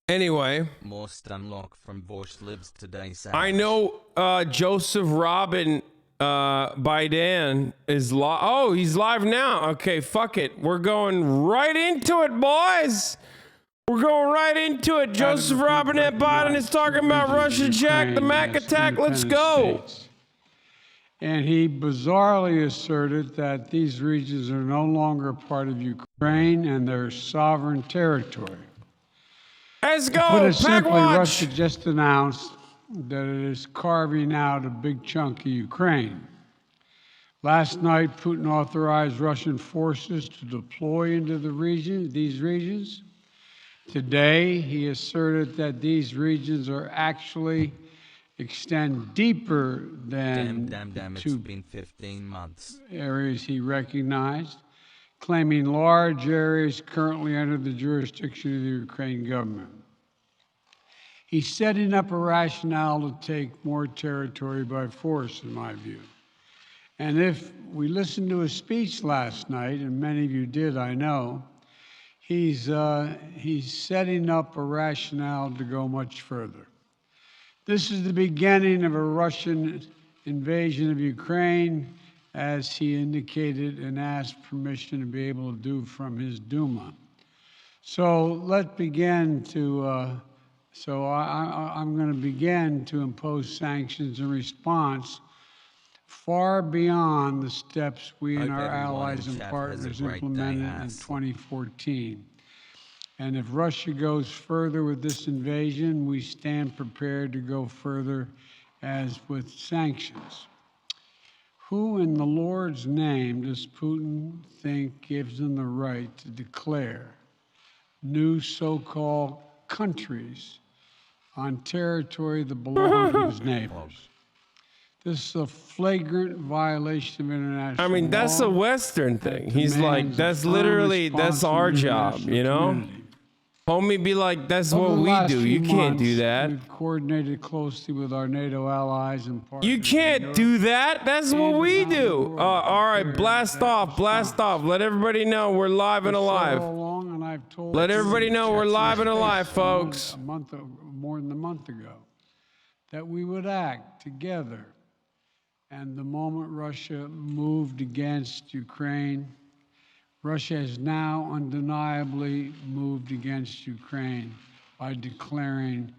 Anyway, Most unlock from Vosh lives today. I know Joseph Robin Biden is live. Oh, he's live now. Okay, fuck it. We're going right into it, boys. We're going right into it. Joseph Robinette Biden is talking about Russia Jack, the Mac attack. Let's go. And he bizarrely asserted that these regions are no longer part of Ukraine and their sovereign territory. Let's To put go. it simply, Packwatch. Russia just announced that it is carving out a big chunk of Ukraine. Last night, Putin authorized Russian forces to deploy into these regions. Today, he asserted that these regions are actually extend deeper than Damn, it's been 15 months. Areas he recognized, claiming large areas currently under the jurisdiction of the Ukraine government. He's setting up a rationale to take more territory by force, in my view. And if we listened to his speech last night, and many of you did, I know, he's setting up a rationale to go much further. This is the beginning of a Russian invasion of Ukraine, as he indicated and asked permission to be able to do from his Duma. So let's begin to, I'm going to begin to impose sanctions in response far beyond the steps we and our allies and partners implemented in 2014. And if Russia goes further with this invasion, we stand prepared to go further as with sanctions. Who in the Lord's name does Putin think gives him the right to declare new so-called countries on territory that belongs to his neighbors? This is a flagrant violation of international law. I mean, that's a Western thing. He's like, that's literally, that's our job, you know? Homie be like, that's what we do. You can't do that. We've coordinated closely with our NATO allies and partners. You can't do that. That's what we do. All right, blast off, blast off. Let everybody know we're live and alive. Let everybody know we're live and alive, folks. More than a month ago, that we would act together. And the moment Russia moved against Ukraine, Russia has now undeniably moved against Ukraine by declaring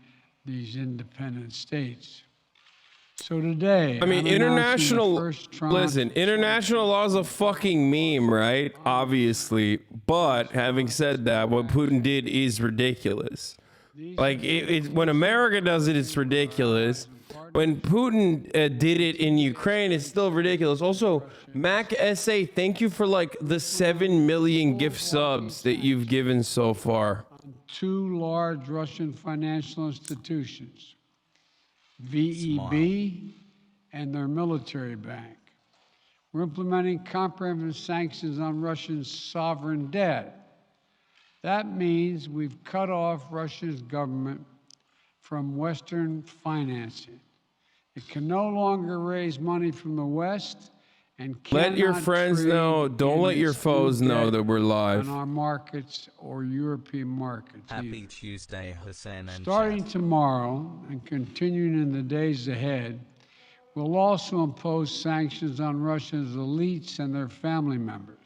these independent states. So today, I mean, international law is a fucking meme, right? Obviously. But having said that, what Putin did is ridiculous. Like, when America does it, it's ridiculous. When Putin did it in Ukraine, it's still ridiculous. Also, Mac SA, thank you for like the 7 million gift subs that you've given so far. Two large Russian financial institutions, VEB and their military bank. We're implementing comprehensive sanctions on Russian sovereign debt. That means we've cut off Russia's government from Western financing. It can no longer raise money from the West and let your friends know. Don't let your foes know that we're live. On our markets or European markets. Happy Tuesday, Hasan and starting tomorrow and continuing in the days ahead, we'll also impose sanctions on Russia's elites and their family members.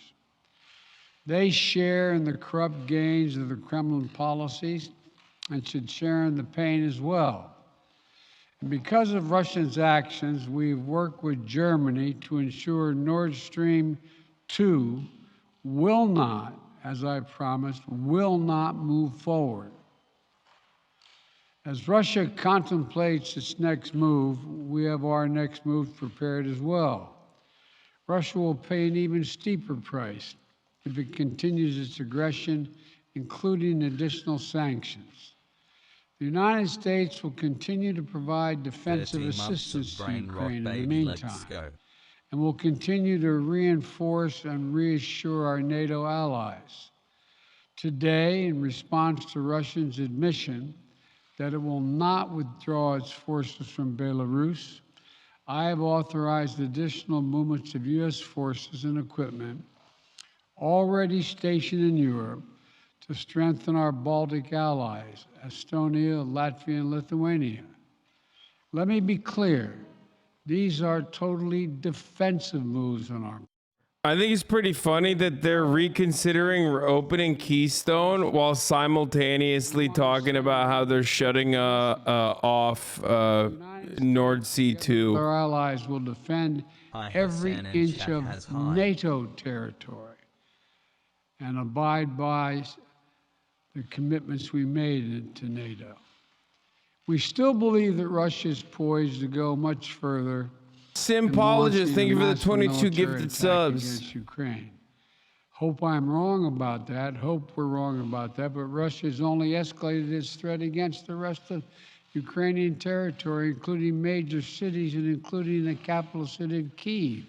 They share in the corrupt gains of the Kremlin policies and should share in the pain as well. And because of Russia's actions, we've worked with Germany to ensure Nord Stream 2 will not, as I promised, will not move forward. As Russia contemplates its next move, we have our next move prepared as well. Russia will pay an even steeper price if it continues its aggression, including additional sanctions. The United States will continue to provide defensive assistance to Ukraine in the meantime, and will continue to reinforce and reassure our NATO allies. Today, in response to Russia's admission that it will not withdraw its forces from Belarus, I have authorized additional movements of U.S. forces and equipment already stationed in Europe to strengthen our Baltic allies, Estonia, Latvia, and Lithuania. Let me be clear, these are totally defensive moves on our part. I think it's pretty funny that they're reconsidering opening Keystone while simultaneously talking about how they're shutting off Nord Sea 2. Our allies will defend every Hasan and inch chat of has high. NATO territory and abide by the commitments we made to NATO. We still believe that Russia is poised to go much further. Sympologist, thank you for the 22 gifted subs. Against Ukraine. Hope I'm wrong about that. Hope we're wrong about that. But Russia has only escalated its threat against the rest of Ukrainian territory, including major cities and including the capital city of Kyiv.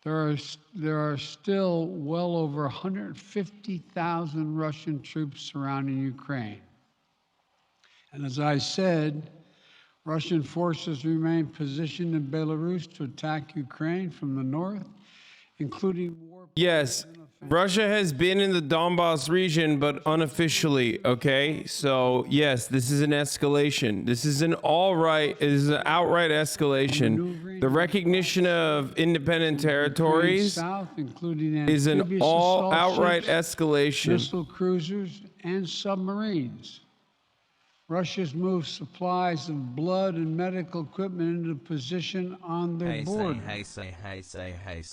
There are still well over 150,000 Russian troops surrounding Ukraine. And as I said, Russian forces remain positioned in Belarus to attack Ukraine from the north, including war. Yes, Russia has been in the Donbass region, but unofficially, okay? So, yes, this is an escalation. This is an outright escalation. The recognition of independent territories South, including is an amphibious outright assault ships, escalation. missile cruisers, and submarines. Russia's moved supplies of blood and medical equipment into position on their border.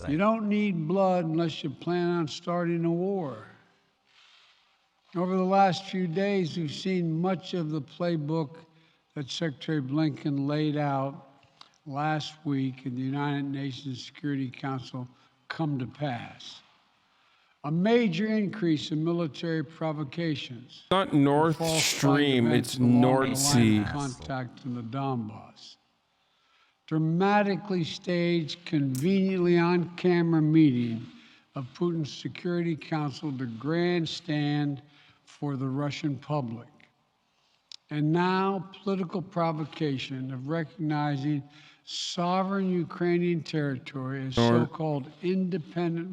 You don't need blood unless you plan on starting a war. Over the last few days, we've seen much of the playbook that Secretary Blinken laid out last week in the United Nations Security Council come to pass. A major increase in military provocations. Not North Stream, it's North Sea. Contact in the Donbass. Dramatically staged, conveniently on-camera meeting of Putin's Security Council to grandstand for the Russian public. And now, political provocation of recognizing sovereign Ukrainian territory as so-called independent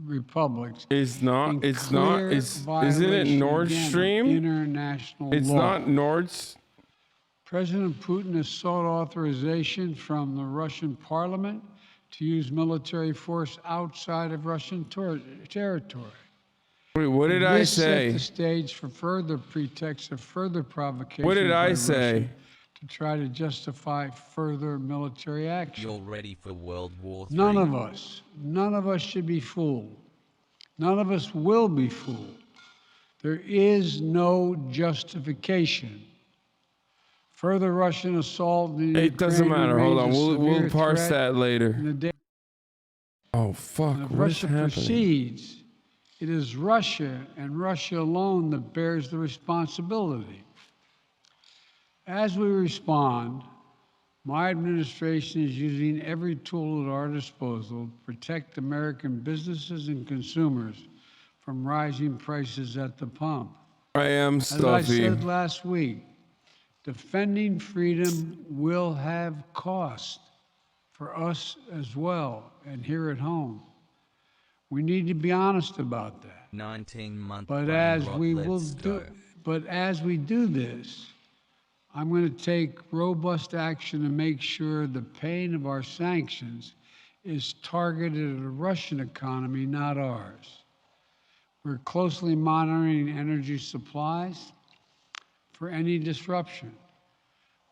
republics. Isn't it Nord Stream? International It's law. not Nord's. President Putin has sought authorization from the Russian parliament to use military force outside of Russian territory. Wait, what did I This set say? the stage for further pretext of further provocation. What did by I say? Russia to try to justify further military action. You're ready for World War III. None of us should be fooled. None of us will be fooled. There is no justification. Further Russian assault in It doesn't Ukraine matter. Hold on. remains a We'll severe parse threat that later. in the day. Oh, fuck. If What is Russia happening? proceeds, it is Russia and Russia alone that bears the responsibility. As we respond, my administration is using every tool at our disposal to protect American businesses and consumers from rising prices at the pump. I am As I stuffy. said last week, defending freedom will have cost for us as well and here at home. We need to be honest about that. 19-month But as we do this, I'm going to take robust action to make sure the pain of our sanctions is targeted at the Russian economy, not ours. We're closely monitoring energy supplies for any disruption.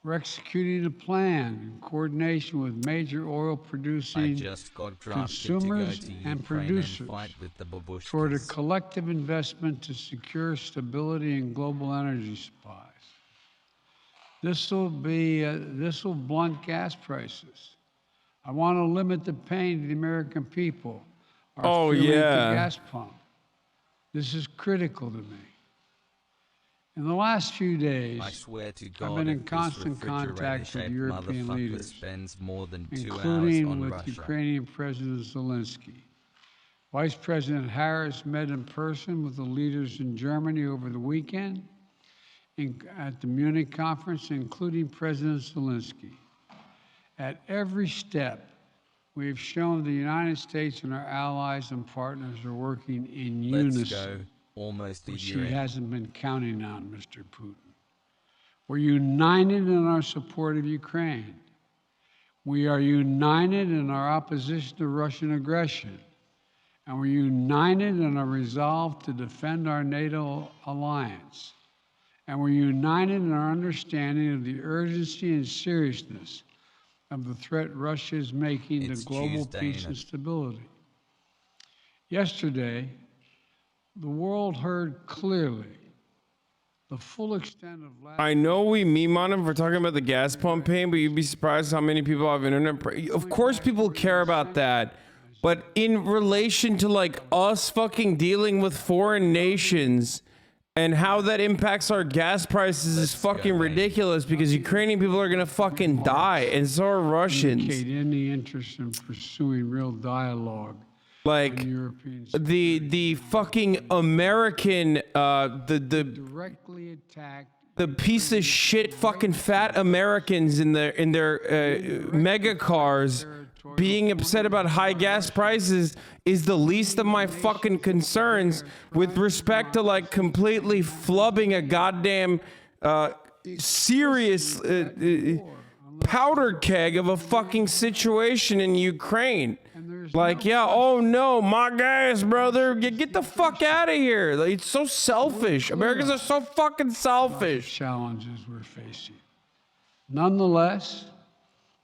We're executing a plan in coordination with major oil-producing consumers and producers toward a collective investment to secure stability in global energy supplies. This will blunt gas prices. I want to limit the pain to the American people. Our feeling at the gas pump. This is critical to me. In the last few days, I swear to God, I've been in constant contact with European leaders, including with Ukrainian President Zelensky. Vice President Harris met in person with the leaders in Germany over the weekend at the Munich conference, including President Zelensky. At every step, we have shown the United States and our allies and partners are working in unison. almost a which year he in. hasn't been counting on, Mr. Putin. We're united in our support of Ukraine. We are united in our opposition to Russian aggression. And we're united in our resolve to defend our NATO alliance. And we're united in our understanding of the urgency and seriousness of the threat Russia is making It's to global Tuesday, peace and stability. Yesterday, the world heard clearly the full extent of I know we meme on him for talking about the gas pump pain, but you'd be surprised how many people have internet. Of course, people care about that. But in relation to like us fucking dealing with foreign nations and how that impacts our gas prices is fucking ridiculous because Ukrainian people are gonna fucking die and so are Russians. indicate any interest in pursuing real dialogue. Like the fucking American directly attacked the piece of shit fucking fat Americans in their mega cars being upset about high gas prices is the least of my fucking concerns with respect to like completely flubbing a goddamn serious powder keg of a fucking situation in Ukraine. Like, yeah, oh no, my gas, brother, get the fuck out of here. Like, it's so selfish. Americans are so fucking selfish. Challenges we're facing. Nonetheless,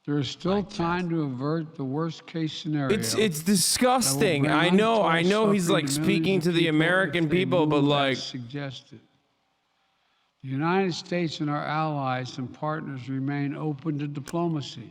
there is still time to avert the worst case scenario. It's disgusting. I know he's like speaking to the American people, but like suggested. The United States and our allies and partners remain open to diplomacy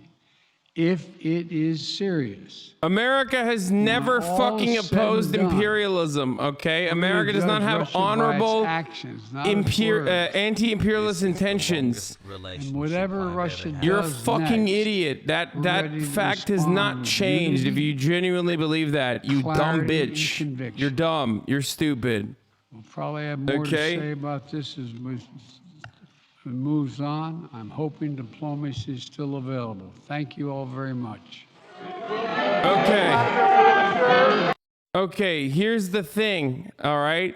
if it is serious. America has never fucking opposed imperialism, okay? America does not have honorable anti-imperialist intentions. And whatever Russia does You're a fucking next, idiot. That fact has not changed if you genuinely believe that. You dumb bitch. You're dumb. You're stupid. We'll probably have more to say about this as it moves on. I'm hoping diplomacy is still available. Thank you all very much. Okay, here's the thing, all right?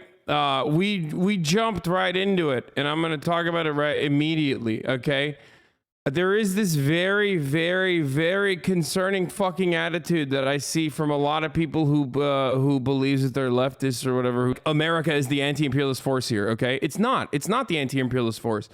We jumped right into it, and I'm going to talk about it right immediately, okay? There is this very, very, very concerning fucking attitude that I see from a lot of people who believes that they're leftists or whatever. America is the anti-imperialist force here, okay? It's not. It's not the anti-imperialist force.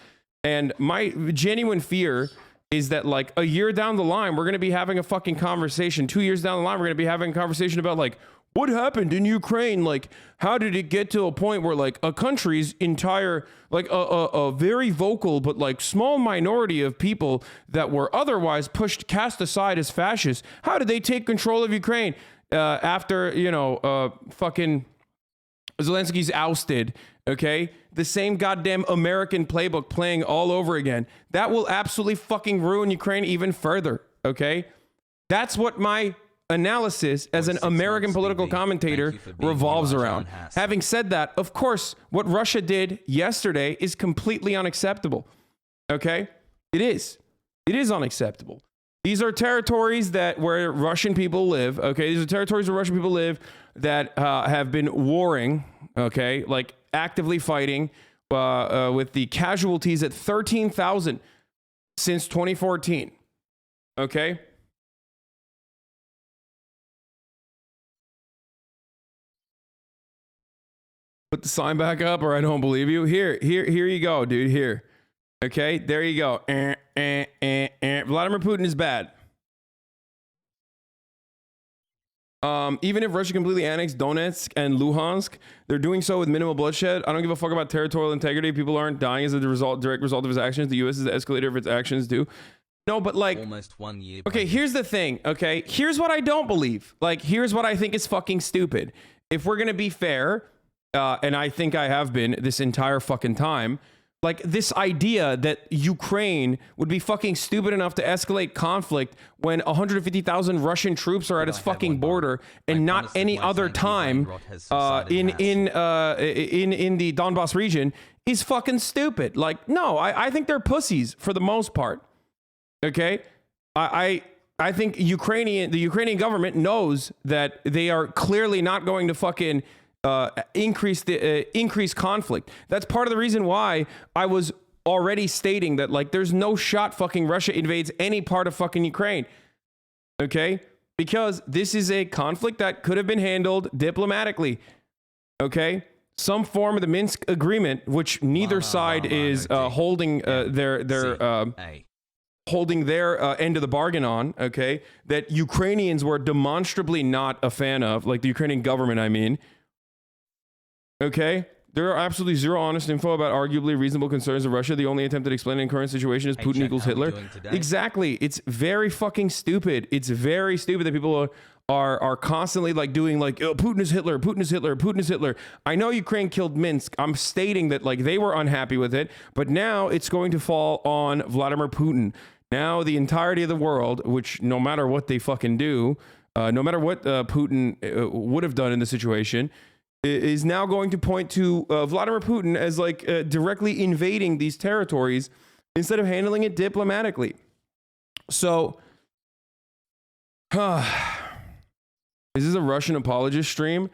And my genuine fear is that like a year down the line, we're going to be having a fucking conversation. 2 years down the line, we're going to be having a conversation about like, what happened in Ukraine? Like, how did it get to a point where like a country's entire, like a very vocal, but like small minority of people that were otherwise cast aside as fascists, how did they take control of Ukraine after, you know, fucking Zelensky's ousted? Okay, the same goddamn American playbook playing all over again. That will absolutely fucking ruin Ukraine even further. Okay, that's what my analysis as an American political commentator revolves around. Having said that, of course, what Russia did yesterday is completely unacceptable. Okay, it is. It is unacceptable. These are territories where Russian people live. Okay, these are territories where Russian people live that have been warring. Okay, like actively fighting with the casualties at 13,000 since 2014. Okay. Put the sign back up or I don't believe you. Here you go, dude. Here. Okay, there you go. Vladimir Putin is bad. Even if Russia completely annexed Donetsk and Luhansk, they're doing so with minimal bloodshed. I don't give a fuck about territorial integrity. People aren't dying as a direct result of his actions. The U.S. is the escalator of its actions too. No, but like, almost 1 year. Okay, here's the thing. Okay, here's what I don't believe. Like, here's what I think is fucking stupid. If we're gonna be fair, and I think I have been this entire fucking time. Like this idea that Ukraine would be fucking stupid enough to escalate conflict when 150,000 Russian troops are at its fucking border and not any other time in the Donbass region is fucking stupid. Like, no, I think they're pussies for the most part. Okay, I think the Ukrainian government knows that they are clearly not going to fucking increase conflict. That's part of the reason why I was already stating that, like, there's no shot fucking Russia invades any part of fucking Ukraine. Okay? Because this is a conflict that could have been handled diplomatically. Okay? Some form of the Minsk agreement, which neither side is holding holding their end of the bargain on, okay, that Ukrainians were demonstrably not a fan of, like the Ukrainian government, I mean. Okay? There are absolutely zero honest info about arguably reasonable concerns of Russia. The only attempt at explaining the current situation is Putin equals Hitler. Exactly. It's very fucking stupid. It's very stupid that people are constantly like doing like, oh, Putin is Hitler, Putin is Hitler, Putin is Hitler. I know Ukraine killed Minsk. I'm stating that like they were unhappy with it, but now it's going to fall on Vladimir Putin. Now the entirety of the world, which no matter what they fucking do, no matter what Putin would have done in the situation, is now going to point to Vladimir Putin as like directly invading these territories instead of handling it diplomatically. So, is this a Russian apologist stream?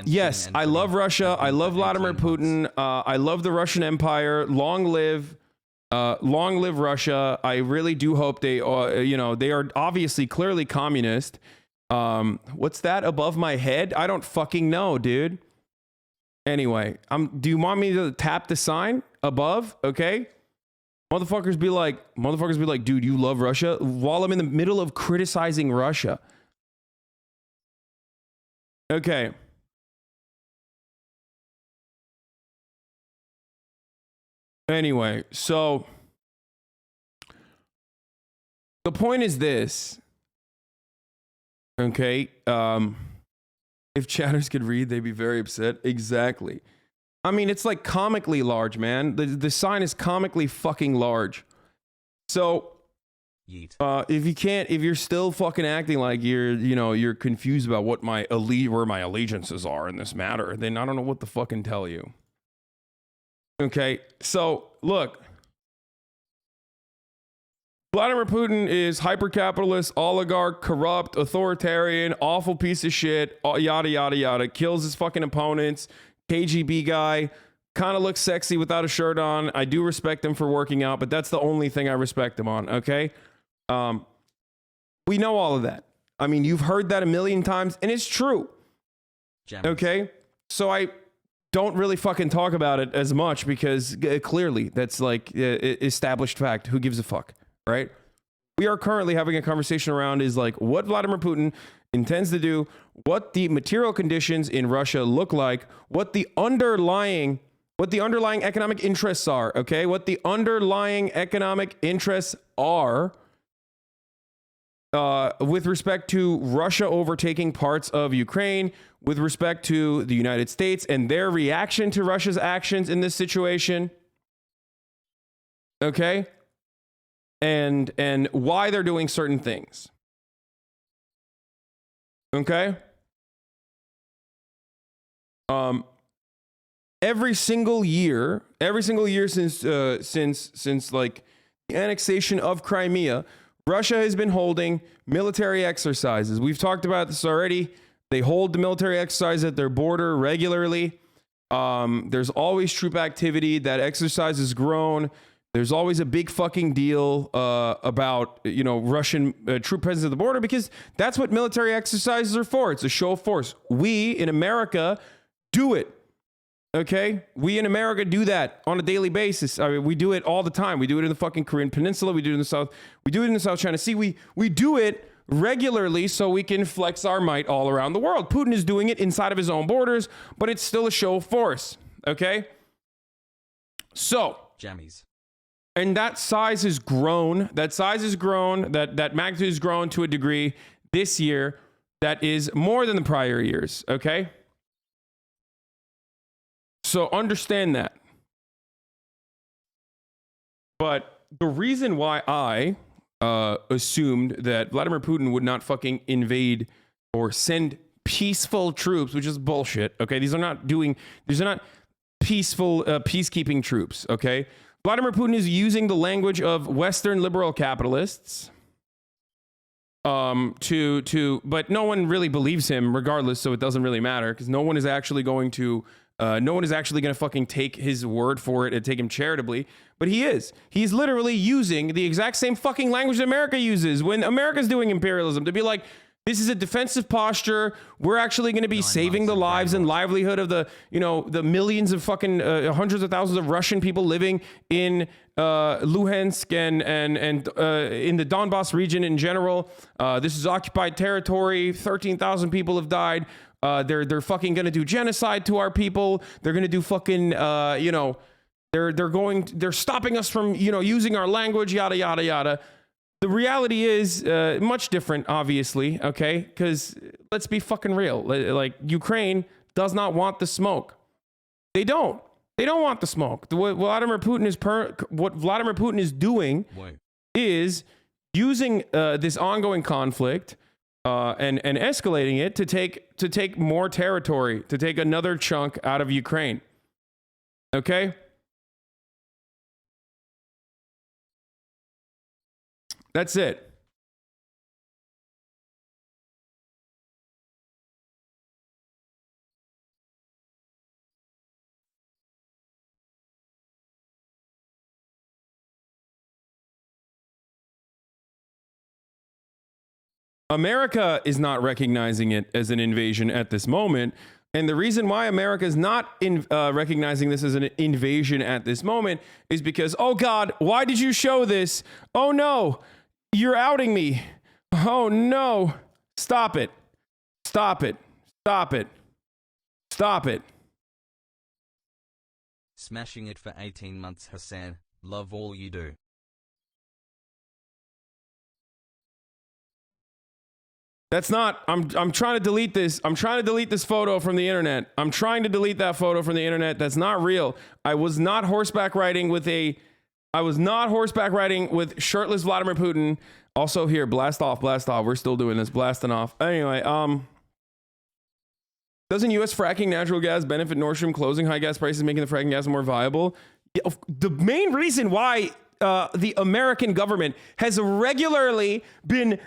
Yes, I love Russia. I love Vladimir Putin. I love the Russian Empire. Long live Russia. I really do hope they, they are obviously clearly communist. What's that above my head? I don't fucking know, dude. Anyway, do you want me to tap the sign above? Okay. Motherfuckers be like, dude, you love Russia? While I'm in the middle of criticizing Russia. Okay. Anyway, so the point is this. Okay, if chatters could read, they'd be very upset. Exactly. I mean, it's like comically large, man. The sign is comically fucking large. So, if you're still fucking acting like you're confused about what where my allegiances are in this matter, then I don't know what to fucking tell you. Okay, so look. Vladimir Putin is hyper-capitalist, oligarch, corrupt, authoritarian, awful piece of shit, yada, yada, yada. Kills his fucking opponents. KGB guy. Kind of looks sexy without a shirt on. I do respect him for working out, but that's the only thing I respect him on, okay? We know all of that. I mean, you've heard that a million times, and it's true. Okay? So I don't really fucking talk about it as much because clearly that's like established fact. Who gives a fuck? Right? We are currently having a conversation around is like what Vladimir Putin intends to do, what the material conditions in Russia look like, what the underlying economic interests are, okay? What the underlying economic interests are with respect to Russia overtaking parts of Ukraine, with respect to the United States and their reaction to Russia's actions in this situation. Okay? And why they're doing certain things. Okay? Every single year since like the annexation of Crimea, Russia has been holding military exercises. We've talked about this already. They hold the military exercise at their border regularly. There's always troop activity. That exercise has grown. There's always a big fucking deal about, Russian troop presence at the border because that's what military exercises are for. It's a show of force. We in America do it. Okay? We in America do that on a daily basis. I mean, we do it all the time. We do it in the fucking Korean Peninsula. We do it in the South. We do it in the South China Sea. We do it regularly so we can flex our might all around the world. Putin is doing it inside of his own borders, but it's still a show of force. Okay? So. Jammies. And that size has grown. That magnitude has grown to a degree this year that is more than the prior years, okay? So understand that. But the reason why I assumed that Vladimir Putin would not fucking invade or send peaceful troops, which is bullshit, okay? These are not peaceful peacekeeping troops, okay? Vladimir Putin is using the language of Western liberal capitalists but no one really believes him regardless, so it doesn't really matter because no one is actually going to fucking take his word for it and take him charitably. But he's literally using the exact same fucking language that America uses when America's doing imperialism, to be like, this is a defensive posture. We're actually going to be saving the lives and livelihood of the millions of fucking hundreds of thousands of Russian people living in Luhansk and in the Donbass region in general. This is occupied territory. 13,000 people have died. They're fucking going to do genocide to our people. They're going to do fucking they're stopping us from using our language, yada yada yada. The reality is much different, obviously, okay? Because let's be fucking real. Like, Ukraine does not want the smoke. They don't. They don't want the smoke. What Vladimir Putin is doing is using this ongoing conflict and escalating it to take more territory, to take another chunk out of Ukraine. Okay? That's it. America is not recognizing it as an invasion at this moment. And the reason why America is not recognizing this as an invasion at this moment is because, oh God, why did you show this? Oh no, you're outing me. Oh no, stop it. Stop it. Stop it. Stop it. Smashing it for 18 months, Hasan. Love all you do. That's not, I'm trying to delete this. I'm trying to delete this photo from the internet. I'm trying to delete that photo from the internet. That's not real. I was not horseback riding with shirtless Vladimir Putin. Also here, blast off, blast off. We're still doing this, blasting off. Anyway, doesn't U.S. fracking natural gas benefit Nord Stream closing high gas prices, making the fracking gas more viable? Yeah, the main reason why the American government has regularly been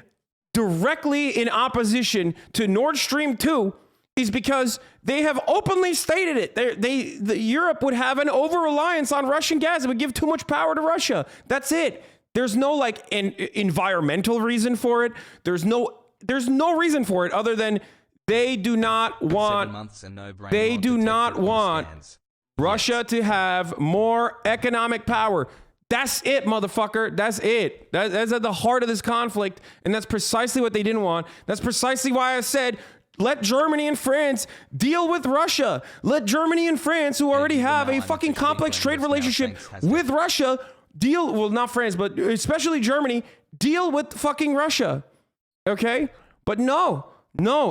directly in opposition to Nord Stream 2 is because they have openly stated it. Europe would have an over-reliance on Russian gas. It would give too much power to Russia. That's it. There's no like an environmental reason for it. There's no reason for it other than they do not want Russia to have more economic power. That's it, motherfucker. That's it. That's at the heart of this conflict, and that's precisely what they didn't want. That's precisely why I said, let Germany and France deal with Russia. Let Germany and France, who already have a fucking complex trade relationship with Russia, not France, but especially Germany, deal with fucking Russia. Okay? But no,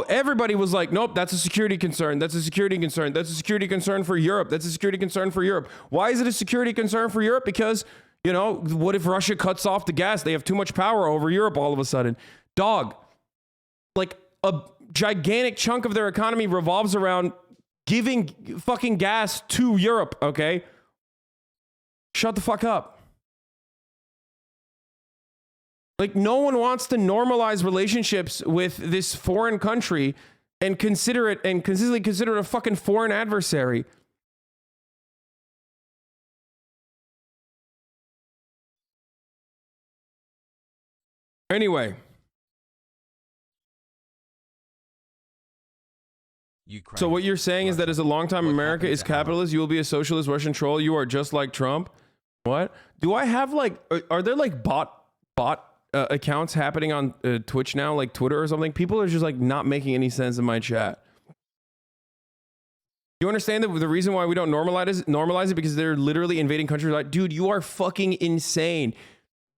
everybody was like, nope, that's a security concern. That's a security concern. That's a security concern for Europe. That's a security concern for Europe. Why is it a security concern for Europe? Because, what if Russia cuts off the gas? They have too much power over Europe all of a sudden. Dog, like a gigantic chunk of their economy revolves around giving fucking gas to Europe, okay? Shut the fuck up. Like, no one wants to normalize relationships with this foreign country and consistently consider it a fucking foreign adversary. Anyway. Ukraine. So what you're saying is that as a longtime America is capitalist, you will be a socialist Russian troll. You are just like Trump. What? Do I have are there like bot accounts happening on Twitch now, like Twitter or something? People are just like not making any sense in my chat. You understand that the reason why we don't normalize it because they're literally invading countries? Like, dude, you are fucking insane.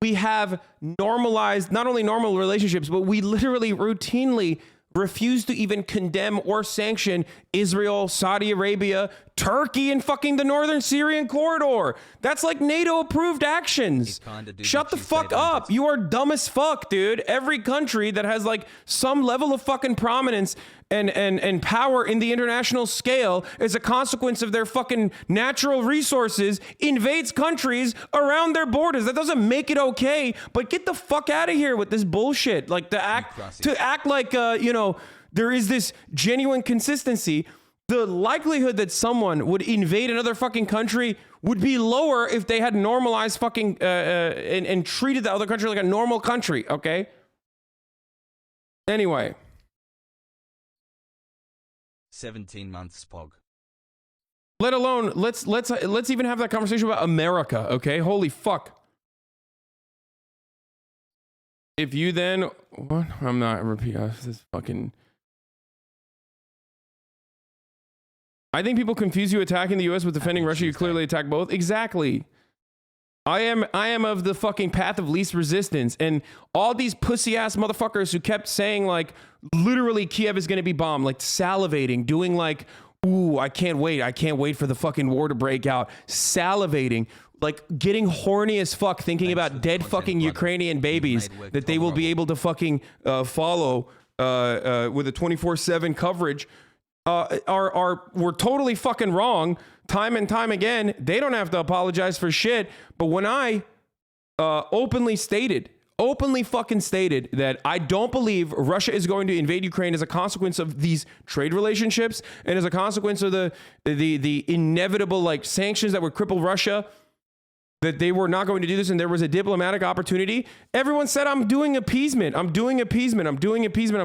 We have normalized not only normal relationships, but we literally routinely refuse to even condemn or sanction Israel, Saudi Arabia, Turkey, and fucking the northern Syrian corridor. That's like NATO approved actions. Shut the fuck up. You are dumb as fuck, dude. Every country that has like some level of fucking prominence and power in the international scale as a consequence of their fucking natural resources invades countries around their borders. That doesn't make it okay, but get the fuck out of here with this bullshit. Like to act like, you know, there is this genuine consistency. The likelihood that someone would invade another fucking country would be lower if they had normalized fucking and treated the other country like a normal country, okay? Anyway. 17 months Pog. Let alone, let's even have that conversation about America, okay? Holy fuck. If you then, what? I'm not repeating this fucking. I think people confuse you attacking the U.S. with defending Russia. You clearly attack both. Exactly. I am of the fucking path of least resistance, and all these pussy ass motherfuckers who kept saying like literally Kiev is going to be bombed, like salivating, doing like, ooh, I can't wait for the fucking war to break out, salivating, like getting horny as fuck, thinking about dead fucking Ukrainian babies that they will be able to fucking follow with a 24/7 coverage. We're totally fucking wrong time and time again. They don't have to apologize for shit. But when I openly fucking stated that I don't believe Russia is going to invade Ukraine as a consequence of these trade relationships and as a consequence of the inevitable like sanctions that would cripple Russia, that they were not going to do this and there was a diplomatic opportunity, everyone said, I'm doing appeasement. I'm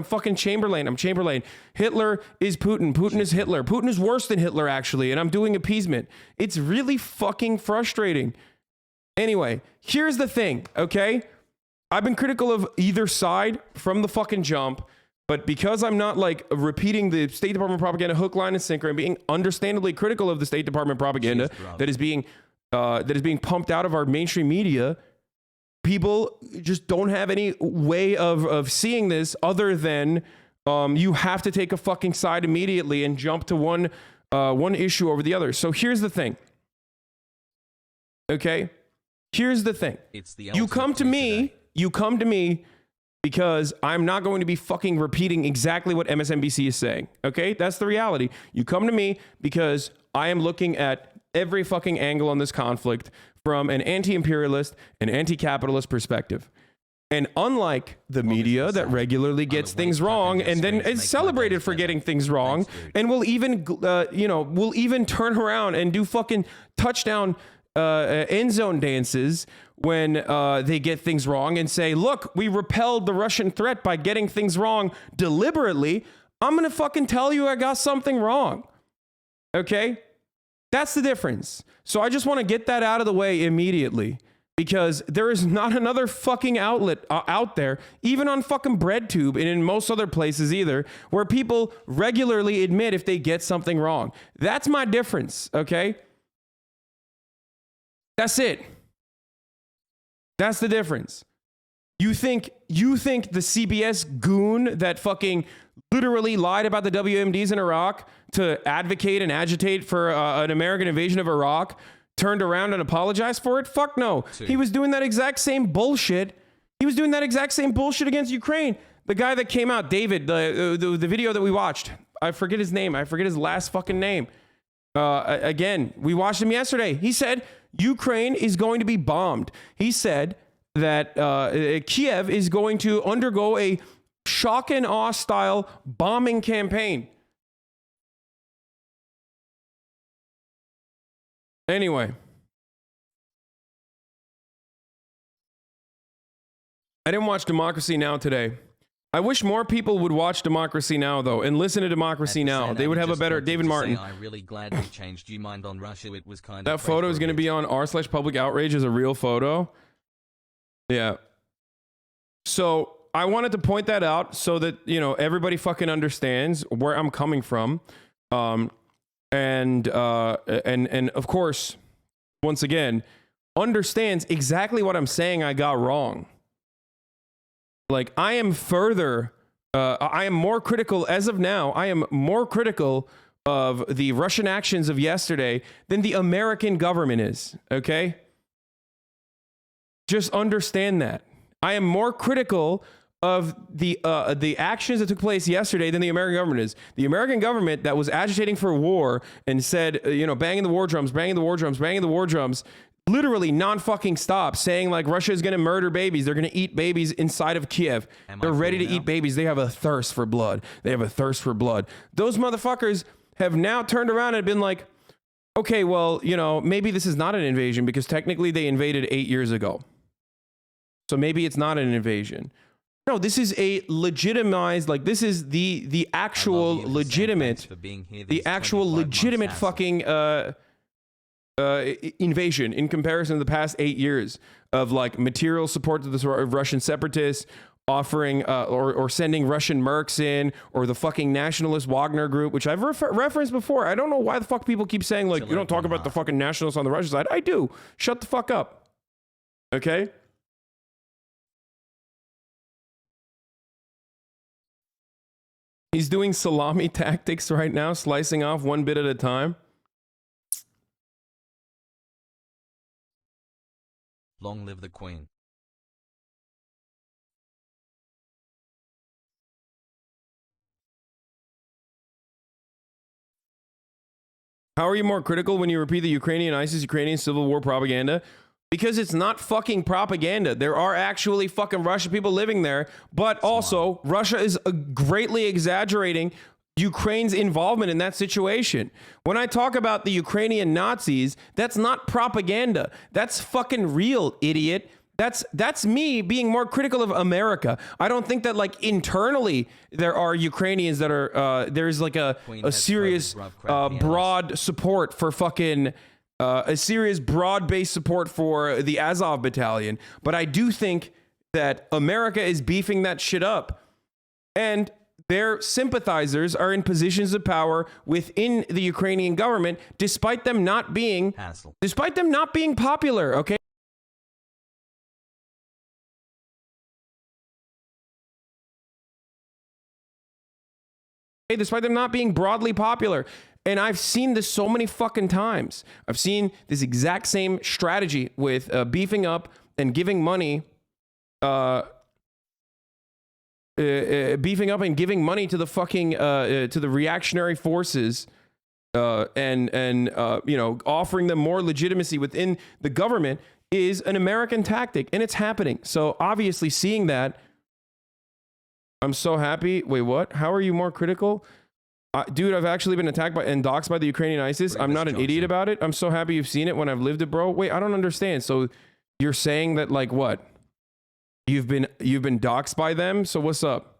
fucking Chamberlain. Hitler is Putin. Putin is Hitler. Putin is worse than Hitler, actually, and I'm doing appeasement. It's really fucking frustrating. Anyway, here's the thing, okay? I've been critical of either side from the fucking jump, but because I'm not like repeating the State Department propaganda hook, line, and sinker and being understandably critical of the State Department propaganda that is being pumped out of our mainstream media, people just don't have any way of seeing this other than you have to take a fucking side immediately and jump to one issue over the other. So here's the thing. Okay? Here's the thing. You come to me because I'm not going to be fucking repeating exactly what MSNBC is saying. Okay? That's the reality. You come to me because I am looking at every fucking angle on this conflict from an anti-imperialist and anti-capitalist perspective. And unlike the media that regularly gets things wrong and then is celebrated for getting things wrong and will even, will even turn around and do fucking touchdown end zone dances when they get things wrong and say, look, we repelled the Russian threat by getting things wrong deliberately. I'm going to fucking tell you I got something wrong. Okay? That's the difference. So I just want to get that out of the way immediately because there is not another fucking outlet out there, even on fucking BreadTube and in most other places either, where people regularly admit if they get something wrong. That's my difference, okay? That's it. That's the difference. You think the CBS goon that fucking literally lied about the WMDs in Iraq to advocate and agitate for an American invasion of Iraq turned around and apologized for it? Fuck no. He was doing that exact same bullshit. He was doing that exact same bullshit against Ukraine. The guy that came out, David, the video that we watched, I forget his name. I forget his last fucking name. Again, we watched him yesterday. He said Ukraine is going to be bombed. He said that Kiev is going to undergo a shock and awe style bombing campaign. Anyway, I didn't watch Democracy Now! Today. I wish more people would watch Democracy Now! Though and listen to Democracy Now! They would have a better David Martin. I'm really glad you changed your mind on Russia. It was kind of that photo is going to be on r/public outrage as a real photo. Yeah. So I wanted to point that out so that, everybody fucking understands where I'm coming from. And of course, once again, understands exactly what I'm saying I got wrong. Like, I am more critical as of now. I am more critical of the Russian actions of yesterday than the American government is. Okay? Just understand that. I am more critical of the actions that took place yesterday than the American government is. The American government that was agitating for war and said, banging the war drums, banging the war drums, banging the war drums, literally non-fucking stop, saying like Russia is going to murder babies. They're going to eat babies inside of Kiev. They're ready to eat babies. They have a thirst for blood. They have a thirst for blood. Those motherfuckers have now turned around and been like, okay, well, maybe this is not an invasion because technically they invaded 8 years ago. So maybe it's not an invasion. No, this is a legitimized, like this is the actual legitimate, fucking invasion in comparison to the past 8 years of like material support to the Russian separatists, offering or sending Russian mercs in, or the fucking nationalist Wagner group, which I've referenced before. I don't know why the fuck people keep saying like, you don't talk about the fucking nationalists on the Russian side. I do. Shut the fuck up. Okay? He's doing salami tactics right now, slicing off one bit at a time. Long live the Queen. How are you more critical when you repeat the Ukrainian ISIS, Ukrainian civil war propaganda? Because it's not fucking propaganda. There are actually fucking Russian people living there, but also Russia is greatly exaggerating Ukraine's involvement in that situation. When I talk about the Ukrainian Nazis, that's not propaganda. That's fucking real, idiot. That's me being more critical of America. I don't think that like internally there are Ukrainians that are there's like a serious broad support for fucking a serious broad-based support for the Azov battalion. But I do think that America is beefing that shit up. And their sympathizers are in positions of power within the Ukrainian government, despite them not being popular, okay? Despite them not being broadly popular. And I've seen this so many fucking times. I've seen this exact same strategy with beefing up and giving money, beefing up and giving money to the fucking to the reactionary forces, and offering them more legitimacy within the government is an American tactic, and it's happening. So obviously, seeing that, I'm so happy. Wait, what? How are you more critical? Dude, I've actually been attacked by and doxxed by the Ukrainian ISIS. I'm not an idiot about it. I'm so happy you've seen it when I've lived it, bro. Wait, I don't understand. So you're saying that like what? You've been doxxed by them? So what's up?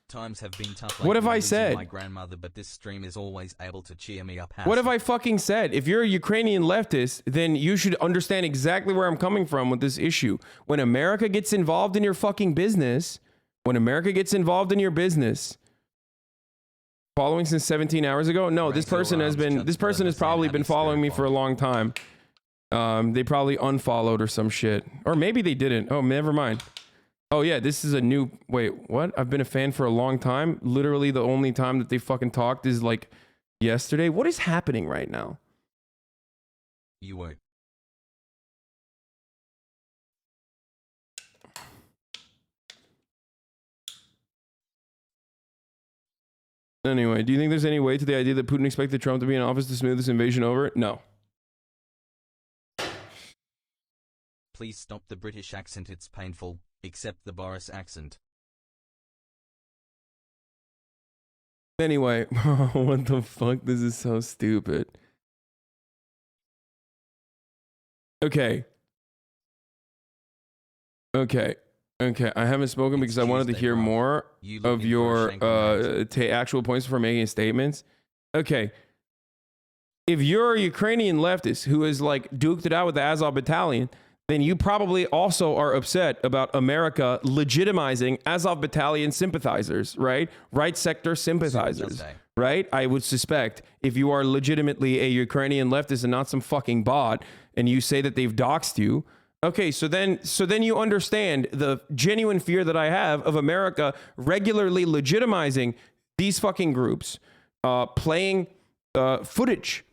Times have been tough. What have I said? My grandmother, but this stream is always able to cheer me up. What have I fucking said? If you're a Ukrainian leftist, then you should understand exactly where I'm coming from with this issue. When America gets involved in your fucking business, following since 17 hours ago? No, this person has probably been following me for a long time. They probably unfollowed or some shit. Or maybe they didn't. Oh, never mind. Oh yeah, this is a new, wait, what? I've been a fan for a long time. Literally the only time that they fucking talked is like yesterday. What is happening right now? You were. Anyway, do you think there's any way to the idea that Putin expected Trump to be in office to smooth this invasion over? No. Please stop the British accent, it's painful. Except the Boris accent. Anyway, what the fuck? This is so stupid. Okay. I haven't spoken because I wanted to hear more of your actual points before making statements. Okay. If you're a Ukrainian leftist who is like duked it out with the Azov battalion, then you probably also are upset about America legitimizing Azov battalion sympathizers, right? Right sector sympathizers, right? I would suspect if you are legitimately a Ukrainian leftist and not some fucking bot, and you say that they've doxed you, okay, so then you understand the genuine fear that I have of America regularly legitimizing these fucking groups, playing footage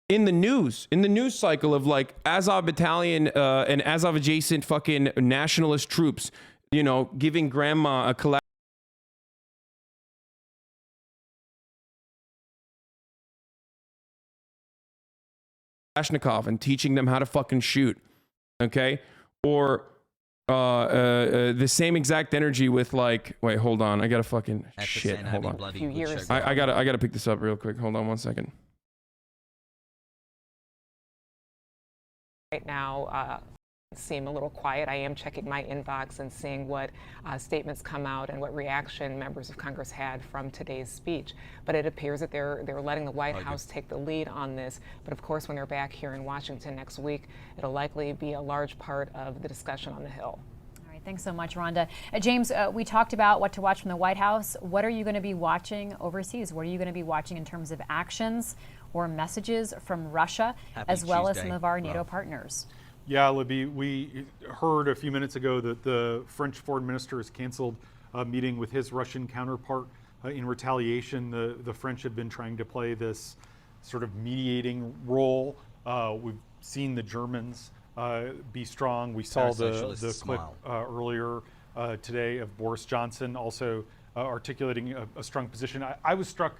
in the news cycle of like Azov battalion and Azov adjacent fucking nationalist troops, you know, giving grandma a Kalashnikov and teaching them how to fucking shoot. Okay. Or the same exact energy with like, wait, hold on. I gotta fucking shit. Hold on. I gotta pick this up real quick. Hold on 1 second. Right now seem a little quiet. I am checking my inbox and seeing what statements come out and what reaction members of Congress had from today's speech. But it appears that they're letting the White House take the lead on this. But of course, when they're back here in Washington next week, it'll likely be a large part of the discussion on the Hill. All right, thanks so much, Rhonda. James, we talked about what to watch from the White House. What are you going to be watching overseas? What are you going to be watching in terms of actions or messages from Russia, as well as some of our NATO partners? Yeah, Libby, we heard a few minutes ago that the French foreign minister has canceled a meeting with his Russian counterpart in retaliation. The French have been trying to play this sort of mediating role. We've seen the Germans be strong. We saw the clip earlier today of Boris Johnson also articulating a strong position. I was struck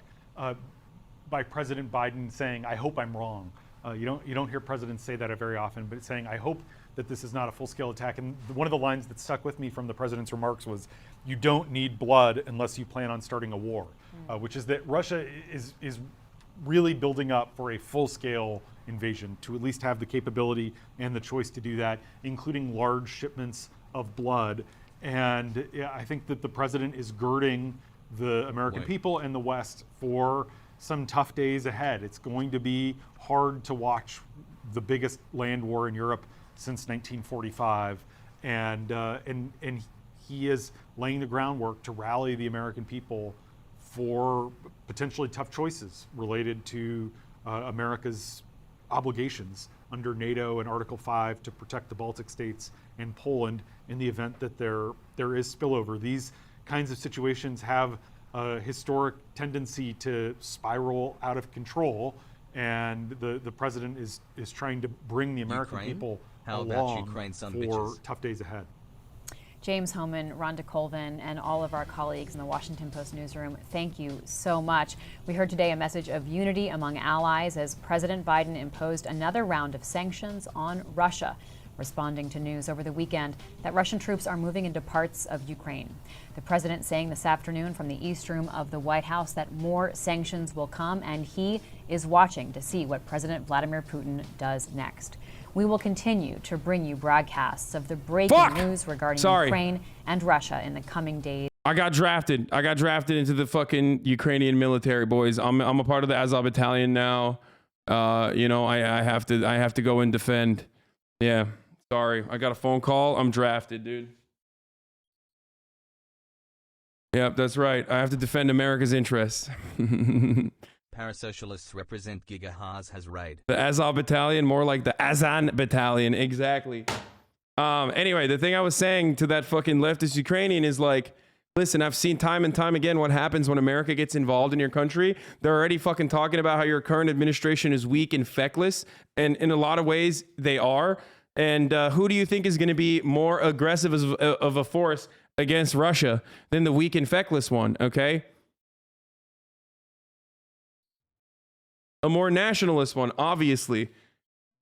by President Biden saying, "I hope I'm wrong." You don't hear presidents say that very often, but saying, "I hope that this is not a full-scale attack." And one of the lines that stuck with me from the president's remarks was, "You don't need blood unless you plan on starting a war," which is that Russia is really building up for a full-scale invasion, to at least have the capability and the choice to do that, including large shipments of blood. And I think that the president is girding the American people and the West for some tough days ahead. It's going to be hard to watch the biggest land war in Europe since 1945, and he is laying the groundwork to rally the American people for potentially tough choices related to America's obligations under NATO and Article 5 to protect the Baltic states and Poland in the event that there is spillover. These kinds of situations have a historic tendency to spiral out of control, and the president is trying to bring the American people along for tough days ahead. James Hohmann, Rhonda Colvin, and all of our colleagues in the Washington Post newsroom, thank you so much. We heard today a message of unity among allies as President Biden imposed another round of sanctions on Russia, responding to news over the weekend that Russian troops are moving into parts of Ukraine. The president saying this afternoon from the East Room of the White House that more sanctions will come, and he is watching to see what President Vladimir Putin does next. We will continue to bring you broadcasts of the breaking news regarding Ukraine and Russia in the coming days. I got drafted into the fucking Ukrainian military, boys. I'm a part of the Azov battalion now. You know, I have to go and defend. Yeah. Sorry, I got a phone call. I'm drafted, dude. Yep, that's right. I have to defend America's interests. Parasocialists represent Giga has raid. The Azov battalion, more like the Hasan battalion. Exactly. Anyway, the thing I was saying to that fucking leftist Ukrainian is like, listen, I've seen time and time again what happens when America gets involved in your country. They're already fucking talking about how your current administration is weak and feckless. And in a lot of ways, they are. And who do you think is going to be more aggressive of a force against Russia than the weak and feckless one, okay? A more nationalist one, obviously.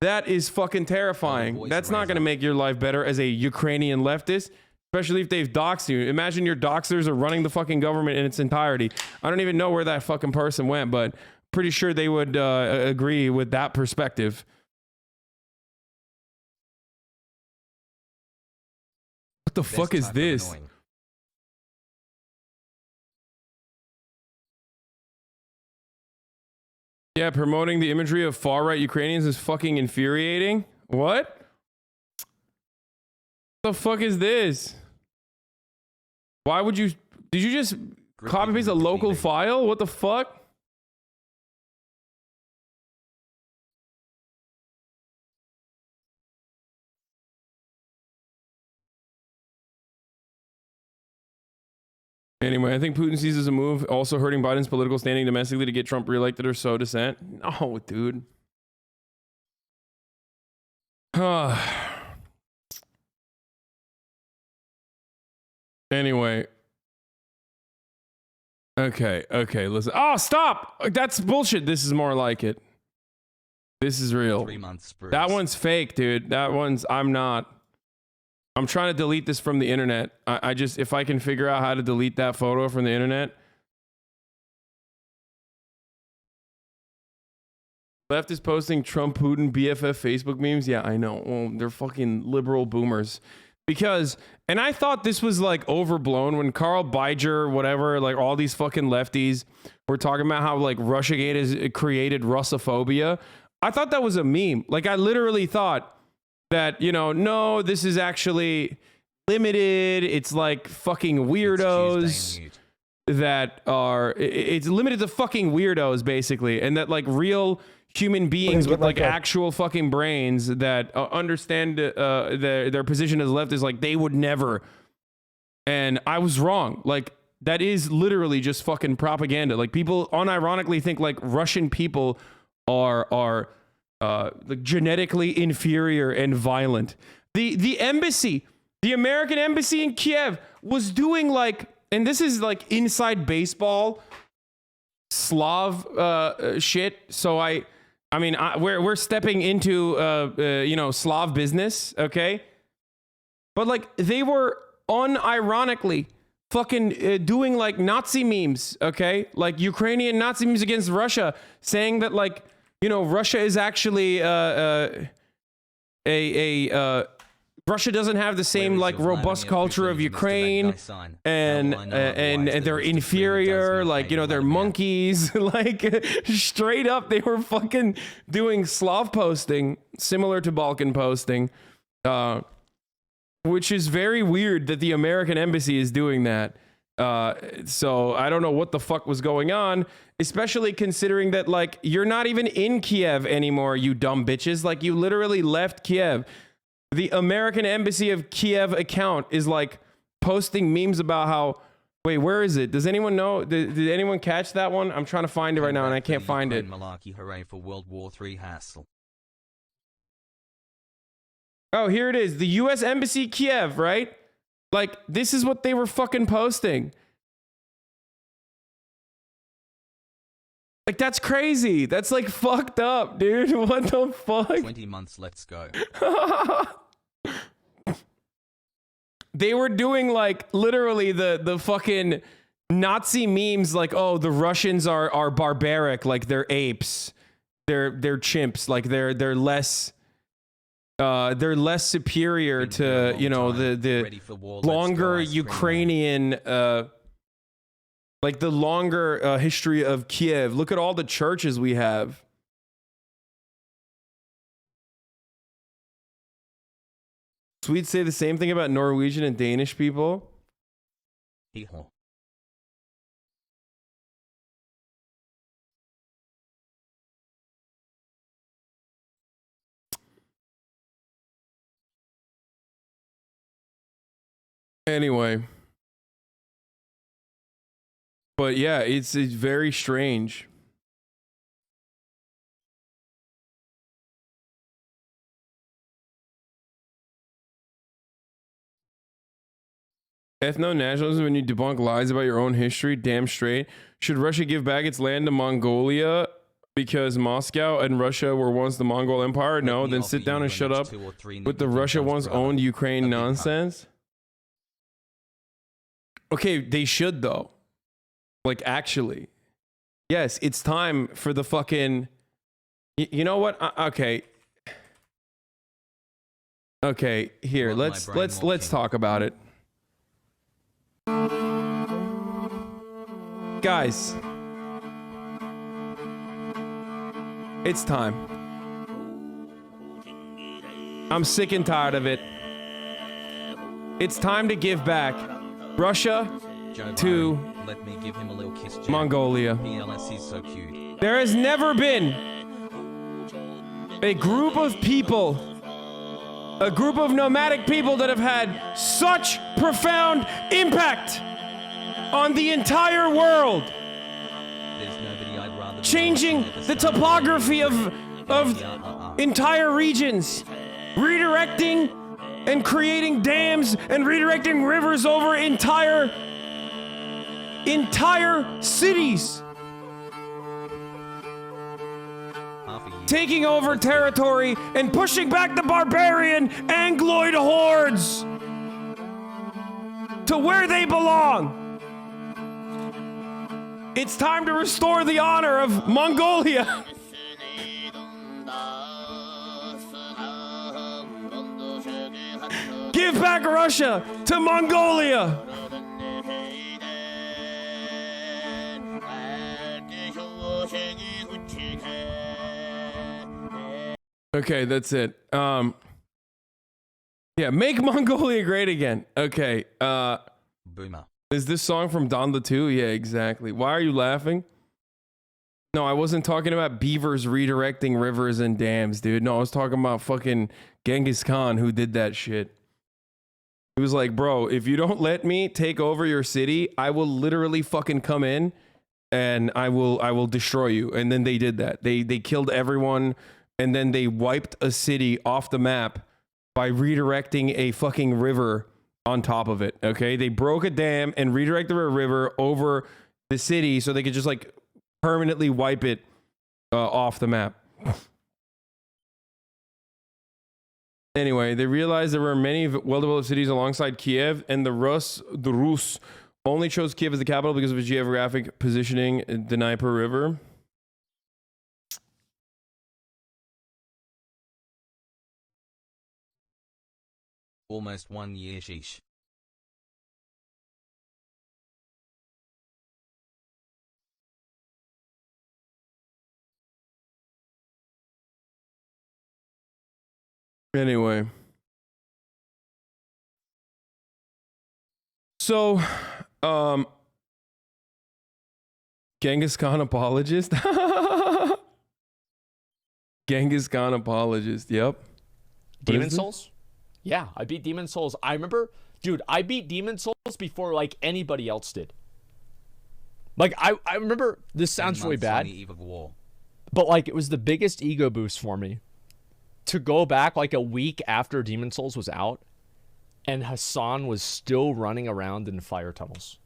That is fucking terrifying. That's not going to make your life better as a Ukrainian leftist, especially if they've doxed you. Imagine your doxers are running the fucking government in its entirety. I don't even know where that fucking person went, but pretty sure they would agree with that perspective. What the fuck is this? Yeah, promoting the imagery of far-right Ukrainians is fucking infuriating. What? What the fuck is this? Why would you... Did you just copy-paste a local file? What the fuck? Anyway, I think Putin sees as a move, also hurting Biden's political standing domestically to get Trump reelected or sow dissent. No, dude. Anyway. Okay, listen. Oh, stop! That's bullshit. This is more like it. This is real. 3 months, Bruce. That one's fake, dude. That one's... I'm trying to delete this from the internet. I just... If I can figure out how to delete that photo from the internet... Left is posting Trump, Putin, BFF Facebook memes. Yeah, I know. Well, they're fucking liberal boomers. Because, and I thought this was like overblown when Carl Biger, whatever, like all these fucking lefties were talking about how like Russiagate has created Russophobia. I thought that was a meme. Like I literally thought that, you know, no, this is actually limited. It's like fucking weirdos that are, it's limited to fucking weirdos basically. And that like real human beings with like actual fucking brains that understand their position as left is like they would never. And I was wrong. Like that is literally just fucking propaganda. Like people unironically think like Russian people are like genetically inferior and violent. The embassy, the American embassy in Kiev was doing like, and this is like inside baseball Slav shit. So I mean, we're stepping into, you know, Slav business, okay? But, like, they were unironically fucking doing, like, Nazi memes, okay? Like, Ukrainian Nazi memes against Russia, saying that, like, you know, Russia is actually Russia doesn't have the same, like, robust culture of Ukraine, and they're inferior, like, you know, they're monkeys. Like, straight up, they were fucking doing Slav posting, similar to Balkan posting, which is very weird that the American embassy is doing that. So I don't know what the fuck was going on, especially considering that, like, you're not even in Kiev anymore, you dumb bitches. Like, you literally left Kiev. The American Embassy of Kiev account is like posting memes about how, wait, where is it? Does anyone know? Did anyone catch that one? I'm trying to find it right now and I can't find it. Malarkey, hooray for World War III hassle. Oh, here it is. The U.S. Embassy Kiev, right? Like, this is what they were fucking posting. Like, that's crazy. That's like fucked up, dude. What the fuck? 20 months, let's go. They were doing like literally the fucking Nazi memes like, oh, the Russians are barbaric, like they're apes. They're chimps, like they're less superior to, you know, the longer Ukrainian like the longer history of Kiev. Look at all the churches we have. Swedes say the same thing about Norwegian and Danish people. Anyway. But yeah, it's very strange. Ethno-nationalism, when you debunk lies about your own history, damn straight. Should Russia give back its land to Mongolia because Moscow and Russia were once the Mongol Empire? No, then sit down and shut up with the Russia once owned Ukraine nonsense. Okay, they should though. Like, actually. Yes, it's time for the fucking... You know what? Okay. Okay, here, let's talk about it. Guys. It's time. I'm sick and tired of it. It's time to give back Russia to let me give him a little kiss, Mongolia. PLS is so cute. There has never been a group of people, a group of nomadic people that have had such profound impact on the entire world, There's nobody I'd rather changing the topography of entire regions, redirecting and creating dams and redirecting rivers over entire cities, taking over territory and pushing back the barbarian Angloid hordes to where they belong. It's time to restore the honor of Mongolia. Give back Russia to Mongolia. Okay, that's it. Yeah, make Mongolia great again. Okay, Boomer. is this song from Don the 2? Yeah, exactly. Why are you laughing? No, I wasn't talking about beavers redirecting rivers and dams, dude. No, I was talking about fucking Genghis Khan who did that shit. He was like, bro, if you don't let me take over your city, I will literally fucking come in and I will destroy you. And then they did that. They killed everyone, and then they wiped a city off the map by redirecting a fucking river on top of it. Okay, they broke a dam and redirected a river over the city so they could just like permanently wipe it off the map. Anyway, they realized there were many well-developed cities alongside Kiev, and the Rus only chose Kiev as the capital because of its geographic positioning, the Dnieper River. Almost 1 year, sheesh. Anyway. So, Genghis Khan apologist? Genghis Khan apologist, yep. Demon Souls? Yeah, I beat Demon Souls. I remember, dude, I beat Demon Souls before, like, anybody else did. Like, I remember, this sounds really bad, but, like, it was the biggest ego boost for me to go back, like, a week after Demon Souls was out, and Hasan was still running around in fire tunnels.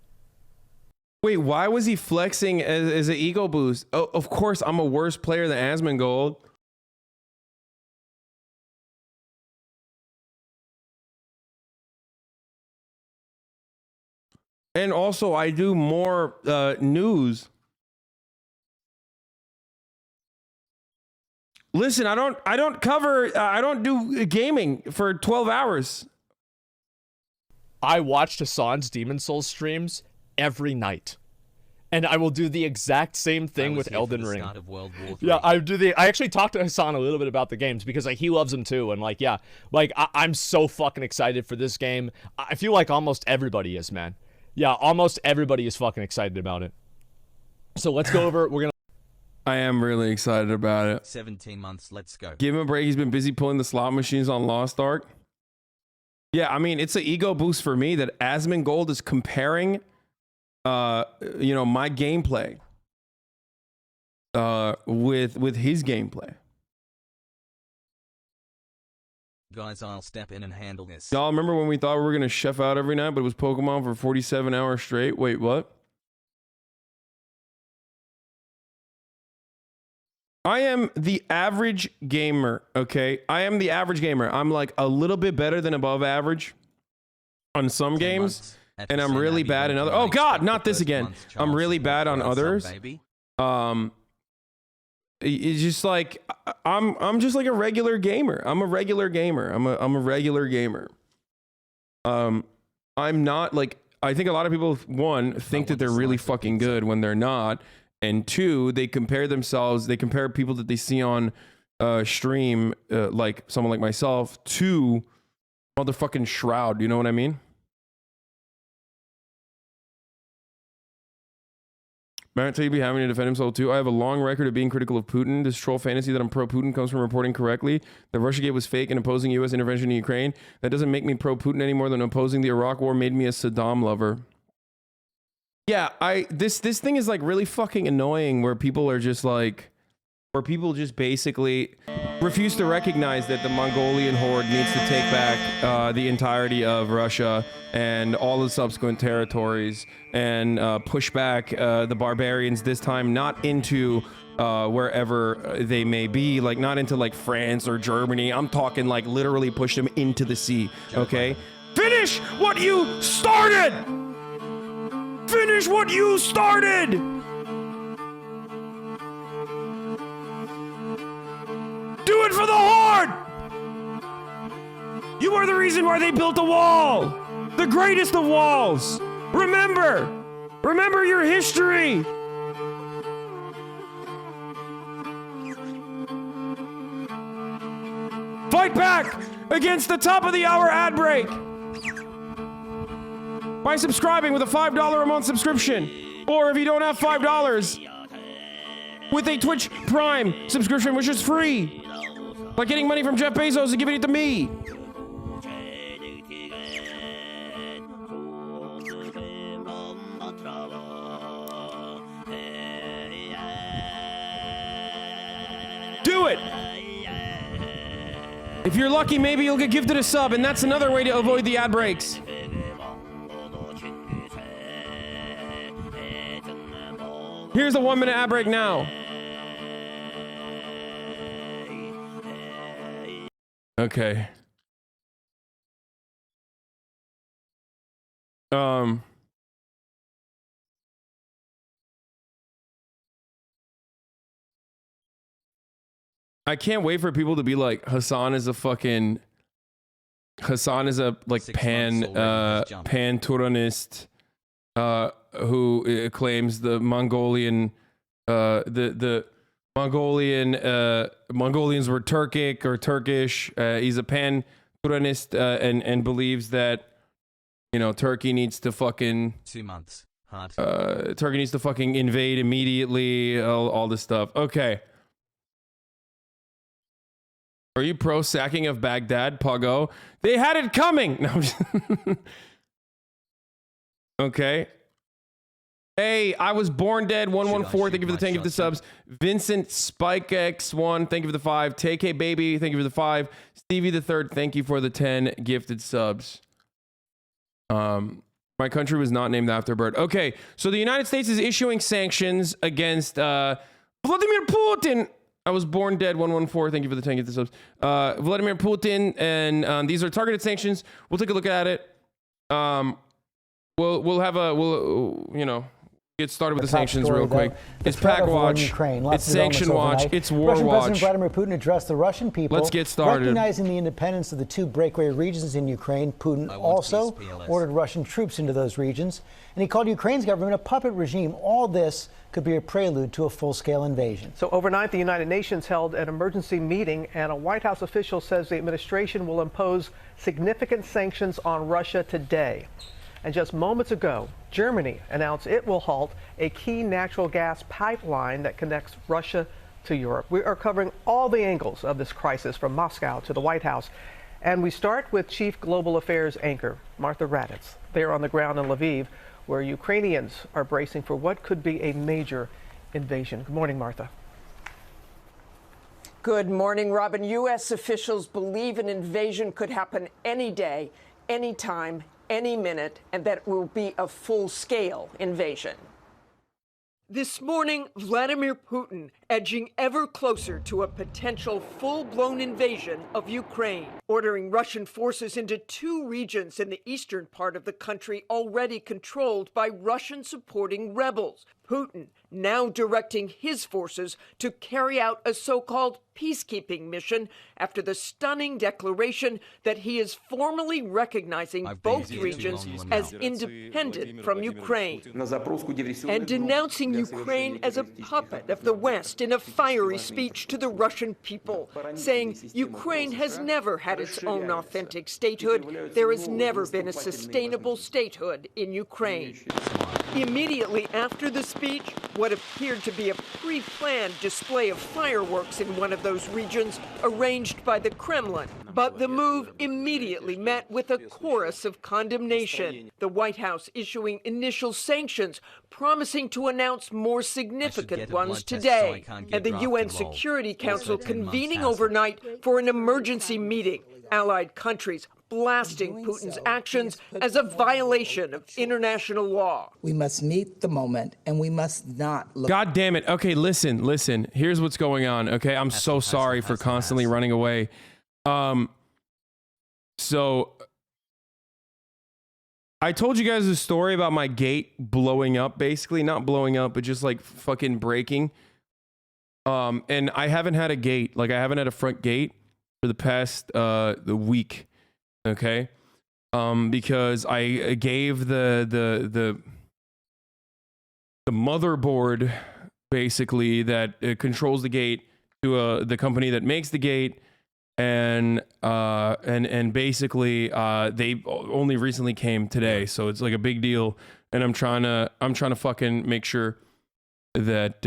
Wait, why was he flexing as an ego boost? Oh, of course, I'm a worse player than Asmongold. And also, I do more news. Listen, I don't do gaming for 12 hours. I watched Hasan's Demon Souls streams every night. And I will do the exact same thing with Elden Ring. Yeah, I actually talked to Hasan a little bit about the games because like he loves them too, and like yeah, like I'm so fucking excited for this game. I feel like almost everybody is, man. Yeah, almost everybody is fucking excited about it. So let's go over. We're gonna. I am really excited about it. 17 months. Let's go. Give him a break. He's been busy pulling the slot machines on Lost Ark. Yeah, I mean it's an ego boost for me that Asmongold is comparing. You know, my gameplay with his gameplay. Guys, I'll step in and handle this. Y'all remember when we thought we were gonna chef out every night, but it was Pokemon for 47 hours straight? Wait, what? I am the average gamer, okay? I am the average gamer. I'm like a little bit better than above average on some games. And I'm really bad in other. Oh God, not this again. I'm really bad on others. It's just like I'm just like a regular gamer. I'm a regular gamer. I'm a regular gamer. I'm not like I think a lot of people one think that they're really fucking good when they're not, and two they compare themselves. They compare people that they see on stream, like someone like myself, to motherfucking Shroud. You know what I mean? Barrett Taby having to defend himself too. I have a long record of being critical of Putin. This troll fantasy that I'm pro-Putin comes from reporting correctly that Russiagate was fake and opposing U.S. intervention in Ukraine. That doesn't make me pro-Putin any more than opposing the Iraq war made me a Saddam lover. Yeah, this thing is like really fucking annoying where people are just like, where people just basically refuse to recognize that the Mongolian horde needs to take back the entirety of Russia and all the subsequent territories and push back the barbarians, this time not into wherever they may be, like not into like France or Germany. I'm talking like literally push them into the sea, okay? Finish what you started! Finish what you started! Do it for the horde! You are the reason why they built a wall! The greatest of walls! Remember! Remember your history! Fight back against the top of the hour ad break by subscribing with a $5 a month subscription. Or if you don't have $5, with a Twitch Prime subscription, which is free. Like getting money from Jeff Bezos and giving it to me. Do it! If you're lucky, maybe you'll get gifted a sub, and that's another way to avoid the ad breaks. Here's a 1 minute ad break now. Okay. I can't wait for people to be like, Hasan is a like pan-Turanist who claims the Mongolian the Mongolians were Turkic or Turkish. He's a pan-Turanist and believes that, you know, Turkey needs to fucking 2 months. Hard. Turkey needs to fucking invade immediately. All this stuff. Okay. Are you pro sacking of Baghdad, Puggo? They had it coming. No. Okay. Hey, I was born dead. 114. Thank you for the 10 gifted subs. Vincent Spike X1. Thank you for the 5. TK Baby. Thank you for the 5. Stevie the 3rd. Thank you for the 10 gifted subs. My country was not named after a bird. Okay, so the United States is issuing sanctions against Vladimir Putin. I was born dead. 114. Thank you for the 10 gifted subs. Vladimir Putin, and these are targeted sanctions. We'll take a look at it. We'll get started with the sanctions real quick. It's Pack Watch. It's Sanction Watch. It's War Russian Watch. President Vladimir Putin addressed the Russian people. Let's get started. Recognizing the independence of the 2 breakaway regions in Ukraine, Putin also ordered Russian troops into those regions, and he called Ukraine's government a puppet regime. All this could be a prelude to a full-scale invasion. So overnight, the United Nations held an emergency meeting, and a White House official says the administration will impose significant sanctions on Russia today. And just moments ago, Germany announced it will halt a key natural gas pipeline that connects Russia to Europe. We are covering all the angles of this crisis from Moscow to the White House. And we start with Chief Global Affairs anchor Martha Raddatz. They're on the ground in Lviv, where Ukrainians are bracing for what could be a major invasion. Good morning, Martha. Good morning, Robin. U.S. officials believe an invasion could happen any day, any time, any minute, and that it will be a full-scale invasion. This morning, Vladimir Putin edging ever closer to a potential full-blown invasion of Ukraine, ordering Russian forces into 2 regions in the eastern part of the country already controlled by Russian-supporting rebels. Putin now directing his forces to carry out a so-called peacekeeping mission after the stunning declaration that he is formally recognizing both regions as independent from Ukraine and denouncing Ukraine as a puppet of the West in a fiery speech to the Russian people, saying Ukraine has never had its own authentic statehood. There has never been a sustainable statehood in Ukraine. Immediately after the speech, what appeared to be a pre-planned display of fireworks in one of those regions arranged by the Kremlin. But the move immediately met with a chorus of condemnation. The White House issuing initial sanctions, promising to announce more significant ones today. And the UN Security Council convening overnight for an emergency meeting. Allied countries blasting Putin's actions as a violation of international law. We must meet the moment, and we must not look. God damn it. Okay, listen. Here's what's going on. Okay, I'm so sorry for constantly running away. So I told you guys a story about my gate blowing up, basically. Not blowing up, but just like fucking breaking. And I haven't had a gate. Like, I haven't had a front gate for the past the week. Okay, because I gave the motherboard basically that controls the gate to the company that makes the gate, and basically they only recently came today, so it's like a big deal, and I'm trying to fucking make sure that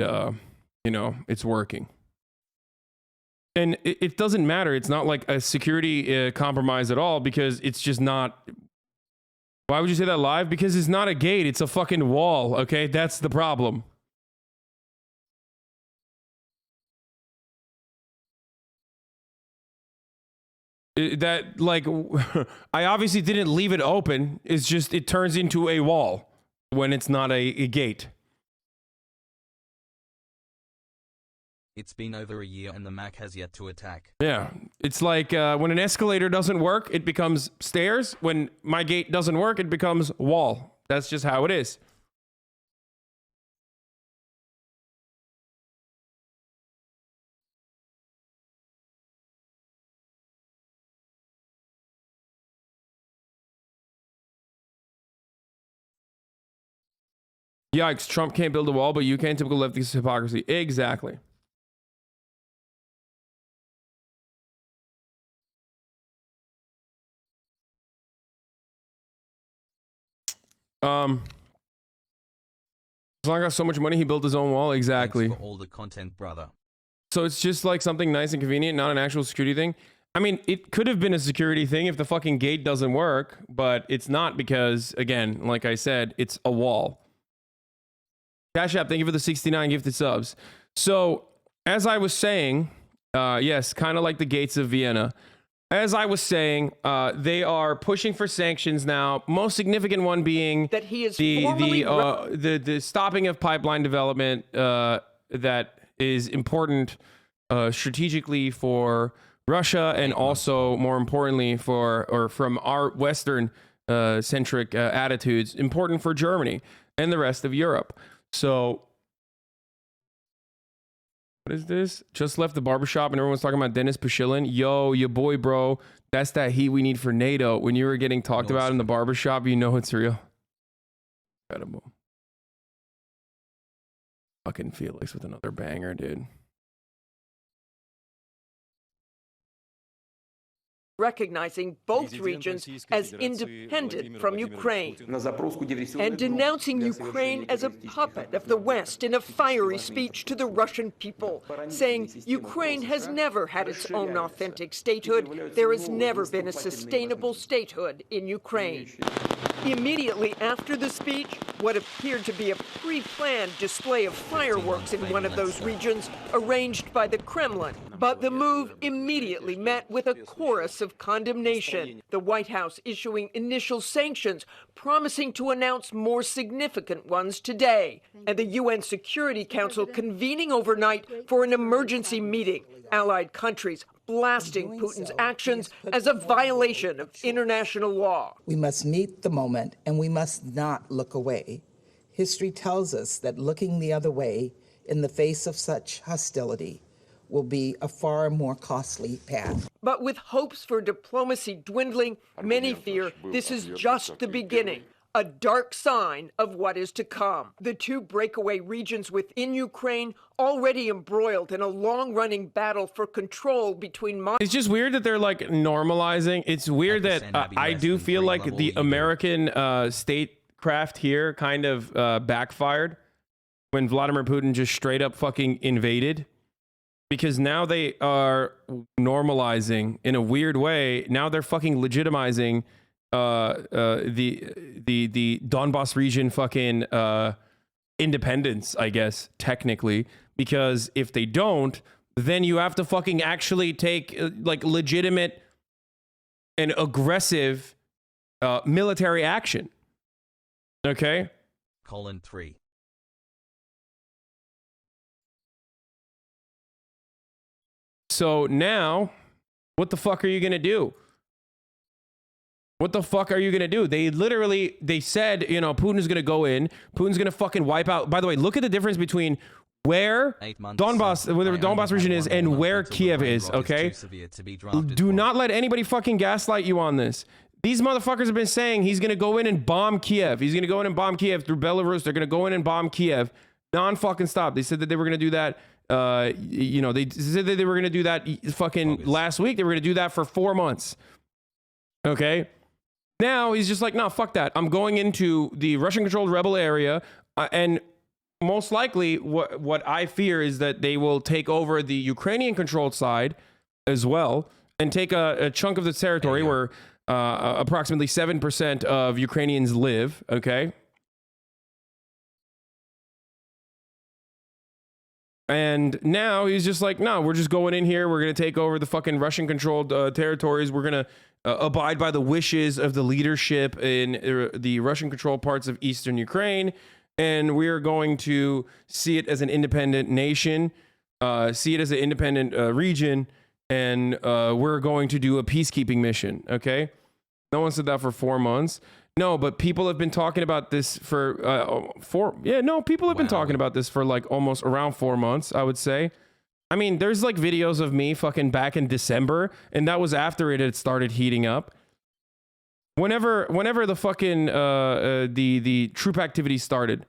you know, it's working. And it doesn't matter. It's not like a security compromise at all, because it's just not. Why would you say that live? Because it's not a gate. It's a fucking wall. Okay, that's the problem. That, like, I obviously didn't leave it open. It's just it turns into a wall when it's not a gate. It's been over a year and the Mac has yet to attack. Yeah, it's like when an escalator doesn't work, it becomes stairs. When my gate doesn't work, it becomes wall. That's just how it is. Yikes, Trump can't build a wall, but you can. Typical leftist hypocrisy. Exactly. As long as I got so much money, he built his own wall. Exactly. Thanks for all the content, brother. So it's just like something nice and convenient, not an actual security thing. I mean, it could have been a security thing if the fucking gate doesn't work, but it's not, because, again, like I said, it's a wall. Cash App, thank you for the 69 gifted subs. So, as I was saying, yes, kind of like the gates of Vienna. As I was saying, they are pushing for sanctions now. Most significant one being that he is the stopping of pipeline development that is important strategically for Russia, and also more importantly from our Western centric attitudes, important for Germany and the rest of Europe. So, what is this? Just left the barbershop and everyone's talking about Dennis Pashilin. Yo, your boy, bro. That's that heat we need for NATO. When you were getting talked about in the barbershop, you know it's real. Incredible. Fucking Felix with another banger, dude. Recognizing both regions as independent from Ukraine and denouncing Ukraine as a puppet of the West in a fiery speech to the Russian people, saying Ukraine has never had its own authentic statehood. There has never been a sustainable statehood in Ukraine. Immediately after the speech, what appeared to be a pre-planned display of fireworks in one of those regions arranged by the Kremlin. But the move immediately met with a chorus of condemnation. The White House issuing initial sanctions, promising to announce more significant ones today. And the UN Security Council convening overnight for an emergency meeting. Allied countries blasting Putin's actions as a violation of international law. We must meet the moment, and we must not look away. History tells us that looking the other way in the face of such hostility will be a far more costly path. But with hopes for diplomacy dwindling, many fear this is just the beginning. A dark sign of what is to come. The two breakaway regions within Ukraine already embroiled in a long-running battle for control between Moscow. It's just weird that they're like normalizing. It's weird that I do feel like the American state craft here kind of backfired when Vladimir Putin just straight up fucking invaded, because now they are normalizing in a weird way. Now they're fucking legitimizing the Donbass region fucking independence, I guess, technically, because if they don't, then you have to fucking actually take like legitimate and aggressive military action. Okay? Colon 3. So now, what the fuck are you gonna do? What the fuck are you gonna do? They said, you know, Putin's gonna go in. Putin's gonna fucking wipe out. By the way, look at the difference between where Donbass, where the Donbass region is, and where Kiev is. Okay. Do not let anybody fucking gaslight you on this. These motherfuckers have been saying he's gonna go in and bomb Kiev. He's gonna go in and bomb Kiev through Belarus. They're gonna go in and bomb Kiev. Non-fucking stop. They said that they were gonna do that. You know, they said that they were gonna do that fucking last week. They were gonna do that for 4 months. Okay. Now he's just like, no, fuck that. I'm going into the Russian-controlled rebel area, and most likely, what I fear is that they will take over the Ukrainian-controlled side as well, and take a chunk of the territory where approximately 7% of Ukrainians live. Okay. And now he's just like, no, we're just going in here. We're going to take over the fucking Russian-controlled territories. We're going to abide by the wishes of the leadership in the Russian-controlled parts of eastern Ukraine. And we're going to see it as an independent nation, see it as an independent region, and we're going to do a peacekeeping mission, okay? No one said that for 4 months. No, but people have been talking about this for people have been talking about this for like almost around 4 months, I would say. I mean, there's like videos of me fucking back in December, and that was after it had started heating up. Whenever the fucking the troop activity started.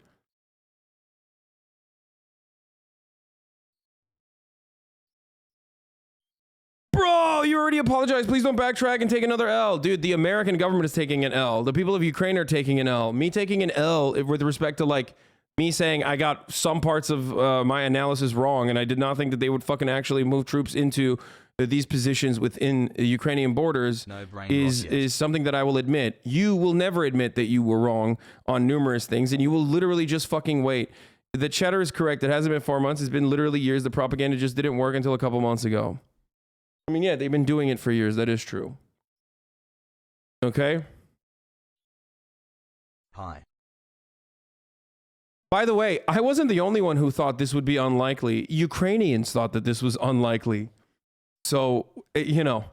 Bro, you already apologized. Please don't backtrack and take another L. Dude, the American government is taking an L. The people of Ukraine are taking an L. Me taking an L with respect to like me saying I got some parts of my analysis wrong, and I did not think that they would fucking actually move troops into these positions within the Ukrainian borders is something that I will admit. You will never admit that you were wrong on numerous things, and you will literally just fucking wait. The chatter is correct. It hasn't been 4 months. It's been literally years. The propaganda just didn't work until a couple months ago. I mean, yeah, they've been doing it for years. That is true. Okay? Hi. By the way, I wasn't the only one who thought this would be unlikely. Ukrainians thought that this was unlikely. So, you know,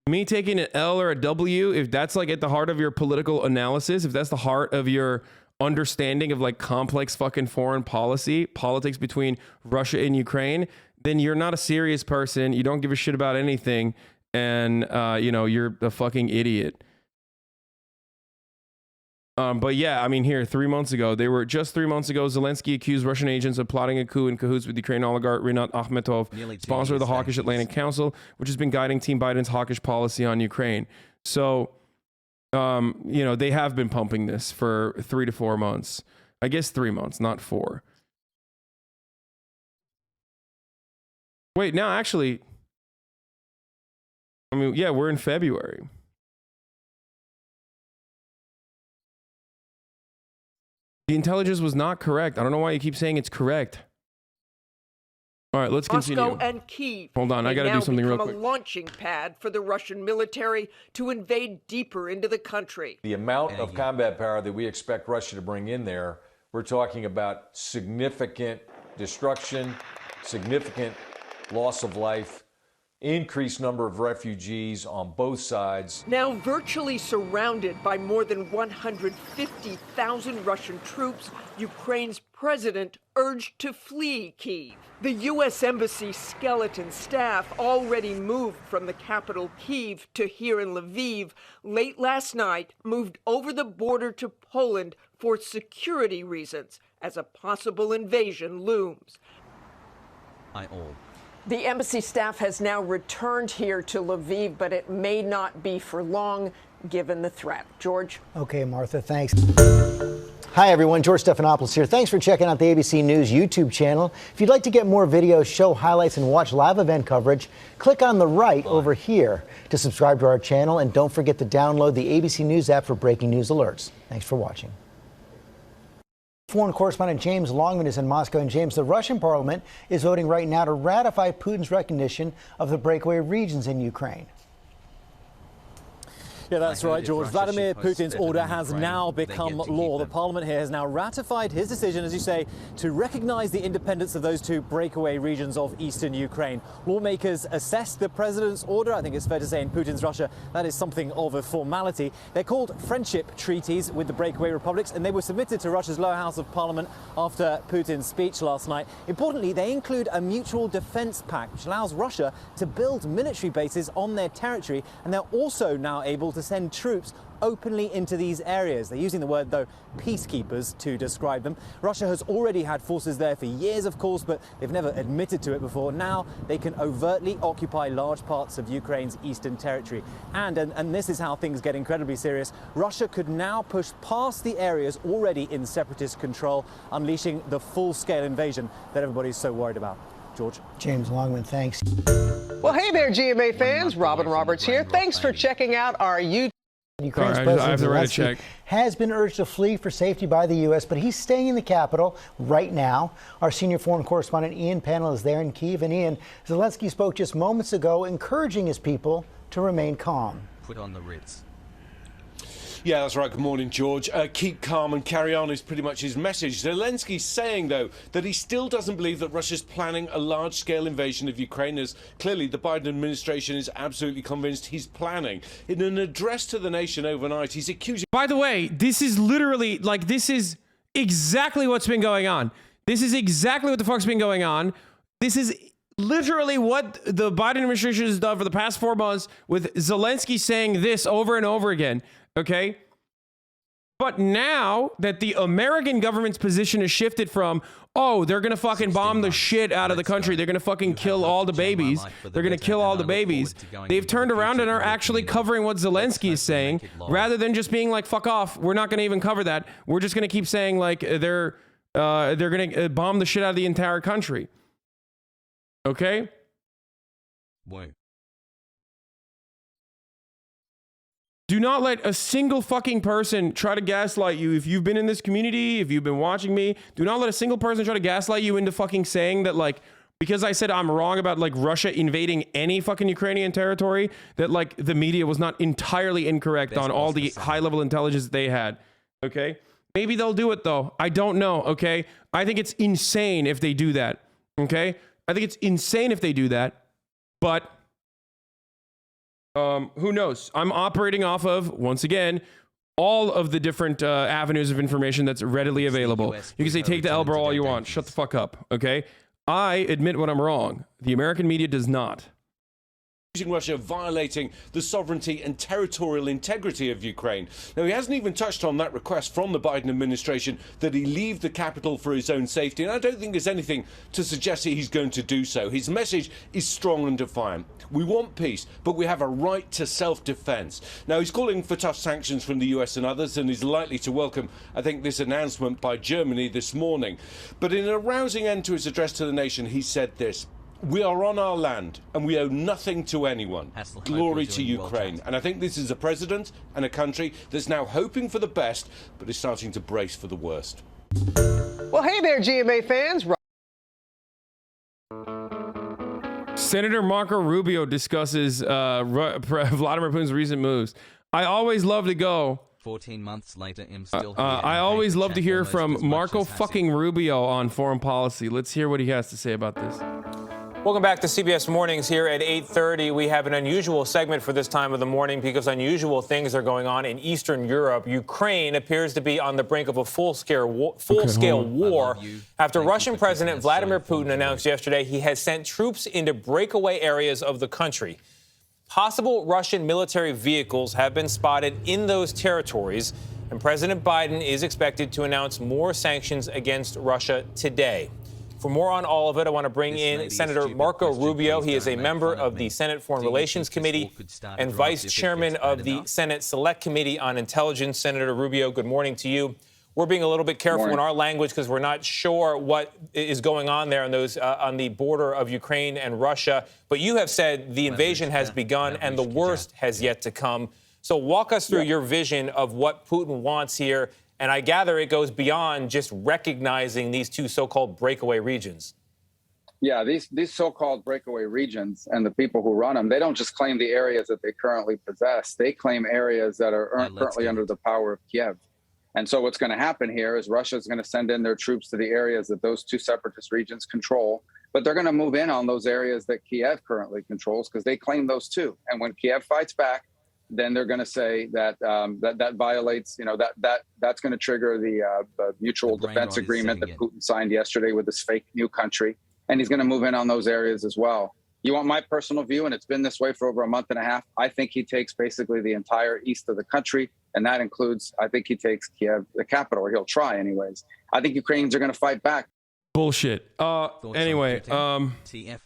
me taking an L or a W, if that's like at the heart of your political analysis, if that's the heart of your understanding of like complex fucking foreign policy, politics between Russia and Ukraine, then you're not a serious person. You don't give a shit about anything. And, you know, you're a fucking idiot. But yeah, I mean, here, 3 months ago, just 3 months ago, Zelensky accused Russian agents of plotting a coup in cahoots with Ukrainian oligarch Rinat Akhmetov, sponsor of the hawkish Atlantic Council, which has been guiding Team Biden's hawkish policy on Ukraine. So, you know, they have been pumping this for 3 to 4 months. I guess 3 months, not 4. Wait, now actually, I mean, yeah, we're in February. The intelligence was not correct. I don't know why you keep saying it's correct. All right, let's continue. Moscow and Kyiv. Hold on, I got to do something real quick. A launching pad for the Russian military to invade deeper into the country. The amount of combat power that we expect Russia to bring in there, we're talking about significant destruction, significant loss of life, increased number of refugees on both sides. Now virtually surrounded by more than 150,000 Russian troops, Ukraine's president urged to flee Kyiv. The U.S. Embassy skeleton staff already moved from the capital Kyiv to here in Lviv. Late last night, moved over the border to Poland for security reasons as a possible invasion looms. The embassy staff has now returned here to Lviv, but it may not be for long. given the threat. George? Okay, Martha, thanks. Hi, everyone. George Stephanopoulos here. Thanks for checking out the ABC News YouTube channel. If you'd like to get more videos, show highlights, and watch live event coverage, click on the right over here to subscribe to our channel. And don't forget to download the ABC News app for breaking news alerts. Thanks for watching. Foreign correspondent James Longman is in Moscow. And James, the Russian parliament is voting right now to ratify Putin's recognition of the breakaway regions in Ukraine. Yeah, that's right, George. Vladimir Putin's order has now become law. The parliament here has now ratified his decision, as you say, to recognize the independence of those two breakaway regions of eastern Ukraine. Lawmakers assessed the president's order. I think it's fair to say in Putin's Russia, that is something of a formality. They're called friendship treaties with the breakaway republics, and they were submitted to Russia's lower house of parliament after Putin's speech last night. Importantly, they include a mutual defense pact, which allows Russia to build military bases on their territory, and they're also now able to send troops openly into these areas. They're using the word, though, peacekeepers to describe them. Russia has already had forces there for years, of course, but they've never admitted to it before. Now they can overtly occupy large parts of Ukraine's eastern territory. And this is how things get incredibly serious. Russia could now push past the areas already in separatist control, unleashing the full-scale invasion that everybody's so worried about. George? James Longman, thanks. Well, hey there, GMA fans. Robin Roberts here. Thanks for checking out our YouTube. Ukraine's I President have to write a Zelensky check. has been urged to flee for safety by the U.S., but he's staying in the capital right now. Our senior foreign correspondent Ian Pannell is there in Kyiv. And Ian, Zelensky spoke just moments ago, encouraging his people to remain calm. Put on the Ritz. Yeah, that's right. Good morning, George. Keep calm and carry on is pretty much his message. Zelensky's saying, though, that he still doesn't believe that Russia's planning a large-scale invasion of Ukraine, as clearly the Biden administration is absolutely convinced he's planning. In an address to the nation overnight, he's accusing... By the way, this is literally, like, this is exactly what's been going on. This is exactly what the fuck's been going on. This is literally what the Biden administration has done for the past 4 months, with Zelensky saying this over and over again. Okay. But now that the American government's position has shifted from, oh, they're going to fucking bomb the shit out of the country. They're going to fucking kill all the babies. They're going to kill all the babies. They've turned around and are actually covering what Zelensky is saying, rather than just being like, fuck off. We're not going to even cover that. We're just going to keep saying like they're going to bomb the shit out of the entire country. Okay. Wait. Do not let a single fucking person try to gaslight you. If you've been in this community, if you've been watching me, do not let a single person try to gaslight you into fucking saying that, like, because I said I'm wrong about, like, Russia invading any fucking Ukrainian territory, that, like, the media was not entirely incorrect on all the high-level intelligence they had. Okay? Maybe they'll do it, though. I don't know, okay? I think it's insane if they do that, okay? I think it's insane if they do that, but... who knows? I'm operating off of, once again, all of the different avenues of information that's readily available. You can say, take the Elbro all you want. Shut the fuck up, okay? I admit when I'm wrong. The American media does not. Russia violating the sovereignty and territorial integrity of Ukraine. Now, he hasn't even touched on that request from the Biden administration that he leave the capital for his own safety, and I don't think there's anything to suggest that he's going to do so. His message is strong and defiant. We want peace, but we have a right to self-defense. Now, he's calling for tough sanctions from the US and others, and is likely to welcome, I think, this announcement by Germany this morning. But in a rousing end to his address to the nation, he said this: "We are on our land and we owe nothing to anyone. Glory to Ukraine." And I think this is a president and a country that's now hoping for the best, but is starting to brace for the worst. Well, hey there, GMA fans. Senator Marco Rubio discusses Vladimir Putin's recent moves. I always love to go. 14 months later, I'm still here. I always love to hear from Marco fucking Rubio on foreign policy. Let's hear what he has to say about this. Welcome back to CBS Mornings here at 8:30. We have an unusual segment for this time of the morning because unusual things are going on in Eastern Europe. Ukraine appears to be on the brink of a full-scale war after Russian President Vladimir Putin announced yesterday he has sent troops into breakaway areas of the country. Possible Russian military vehicles have been spotted in those territories, and President Biden is expected to announce more sanctions against Russia today. For more on all of it, I want to bring in Senator Marco Rubio. He is a member of the Senate Foreign Relations Committee and vice chairman of the Senate Select Committee on Intelligence. Senator Rubio, good morning to you. We're being a little bit careful in our language because we're not sure what is going on there on those on the border of Ukraine and Russia. But you have said the invasion has begun and the worst has yet to come. So walk us through your vision of what Putin wants here. And I gather it goes beyond just recognizing these two so-called breakaway regions. Yeah, these so-called breakaway regions and the people who run them, they don't just claim the areas that they currently possess. They claim areas that are currently under the power of Kiev. And so what's going to happen here is Russia is going to send in their troops to the areas that those two separatist regions control, but they're going to move in on those areas that Kiev currently controls because they claim those too. And when Kiev fights back, then they're going to say that that violates, that's going to trigger the mutual defense agreement that Putin signed yesterday with this fake new country. And he's going to move in on those areas as well. You want my personal view, and it's been this way for over a month and a half. I think he takes basically the entire east of the country, and that includes, I think he takes Kiev, the capital, or he'll try anyways. I think Ukrainians are going to fight back. Bullshit. Anyway, TF.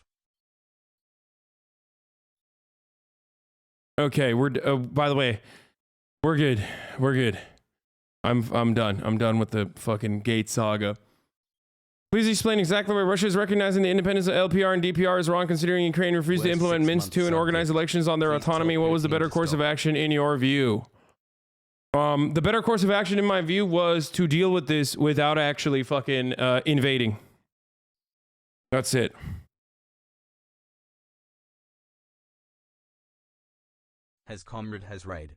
Okay, by the way, we're good. We're good. I'm done. I'm done with the fucking Gate saga. Please explain exactly why Russia is recognizing the independence of LPR and DPR is wrong, considering Ukraine refused to implement Minsk II and organize elections on their autonomy. What was the better course of action in your view? The better course of action in my view was to deal with this without actually fucking invading. That's it. Has Comrade has raid.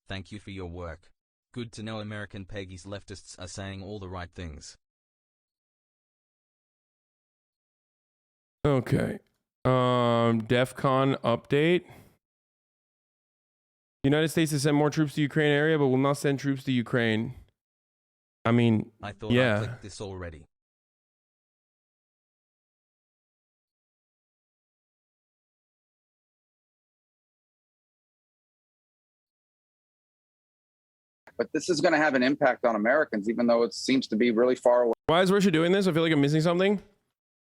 Thank you for your work. Good to know American Peggy's leftists are saying all the right things. Okay. DEFCON update. United States has sent more troops to Ukraine area, but will not send troops to Ukraine. I mean, I thought yeah. I clicked this already. But this is going to have an impact on Americans, even though it seems to be really far away. Why is Russia doing this? I feel like I'm missing something.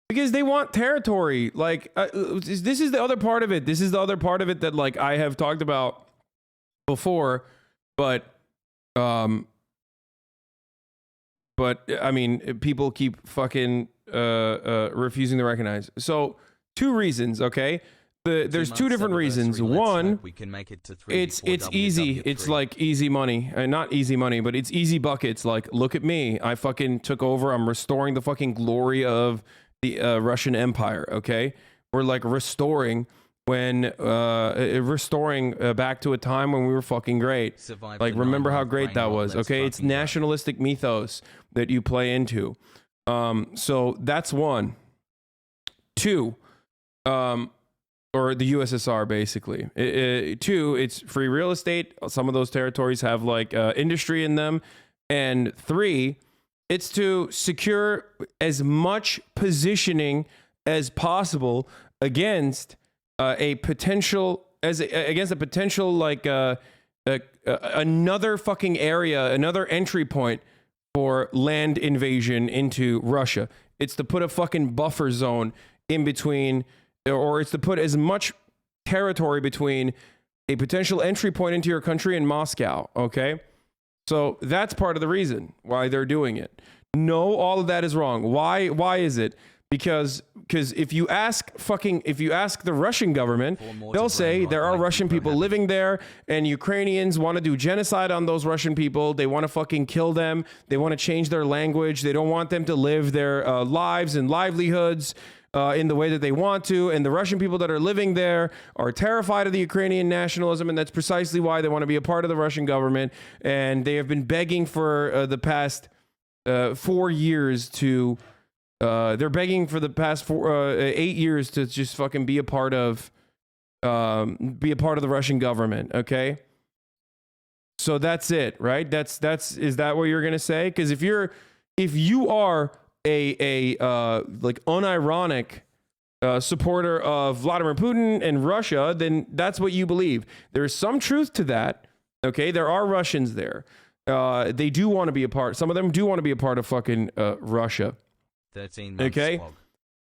Because they want territory. Like, this is the other part of it. This is the other part of it that, like, I have talked about before. But I mean, people keep fucking refusing to recognize. So, two reasons, okay? There's two different reasons. One, we can make it to 3, it's easy. It's like easy money. Not easy money, but it's easy buckets. Like, look at me. I fucking took over. I'm restoring the fucking glory of the Russian Empire, okay? We're like restoring back to a time when we were fucking great. Like, remember how great that was, okay? It's nationalistic mythos that you play into. So that's one. Two, or the USSR, basically. Two, it's free real estate. Some of those territories have like industry in them. And three, it's to secure as much positioning as possible against a potential like another fucking area, another entry point for land invasion into Russia. It's to put a fucking buffer zone in between, or it's to put as much territory between a potential entry point into your country and Moscow, okay? So that's part of the reason why they're doing it. No, all of that is wrong. Why is it? Because if you ask the Russian government, they'll say there are Russian people living there and Ukrainians want to do genocide on those Russian people. They want to fucking kill them. They want to change their language. They don't want them to live their lives and livelihoods in the way that they want to. And the Russian people that are living there are terrified of the Ukrainian nationalism. And that's precisely why they want to be a part of the Russian government. And they have been begging for the past 4 years to... they're begging for the past 8 years to just fucking be a part of the Russian government. Okay. So that's it, right? Is that what you're going to say? Because if you're if you are a like unironic supporter of Vladimir Putin and Russia, then that's what you believe. There's some truth to that. Okay, there are Russians there. They do want to be a part. Some of them do want to be a part of fucking Russia. 13 months. Okay. Slog.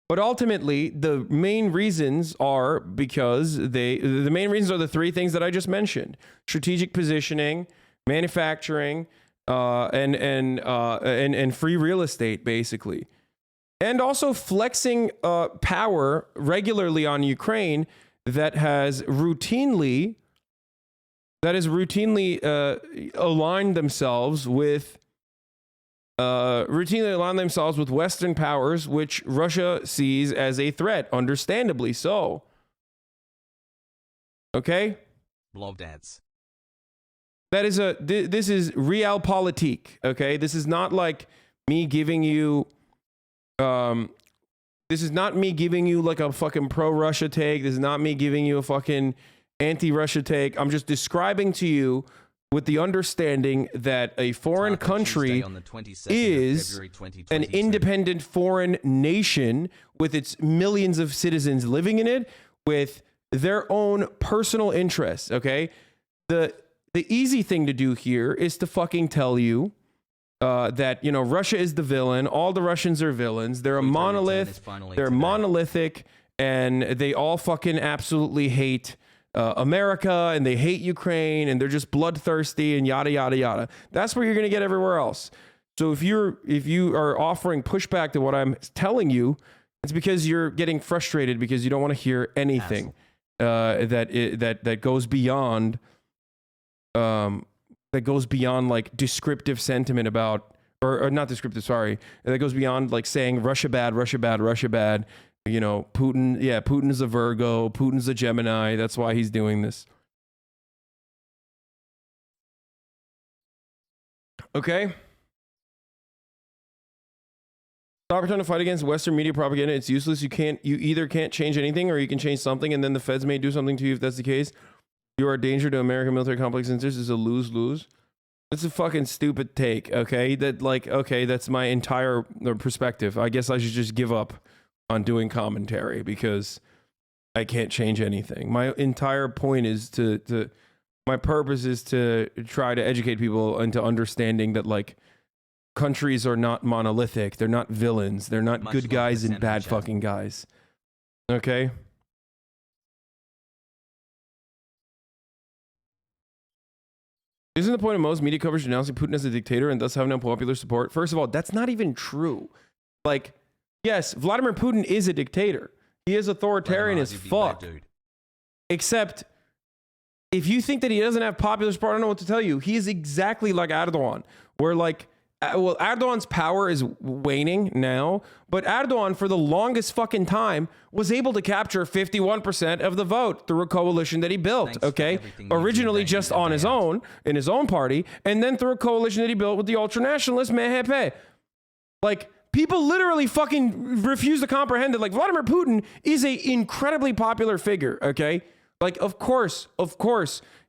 But ultimately, the main reasons are because the main reasons are the three things that I just mentioned: strategic positioning, manufacturing, and free real estate, basically, and also flexing power regularly on Ukraine that has routinely aligned themselves with. Routinely align themselves with Western powers, which Russia sees as a threat, understandably so. Okay? Blog dads. That is this is realpolitik, okay? This is not like me giving you, this is not me giving you like a fucking pro-Russia take. This is not me giving you a fucking anti-Russia take. I'm just describing to you with the understanding that a foreign country is an independent foreign nation with its millions of citizens living in it with their own personal interests, okay? The easy thing to do here is to fucking tell you that, you know, Russia is the villain. All the Russians are villains. They're a monolith. They're monolithic, and they all fucking absolutely hate America, and they hate Ukraine, and they're just bloodthirsty and yada yada yada. That's where you're going to get everywhere else. So if you are offering pushback to what I'm telling you, it's because you're getting frustrated because you don't want to hear anything that goes beyond like descriptive sentiment about or not descriptive, sorry, that goes beyond like saying Russia bad, Russia bad, Russia bad. You know, Putin, yeah, Putin's a Virgo, Putin's a Gemini. That's why he's doing this. Okay? Stop pretending to fight against Western media propaganda. It's useless. You either can't change anything or you can change something, and then the feds may do something to you if that's the case. You are a danger to American military complex interests. It's a lose-lose. It's a fucking stupid take, okay? That's my entire perspective. I guess I should just give up on doing commentary because I can't change anything. My entire point is my purpose is to try to educate people into understanding that like countries are not monolithic. They're not villains. They're not good guys and bad fucking guys. Okay? Isn't the point of most media coverage denouncing Putin as a dictator and thus having no popular support? First of all, that's not even true. Like, yes, Vladimir Putin is a dictator. He is authoritarian as fuck. Except, if you think that he doesn't have popular support, I don't know what to tell you. He is exactly like Erdogan, where like, well, Erdogan's power is waning now, but Erdogan, for the longest fucking time, was able to capture 51% of the vote through a coalition that he built, okay? Originally just on his own, in his own party, and then through a coalition that he built with the ultranationalist MHP. Like, people literally fucking refuse to comprehend that, like, Vladimir Putin is an incredibly popular figure, okay? Like, of course,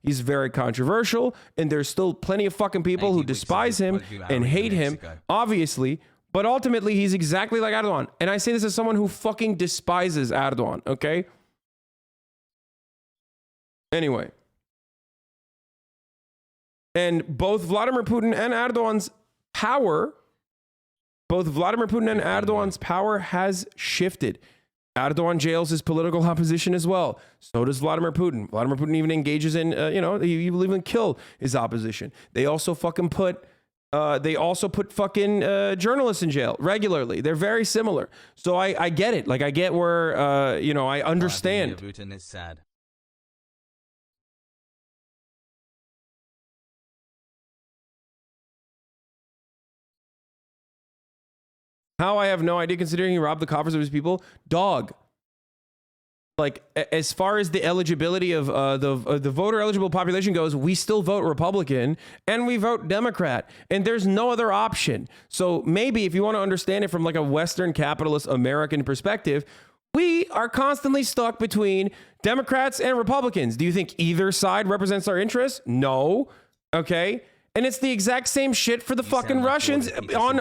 he's very controversial, and there's still plenty of fucking people who despise him and hate him, obviously, but ultimately, he's exactly like Erdogan. And I say this as someone who fucking despises Erdogan, okay? Anyway. And both Vladimir Putin and Erdogan's power has shifted. Erdogan jails his political opposition as well. So does Vladimir Putin. Vladimir Putin even engages in, he will even kill his opposition. They also fucking put fucking journalists in jail regularly. They're very similar. So I get it. Like, I get where, I understand. Putin is sad. How? I have no idea, considering he robbed the coffers of his people. Dog. Like, as far as the eligibility of the voter eligible population goes, we still vote Republican and we vote Democrat, and there's no other option. So maybe if you want to understand it from like a Western capitalist American perspective, we are constantly stuck between Democrats and Republicans. Do you think either side represents our interests? No. Okay. And it's the exact same shit for the fucking Russians on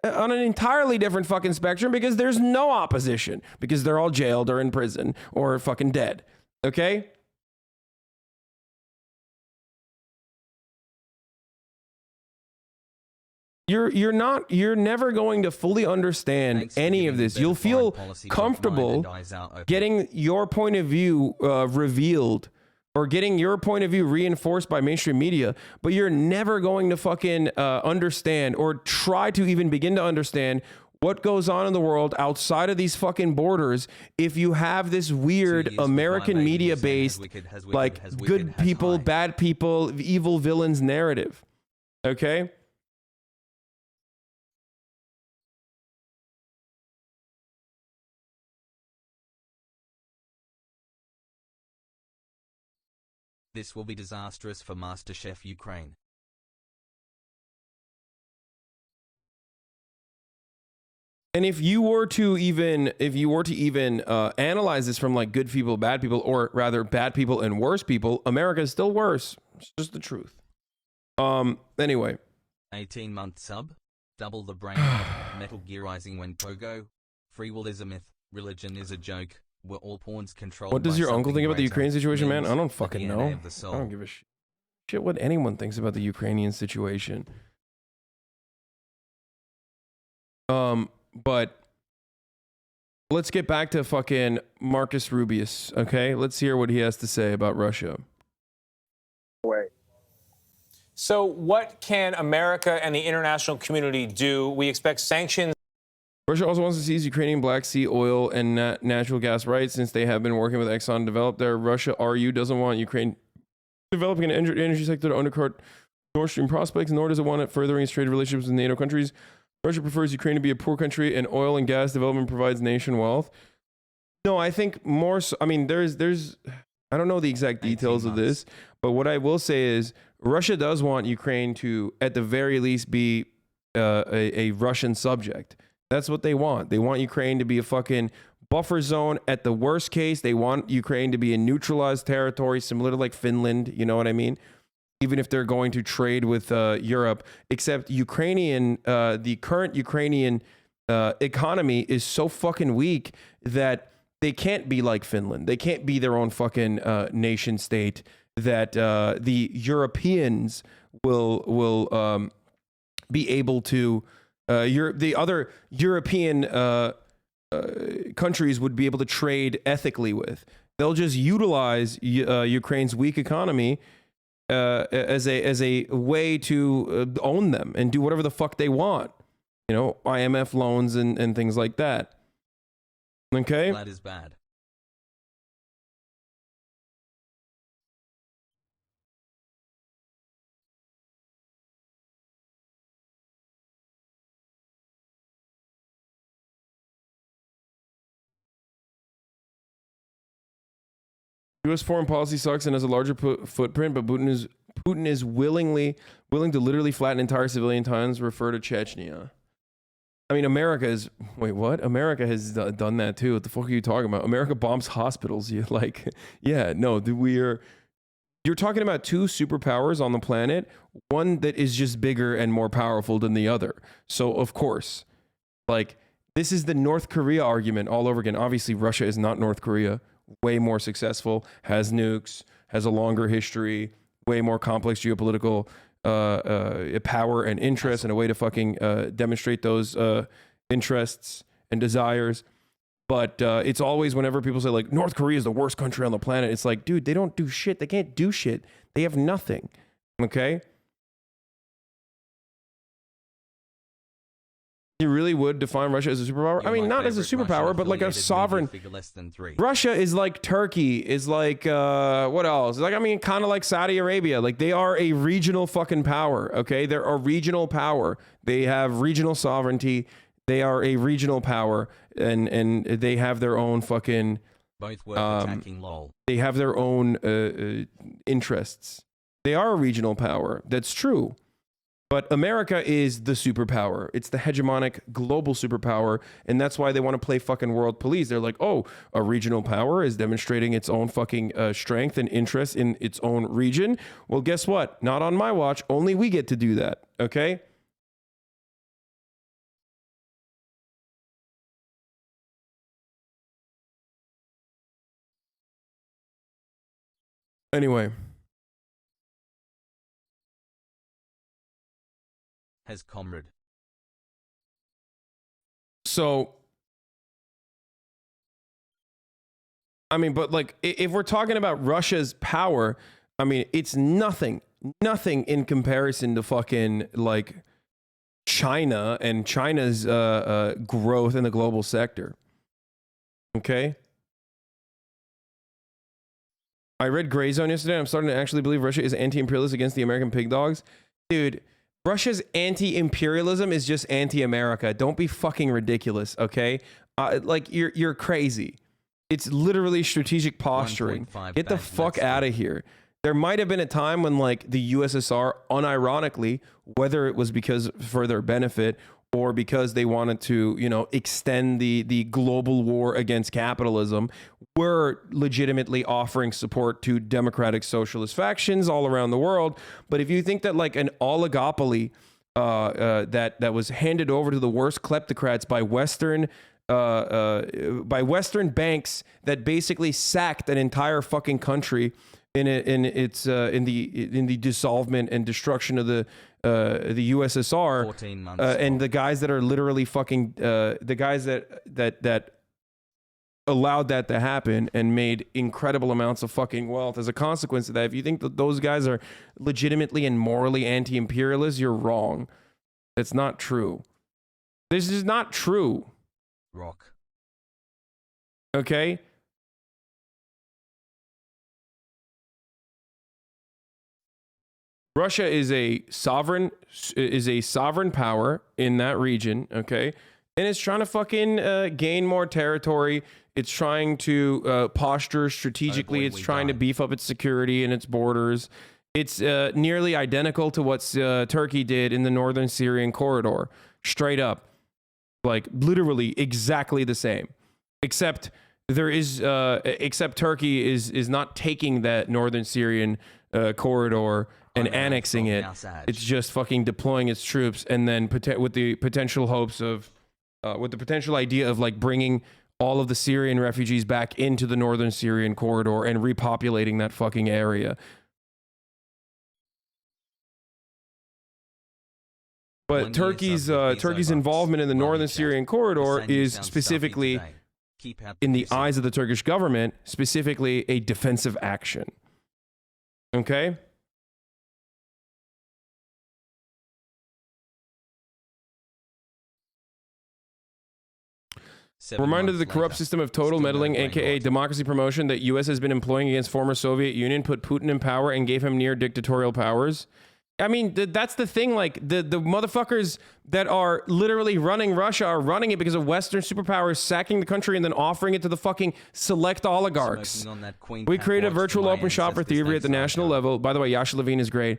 an entirely different fucking spectrum, because there's no opposition, because they're all jailed or in prison or fucking dead. Okay? You're never going to fully understand any of this. You'll feel comfortable getting your point of view revealed, or getting your point of view reinforced by mainstream media, but you're never going to fucking understand, or try to even begin to understand, what goes on in the world outside of these fucking borders if you have this weird American media based, like, good people, bad people, evil villains narrative. Okay? This will be disastrous for MasterChef Ukraine. And if you were to even analyze this from like good people, bad people, or rather bad people and worse people, America is still worse. It's just the truth. Anyway. 18-month sub, double the brain of Metal Gear Rising when Pogo, free will is a myth, religion is a joke. We're all pawns controlled. What does your uncle think about the Ukraine situation, man? I don't the fucking DNA know. of the soul. I don't give a shit what anyone thinks about the Ukrainian situation. But let's get back to fucking Marcus Rubius, okay? Let's hear what he has to say about Russia. So what can America and the international community do? We expect sanctions. Russia also wants to seize Ukrainian Black Sea oil and natural gas rights, since they have been working with Exxon to develop there. Russia, RU, doesn't want Ukraine developing an energy sector to undercut Nord Stream prospects, nor does it want it furthering its trade relationships with NATO countries. Russia prefers Ukraine to be a poor country, and oil and gas development provides nation wealth. No, I think more so, I mean, there's I don't know the exact details of this, but what I will say is Russia does want Ukraine to, at the very least, be a Russian subject. That's what they want. They want Ukraine to be a fucking buffer zone. At the worst case, they want Ukraine to be a neutralized territory, similar to like Finland, you know what I mean? Even if they're going to trade with Europe, except the current Ukrainian economy is so fucking weak that they can't be like Finland. They can't be their own fucking nation state that the Europeans will be able to, the other European countries would be able to trade ethically with. They'll just utilize Ukraine's weak economy as a way to own them and do whatever the fuck they want, you know, IMF loans and things like that. Okay. That is bad. U.S. foreign policy sucks and has a larger footprint, but Putin is willing to literally flatten entire civilian towns. Refer to Chechnya. I mean, America is, wait, what? America has done that too. What the fuck are you talking about? America bombs hospitals. You like, yeah, no, you're talking about two superpowers on the planet, one that is just bigger and more powerful than the other. So of course, like, this is the North Korea argument all over again. Obviously, Russia is not North Korea. Way more successful, has nukes, has a longer history, way more complex geopolitical power and interest, and a way to fucking demonstrate those interests and desires. But it's always, whenever people say like North Korea is the worst country on the planet, it's like, dude, they don't do shit. They can't do shit. They have nothing. Okay. You really would define Russia as a superpower? I mean, not as a superpower, but like a sovereign. Russia is like Turkey, is like, what else? Like, I mean, kind of like Saudi Arabia. Like, they are a regional fucking power, okay? They're a regional power. They have regional sovereignty. They are a regional power, and they have their own fucking... Both were attacking lol. They have their own interests. They are a regional power. That's true. But America is the superpower. It's the hegemonic global superpower. And that's why they want to play fucking world police. They're like, oh, a regional power is demonstrating its own fucking strength and interest in its own region. Well, guess what? Not on my watch. Only we get to do that. Okay? Anyway. Has comrade. So, I mean, but like, if we're talking about Russia's power, I mean, it's nothing in comparison to fucking like China and China's growth in the global sector. Okay. I read Gray Zone yesterday. I'm starting to actually believe Russia is anti-imperialist against the American pig dogs. Dude, Russia's anti-imperialism is just anti-America. Don't be fucking ridiculous, okay? Like, you're crazy. It's literally strategic posturing. Get the fuck out of here. There might have been a time when, like, the USSR, unironically, whether it was because for their benefit or because they wanted to, you know, extend the global war against capitalism, were legitimately offering support to democratic socialist factions all around the world. But if you think that like an oligopoly that was handed over to the worst kleptocrats by Western banks that basically sacked an entire fucking country in the dissolvement and destruction of the USSR, and the guys that are literally fucking the guys that allowed that to happen and made incredible amounts of fucking wealth as a consequence of that. If you think that those guys are legitimately and morally anti-imperialist, you're wrong. That's not true. This is not true. Rock. Okay? Russia is a sovereign power in that region, okay? And it's trying to fucking gain more territory. It's trying to posture strategically. It's trying to beef up its security and its borders. It's nearly identical to what Turkey did in the northern Syrian corridor. Straight up. Like, literally exactly the same. Except Turkey is not taking that northern Syrian corridor and annexing it. It's just fucking deploying its troops, and then with the potential hopes of with the potential idea of like bringing all of the Syrian refugees back into the northern Syrian corridor and repopulating that fucking area. But Turkey's involvement in the northern Syrian corridor is specifically, in the eyes of the Turkish government, specifically a defensive action. Okay? Reminder of the corrupt system of total meddling, aka democracy promotion, that U.S. has been employing against former Soviet Union, put Putin in power and gave him near dictatorial powers. I mean, that's the thing. Like, the motherfuckers that are literally running Russia are running it because of Western superpowers sacking the country and then offering it to the fucking select oligarchs. We created a virtual open shop for thievery at the national level. By the way, Yasha Levine is great.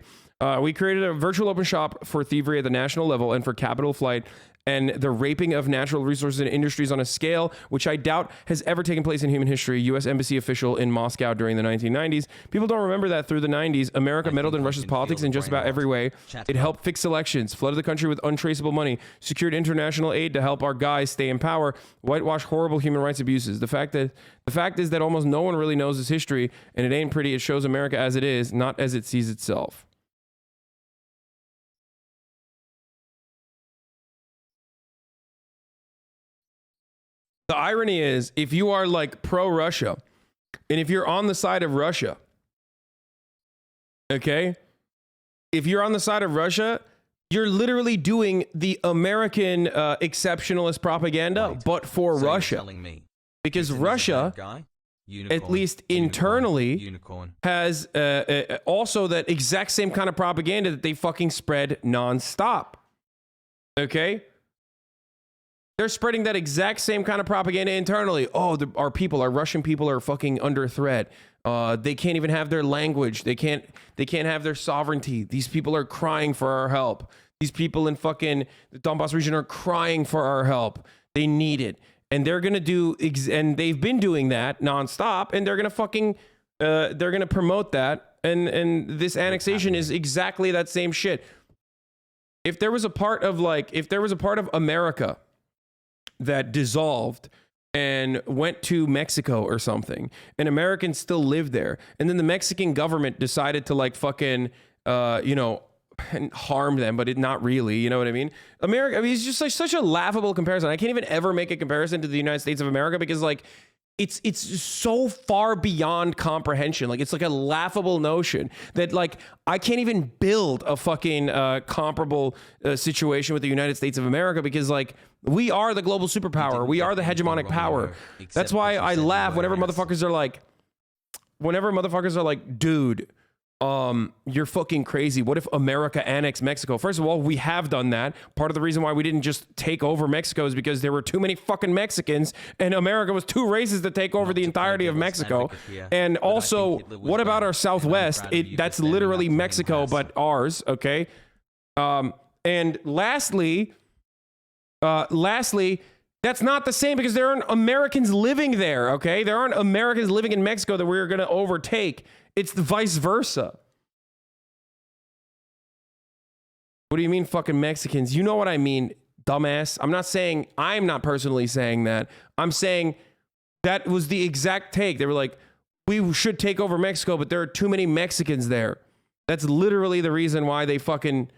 We created a virtual open shop for thievery at the national level and for capital flight and the raping of natural resources and industries on a scale which I doubt has ever taken place in human history. U.S. embassy official in Moscow during the 1990s. People don't remember that through the 90s, America meddled in Russia's politics in just about every way. It helped fix elections, flooded the country with untraceable money, secured international aid to help our guys stay in power, whitewashed horrible human rights abuses. The fact is that almost no one really knows this history, and it ain't pretty. It shows America as it is, not as it sees itself. The irony is, if you are like pro-Russia, and if you're on the side of Russia, okay? If you're on the side of Russia, you're literally doing the American exceptionalist propaganda, but for Russia. Because Russia, at least internally, has also that exact same kind of propaganda that they fucking spread nonstop. Okay? They're spreading that exact same kind of propaganda internally. Oh, our Russian people are fucking under threat. They can't even have their language. They can't have their sovereignty. These people are crying for our help. These people in fucking the Donbass region are crying for our help. They need it. And they're going to do, and they've been doing that nonstop, and they're going to fucking, they're going to promote that. And this annexation is exactly that same shit. If there was a part of America that dissolved and went to Mexico or something, and Americans still live there, and then the Mexican government decided to like fucking, harm them, but not really, you know what I mean? America, I mean, it's just like such a laughable comparison. I can't even ever make a comparison to the United States of America because like, it's so far beyond comprehension. Like, it's like a laughable notion that like, I can't even build a fucking comparable situation with the United States of America because like, we are the global superpower. We are the hegemonic power. That's why I laugh whenever motherfuckers are like, dude, you're fucking crazy. What if America annexed Mexico? First of all, we have done that. Part of the reason why we didn't just take over Mexico is because there were too many fucking Mexicans and America was too racist to take over the entirety of Mexico. And also, what about our Southwest? That's literally Mexico, but ours, okay? And lastly, that's not the same because there aren't Americans living there, okay? There aren't Americans living in Mexico that we're going to overtake. It's the vice versa. What do you mean fucking Mexicans? You know what I mean, dumbass. I'm not personally saying that. I'm saying that was the exact take. They were like, we should take over Mexico, but there are too many Mexicans there. That's literally the reason why they fucking,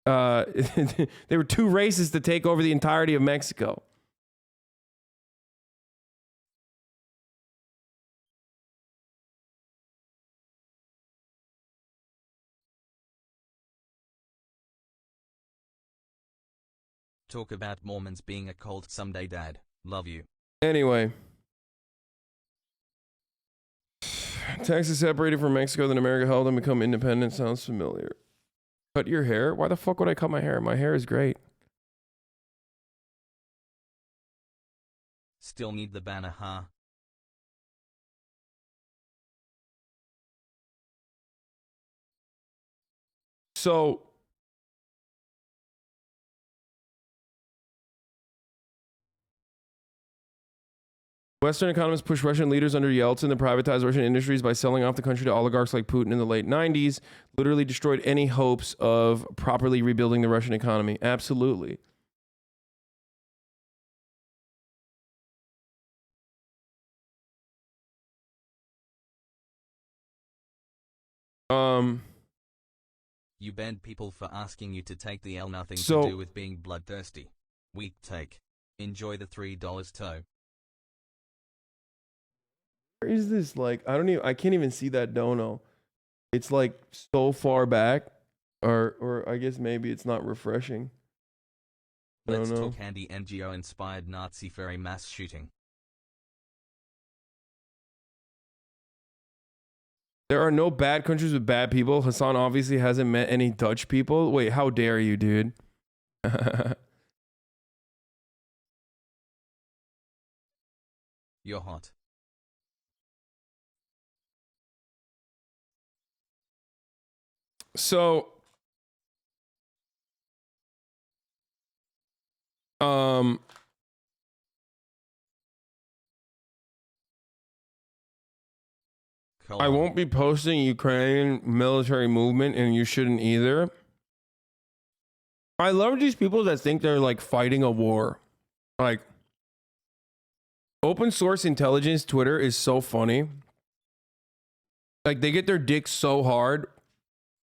they were too racist to take over the entirety of Mexico. Talk about Mormons being a cult someday, Dad. Love you. Anyway. Texas separated from Mexico, then America held and become independent. Sounds familiar. Cut your hair? Why the fuck would I cut my hair? My hair is great. Still need the banner, huh? So Western economists pushed Russian leaders under Yeltsin to privatize Russian industries by selling off the country to oligarchs like Putin in the late 90s, literally destroyed any hopes of properly rebuilding the Russian economy. Absolutely. You banned people for asking you to take the L. Nothing to do with being bloodthirsty. Weak take. Enjoy the $3 toe. Where is this? Like, I can't even see that dono. It's like so far back, or I guess maybe it's not refreshing. Let's talk anti-NGO inspired Nazi ferry mass shooting. There are no bad countries with bad people. Hasan obviously hasn't met any Dutch people. Wait, how dare you, dude? You're hot. So, I won't be posting Ukraine military movement, and you shouldn't either. I love these people that think they're like fighting a war. Like, open source intelligence Twitter is so funny. Like, they get their dicks so hard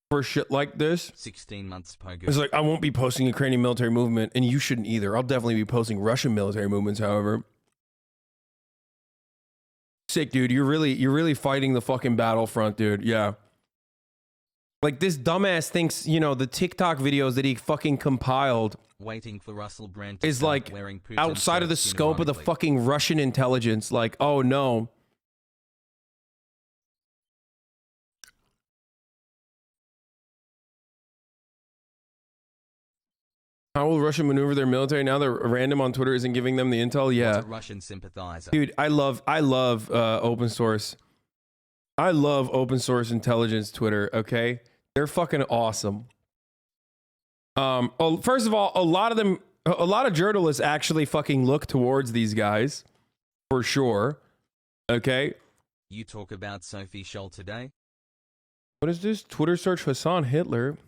for shit like this. 16 months pogo. It's like, I won't be posting Ukrainian military movement, and you shouldn't either. I'll definitely be posting Russian military movements, however. Sick, dude. You're really fighting the fucking battlefront, dude. Yeah. Like, this dumbass thinks, you know, the TikTok videos that he fucking compiled waiting for Russell Brand to is like outside of the scope of the fucking Russian intelligence. Like, oh no. How will Russia maneuver their military now that random on Twitter isn't giving them the intel? Yeah. Russian sympathizer. Dude, I love open source. I love open source intelligence Twitter, okay? They're fucking awesome. First of all, a lot of journalists actually fucking look towards these guys, for sure. Okay? You talk about Sophie Scholl today? What is this? Twitter search Hasan Hitler.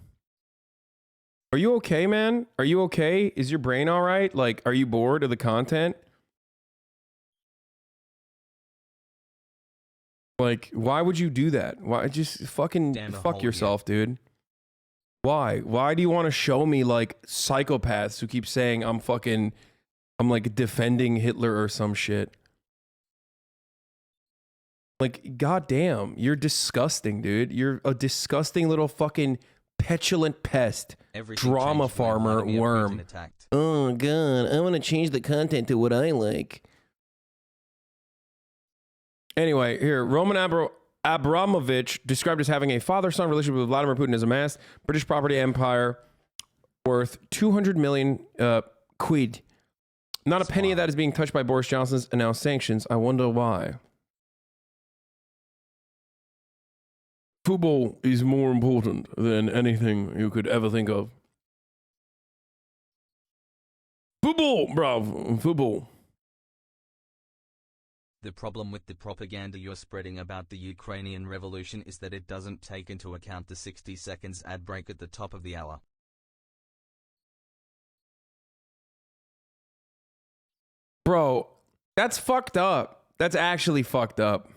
Are you okay, man? Are you okay? Is your brain all right? Like, are you bored of the content? Like, why would you do that? Why just fucking fuck yourself, dude? Why? Why do you want to show me like psychopaths who keep saying I'm like defending Hitler or some shit? Like, goddamn, you're disgusting, dude. You're a disgusting little fucking petulant pest. Drama farmer worm. Oh god, I want to change the content to what I like. Anyway, here, Roman Abramovich, described as having a father-son relationship with Vladimir Putin, has amassed British property empire worth 200 million quid. Not a penny of that is being touched by Boris Johnson's announced sanctions. I wonder why. Football is more important than anything you could ever think of. Football, bruv. Football. The problem with the propaganda you're spreading about the Ukrainian revolution is that it doesn't take into account the 60 seconds ad break at the top of the hour. Bro, that's fucked up. That's actually fucked up.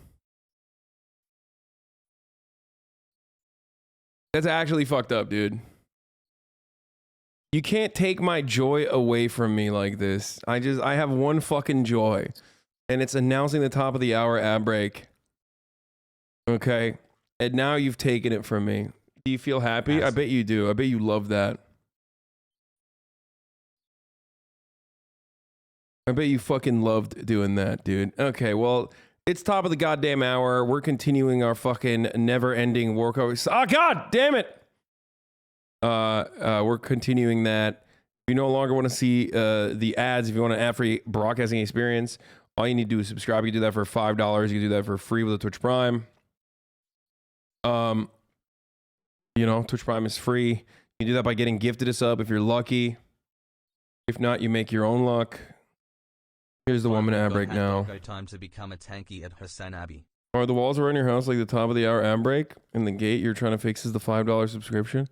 That's actually fucked up, dude. You can't take my joy away from me like this. I have one fucking joy. And it's announcing the top of the hour ad break. Okay. And now you've taken it from me. Do you feel happy? I bet you do. I bet you love that. I bet you fucking loved doing that, dude. Okay, well, it's top of the goddamn hour. We're continuing our fucking never-ending war coverage. Oh, god damn it! We're continuing that. If you no longer want to see the ads, if you want an ad-free broadcasting experience, all you need to do is subscribe. You can do that for $5. You can do that for free with a Twitch Prime. You know, Twitch Prime is free. You can do that by getting gifted a sub if you're lucky. If not, you make your own luck. Here's the 1 minute ad break now. Time to become a tanky at HasanAbi. Are the walls around your house like the top of the hour ad break? And the gate you're trying to fix is the $5 subscription?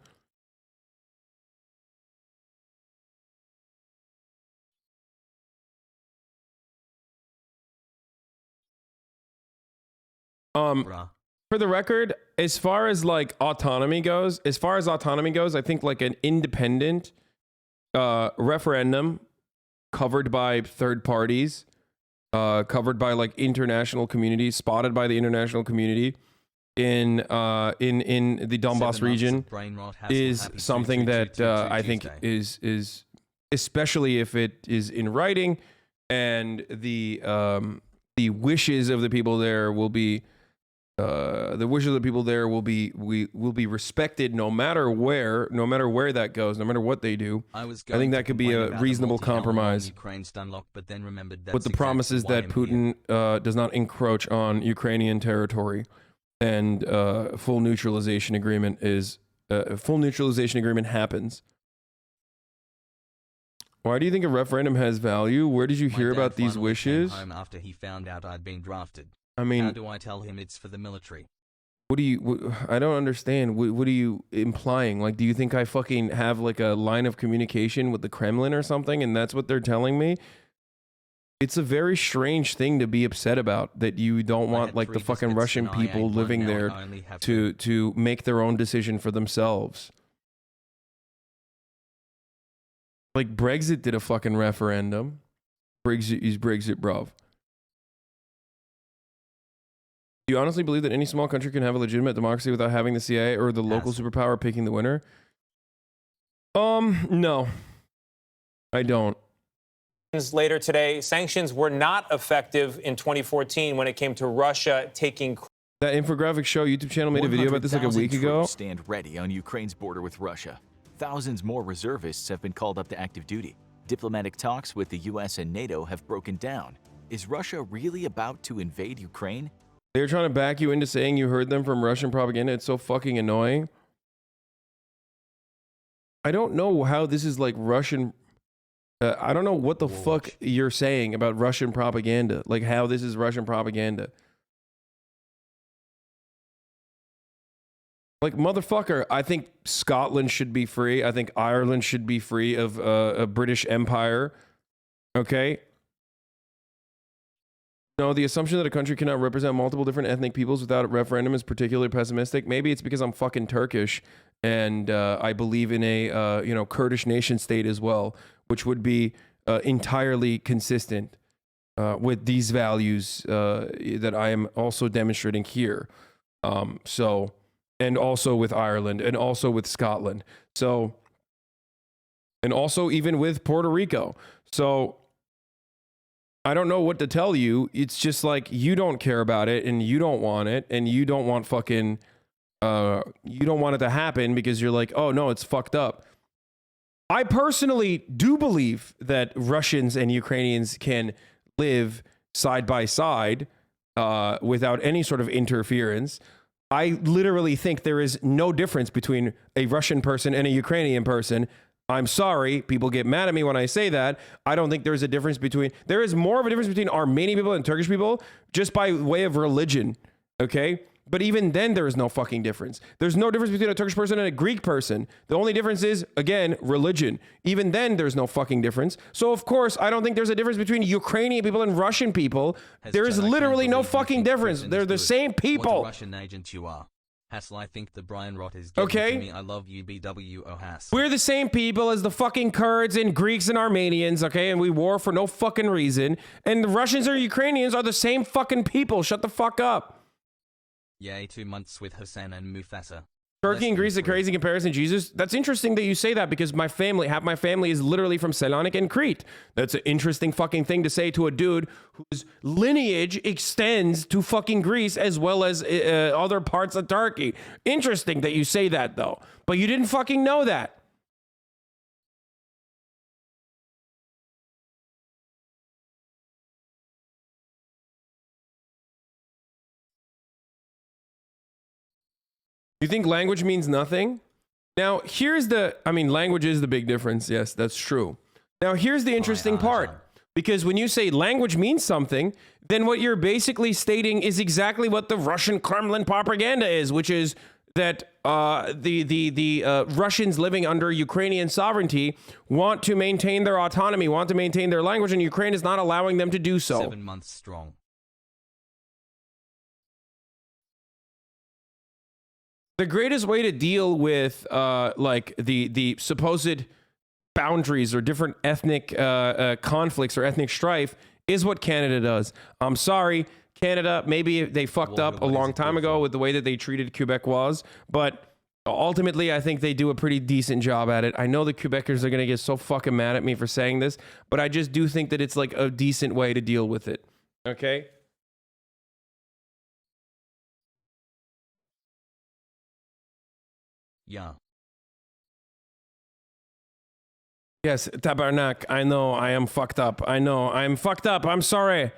For the record, as far as like autonomy goes, I think like an independent referendum covered by third parties, covered by like international communities, spotted by the international community in the Donbass region is something that I think is especially if it is in writing and the wishes of the people there will be will be respected no matter where that goes, no matter what they do. I think that could be a reasonable compromise. But the promise is that Putin does not encroach on Ukrainian territory, and full neutralization agreement happens. Why do you think a referendum has value? Where did you hear about these wishes? Home after he found out I'd been drafted. I mean, how do I tell him it's for the military? I don't understand. What are you implying? Like, do you think I fucking have like a line of communication with the Kremlin or something, and that's what they're telling me? It's a very strange thing to be upset about, that you don't want like the fucking Russian people living there to make their own decision for themselves. Like Brexit did a fucking referendum. Brexit is Brexit, bruv. Do you honestly believe that any small country can have a legitimate democracy without having the CIA or the local superpower picking the winner? No. I don't. Later today, sanctions were not effective in 2014 when it came to Russia taking... That infographic show YouTube channel made a video about this like a week ago. Stand ready on Ukraine's border with Russia. Thousands more reservists have been called up to active duty. Diplomatic talks with the US and NATO have broken down. Is Russia really about to invade Ukraine? They're trying to back you into saying you heard them from Russian propaganda. It's so fucking annoying. I don't know how this is like Russian. I don't know what the fuck you're saying about Russian propaganda. Like how this is Russian propaganda. Like, motherfucker, I think Scotland should be free. I think Ireland should be free of a British Empire. Okay? No, the assumption that a country cannot represent multiple different ethnic peoples without a referendum is particularly pessimistic. Maybe it's because I'm fucking Turkish and I believe in a Kurdish nation state as well, which would be entirely consistent with these values that I am also demonstrating here. And also with Ireland and also with Scotland. So, and also even with Puerto Rico. So, I don't know what to tell you. It's just like you don't care about it and you don't want it and you don't want fucking, you don't want it to happen because you're like, oh no, it's fucked up. I personally do believe that Russians and Ukrainians can live side by side without any sort of interference. I literally think there is no difference between a Russian person and a Ukrainian person. I'm sorry, people get mad at me when I say that. I don't think there's a difference between, there is more of a difference between Armenian people and Turkish people just by way of religion, okay? But even then, there is no fucking difference. There's no difference between a Turkish person and a Greek person. The only difference is, again, religion. Even then, there's no fucking difference. So, of course, I don't think there's a difference between Ukrainian people and Russian people. There is literally no fucking difference. They're the same people. What a Russian agent you are. Hassel, I think the Brian Rot is getting to me. I love you, BWO Hass. We're the same people as the fucking Kurds and Greeks and Armenians, okay? And we war for no fucking reason. And the Russians or Ukrainians are the same fucking people. Shut the fuck up. Yay, 2 months with Hasan and Mufasa. Turkey and Greece, a crazy comparison, Jesus. That's interesting that you say that because my family, half my family is literally from Salonik and Crete. That's an interesting fucking thing to say to a dude whose lineage extends to fucking Greece as well as other parts of Turkey. Interesting that you say that though, but you didn't fucking know that. You think language means nothing? Now, here's the, language is the big difference. Yes, that's true. Now, here's the interesting part. Because when you say language means something, then what you're basically stating is exactly what the Russian Kremlin propaganda is, which is that the Russians living under Ukrainian sovereignty want to maintain their autonomy, want to maintain their language, and Ukraine is not allowing them to do so. 7 months strong. The greatest way to deal with like the supposed boundaries or different ethnic conflicts or ethnic strife is what Canada does. I'm sorry, Canada, maybe they fucked up a long time ago with the way that they treated Quebecois, but ultimately I think they do a pretty decent job at it. I know the Quebecers are going to get so fucking mad at me for saying this, but I just do think that it's like a decent way to deal with it. Okay? Yeah. Yes, Tabarnak, I know I am fucked up. I know I'm fucked up. I'm sorry.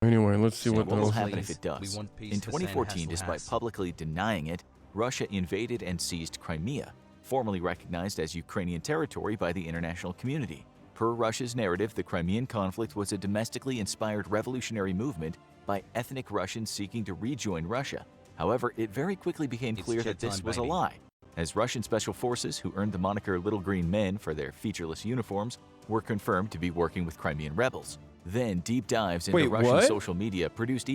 Anyway, let's see what will happen if it does. In 2014, despite publicly denying it, Russia invaded and seized Crimea, formerly recognized as Ukrainian territory by the international community. Per Russia's narrative, the Crimean conflict was a domestically inspired revolutionary movement by ethnic Russians seeking to rejoin Russia. However, it very quickly became clear that this was a lie, as Russian special forces, who earned the moniker Little Green Men for their featureless uniforms, were confirmed to be working with Crimean rebels. Then deep dives into Russian social media produced...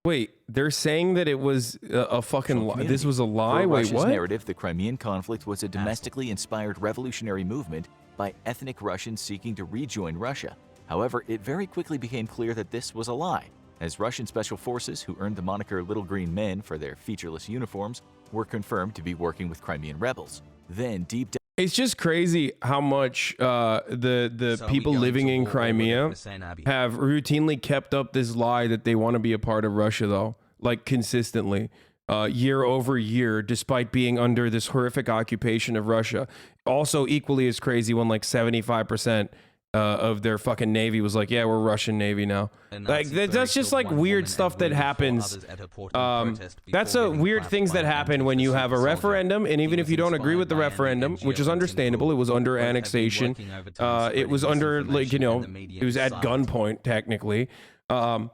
Wait, they're saying that it was a fucking lie? This was a lie? Wait, Russia's what? narrative, the Crimean conflict was a domestically inspired revolutionary movement by ethnic Russians seeking to rejoin Russia. However, it very quickly became clear that this was a lie, as Russian special forces, who earned the moniker Little Green Men for their featureless uniforms, were confirmed to be working with Crimean rebels. Then deep down... It's just crazy how much the people living in Crimea have routinely kept up this lie that they want to be a part of Russia, though, like consistently. year over year, despite being under this horrific occupation of Russia. Also equally as crazy when like 75% of their fucking navy was like, yeah, we're Russian navy now. Like that's just like weird stuff that happens. That's a weird things that happen when you have a referendum, and even if you don't agree with the referendum, which is understandable, it was under annexation. It was under, like, you know, it was at gunpoint technically. The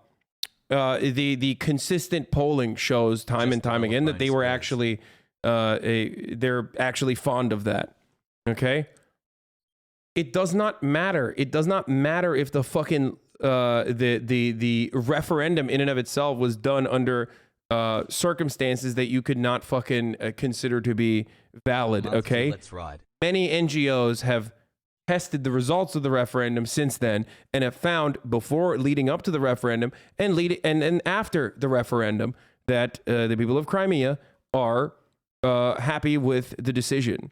consistent polling shows time and time again that they were actually they're actually fond of that. Okay. It does not matter. It does not matter if the fucking the referendum in and of itself was done under circumstances that you could not fucking consider to be valid. Okay. Many NGOs have tested the results of the referendum since then and have found, before, leading up to the referendum and after the referendum, that the people of Crimea are happy with the decision.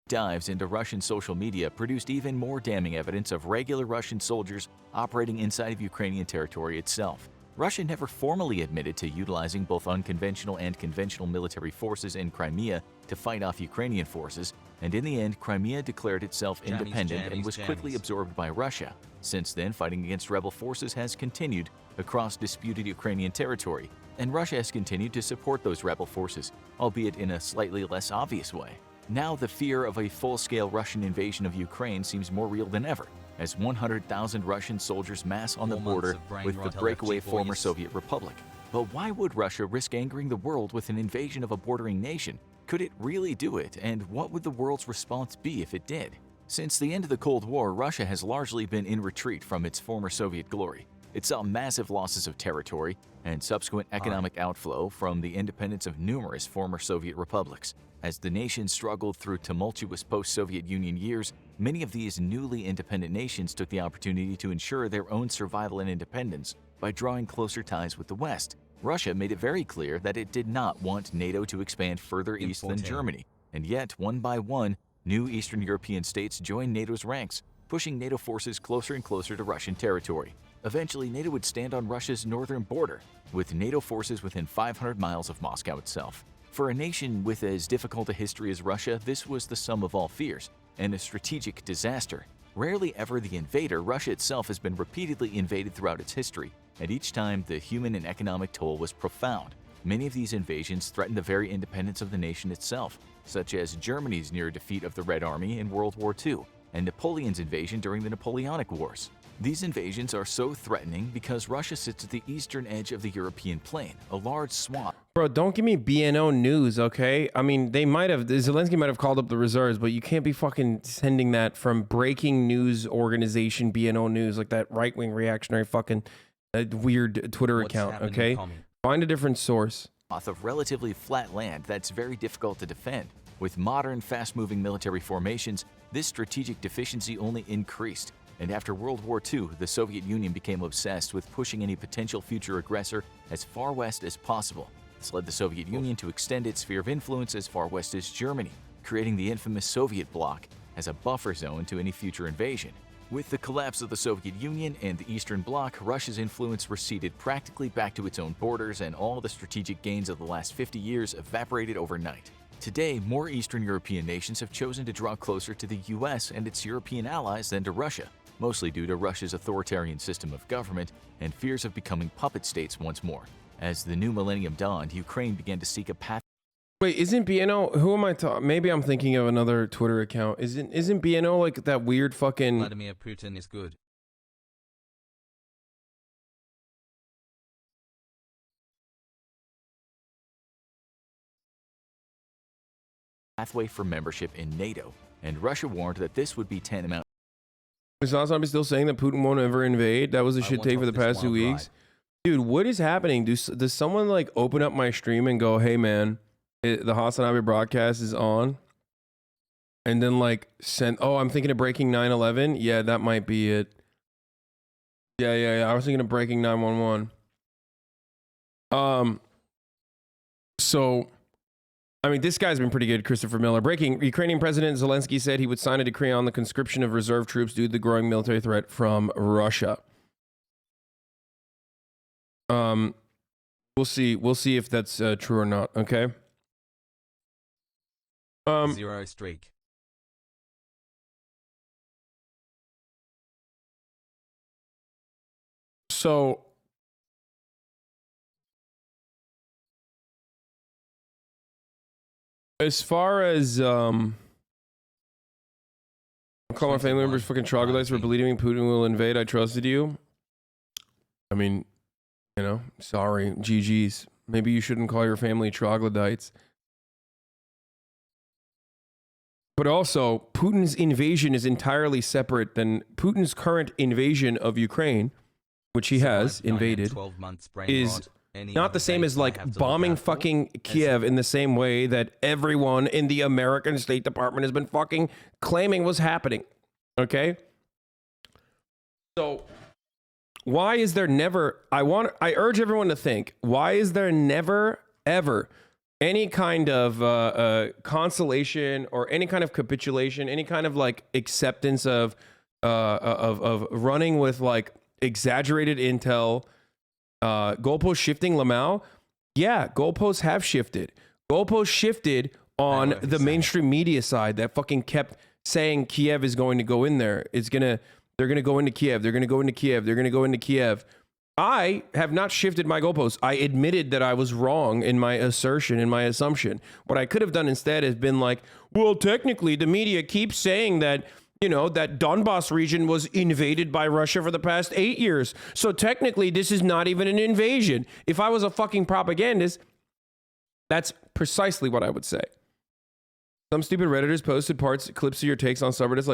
Dives into Russian social media produced even more damning evidence of regular Russian soldiers operating inside of Ukrainian territory itself. Russia never formally admitted to utilizing both unconventional and conventional military forces in Crimea to fight off Ukrainian forces, and in the end, Crimea declared itself independent and was quickly absorbed by Russia. Since then, fighting against rebel forces has continued across disputed Ukrainian territory, and Russia has continued to support those rebel forces, albeit in a slightly less obvious way. Now the fear of a full-scale Russian invasion of Ukraine seems more real than ever, as 100,000 Russian soldiers mass on the border with the breakaway former Soviet republic. But why would Russia risk angering the world with an invasion of a bordering nation? Could it really do it, and what would the world's response be if it did? Since the end of the Cold War, Russia has largely been in retreat from its former Soviet glory. It saw massive losses of territory and subsequent economic outflow from the independence of numerous former Soviet republics. As the nation struggled through tumultuous post-Soviet Union years, many of these newly independent nations took the opportunity to ensure their own survival and independence by drawing closer ties with the West. Russia made it very clear that it did not want NATO to expand further east than Germany, and yet, one by one, new Eastern European states joined NATO's ranks, pushing NATO forces closer and closer to Russian territory. Eventually, NATO would stand on Russia's northern border, with NATO forces within 500 miles of Moscow itself. For a nation with as difficult a history as Russia, this was the sum of all fears, and a strategic disaster. Rarely ever the invader, Russia itself has been repeatedly invaded throughout its history, and each time the human and economic toll was profound. Many of these invasions threatened the very independence of the nation itself, such as Germany's near defeat of the Red Army in World War II, and Napoleon's invasion during the Napoleonic Wars. These invasions are so threatening because Russia sits at the eastern edge of the European plain, a large swath. Bro, don't give me BNO news, okay? I mean, Zelensky might have called up the reserves, but you can't be fucking sending that from breaking news organization BNO News, like that right-wing reactionary fucking weird Twitter account, okay? Find a different source. Of relatively flat land that's very difficult to defend. With modern, fast-moving military formations, this strategic deficiency only increased. And after World War II, the Soviet Union became obsessed with pushing any potential future aggressor as far west as possible. This led the Soviet Union to extend its sphere of influence as far west as Germany, creating the infamous Soviet bloc as a buffer zone to any future invasion. With the collapse of the Soviet Union and the Eastern Bloc, Russia's influence receded practically back to its own borders, and all the strategic gains of the last 50 years evaporated overnight. Today, more Eastern European nations have chosen to draw closer to the US and its European allies than to Russia, mostly due to Russia's authoritarian system of government and fears of becoming puppet states once more. As the new millennium dawned, Ukraine began to seek a path. Wait, isn't BNO? Who am I talking? Maybe I'm thinking of another Twitter account. Isn't BNO like that weird fucking? Vladimir Putin is good. Pathway for membership in NATO, and Russia warned that this would be tantamount. Is HasanAbi still saying that Putin won't ever invade? That was a shit take for the past 2 weeks. Dude, what is happening? Does someone like open up my stream and go, hey man, the HasanAbi broadcast is on? And then like send, oh, I'm thinking of breaking 9/11. Yeah, that might be it. Yeah. I was thinking of breaking 911. So, I mean, this guy's been pretty good, Christopher Miller. Breaking, Ukrainian President Zelensky said he would sign a decree on the conscription of reserve troops due to the growing military threat from Russia. We'll see if that's true or not. Okay. Zero streak. So as far as I'll call my family members fucking troglodytes for believing Putin will invade. I trusted you. I mean, you know, sorry, GG's. Maybe you shouldn't call your family troglodytes. But also, Putin's invasion is entirely separate than Putin's current invasion of Ukraine, which he has invaded, is not the same as like bombing fucking Kiev in the same way that everyone in the American State Department has been fucking claiming was happening. Okay? So why is there never, I urge everyone to think, why is there never, ever any kind of consolation or any kind of capitulation, any kind of like acceptance of running with like exaggerated intel, goalpost shifting, Lamau? Yeah, goalposts have shifted. Goalposts shifted on the mainstream media side that fucking kept saying Kiev is going to go in there. They're gonna go into Kiev. They're gonna go into Kiev. They're gonna go into Kiev. I have not shifted my goalposts. I admitted that I was wrong in my assertion, in my assumption. What I could have done instead has been like, well, technically the media keeps saying that, you know, that Donbass region was invaded by Russia for the past 8 years. So technically this is not even an invasion. If I was a fucking propagandist, that's precisely what I would say. Some stupid Redditors posted clips of your takes on subreddits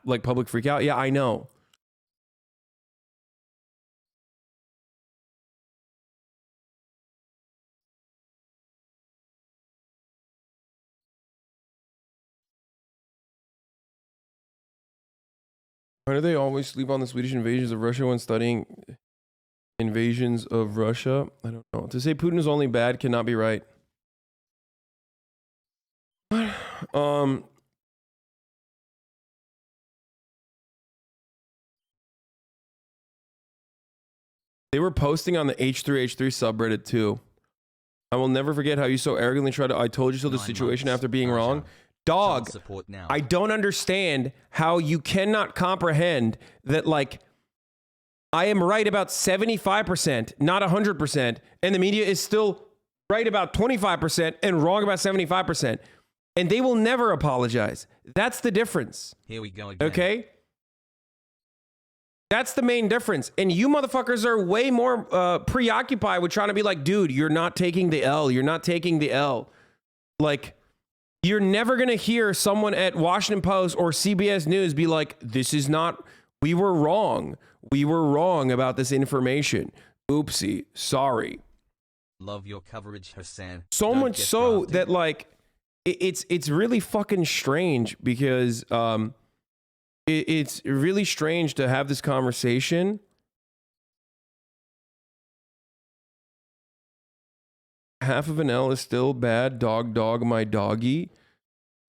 like public freakout. Yeah, I know. Why do they always sleep on the Swedish invasions of Russia when studying invasions of Russia? I don't know. To say Putin is only bad cannot be right. They were posting on the H3H3 subreddit too. I will never forget how you so arrogantly tried to I told you so the situation after being wrong. Dog, I don't understand how you cannot comprehend that, like, I am right about 75%, not 100%, and the media is still right about 25% and wrong about 75%. And they will never apologize. That's the difference. Here we go again. Okay? That's the main difference. And you motherfuckers are way more preoccupied with trying to be like, dude, you're not taking the L. You're not taking the L. Like, you're never going to hear someone at Washington Post or CBS News be like, this is not, we were wrong. We were wrong about this information. Oopsie. Sorry. Love your coverage, Hasan. So much so that, like, it's really fucking strange because it's really strange to have this conversation. Half of an L is still bad. Dog, my doggy.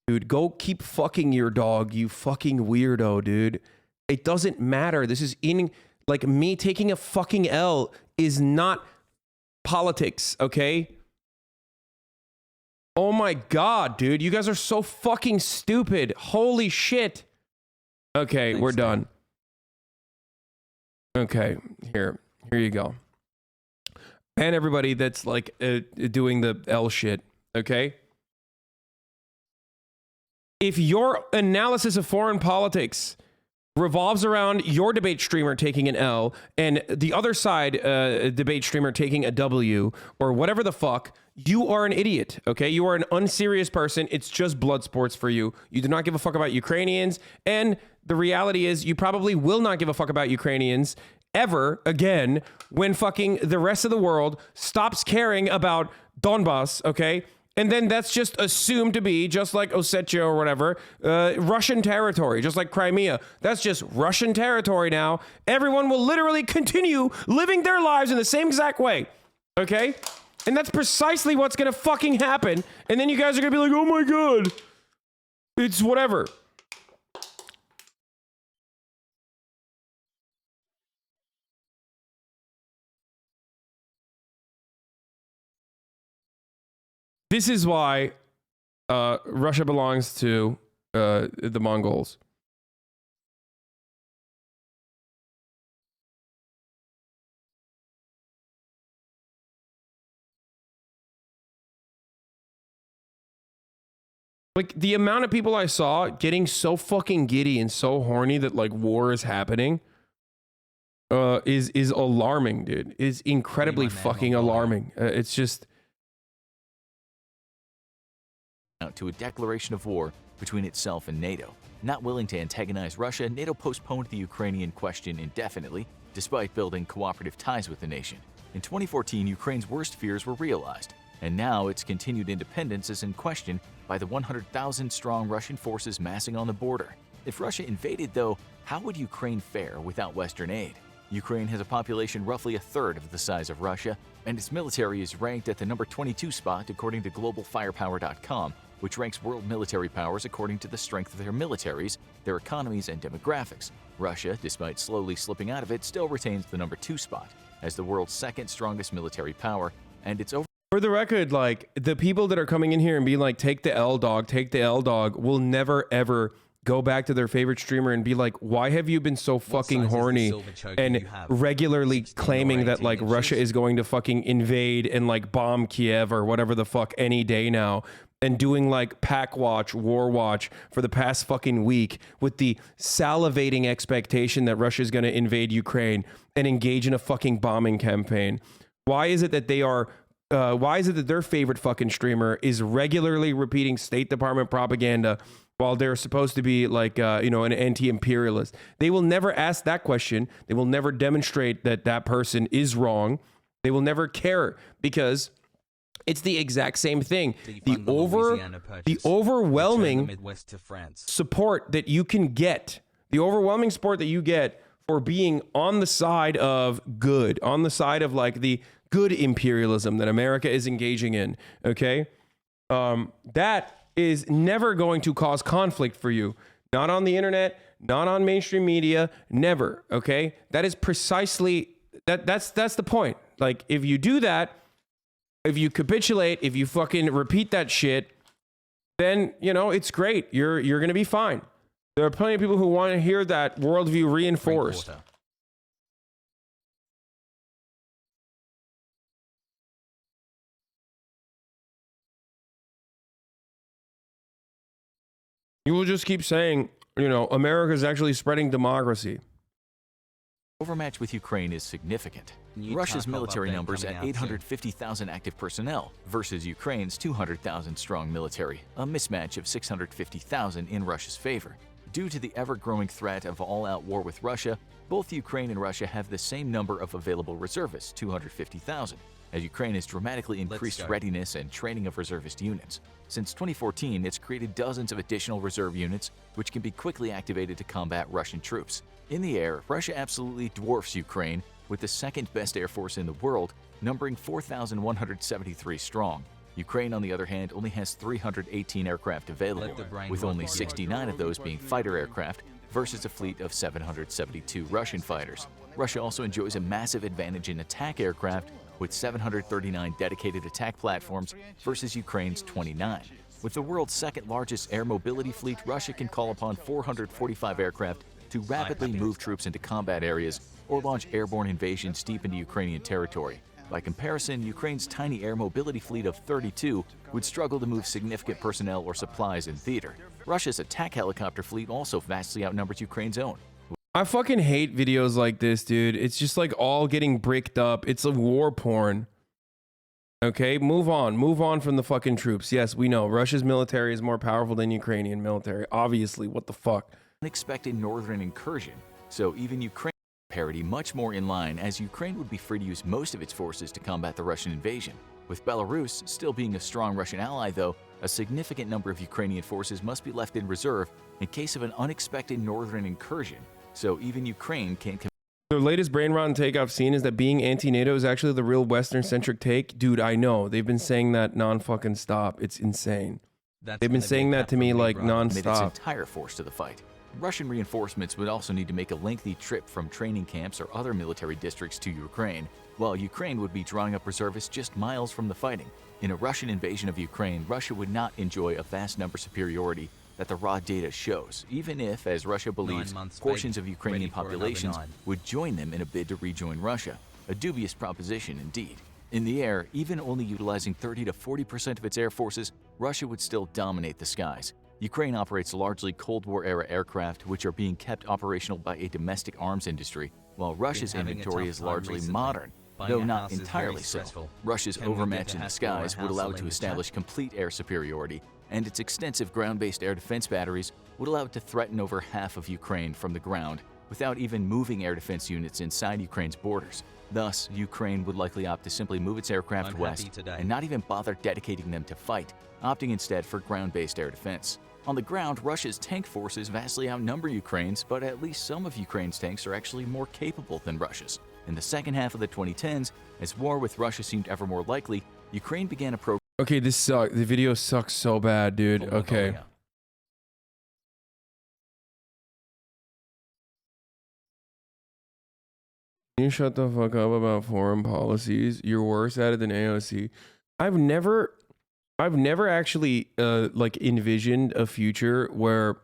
Dude, go keep fucking your dog, you fucking weirdo, dude. It doesn't matter. This is like, me taking a fucking L is not politics, okay? Oh my God, dude. You guys are so fucking stupid. Holy shit. Okay, we're done. Okay, here you go. And everybody that's like doing the L shit, okay? If your analysis of foreign politics revolves around your debate streamer taking an L and the other side debate streamer taking a W or whatever the fuck, you are an idiot, okay? You are an unserious person. It's just blood sports for you. You do not give a fuck about Ukrainians. And the reality is you probably will not give a fuck about Ukrainians ever again when fucking the rest of the world stops caring about Donbass, okay? And then that's just assumed to be, just like Ossetia or whatever, Russian territory, just like Crimea. That's just Russian territory now. Everyone will literally continue living their lives in the same exact way, okay? And that's precisely what's gonna fucking happen. And then you guys are gonna be like, oh my God, it's whatever. This is why Russia belongs to the Mongols. Like, the amount of people I saw getting so fucking giddy and so horny that like war is happening is alarming, dude. Is incredibly fucking alarming. It's just to a declaration of war between itself and NATO. Not willing to antagonize Russia, NATO postponed the Ukrainian question indefinitely, despite building cooperative ties with the nation. In 2014, Ukraine's worst fears were realized, and now its continued independence is in question by the 100,000-strong Russian forces massing on the border. If Russia invaded, though, how would Ukraine fare without Western aid? Ukraine has a population roughly a third of the size of Russia, and its military is ranked at the number 22 spot according to globalfirepower.com, which ranks world military powers according to the strength of their militaries, their economies, and demographics. Russia, despite slowly slipping out of it, still retains the number 2 spot as the world's second strongest military power, and it's over. For the record, like, the people that are coming in here and being like, take the L dog, will never ever go back to their favorite streamer and be like, why have you been so fucking horny and regularly claiming that like Russia is going to fucking invade and like bomb Kiev or whatever the fuck any day now, and doing like pack watch, war watch for the past fucking week with the salivating expectation that Russia is going to invade Ukraine and engage in a fucking bombing campaign? Why is it that they are why is it that their favorite fucking streamer is regularly repeating State Department propaganda while they're supposed to be like, you know, an anti-imperialist? They will never ask that question. They will never demonstrate that that person is wrong. They will never care because it's the exact same thing. The overwhelming support that you can get, the overwhelming support that you get for being on the side of good, on the side of like the good imperialism that America is engaging in, okay? That is never going to cause conflict for you. Not on the internet, not on mainstream media, never, okay? That is precisely, that's the point. Like, if you do that, if you capitulate, if you fucking repeat that shit, then, you know, it's great. You're going to be fine. There are plenty of people who want to hear that worldview reinforced. You will just keep saying, you know, America is actually spreading democracy. Overmatch with Ukraine is significant. Russia's military numbers at 850,000 active personnel versus Ukraine's 200,000 strong military, a mismatch of 650,000 in Russia's favor. Due to the ever-growing threat of all-out war with Russia, both Ukraine and Russia have the same number of available reservists, 250,000, as Ukraine has dramatically increased readiness and training of reservist units. Since 2014, it's created dozens of additional reserve units, which can be quickly activated to combat Russian troops. In the air, Russia absolutely dwarfs Ukraine, with the second-best air force in the world, numbering 4,173 strong. Ukraine, on the other hand, only has 318 aircraft available, with only 69 of those being fighter aircraft, versus a fleet of 772 Russian fighters. Russia also enjoys a massive advantage in attack aircraft, with 739 dedicated attack platforms versus Ukraine's 29. With the world's second-largest air mobility fleet, Russia can call upon 445 aircraft to rapidly move troops into combat areas or launch airborne invasions deep into Ukrainian territory. By comparison, Ukraine's tiny air mobility fleet of 32 would struggle to move significant personnel or supplies in theater. Russia's attack helicopter fleet also vastly outnumbers Ukraine's own. I fucking hate videos like this, dude. It's just like all getting bricked up. It's a war porn. Okay, move on from the fucking troops. Yes, we know Russia's military is more powerful than Ukrainian military. Obviously, what the fuck? Unexpected northern incursion. So even Ukraine parity much more in line, as Ukraine would be free to use most of its forces to combat the Russian invasion. With Belarus still being a strong Russian ally, though, a significant number of Ukrainian forces must be left in reserve in case of an unexpected northern incursion. So even Ukraine can't. The latest brain rot take I've seen is that being anti-NATO is actually the real Western-centric take. Dude, I know. They've been saying that non-fucking stop. It's insane. They've been saying that to me like non-stop. Its entire force to the fight. Russian reinforcements would also need to make a lengthy trip from training camps or other military districts to Ukraine, while Ukraine would be drawing up reservists just miles from the fighting. In a Russian invasion of Ukraine, Russia would not enjoy a vast number superiority that the raw data shows, even if, as Russia believes, portions of Ukrainian populations would join them in a bid to rejoin Russia. A dubious proposition indeed. In the air, even only utilizing 30 to 40% of its air forces, Russia would still dominate the skies. Ukraine operates largely Cold War-era aircraft, which are being kept operational by a domestic arms industry, while Russia's inventory is largely modern, though not entirely so. Russia's overmatch in the skies would allow it to establish complete air superiority, and its extensive ground-based air defense batteries would allow it to threaten over half of Ukraine from the ground without even moving air defense units inside Ukraine's borders. Thus, Ukraine would likely opt to simply move its aircraft west and not even bother dedicating them to fight, opting instead for ground-based air defense. On the ground, Russia's tank forces vastly outnumber Ukraine's, but at least some of Ukraine's tanks are actually more capable than Russia's. In the second half of the 2010s, as war with Russia seemed ever more likely, Ukraine began a program. Okay, this sucks. The video sucks so bad, dude. Okay. Can you shut the fuck up about foreign policies? You're worse at it than AOC. I've never actually like envisioned a future where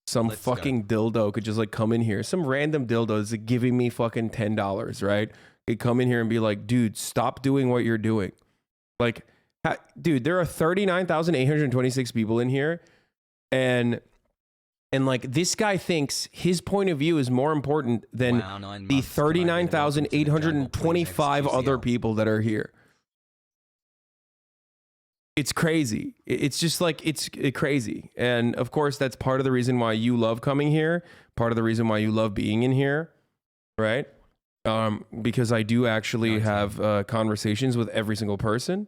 some fucking dildo could just like come in here. Some random dildo is like giving me fucking $10, right? Could come in here and be like, dude, stop doing what you're doing. Like, dude, there are 39,826 people in here, and like this guy thinks his point of view is more important than the 39,825 other people that are here. It's crazy. It's just like, it's crazy. And of course, that's part of the reason why you love coming here. Part of the reason why you love being in here, right? Because I do actually have conversations with every single person.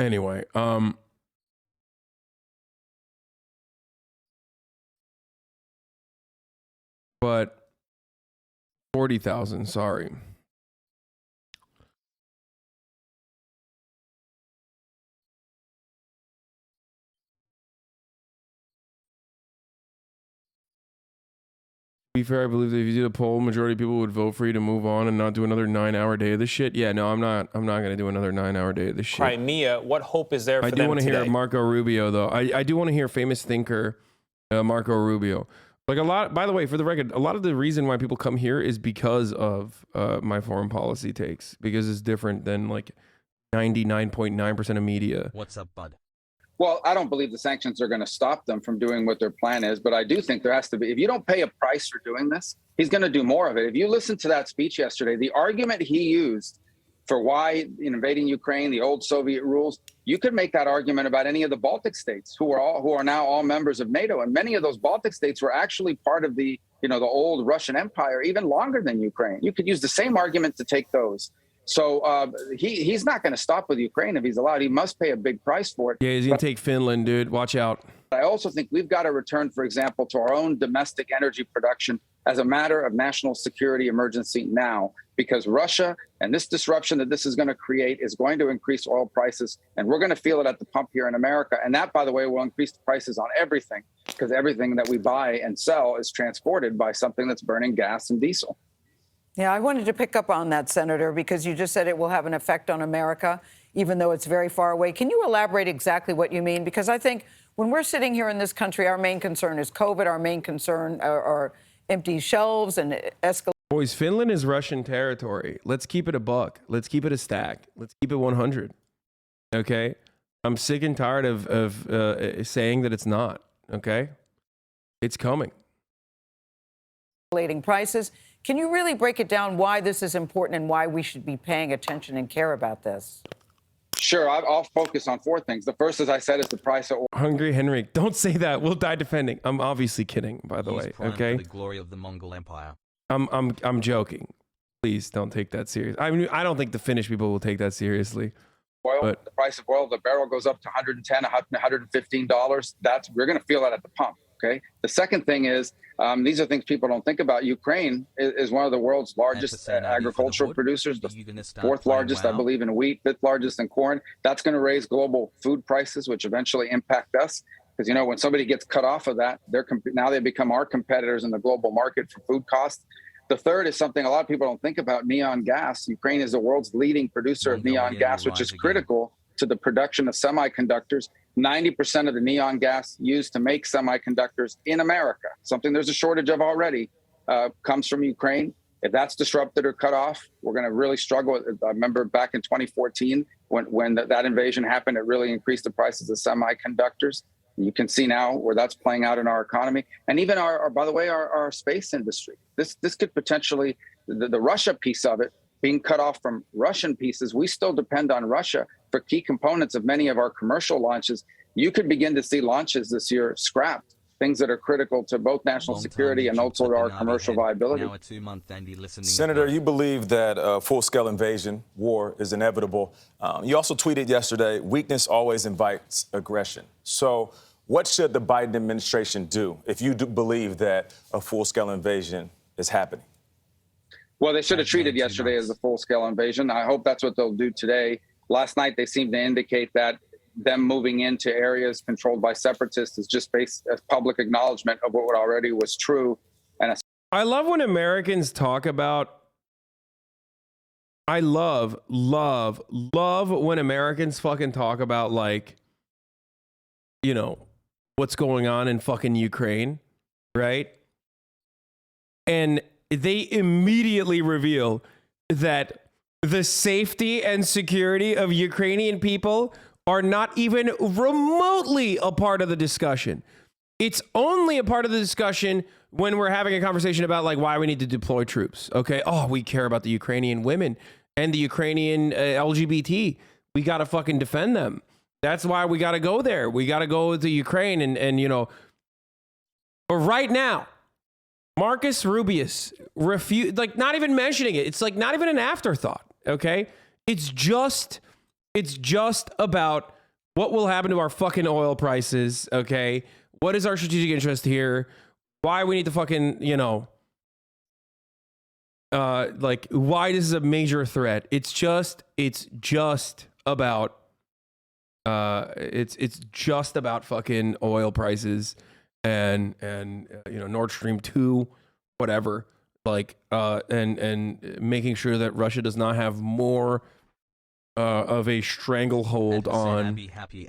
Anyway, but 40,000, sorry. To be fair, I believe that if you did a poll, majority of people would vote for you to move on and not do another 9-hour day of this shit. Yeah, no, I'm not going to do another 9-hour day of this shit. Crimea, what hope is there for them today? I do want to hear Marco Rubio, though. I do want to hear famous thinker Marco Rubio. Like a lot, by the way, for the record, a lot of the reason why people come here is because of my foreign policy takes, because it's different than like 99.9% of media. What's up, bud? Well, I don't believe the sanctions are going to stop them from doing what their plan is, but I do think there has to be. If you don't pay a price for doing this, he's going to do more of it. If you listen to that speech yesterday, the argument he used for why invading Ukraine, the old Soviet rules, you could make that argument about any of the Baltic states who are now all members of NATO. And many of those Baltic states were actually part of the old Russian Empire, even longer than Ukraine. You could use the same argument to take those. So he's not going to stop with Ukraine if he's allowed. He must pay a big price for it. Yeah, he's going to take Finland, dude. Watch out. I also think we've got to return, for example, to our own domestic energy production as a matter of national security emergency now, because Russia and this disruption that this is going to create is going to increase oil prices, and we're going to feel it at the pump here in America. And that, by the way, will increase the prices on everything, because everything that we buy and sell is transported by something that's burning gas and diesel. Yeah, I wanted to pick up on that, Senator, because you just said it will have an effect on America, even though it's very far away. Can you elaborate exactly what you mean? Because I think when we're sitting here in this country, our main concern is COVID. Our main concern are empty shelves and escalation. Boys, Finland is Russian territory. Let's keep it a buck. Let's keep it a stack. Let's keep it 100. Okay? I'm sick and tired of saying that it's not. Okay? It's coming. Escalating prices. Can you really break it down why this is important and why we should be paying attention and care about this? Sure. I'll focus on four things. The first, as I said, is the price of oil. Hungry Henry. Don't say that. We'll die defending. I'm obviously kidding, by the way. Okay? For the glory of the Mongol Empire. I'm joking. Please don't take that serious. I mean, I don't think the Finnish people will take that seriously. Oil, but the price of oil, the barrel goes up to $110, $115. We're going to feel that at the pump. Okay. The second thing is These are things people don't think about. Ukraine is one of the world's largest agricultural producers, the fourth largest, I believe, in wheat, fifth largest in corn. That's going to raise global food prices, which eventually impact us. Because, you know, when somebody gets cut off of that, now they become our competitors in the global market for food costs. The third is something a lot of people don't think about, neon gas. Ukraine is the world's leading producer of neon gas, which is critical to the production of semiconductors. 90% of the neon gas used to make semiconductors in America, something there's a shortage of already, comes from Ukraine. If that's disrupted or cut off, we're going to really struggle. I remember back in 2014, when that invasion happened, it really increased the prices of semiconductors. You can see now where that's playing out in our economy, and even by the way, our space industry. This could potentially, the Russia piece of it being cut off from Russian pieces. We still depend on Russia for key components of many of our commercial launches. You could begin to see launches this year scrapped, things that are critical to both national security and also to our commercial viability. Senator, you believe that a full-scale invasion, war, is inevitable. You also tweeted yesterday, weakness always invites aggression. So what should the Biden administration do if you do believe that a full-scale invasion is happening? Well, they should have treated yesterday as a full-scale invasion. I hope that's what they'll do today. Last night, they seemed to indicate that them moving into areas controlled by separatists is just based as public acknowledgement of what already was true. And I love when Americans talk about. I love when Americans fucking talk about, like, you know, what's going on in fucking Ukraine, right? And they immediately reveal that the safety and security of Ukrainian people are not even remotely a part of the discussion. It's only a part of the discussion when we're having a conversation about, like, why we need to deploy troops. Okay. Oh, we care about the Ukrainian women and the Ukrainian LGBT. We got to fucking defend them. That's why we got to go there. We got to go to Ukraine and, you know, but right now, Marcus Rubius refused, like, not even mentioning it. It's like not even an afterthought. Okay. It's just about what will happen to our fucking oil prices. Okay. What is our strategic interest here? Why we need to fucking, you know, like, why this is a major threat. It's just about, it's just about fucking oil prices and you know, Nord Stream 2, whatever, like, and making sure that Russia does not have more of a stranglehold on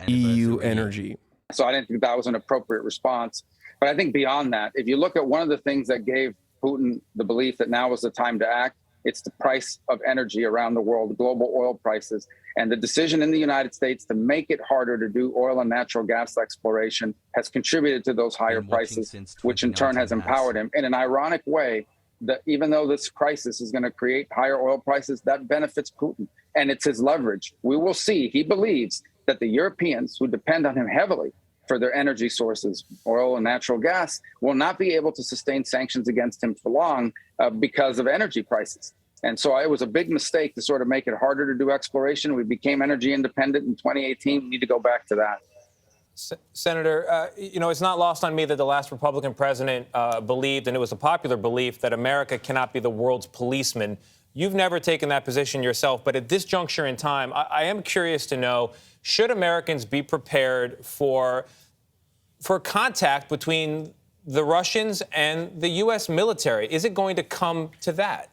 EU energy. So I didn't think that was an appropriate response. But I think beyond that, if you look at one of the things that gave Putin the belief that now was the time to act, it's the price of energy around the world, global oil prices. And the decision in the United States to make it harder to do oil and natural gas exploration has contributed to those higher prices, which in turn has empowered him. In an ironic way, that even though this crisis is going to create higher oil prices, that benefits Putin. And it's his leverage. We will see. He believes that the Europeans, who depend on him heavily for their energy sources, oil and natural gas, will not be able to sustain sanctions against him for long because of energy prices. And so it was a big mistake to sort of make it harder to do exploration. We became energy independent in 2018. We need to go back to that. Senator, you know, it's not lost on me that the last Republican president believed, and it was a popular belief, that America cannot be the world's policeman. You've never taken that position yourself, but at this juncture in time, I am curious to know, should Americans be prepared for contact between the Russians and the U.S. military? Is it going to come to that?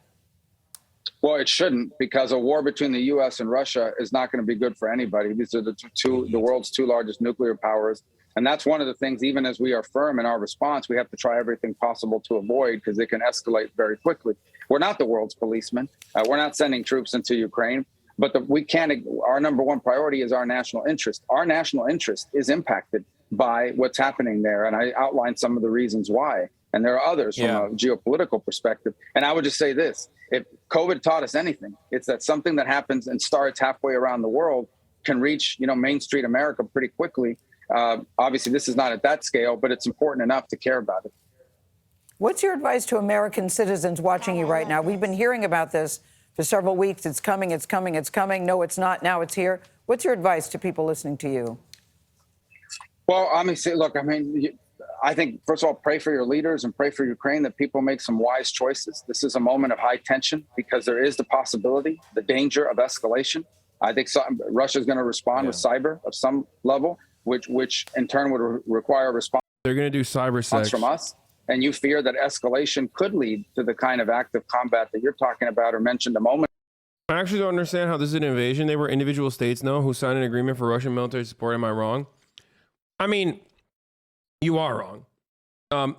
Well, it shouldn't, because a war between the U.S. and Russia is not going to be good for anybody. These are the world's two largest nuclear powers. And that's one of the things, even as we are firm in our response, we have to try everything possible to avoid, because it can escalate very quickly. We're not the world's policemen. We're not sending troops into Ukraine. But our number one priority is our national interest. Our national interest is impacted by what's happening there. And I outlined some of the reasons why. And there are others from a geopolitical perspective. And I would just say this. If COVID taught us anything, it's that something that happens and starts halfway around the world can reach, you know, Main Street America pretty quickly. Obviously, this is not at that scale, but it's important enough to care about it. What's your advice to American citizens watching you right now? We've been hearing about this for several weeks. It's coming, it's coming, it's coming. No, it's not. Now it's here. What's your advice to people listening to you? Well, I mean, look, I mean, I think, first of all, pray for your leaders and pray for Ukraine that people make some wise choices. This is a moment of high tension because there is the possibility, the danger of escalation. I think Russia is going to respond with cyber of some level, which in turn would require a response. They're going to do cyber sex from us. And you fear that escalation could lead to the kind of active combat that you're talking about or mentioned a moment. I actually don't understand how this is an invasion. They were individual states, no, who signed an agreement for Russian military support. Am I wrong? I mean, you are wrong.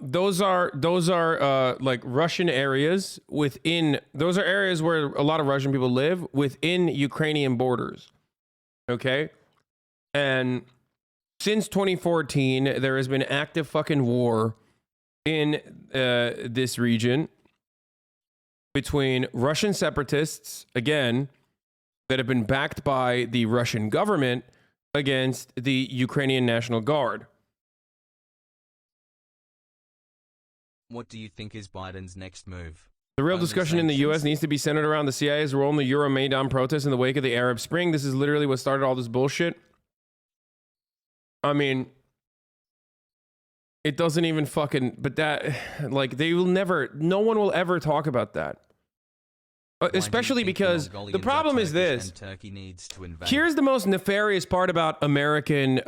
Those are like Russian areas within. Those are areas where a lot of Russian people live within Ukrainian borders. Okay, and since 2014, there has been active fucking war in this region between Russian separatists, again, that have been backed by the Russian government against the Ukrainian National Guard. What do you think is Biden's next move? The real discussion in the U.S. needs to be centered around the CIA's role in the Euromaidan protests in the wake of the Arab Spring. This is literally what started all this bullshit. I mean, it doesn't even fucking, but that, like, they will never, no one will ever talk about that. Especially because the problem is this. Here's the most nefarious part about American,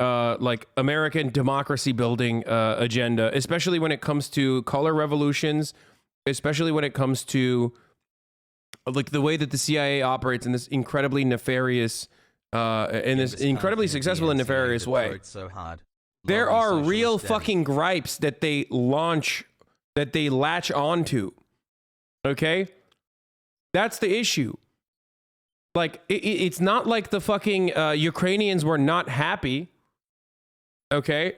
American democracy building agenda, especially when it comes to color revolutions, especially when it comes to like the way that the CIA operates in this incredibly nefarious, in this incredibly successful and nefarious way. There are real fucking gripes that they launch, that they latch onto. Okay? That's the issue. Like, it's not like the fucking Ukrainians were not happy. Okay?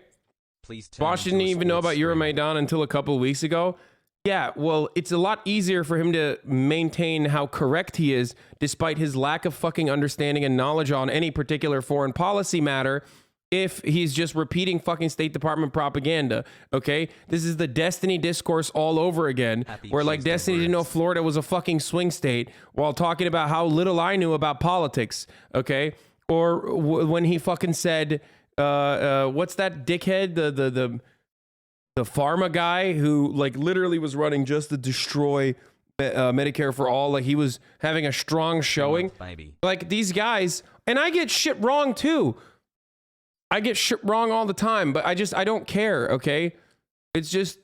Bosch didn't even know about Euromaidan until a couple of weeks ago. Yeah, well, it's a lot easier for him to maintain how correct he is, despite his lack of fucking understanding and knowledge on any particular foreign policy matter, if he's just repeating fucking State Department propaganda, okay? This is the Destiny discourse all over again, where like Destiny didn't know Florida was a fucking swing state while talking about how little I knew about politics, okay? Or when he fucking said, what's that dickhead, the pharma guy who like literally was running just to destroy Medicare for all, like he was having a strong showing. Like these guys, and I get shit wrong too. I get shit wrong all the time, but I don't care, okay? It's just,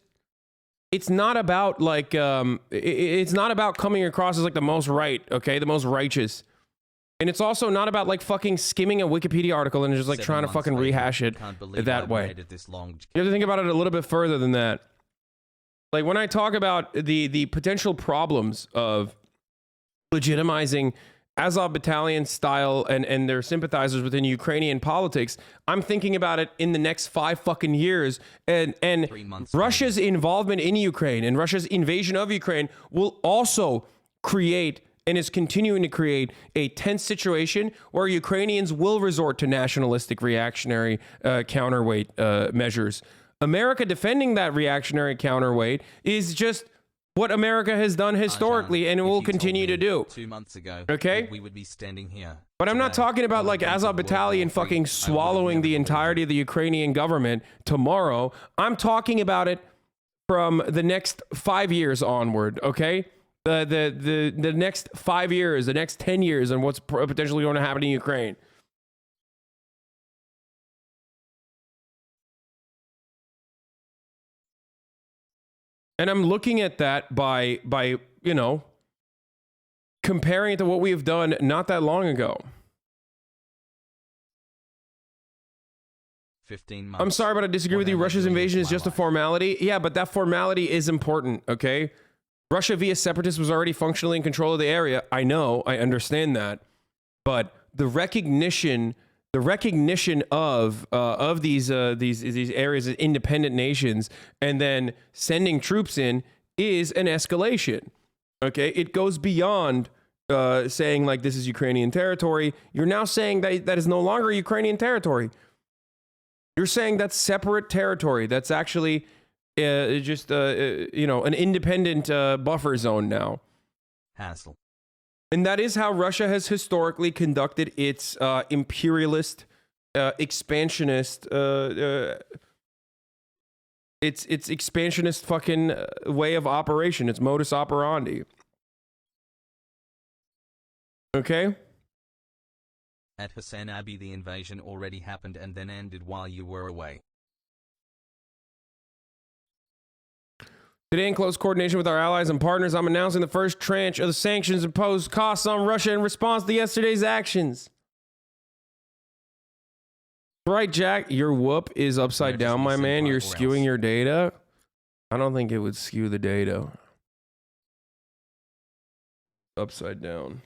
it's not about like, it's not about coming across as like the most right, okay? The most righteous. And it's also not about like fucking skimming a Wikipedia article and just like trying to fucking rehash it that way. You have to think about it a little bit further than that. Like when I talk about the potential problems of legitimizing Azov battalion style and their sympathizers within Ukrainian politics, I'm thinking about it in the next 5 fucking years, and Russia's involvement in Ukraine and Russia's invasion of Ukraine will also create and is continuing to create a tense situation where Ukrainians will resort to nationalistic reactionary counterweight measures. America defending that reactionary counterweight is just what America has done historically, and it will continue to do. 2 months ago, okay, we would be standing here. But I'm not talking about like Azov Battalion fucking swallowing the entirety of the Ukrainian government tomorrow. I'm talking about it from the next 5 years onward. Okay, the next 5 years, the next 10 years, and what's potentially going to happen in Ukraine. And I'm looking at that by you know, comparing it to what we have done not that long ago. 15 months. I'm sorry, but I disagree with you. Russia's invasion is just a formality. Yeah, but that formality is important, okay? Russia via separatists was already functionally in control of the area. I know, I understand that. But the recognition of these areas as independent nations and then sending troops in is an escalation. Okay, it goes beyond saying like this is Ukrainian territory. You're now saying that is no longer Ukrainian territory. You're saying that's separate territory. That's actually just you know, an independent buffer zone now. Hassle. And that is how Russia has historically conducted its imperialist, expansionist It's expansionist fucking way of operation. It's modus operandi. Okay? At HasanAbi, the invasion already happened and then ended while you were away. Today, in close coordination with our allies and partners, I'm announcing the first tranche of the sanctions imposed costs on Russia in response to yesterday's actions. Right, Jack, your whoop is upside down, my man. You're skewing your data. I don't think it would skew the data. Upside down.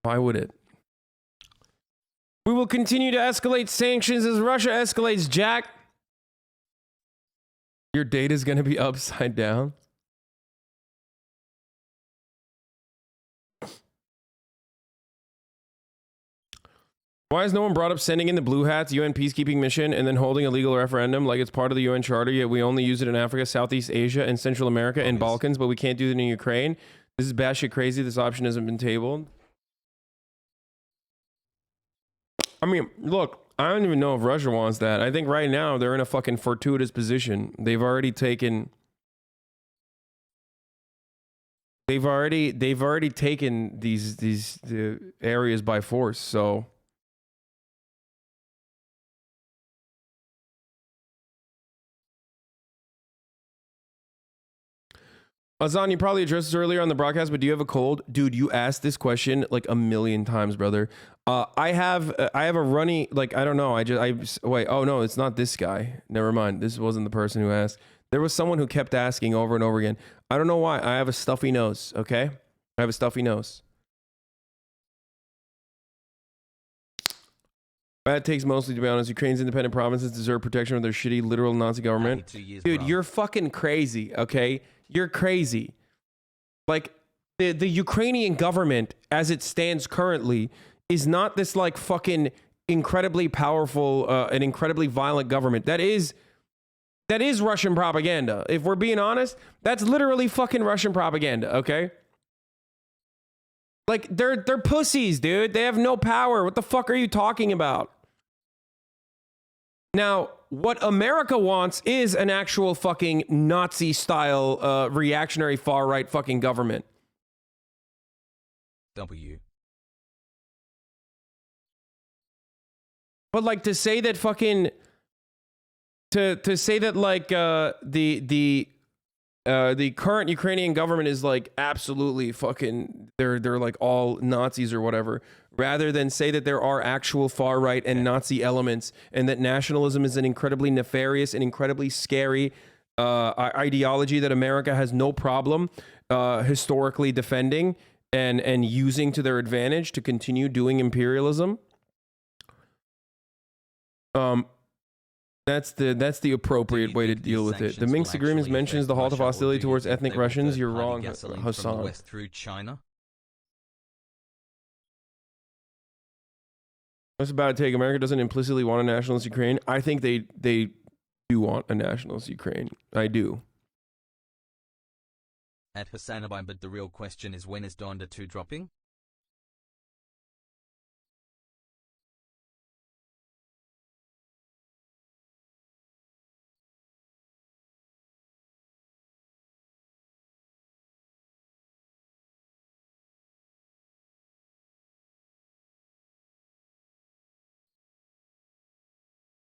Why would it? We will continue to escalate sanctions as Russia escalates, Jack. Your data is going to be upside down. Why has no one brought up sending in the Blue Hats UN peacekeeping mission and then holding a legal referendum like it's part of the UN Charter, yet we only use it in Africa, Southeast Asia, and Central America and Balkans, but we can't do it in Ukraine? This is batshit crazy. This option hasn't been tabled. I mean, look, I don't even know if Russia wants that. I think right now they're in a fucking fortuitous position. They've already taken these areas by force, so Hasan, you probably addressed this earlier on the broadcast, but do you have a cold? Dude, you asked this question like a million times, brother. I have a runny, like, I don't know. Wait, oh no, it's not this guy. Never mind. This wasn't the person who asked. There was someone who kept asking over and over again. I don't know why. I have a stuffy nose, okay? I have a stuffy nose. Bad takes mostly, to be honest. Ukraine's independent provinces deserve protection from their shitty, literal Nazi government. Dude, you're fucking crazy, okay? You're crazy. Like, the Ukrainian government, as it stands currently, is not this, like, fucking incredibly powerful, and incredibly violent government. That is Russian propaganda. If we're being honest, that's literally fucking Russian propaganda, okay? Like, they're pussies, dude. They have no power. What the fuck are you talking about? Now, what America wants is an actual fucking Nazi-style, reactionary far-right fucking government. W. But, like, to say that fucking... To say that, like, the current Ukrainian government is, like, absolutely fucking... They're like, all Nazis or whatever... rather than say that there are actual far-right and Nazi elements and that nationalism is an incredibly nefarious and incredibly scary ideology that America has no problem historically defending and using to their advantage to continue doing imperialism. That's the appropriate way to deal with it. The Minsk Agreement mentions the halt of hostility towards ethnic Russians. You're wrong, Hasan. West through China. That's about to take. America doesn't implicitly want a nationalist Ukraine. I think they do want a nationalist Ukraine. I do. At HasanAbi, but the real question is, when is Donda 2 dropping?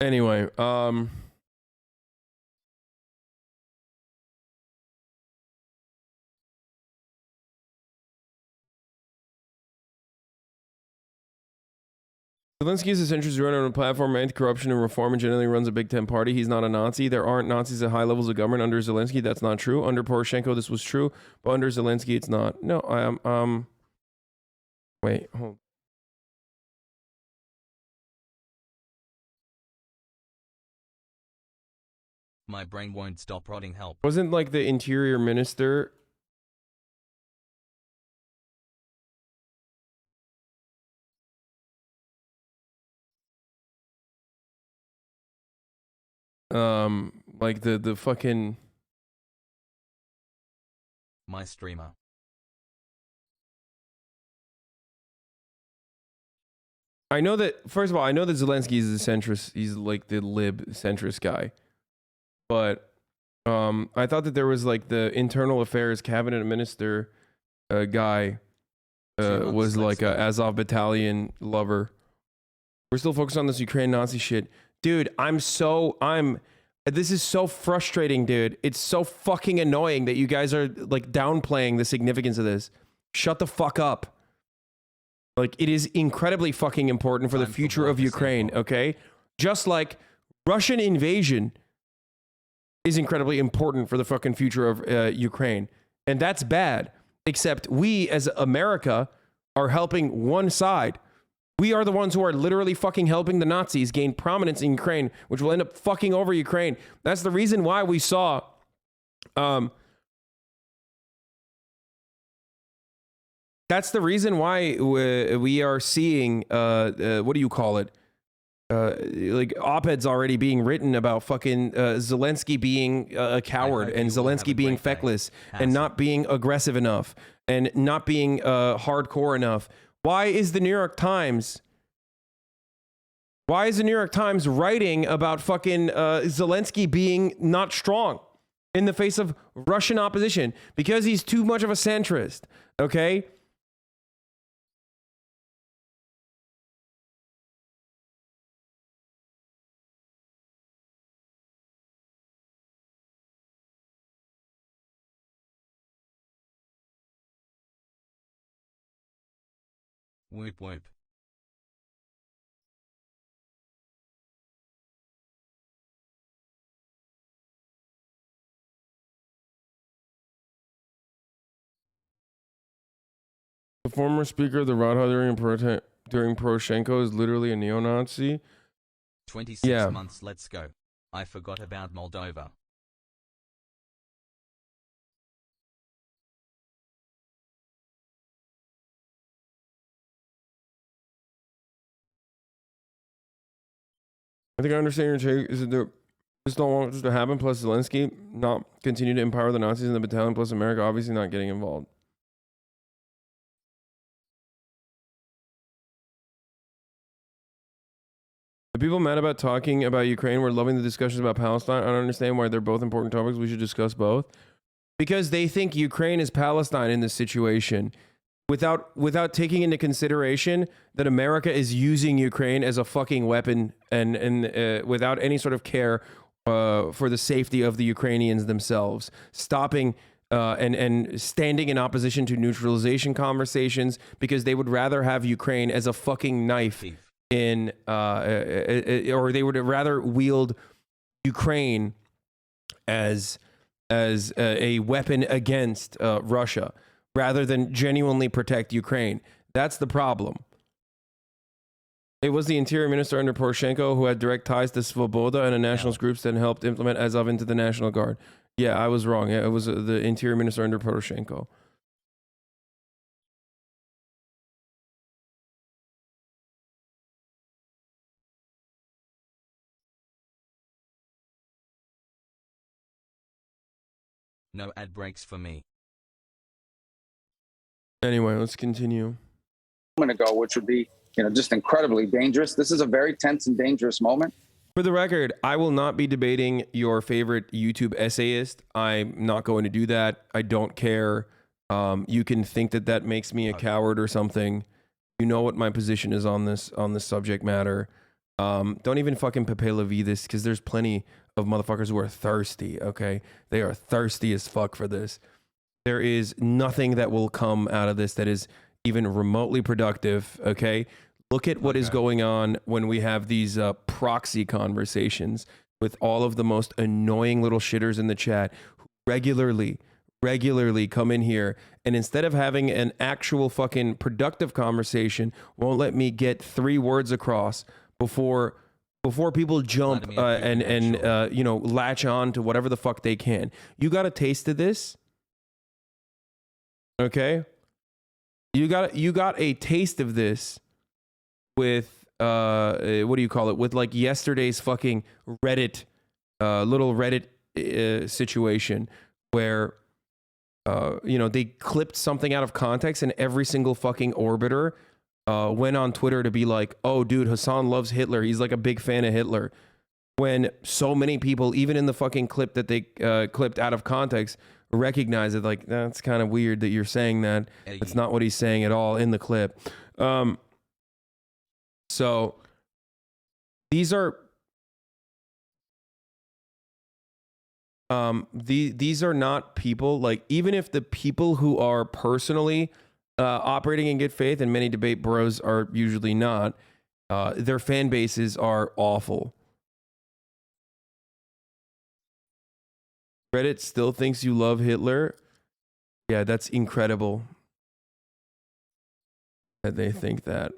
Anyway, Zelensky's essentially is running on a platform of anti-corruption and reform and generally runs a Big Ten party. He's not a Nazi. There aren't Nazis at high levels of government under Zelensky. That's not true. Under Poroshenko, this was true, but under Zelensky, it's not. No, I am. Wait, hold. My brain won't stop rotting. Help. Wasn't like the interior minister like the fucking my streamer. I know that, first of all, I know that Zelensky is the centrist. He's like the lib centrist guy. But I thought that there was like the internal affairs cabinet minister guy was like a Azov battalion lover. We're still focused on this Ukraine Nazi shit. Dude, this is so frustrating, dude. It's so fucking annoying that you guys are like downplaying the significance of this. Shut the fuck up. Like, it is incredibly fucking important for the future of Ukraine, okay? Just like Russian invasion is incredibly important for the fucking future of Ukraine. And that's bad. Except we, as America, are helping one side. We are the ones who are literally fucking helping the Nazis gain prominence in Ukraine, which will end up fucking over Ukraine. That's the reason why we saw... That's the reason why we are seeing, what do you call it? Like op-eds already being written about fucking Zelensky being a coward and Zelensky being feckless and not being aggressive enough and not being hardcore enough. Why is the New York Times writing about fucking Zelensky being not strong in the face of Russian opposition? Because he's too much of a centrist, okay? Whoop whoop. The former speaker of the Rada during Poroshenko is literally a neo-Nazi. 26 months, let's go. I forgot about Moldova. I think I understand your take. Is it that this don't want this to happen? Plus Zelensky not continue to empower the Nazis in the battalion. Plus America obviously not getting involved. The people mad about talking about Ukraine were loving the discussions about Palestine. I don't understand why they're both important topics. We should discuss both. Because they think Ukraine is Palestine in this situation. Without taking into consideration that America is using Ukraine as a fucking weapon and without any sort of care for the safety of the Ukrainians themselves, stopping and standing in opposition to neutralization conversations because they would rather have Ukraine as a fucking knife in or they would rather wield Ukraine as a weapon against Russia, rather than genuinely protect Ukraine. That's the problem. It was the interior minister under Poroshenko who had direct ties to Svoboda and the nationalist groups that helped implement Azov into the National Guard. Yeah, I was wrong. It was the interior minister under Poroshenko. No ad breaks for me. Anyway, let's continue. A moment ago, which would be, just incredibly dangerous. This is a very tense and dangerous moment. For the record, I will not be debating your favorite YouTube essayist. I'm not going to do that. I don't care. You can think that makes me a coward or something. You know what my position is on this subject matter. Don't even fucking Pepe Levi this, because there's plenty of motherfuckers who are thirsty, okay? They are thirsty as fuck for this. There is nothing that will come out of this that is even remotely productive, okay? Look at what is going on when we have these proxy conversations with all of the most annoying little shitters in the chat who regularly come in here, and instead of having an actual fucking productive conversation, won't let me get 3 words across before people jump and latch on to whatever the fuck they can. You got a taste of this? Okay? You got a taste of this with what do you call it? With like yesterday's fucking Reddit little Reddit situation where they clipped something out of context and every single fucking orbiter went on Twitter to be like, oh, dude, Hasan loves Hitler. He's like a big fan of Hitler. When so many people, even in the fucking clip that they clipped out of context, recognize it. Like, that's kind of weird that you're saying that. That's not what he's saying at all in the clip. So these are these are not people, like, even if the people who are personally operating in good faith, and many debate bros are usually not, their fan bases are awful. Reddit still thinks you love Hitler. Yeah, that's incredible that they think that.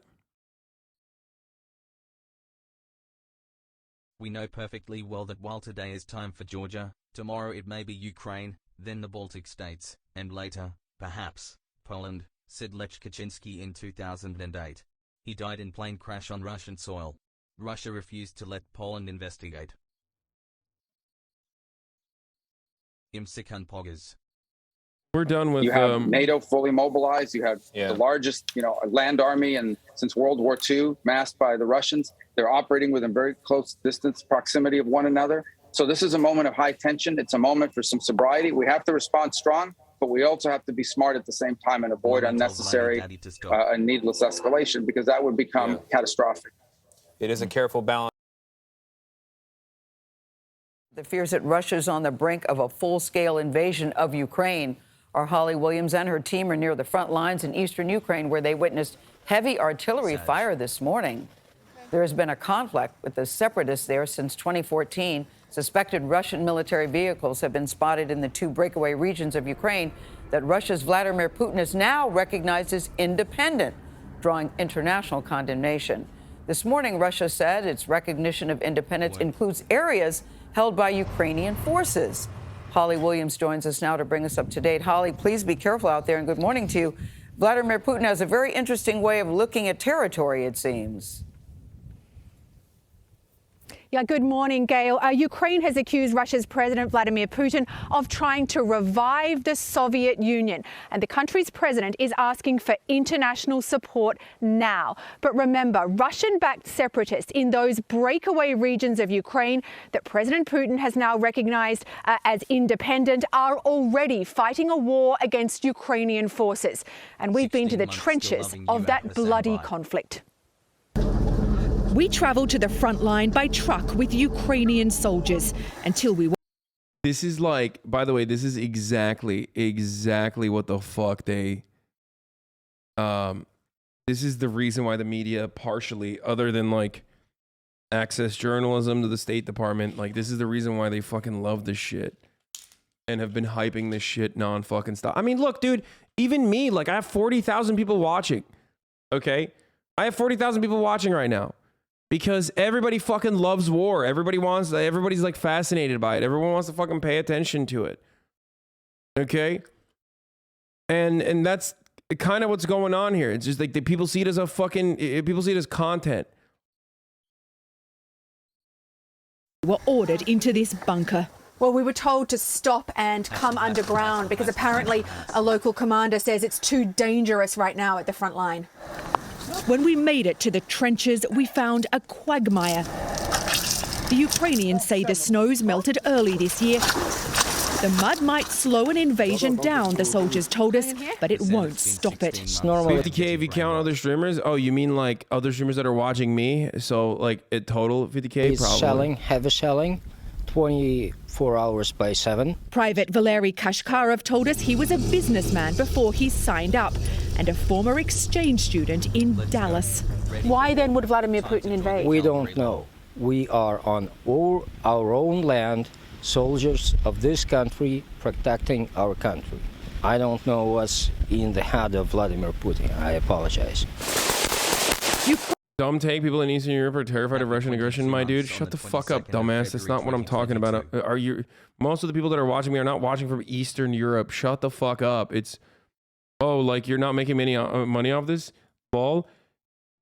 We know perfectly well that while today is time for Georgia, tomorrow it may be Ukraine, then the Baltic states, and later, perhaps, Poland, said Lech Kaczynski in 2008. He died in plane crash on Russian soil. Russia refused to let Poland investigate. Imsikan Poggers. We're done with. You have NATO fully mobilized. You have the largest, land army and since World War II, masked by the Russians. They're operating within very close distance proximity of one another. So this is a moment of high tension. It's a moment for some sobriety. We have to respond strong, but we also have to be smart at the same time and avoid unnecessary and needless escalation, because that would become catastrophic. It is a careful balance. The fears that Russia's on the brink of a full-scale invasion of Ukraine. Our Holly Williams and her team are near the front lines in eastern Ukraine, where they witnessed heavy artillery fire this morning. There has been a conflict with the separatists there since 2014. Suspected Russian military vehicles have been spotted in the two breakaway regions of Ukraine that Russia's Vladimir Putin has now recognized as independent, drawing international condemnation. This morning, Russia said its recognition of independence includes areas held by Ukrainian forces. Holly Williams joins us now to bring us up to date. Holly, please be careful out there, and good morning to you. Vladimir Putin has a very interesting way of looking at territory, it seems. Yeah, good morning, Gail. Ukraine has accused Russia's President Vladimir Putin of trying to revive the Soviet Union. And the country's president is asking for international support now. But remember, Russian-backed separatists in those breakaway regions of Ukraine that President Putin has now recognized as independent are already fighting a war against Ukrainian forces. And we've been to the trenches of that bloody conflict. We traveled to the front line by truck with Ukrainian soldiers until we. This is like, by the way, this is exactly what the fuck they. This is the reason why the media, partially, other than like access journalism to the State Department, like this is the reason why they fucking love this shit and have been hyping this shit non-fucking stop. I mean, look, dude, even me, like I have 40,000 people watching. Okay, I have 40,000 people watching right now. Because everybody fucking loves war. Everybody's like fascinated by it. Everyone wants to fucking pay attention to it. Okay? And that's kind of what's going on here. It's just like people see it as people see it as content. Were ordered into this bunker. Well, we were told to stop and come underground because apparently a local commander says it's too dangerous right now at the front line. When we made it to the trenches, we found a quagmire. The Ukrainians say the snows melted early this year. The mud might slow an invasion down, the soldiers told us, but it won't stop it. It's normal. 50K if you count other streamers? Oh, you mean like other streamers that are watching me? So like a total 50K probably? Heavy shelling. 24 hours by 7. Private Valery Kashkarov told us he was a businessman before he signed up and a former exchange student in Dallas. Why then would Vladimir Putin invade? We don't know. We are on our own land, soldiers of this country protecting our country. I don't know what's in the head of Vladimir Putin. I apologize. Dumb take, people in Eastern Europe are terrified of Russian aggression, my dude. Shut the fuck up, dumbass. That's not what I'm talking about. Most of the people that are watching me are not watching from Eastern Europe. Shut the fuck up. It's, oh, like you're not making any money off this? Lol.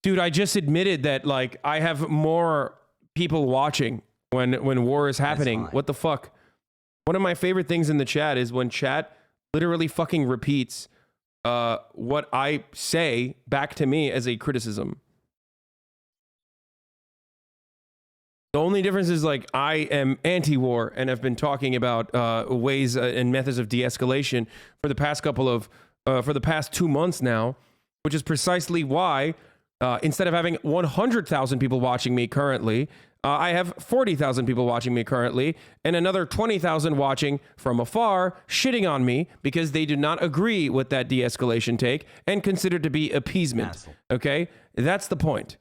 Dude, I just admitted that like I have more people watching when war is happening. What the fuck? One of my favorite things in the chat is when chat literally fucking repeats what I say back to me as a criticism. The only difference is, like, I am anti-war and have been talking about ways and methods of de-escalation for the past for the past 2 months now, which is precisely why instead of having 100,000 people watching me currently, I have 40,000 people watching me currently, and another 20,000 watching from afar, shitting on me because they do not agree with that de-escalation take and consider it to be appeasement. Okay, that's the point.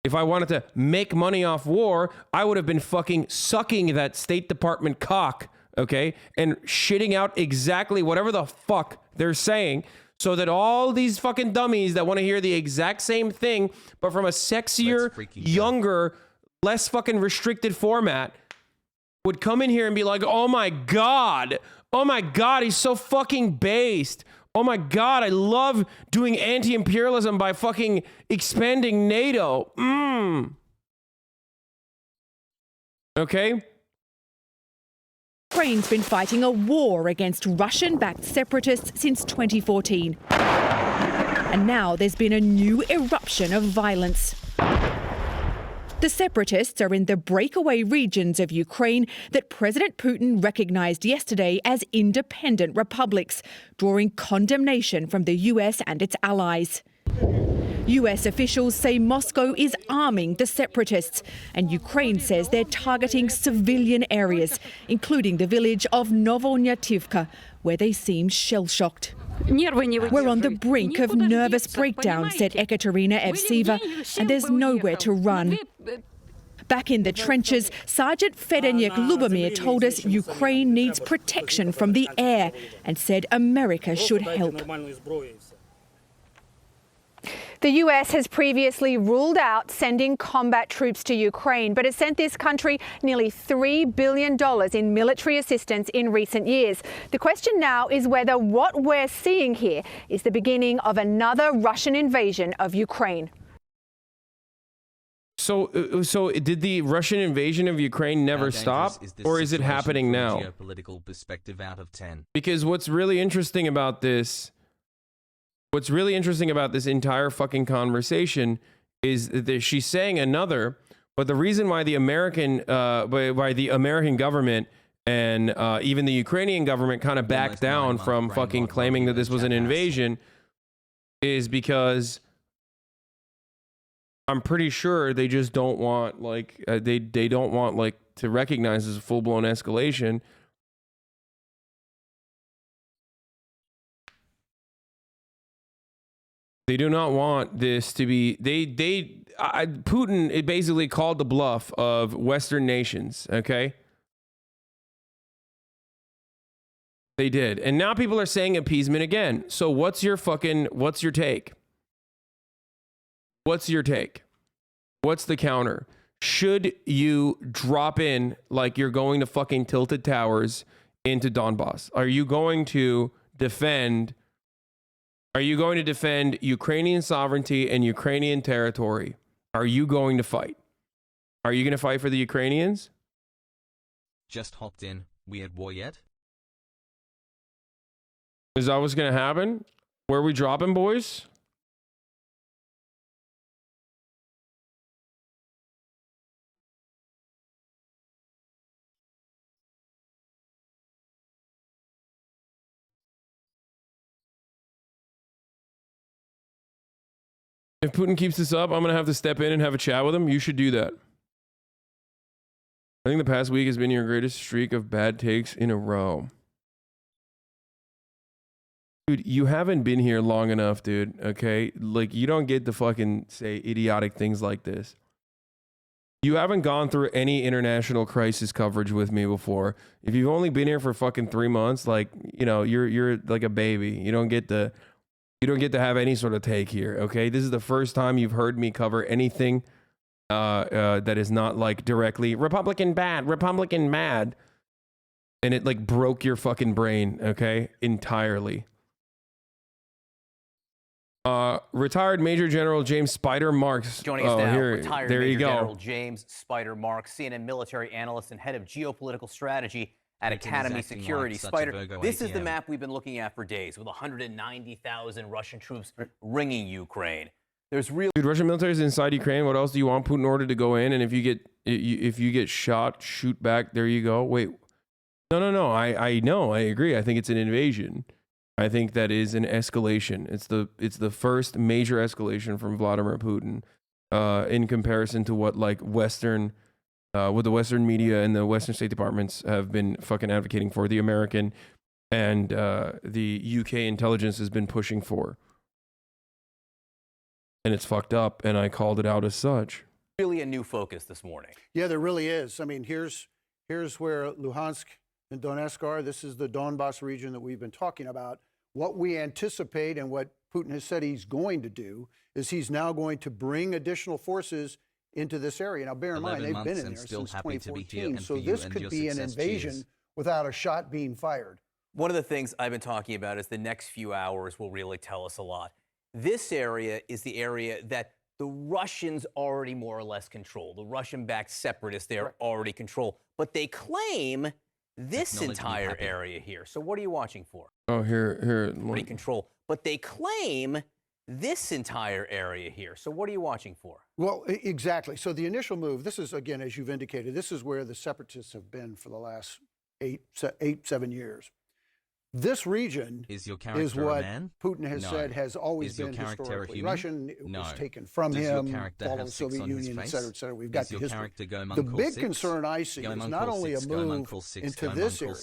If I wanted to make money off war, I would have been fucking sucking that State Department cock, okay, and shitting out exactly whatever the fuck they're saying, so that all these fucking dummies that want to hear the exact same thing, but from a sexier, younger, less fucking restricted format, would come in here and be like, oh my God, he's so fucking based. Oh my God, I love doing anti-imperialism by fucking expanding NATO. Okay? Ukraine's been fighting a war against Russian-backed separatists since 2014. And now there's been a new eruption of violence. The separatists are in the breakaway regions of Ukraine that President Putin recognized yesterday as independent republics, drawing condemnation from the US and its allies. US officials say Moscow is arming the separatists, and Ukraine says they're targeting civilian areas, including the village of Novonyativka, where they seem shell-shocked. We're on the brink of nervous breakdown, said Ekaterina Evseva, and there's nowhere to run. Back in the trenches, Sergeant Fedenyk Lubomir told us Ukraine needs protection from the air and said America should help. The US has previously ruled out sending combat troops to Ukraine, but has sent this country nearly $3 billion in military assistance in recent years. The question now is whether what we're seeing here is the beginning of another Russian invasion of Ukraine. So did the Russian invasion of Ukraine never stop, or is it happening now? Geopolitical perspective out of 10. Because what's really interesting about this entire fucking conversation is that she's saying another, but the reason why the American government and even the Ukrainian government kind of backed down from fucking claiming that this was an invasion is because I'm pretty sure they just don't want, like, they don't want, like, to recognize this as a full-blown escalation. They do not want this to be, Putin, it basically called the bluff of Western nations, okay? They did. And now people are saying appeasement again. So what's your take? What's your take? What's the counter? Should you drop in like you're going to fucking Tilted Towers into Donbass? Are you going to defend Ukrainian sovereignty and Ukrainian territory? Are you going to fight? Are you going to fight for the Ukrainians? Just hopped in. We at war yet? Is that what's going to happen? Where are we dropping, boys? If Putin keeps this up, I'm going to have to step in and have a chat with him. You should do that. I think the past week has been your greatest streak of bad takes in a row. Dude, you haven't been here long enough, dude, okay? Like, you don't get to fucking say idiotic things like this. You haven't gone through any international crisis coverage with me before. If you've only been here for fucking 3 months, like, you know, you're like a baby. You don't get to have any sort of take here, okay? This is the first time you've heard me cover anything that is not like directly Republican bad, Republican mad, and it like broke your fucking brain, okay? Entirely. Retired Major General James Spider Marks. Joining us now, here, retired there Major you go. General James Spider Marks, CNN military analyst and head of geopolitical strategy at Academy Security. Spider, this is the map we've been looking at for days, with 190,000 Russian troops ringing Ukraine. There's real. Dude, Russian military is inside Ukraine. What else do you want Putin ordered to go in? And if you get shot, shoot back. There you go. Wait, no. I know. I agree. I think it's an invasion. I think that is an escalation. It's the first major escalation from Vladimir Putin, in comparison to what like what the Western media and the Western State Departments have been fucking advocating for. The American and the UK intelligence has been pushing for. And it's fucked up, and I called it out as such. Really a new focus this morning. Yeah, there really is. I mean, here's where Luhansk and Donetsk are. This is the Donbass region that we've been talking about. What we anticipate and what Putin has said he's going to do is he's now going to bring additional forces into this area. Now, bear in mind, they've been in there since 2014, so this could be an invasion without a shot being fired. One of the things I've been talking about is the next few hours will really tell us a lot. This area is the area that the Russians already more or less control. The Russian-backed separatists there already control. But they claim this entire area here. So what are you watching for? Oh, here. Already control. But they claim this entire area here. So what are you watching for? Well, exactly. So the initial move, this is, again, as you've indicated, this is where the separatists have been for the last 7 years. This region is what Putin has said has always been historically Russian. It was taken from him, followed the Soviet Union, et cetera, et cetera. We've got the history. The big concern I see is not only a move into this area,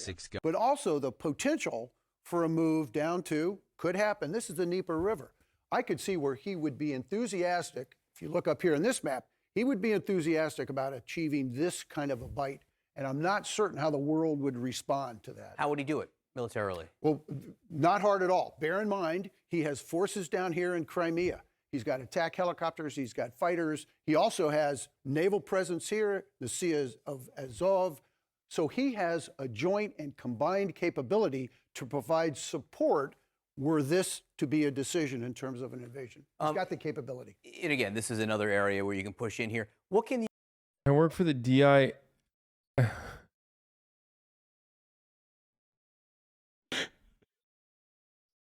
but also the potential for a move down to, could happen. This is the Dnieper River. I could see where he would be enthusiastic. If you look up here in this map, he would be enthusiastic about achieving this kind of a bite. And I'm not certain how the world would respond to that. How would he do it? Militarily? Well, not hard at all. Bear in mind, he has forces down here in Crimea. He's got attack helicopters. He's got fighters. He also has naval presence here, the Sea of Azov. So he has a joint and combined capability to provide support were this to be a decision in terms of an invasion. He's got the capability. And again, this is another area where you can push in here. What can the... I work for the DI...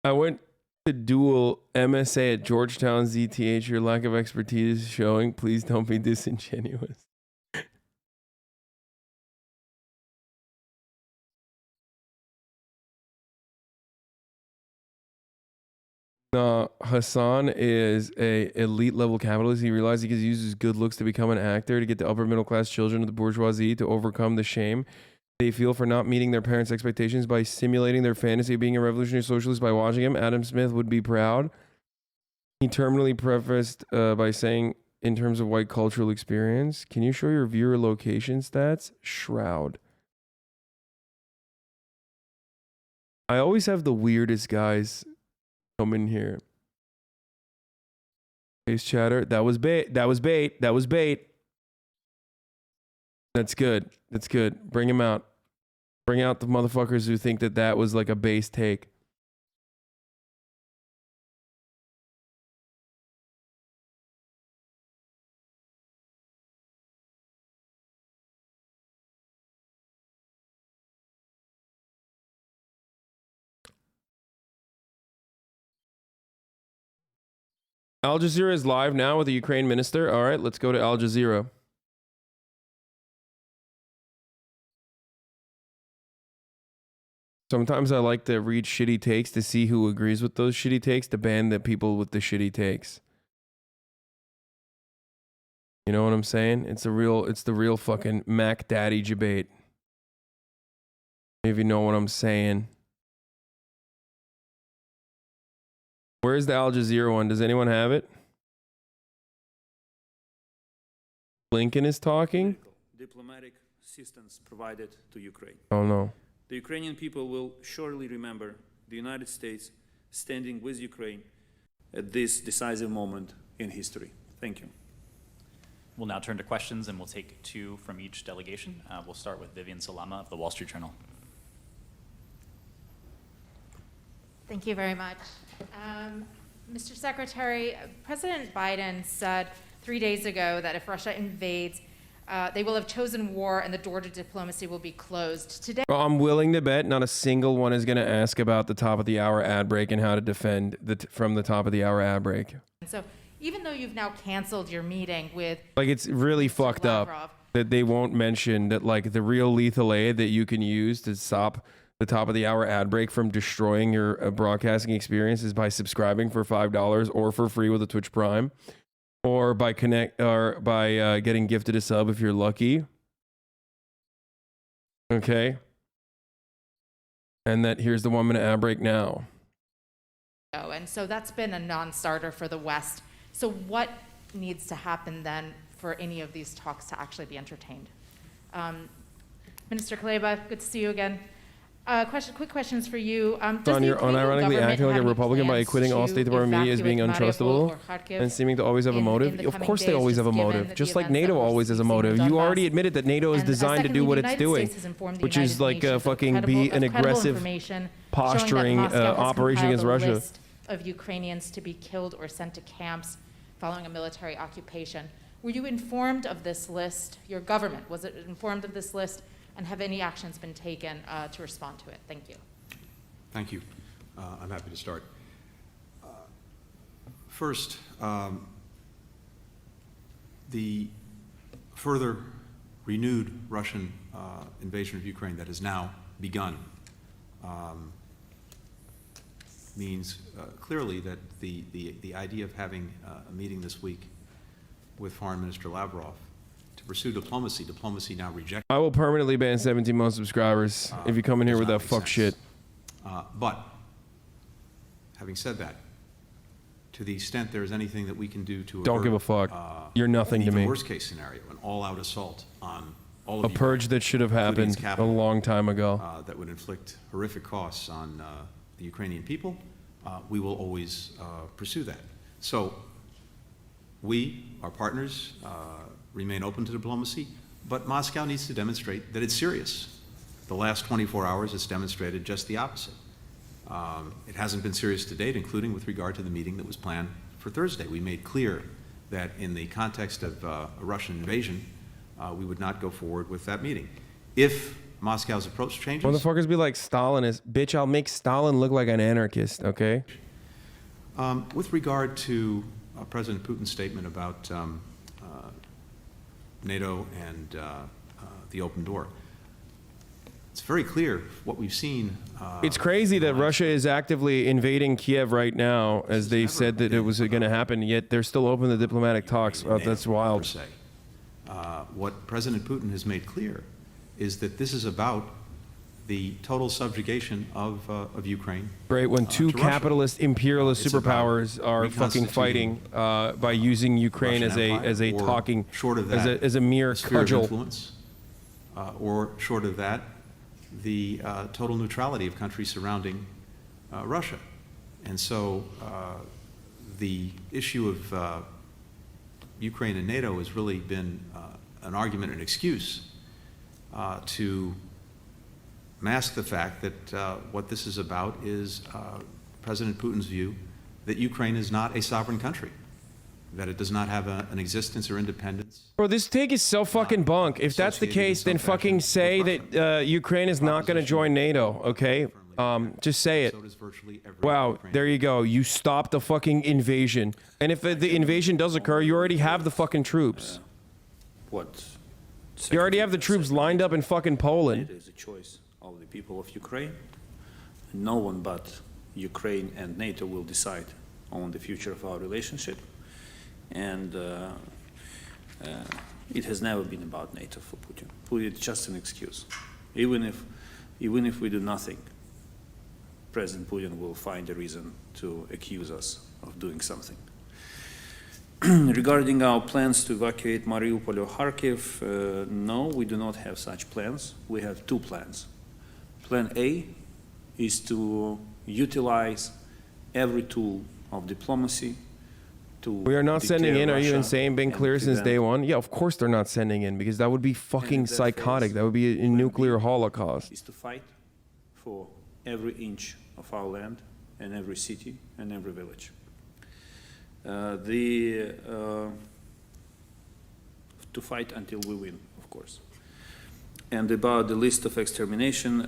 I went to dual MSA at Georgetown ZTH. Your lack of expertise is showing. Please don't be disingenuous. Hasan is a elite level capitalist. He realized he could use his good looks to become an actor, to get the upper middle class children of the bourgeoisie to overcome the shame they feel for not meeting their parents' expectations by simulating their fantasy of being a revolutionary socialist by watching him. Adam Smith would be proud. He terminally prefaced by saying, in terms of white cultural experience, can you show your viewer location stats? Shroud. I always have the weirdest guys come in here. Face chatter. That was bait. That was bait. That was bait. That's good. That's good. Bring him out. Bring out the motherfuckers who think that that was like a base take. Al Jazeera is live now with the Ukraine minister. All right, let's go to Al Jazeera. Sometimes I like to read shitty takes to see who agrees with those shitty takes, to ban the people with the shitty takes. You know what I'm saying? It's the real fucking Mac Daddy debate. If you know what I'm saying. Where's the Al Jazeera one? Does anyone have it? Blinken is talking? Diplomatic assistance provided to Ukraine. Oh no. The Ukrainian people will surely remember the United States standing with Ukraine at this decisive moment in history. Thank you. We'll now turn to questions, and we'll take two from each delegation. We'll start with Vivian Salama of the Wall Street Journal. Thank you very much. Mr. Secretary, President Biden said 3 days ago that if Russia invades They will have chosen war, and the door to diplomacy will be closed. Today, Well, I'm willing to bet not a single one is going to ask about the top of the hour ad break and how to defend from the top of the hour ad break. so even though you've now canceled your meeting with, Like, it's really fucked up that they won't mention that, like, the real lethal aid that you can use to stop the top of the hour ad break from destroying your broadcasting experience is by subscribing for $5 or for free with a Twitch Prime, or by getting gifted a sub if you're lucky. Okay. And that here's the 1 minute ad break now. and so that's been a non-starter for the West. So what needs to happen then for any of these talks to actually be entertained? Minister Kuleba, good to see you again. Quick questions for you. Don, you're unironically acting like a Republican by equating all State Department media as being untrustable and seeming to always have a motive. Of course they always have a motive, just like NATO always has a motive. You already admitted that NATO is designed to do what it's doing, which is like fucking be an aggressive posturing operation against Russia. Of Ukrainians to be killed or sent to camps following a military occupation. Were you informed of this list? Your government, was it informed of this list? And have any actions been taken to respond to it? Thank you. Thank you. I'm happy to start. First, the further renewed Russian invasion of Ukraine that has now begun means clearly that the idea of having a meeting this week with Foreign Minister Lavrov to pursue diplomacy now rejects. I will permanently ban 17 month subscribers if you come in here with that fuck shit. But having said that, to the extent there is anything that we can do to don't give a fuck. You're nothing to me. Worst case scenario, an all-out assault on all of a purge that should have happened a long time ago. That would inflict horrific costs on the Ukrainian people. We will always pursue that. So we, our partners, remain open to diplomacy, but Moscow needs to demonstrate that it's serious. The last 24 hours has demonstrated just the opposite. It hasn't been serious to date, including with regard to the meeting that was planned for Thursday. We made clear that in the context of a Russian invasion, we would not go forward with that meeting. If Moscow's approach changes... Motherfuckers be like Stalinist. Bitch, I'll make Stalin look like an anarchist, okay? With regard to President Putin's statement about NATO and the open door, it's very clear what we've seen. It's crazy that Russia is actively invading Kiev right now, as they said that it was going to happen, yet they're still open to diplomatic talks. That's wild. What President Putin has made clear is that this is about the total subjugation of Ukraine. Great, when two capitalist imperialist superpowers are fucking fighting by using Ukraine as a talking, as a mere cudgel. Or short of that, the total neutrality of countries surrounding Russia. And so the issue of Ukraine and NATO has really been an argument, an excuse to mask the fact that what this is about is President Putin's view that Ukraine is not a sovereign country, that it does not have an existence or independence. Bro, this take is so fucking bunk. If that's the case, then fucking say that Ukraine is not going to join NATO, okay? Just say it. Wow, there you go. You stopped the fucking invasion. And if the invasion does occur, you already have the fucking troops. You already have the troops lined up in fucking Poland. It is a choice of the people of Ukraine. No one but Ukraine and NATO will decide on the future of our relationship. And it has never been about NATO for Putin. It's just an excuse. Even if we do nothing, President Putin will find a reason to accuse us of doing something. Regarding our plans to evacuate Mariupol or Kharkiv, no, we do not have such plans. We have two plans. Plan A is to utilize every tool of diplomacy. We are not sending in. Are you insane? Been clear since day one. Yeah, of course they're not sending in, because that would be fucking psychotic. That would be a nuclear holocaust. Is to fight for every inch of our land and every city and every village. to fight until we win, of course. And about the list of extermination,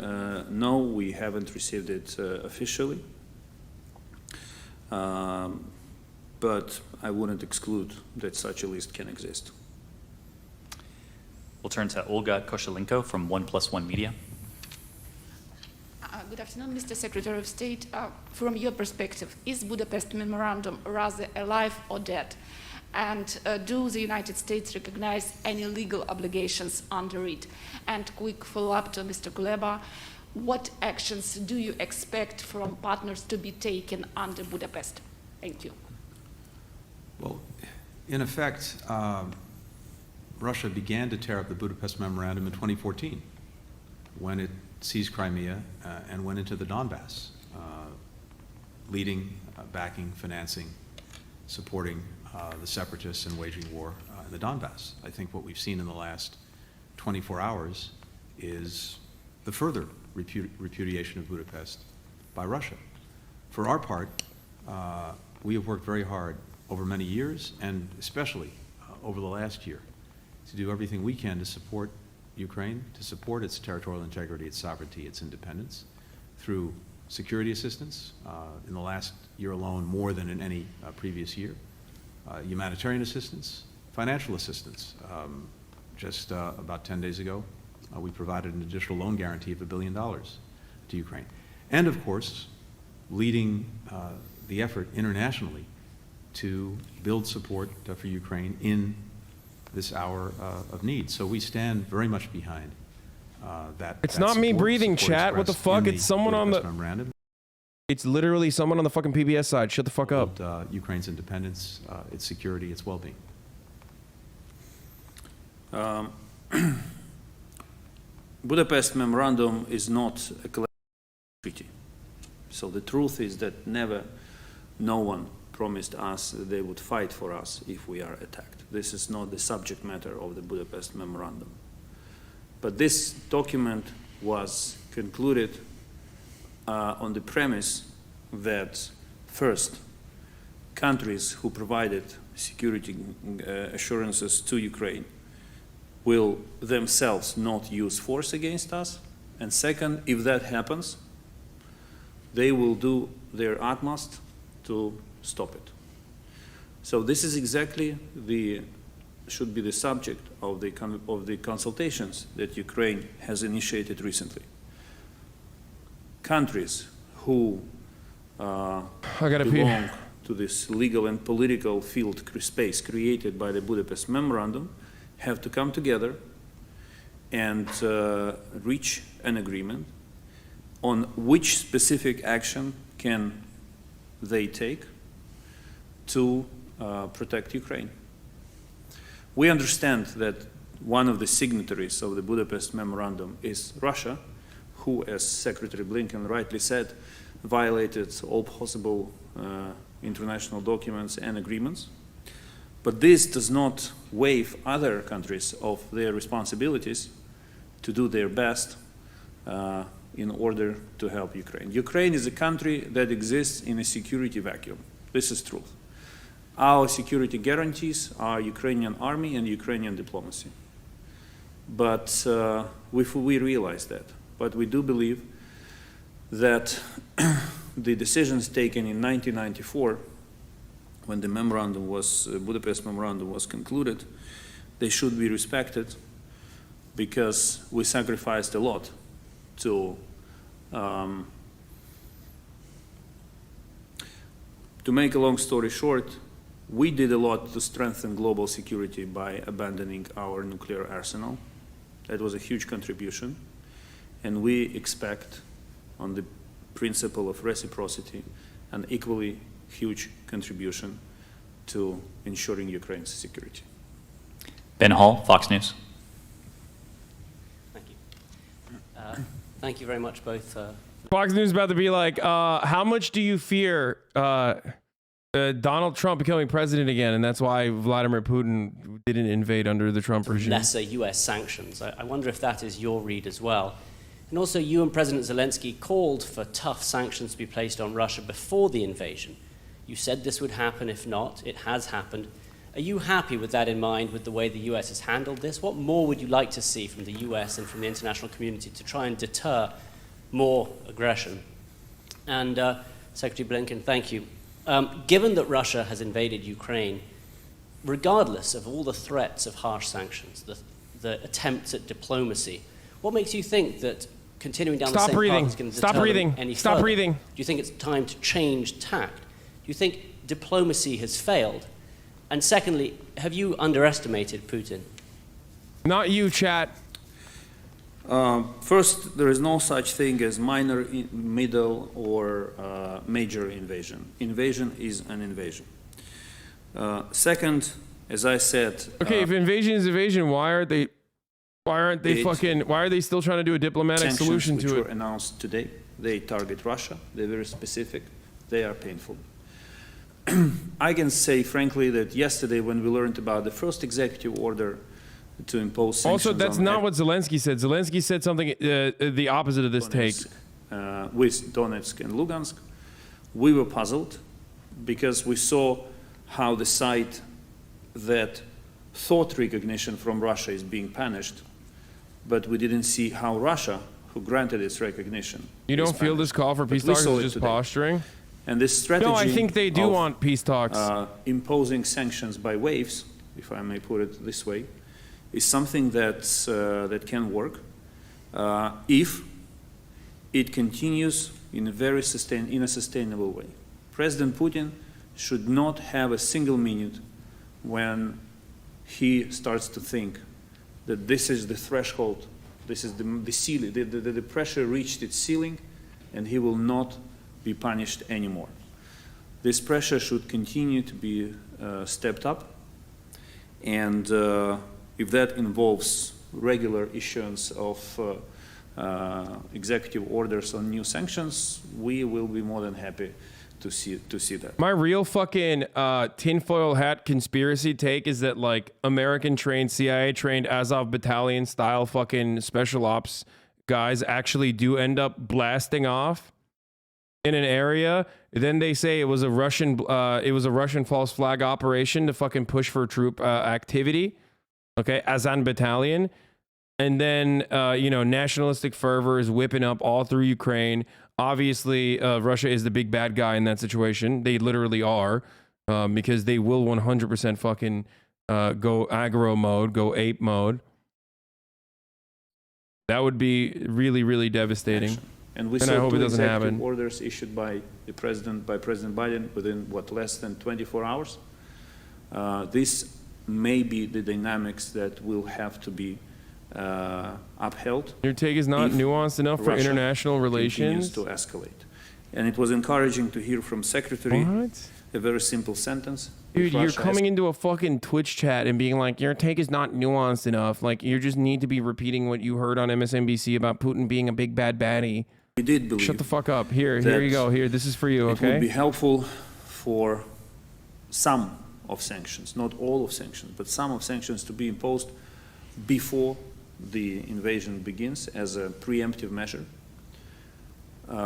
no, we haven't received it officially. But I wouldn't exclude that such a list can exist. We'll turn to Olga Koshelenko from 1+1 Media. Good afternoon, Mr. Secretary of State. From your perspective, is Budapest Memorandum rather alive or dead? And do the United States recognize any legal obligations under it? And quick follow-up to Mr. Kuleba, what actions do you expect from partners to be taken under Budapest? Thank you. Well, in effect, Russia began to tear up the Budapest Memorandum in 2014 when it seized Crimea and went into the Donbass, leading, backing, financing, supporting the separatists and waging war in the Donbass. I think what we've seen in the last 24 hours is the further repudiation of Budapest by Russia. For our part, we have worked very hard over many years, and especially over the last year, to do everything we can to support Ukraine, to support its territorial integrity, its sovereignty, its independence, through security assistance, in the last year alone more than in any previous year, humanitarian assistance, financial assistance. Just about 10 days ago, we provided an additional loan guarantee of $1 billion to Ukraine. And of course, leading the effort internationally to build support for Ukraine in this hour of need. So we stand very much behind that. It's not me breathing, chat. What the fuck? It's someone on the... Memorandum. It's literally someone on the fucking PBS side. Shut the fuck up. Ukraine's independence, its security, its well-being. Budapest Memorandum is not a collective treaty. So the truth is that no one promised us that they would fight for us if we are attacked. This is not the subject matter of the Budapest Memorandum. But this document was concluded on the premise that, first, countries who provided security assurances to Ukraine will themselves not use force against us. And second, if that happens, they will do their utmost to stop it. So this is exactly should be the subject of the consultations that Ukraine has initiated recently. Countries who belong to this legal and political field space created by the Budapest Memorandum have to come together and reach an agreement on which specific action can they take to protect Ukraine. We understand that one of the signatories of the Budapest Memorandum is Russia, who, as Secretary Blinken rightly said, violated all possible international documents and agreements. But this does not waive other countries of their responsibilities to do their best in order to help Ukraine. Ukraine is a country that exists in a security vacuum. This is truth. Our security guarantees are Ukrainian army and Ukrainian diplomacy. But we realize that. But we do believe that the decisions taken in 1994, when the Budapest Memorandum was concluded, they should be respected because we sacrificed a lot to make a long story short, we did a lot to strengthen global security by abandoning our nuclear arsenal. That was a huge contribution. And we expect, on the principle of reciprocity, an equally huge contribution to ensuring Ukraine's security. Ben Hall, Fox News. Thank you. Thank you very much, both. Fox News is about to be like, how much do you fear Donald Trump becoming president again? And that's why Vladimir Putin didn't invade under the Trump regime. Lesser US sanctions. I wonder if that is your read as well. And also, you and President Zelensky called for tough sanctions to be placed on Russia before the invasion. You said this would happen. If not, it has happened. Are you happy with that in mind, with the way the US has handled this? What more would you like to see from the US and from the international community to try and deter more aggression? And Secretary Blinken, thank you. Given that Russia has invaded Ukraine, regardless of all the threats of harsh sanctions, the attempts at diplomacy, what makes you think that continuing down the same path is going to deter them any further? Stop breathing. Do you think it's time to change tact? Do you think diplomacy has failed? And secondly, have you underestimated Putin? Not you, chat. First, there is no such thing as minor, middle, or major invasion. Invasion is an invasion. Second, as I said, okay, if invasion is invasion, why are they still trying to do a diplomatic solution to it? Sanctions which were announced today, they target Russia. They're very specific. They are painful. I can say frankly that yesterday, when we learned about the first executive order to impose sanctions, also that's not what Zelensky said. Zelensky said something the opposite of this take. With Donetsk and Lugansk, we were puzzled because we saw how the side that thought recognition from Russia is being punished, but we didn't see how Russia, who granted its recognition, you don't feel this call for peace talks is just posturing? And this strategy, no, I think they do want peace talks. Imposing sanctions by waves, if I may put it this way, is something that can work if it continues in a sustainable way. President Putin should not have a single minute when he starts to think that this is the threshold, this is the ceiling, the pressure reached its ceiling, and he will not be punished anymore. This pressure should continue to be stepped up, and if that involves regular issuance of executive orders on new sanctions, we will be more than happy to see that. My real fucking tinfoil hat conspiracy take is that like American trained, CIA trained Azov battalion style fucking special ops guys actually do end up blasting off in an area. Then they say it was a Russian false flag operation to fucking push for troop activity. Okay, Hasan battalion. And then, nationalistic fervor is whipping up all through Ukraine. Obviously, Russia is the big bad guy in that situation. They literally are, because they will 100% fucking go aggro mode, go ape mode. That would be really, really devastating. And we saw two executive orders issued by President Biden within, less than 24 hours. This may be the dynamics that will have to be upheld. Your take is not nuanced enough for international relations? Continues to escalate. And it was encouraging to hear from Secretary a very simple sentence. Dude, you're coming into a fucking Twitch chat and being like, your take is not nuanced enough. Like, you just need to be repeating what you heard on MSNBC about Putin being a big bad baddie. We did believe. Shut the fuck up. Here you go. Here, this is for you, okay? It would be helpful for some of sanctions, not all of sanctions, but some of sanctions to be imposed before the invasion begins as a preemptive measure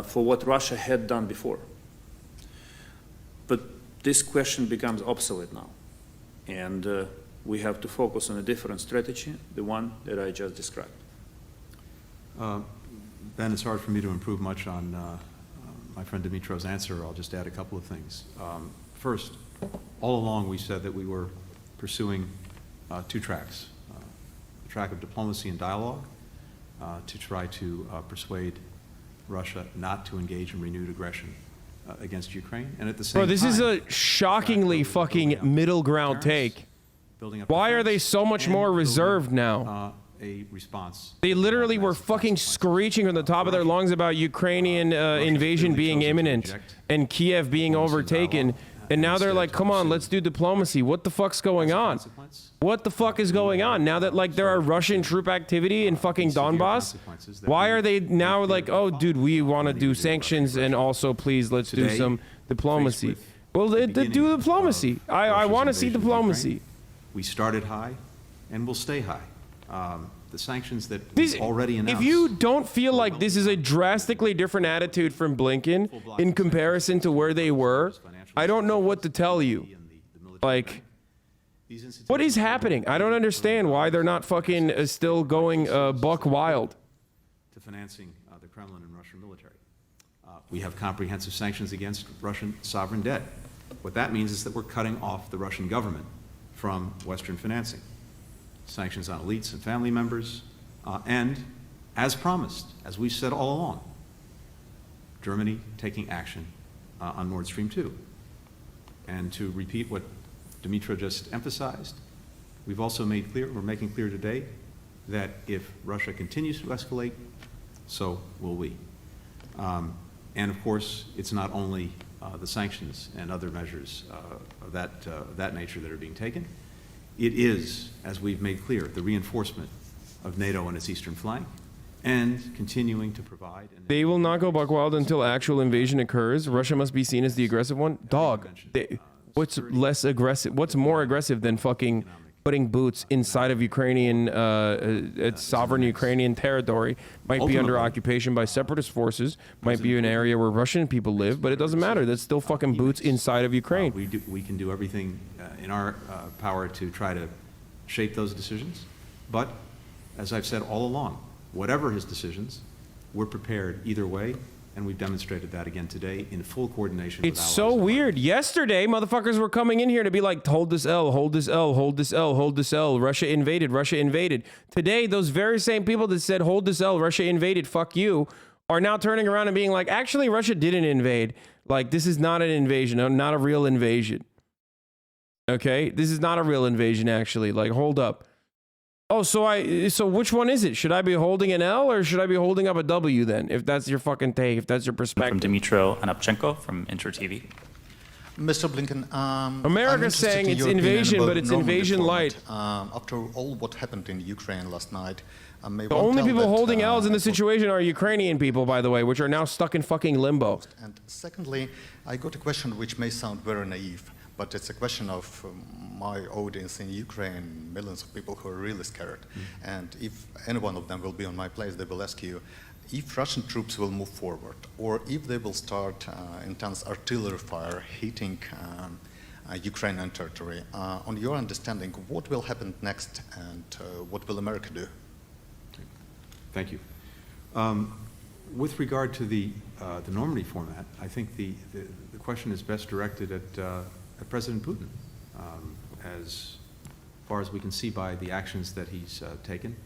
for what Russia had done before. But this question becomes obsolete now, and we have to focus on a different strategy, the one that I just described. Ben, it's hard for me to improve much on my friend Dimitro's answer. I'll just add a couple of things. First, all along we said that we were pursuing two tracks. The track of diplomacy and dialogue to try to persuade Russia not to engage in renewed aggression against Ukraine. And at the same time... Bro, this is a shockingly fucking middle ground take. Why are they so much more reserved now? A response. They literally were fucking screeching from the top of their lungs about Ukrainian invasion being imminent and Kiev being overtaken. And now they're like, come on, let's do diplomacy. What the fuck's going on? What the fuck is going on? Now that like there are Russian troop activity in fucking Donbass, why are they now like, oh, dude, we want to do sanctions and also please let's do some diplomacy. Well, do diplomacy. I want to see diplomacy. We started high and we'll stay high. The sanctions that already announced. If you don't feel like this is a drastically different attitude from Blinken in comparison to where they were, I don't know what to tell you. Like, What is happening? I don't understand why they're not fucking still going buck wild. To financing the Kremlin and Russian military. We have comprehensive sanctions against Russian sovereign debt. What that means is that we're cutting off the Russian government from Western financing. Sanctions on elites and family members, and as promised, as we've said all along, Germany taking action on Nord Stream 2. And to repeat what Dmytro just emphasized, we've also made clear, we're making clear today, that if Russia continues to escalate, so will we. And of course, it's not only the sanctions and other measures of that nature that are being taken. It is, as we've made clear, the reinforcement of NATO on its eastern flank and continuing to provide. They will not go buck wild until actual invasion occurs. Russia must be seen as the aggressive one. Dog, what's less aggressive? What's more aggressive than fucking putting boots inside of Ukrainian, sovereign Ukrainian territory? Might be under occupation by separatist forces, might be an area where Russian people live, but it doesn't matter. That's still fucking boots inside of Ukraine. We can do everything in our power to try to shape those decisions. But, as I've said all along, whatever his decisions, we're prepared either way. And we've demonstrated that again today in full coordination with allies. It's so weird. Yesterday, motherfuckers were coming in here to be like, hold this L, hold this L, hold this L, hold this L. Russia invaded, Russia invaded. Today, those very same people that said, hold this L, Russia invaded, fuck you, are now turning around and being like, actually, Russia didn't invade. Like, this is not an invasion, not a real invasion. Okay? This is not a real invasion, actually. Like, hold up. Oh, so which one is it? Should I be holding an L or should I be holding up a W then? If that's your fucking take, if that's your perspective. From Dmytro Anapchenko from Inter TV. Mr. Blinken, America's saying it's invasion, but it's invasion light. After all what happened in Ukraine last night, the only people holding L's in the situation are Ukrainian people, by the way, which are now stuck in fucking limbo. And secondly, I got a question which may sound very naive, but it's a question of my audience in Ukraine, millions of people who are really scared. And if any one of them will be on my place, they will ask you, if Russian troops will move forward, or if they will start intense artillery fire hitting Ukrainian territory, on your understanding, what will happen next and what will America do? Thank you. With regard to the Normandy format, I think the question is best directed at President Putin. As far as we can see by the actions that he's taken,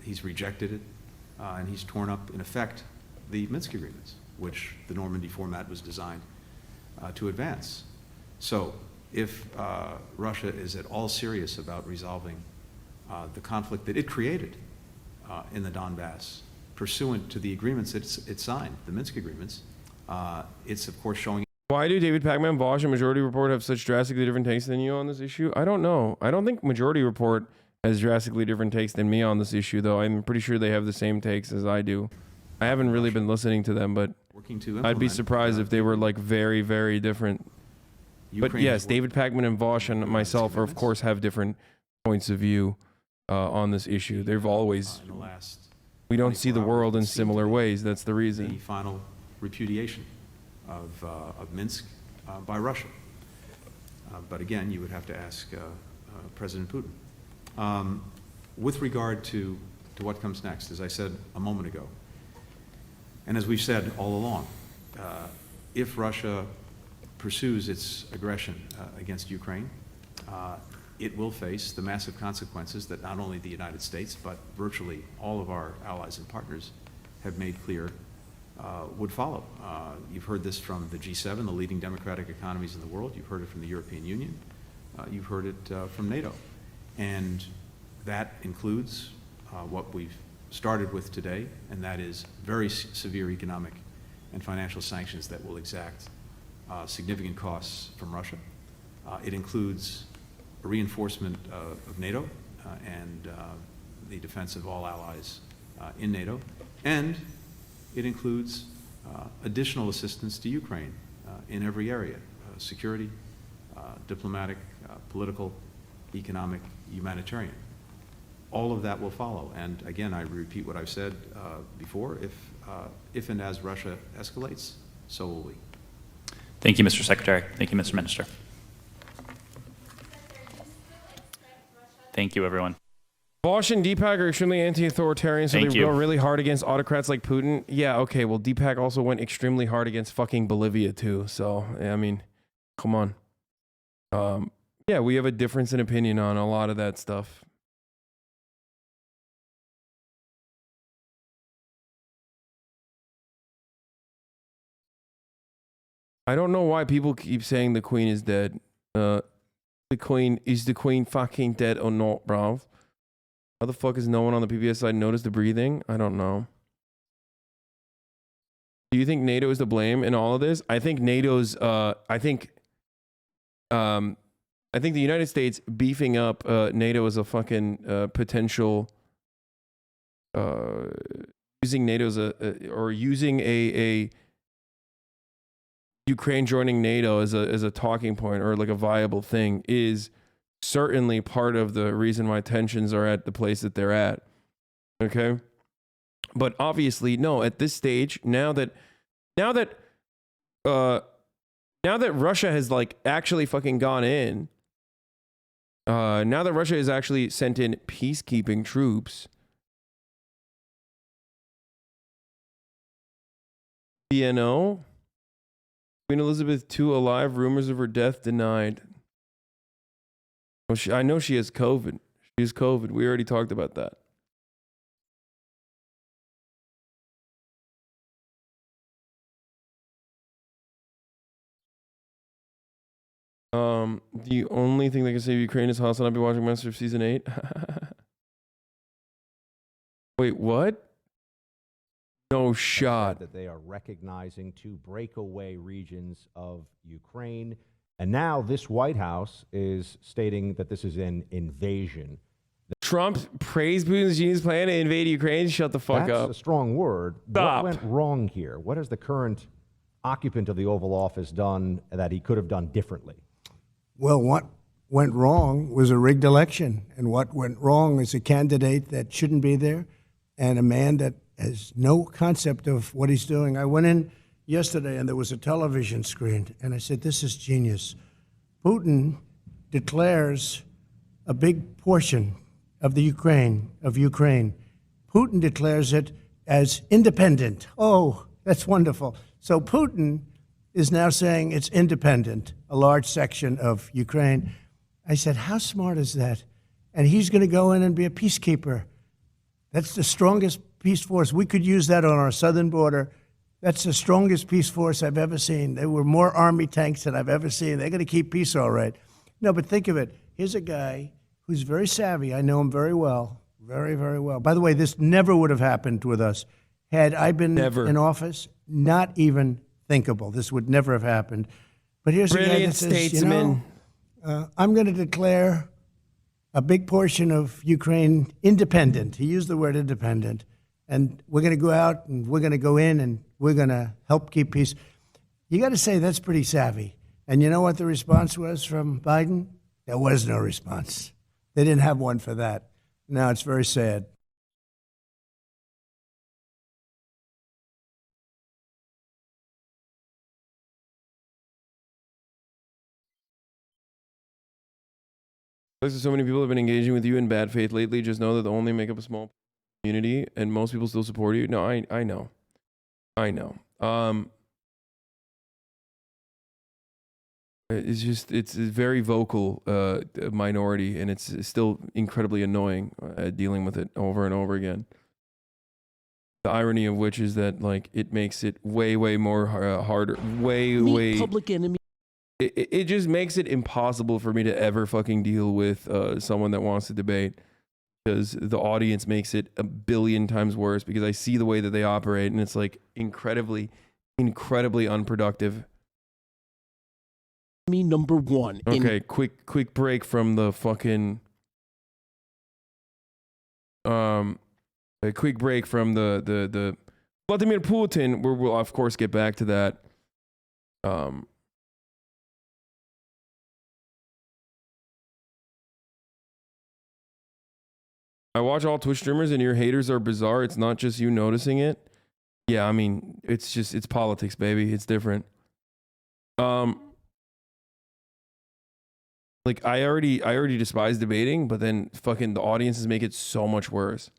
he's rejected it, and he's torn up, in effect, the Minsk agreements, which the Normandy format was designed to advance. So if Russia is at all serious about resolving the conflict that it created in the Donbass, pursuant to the agreements it signed, the Minsk agreements, it's of course showing. Why do David Pacman, Vosh, and Majority Report have such drastically different takes than you on this issue? I don't know. I don't think Majority Report has drastically different takes than me on this issue, though. I'm pretty sure they have the same takes as I do. I haven't really been listening to them, but I'd be surprised if they were like very, very different. But yes, David Pacman and Vosh and myself, are, of course, have different points of view on this issue. They've always. We don't see the world in similar ways. That's the reason. The final repudiation of Minsk by Russia. But again, you would have to ask President Putin. With regard to what comes next, as I said a moment ago, and as we've said all along, if Russia pursues its aggression against Ukraine, it will face the massive consequences that not only the United States, but virtually all of our allies and partners have made clear would follow. You've heard this from the G7, the leading democratic economies in the world. You've heard it from the European Union. You've heard it from NATO. And that includes what we've started with today, and that is very severe economic and financial sanctions that will exact significant costs from Russia. It includes a reinforcement of NATO and the defense of all allies in NATO. And it includes additional assistance to Ukraine in every area, security, diplomatic, political, economic, humanitarian. All of that will follow. And again, I repeat what I've said before, if and as Russia escalates, so will we. Thank you, Mr. Secretary. Thank you, Mr. Minister. Thank you, everyone. Bosch and Deepak are extremely anti-authoritarian, so Thank they you. go really hard against autocrats like Putin. Yeah, okay, well, Deepak also went extremely hard against fucking Bolivia, too. So, I mean, come on. Yeah, we have a difference in opinion on a lot of that stuff. I don't know why people keep saying the queen is dead. The queen fucking dead or not, bro? How the fuck is no one on the PBS side noticed the breathing? I don't know. Do you think NATO is to blame in all of this? I think NATO's I think the United States beefing up NATO as a fucking potential using NATO as or using a Ukraine joining NATO as a talking point or like a viable thing is certainly part of the reason why tensions are at the place that they're at. Okay? But obviously, no, at this stage, now that Russia has like actually fucking gone in, now that Russia has actually sent in peacekeeping troops, BNO, Queen Elizabeth II alive, rumors of her death denied. Well, I know she has COVID. She has COVID. We already talked about that. The only thing that can save Ukraine is HasanAbi watching Master of Season 8. Wait, what? No shot. That they are recognizing two breakaway regions of Ukraine. And now this White House is stating that this is an invasion. Trump praised Putin's genius plan to invade Ukraine. Shut the fuck up. That's a strong word. Stop. What went wrong here? What has the current occupant of the Oval Office done that he could have done differently? Well, what went wrong was a rigged election. And what went wrong is a candidate that shouldn't be there and a man that has no concept of what he's doing. I went in yesterday and there was a television screen and I said, this is genius. Putin declares a big portion of the Ukraine. Putin declares it as independent. Oh, that's wonderful. So Putin is now saying it's independent, a large section of Ukraine. I said, how smart is that? And he's going to go in and be a peacekeeper. That's the strongest peace force. We could use that on our southern border. That's the strongest peace force I've ever seen. There were more army tanks than I've ever seen. They're going to keep peace all right. No, but think of it. Here's a guy who's very savvy. I know him very well, very, very well. By the way, this never would have happened with us. Had I been in office, not even thinkable. This would never have happened. But here's a guy that says, you know, I'm going to declare a big portion of Ukraine independent. He used the word independent. And we're going to go out and we're going to go in and we're going to help keep peace. You got to say that's pretty savvy. And you know what the response was from Biden? There was no response. They didn't have one for that. Now it's very sad. So many people have been engaging with you in bad faith lately. Just know that they only make up a small community, and most people still support you. No, I know. It's a very vocal minority, and it's still incredibly annoying dealing with it over and over again. The irony of which is that like it makes it way more harder, way public enemy. It just makes it impossible for me to ever fucking deal with someone that wants to debate, because the audience makes it a billion times worse, because I see the way that they operate and it's like incredibly unproductive. Me number one. Okay, quick break from the fucking a quick break from the Vladimir Putin, where we'll of course get back to that. I watch all Twitch streamers and your haters are bizarre. It's not just you noticing it. Yeah, I mean, it's politics, baby. It's different. Like, I already despise debating, but then fucking the audiences make it so much worse.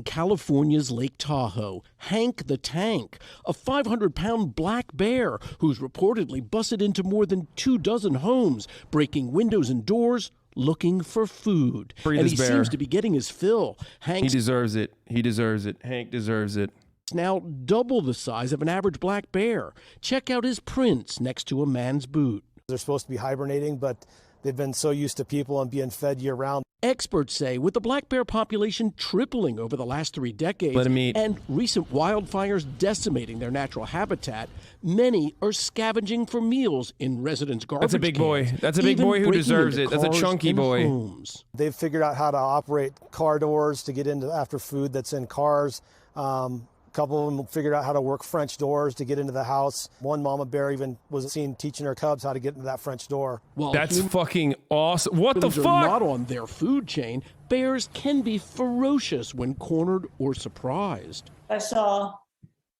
California's Lake Tahoe, Hank the Tank, a 500-pound black bear who's reportedly busted into more than 24 homes, breaking windows and doors, looking for food. Free and this he bear. seems to be getting his fill. He deserves it. He deserves it. Hank deserves it. It's now double the size of an average black bear. Check out his prints next to a man's boot. They're supposed to be hibernating, but they've been so used to people and being fed year-round. Experts say with the black bear population tripling over the last 3 decades Let him eat. and recent wildfires decimating their natural habitat, many are scavenging for meals in residents' garbage That's a big boy. cans, That's a big even boy who breaking deserves into it. That's a cars chunky and boy. homes. They've figured out how to operate car doors to get into after food that's in cars. A couple of them figured out how to work French doors to get into the house. One mama bear even was seen teaching her cubs how to get into that French door. While That's fucking awesome. What the humans fuck? are not on their food chain, bears can be ferocious when cornered or surprised. I saw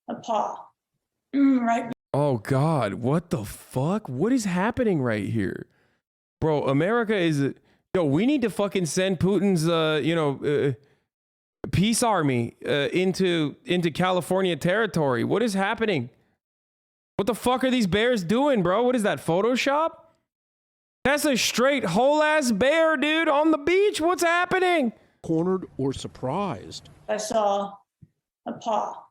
a paw right. Oh God, what the fuck? What is happening right here? Bro, America is, yo, we need to fucking send Putin's, peace army into California territory. What is happening? What the fuck are these bears doing, bro? What is that, Photoshop? That's a straight whole ass bear, dude, on the beach. What's happening? Cornered or surprised. I saw a paw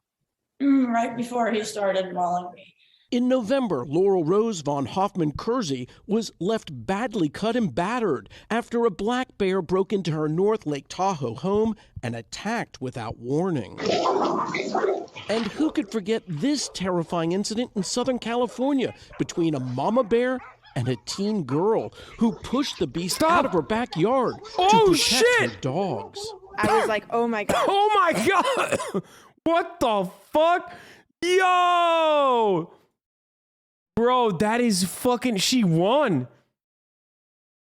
right before he started mauling me. In November, Laurel Rose von Hoffman-Kersey was left badly cut and battered after a black bear broke into her North Lake Tahoe home and attacked without warning. And who could forget this terrifying incident in Southern California between a mama bear and a teen girl who pushed the beast out of her backyard to protect her dogs. I was like, oh my God. Oh my God. What the fuck? Yo! Bro, that is fucking, she won.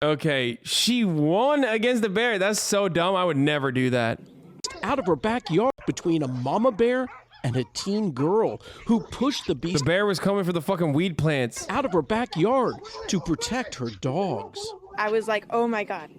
Okay, she won against the bear. That's so dumb. I would never do that. Out of her backyard between a mama bear and a teen girl who pushed the beast. The bear was coming for the fucking weed plants. Out of her backyard to protect her dogs. I was like, oh my God,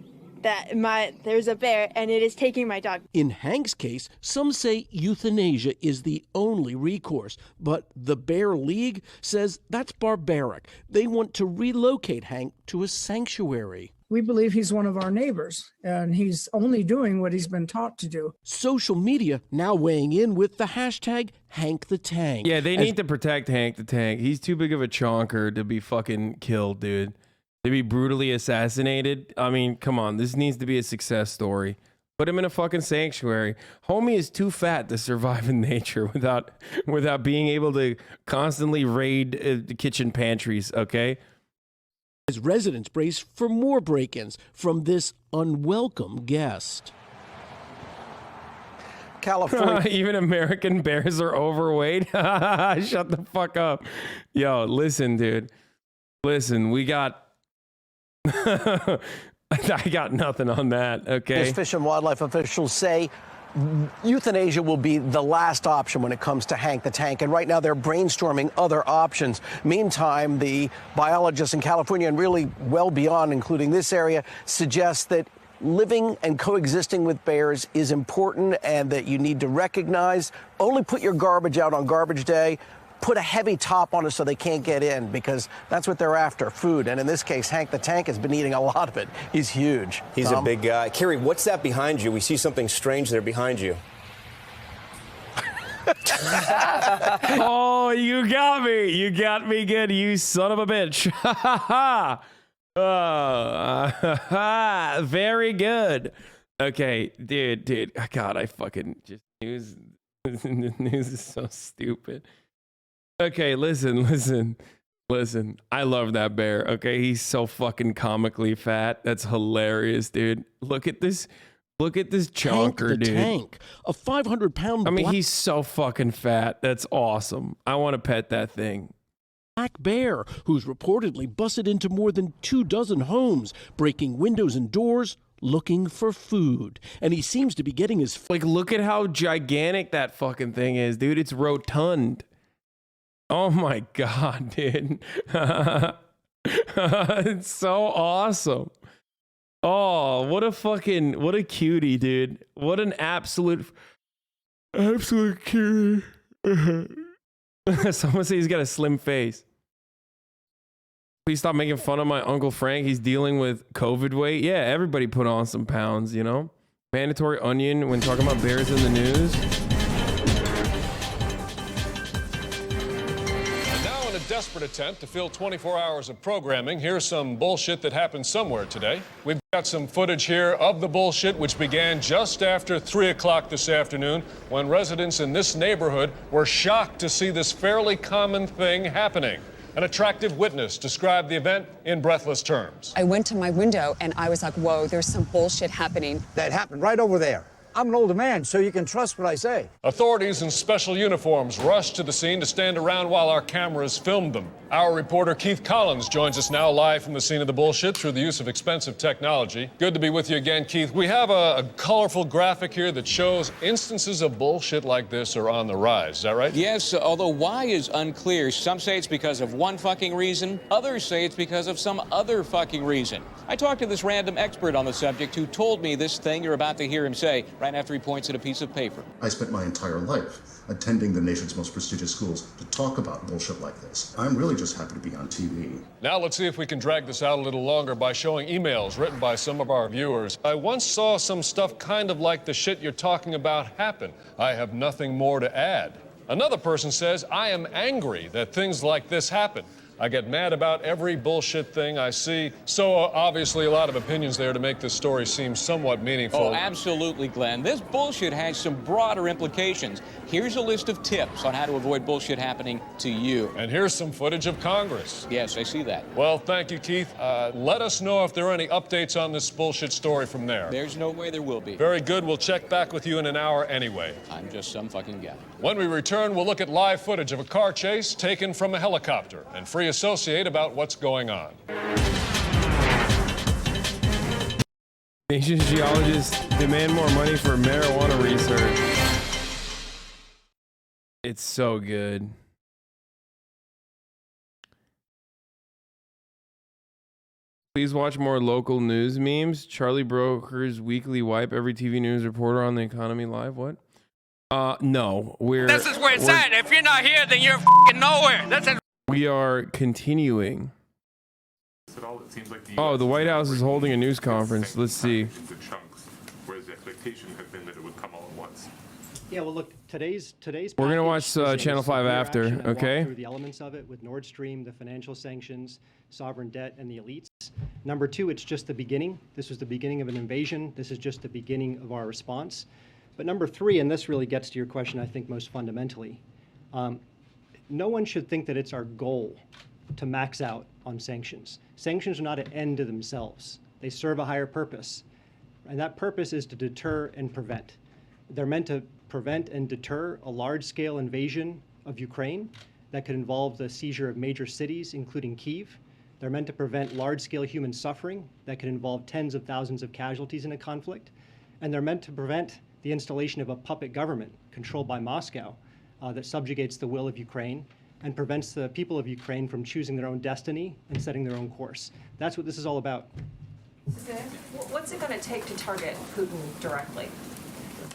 there's a bear and it is taking my dog. In Hank's case, some say euthanasia is the only recourse, but the Bear League says that's barbaric. They want to relocate Hank to a sanctuary. We believe he's one of our neighbors, and he's only doing what he's been taught to do. Social media now weighing in with the hashtag Hank the Tank. Yeah, they need to protect Hank the Tank. He's too big of a chonker to be fucking killed, dude. To be brutally assassinated. I mean, come on. This needs to be a success story. Put him in a fucking sanctuary. Homie is too fat to survive in nature without being able to constantly raid the kitchen pantries, okay? As residents brace for more break-ins from this unwelcome guest. California. Even American bears are overweight. Shut the fuck up. Yo, listen, dude. Listen, we got... I got nothing on that, okay? As Fish and Wildlife officials say, euthanasia will be the last option when it comes to Hank the Tank, and right now they're brainstorming other options. Meantime, the biologists in California and really well beyond, including this area, suggest that living and coexisting with bears is important and that you need to recognize, only put your garbage out on garbage day, put a heavy top on it so they can't get in, because that's what they're after, food. And in this case, Hank the Tank has been eating a lot of it. He's huge. He's a big guy. Kerry, what's that behind you? We see something strange there behind you. Oh, you got me. You got me good, you son of a bitch. Very good. Okay, dude. God, I fucking just news is so stupid. Okay, listen. I love that bear. Okay, he's so fucking comically fat. That's hilarious, dude. Look at this chonker, Hank the dude. Tank, a 500-pound. I mean, he's so fucking fat. That's awesome. I want to pet that thing. Black bear who's reportedly busted into more than 24 homes, breaking windows and doors, looking for food. And he seems to be getting his... Like, look at how gigantic that fucking thing is, dude. It's rotund. Oh my God, dude. It's so awesome. Oh, what a cutie, dude. What an absolute cutie. Someone say he's got a slim face. Please stop making fun of my Uncle Frank. He's dealing with COVID weight. Yeah, everybody put on some pounds, you know? Mandatory onion when talking about bears in the news. And now in a desperate attempt to fill 24 hours of programming, here's some bullshit that happened somewhere today. We've got some footage here of the bullshit, which began just after 3 o'clock this afternoon, when residents in this neighborhood were shocked to see this fairly common thing happening. An attractive witness described the event in breathless terms. I went to my window and I was like, whoa, there's some bullshit happening. That happened right over there. I'm an older man, so you can trust what I say. Authorities in special uniforms rushed to the scene to stand around while our cameras filmed them. Our reporter Keith Collins joins us now live from the scene of the bullshit through the use of expensive technology. Good to be with you again, Keith. We have a colorful graphic here that shows instances of bullshit like this are on the rise. Is that right? Yes, although why is unclear. Some say it's because of one fucking reason. Others say it's because of some other fucking reason. I talked to this random expert on the subject who told me this thing you're about to hear him say right after he points at a piece of paper. I spent my entire life attending the nation's most prestigious schools to talk about bullshit like this. I'm really just happy to be on TV. Now let's see if we can drag this out a little longer by showing emails written by some of our viewers. I once saw some stuff kind of like the shit you're talking about happen. I have nothing more to add. Another person says, I am angry that things like this happen. I get mad about every bullshit thing I see. So obviously a lot of opinions there to make this story seem somewhat meaningful. Oh, absolutely, Glenn. This bullshit has some broader implications. Here's a list of tips on how to avoid bullshit happening to you. And here's some footage of Congress. Yes, I see that. Well, thank you, Keith. Let us know if there are any updates on this bullshit story from there. There's no way there will be. Very good. We'll check back with you in an hour anyway. I'm just some fucking guy. When we return, we'll look at live footage of a car chase taken from a helicopter and free associate about what's going on. Nation's geologists demand more money for marijuana research. It's so good. Please watch more local news memes. Charlie Broker's weekly wipe every TV news reporter on the economy live. What? No, This is where it's at. If you're not here, then you're f***ing nowhere. We are continuing. Oh, the White House is holding a news conference. Let's see. Whereas the expectation had been that it would come all at once. Yeah, well, look, today's. We're gonna watch Channel 5 after, okay? Through the elements of it with Nord Stream, the financial sanctions, sovereign debt, and the elites. Number two, it's just the beginning. This was the beginning of an invasion. This is just the beginning of our response. But number three, and this really gets to your question, I think, most fundamentally, no one should think that it's our goal to max out on sanctions. Sanctions are not an end to themselves. They serve a higher purpose. And that purpose is to deter and prevent. They're meant to prevent and deter a large-scale invasion of Ukraine that could involve the seizure of major cities, including Kyiv. They're meant to prevent large-scale human suffering that could involve tens of thousands of casualties in a conflict. And they're meant to prevent the installation of a puppet government controlled by Moscow that subjugates the will of Ukraine and prevents the people of Ukraine from choosing their own destiny and setting their own course. That's what this is all about. What's it going to take to target Putin directly?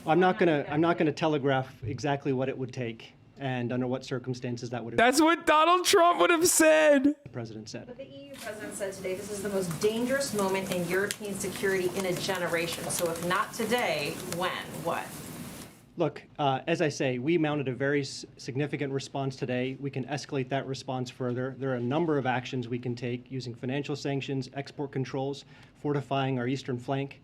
I'm not going to telegraph exactly what it would take and under what circumstances that would have. That's what Donald Trump would have said. The president said. But the EU president said today this is the most dangerous moment in European security in a generation. So if not today, when? What? Look, as I say, we mounted a very significant response today. We can escalate that response further. There are a number of actions we can take using financial sanctions, export controls, fortifying our eastern flank,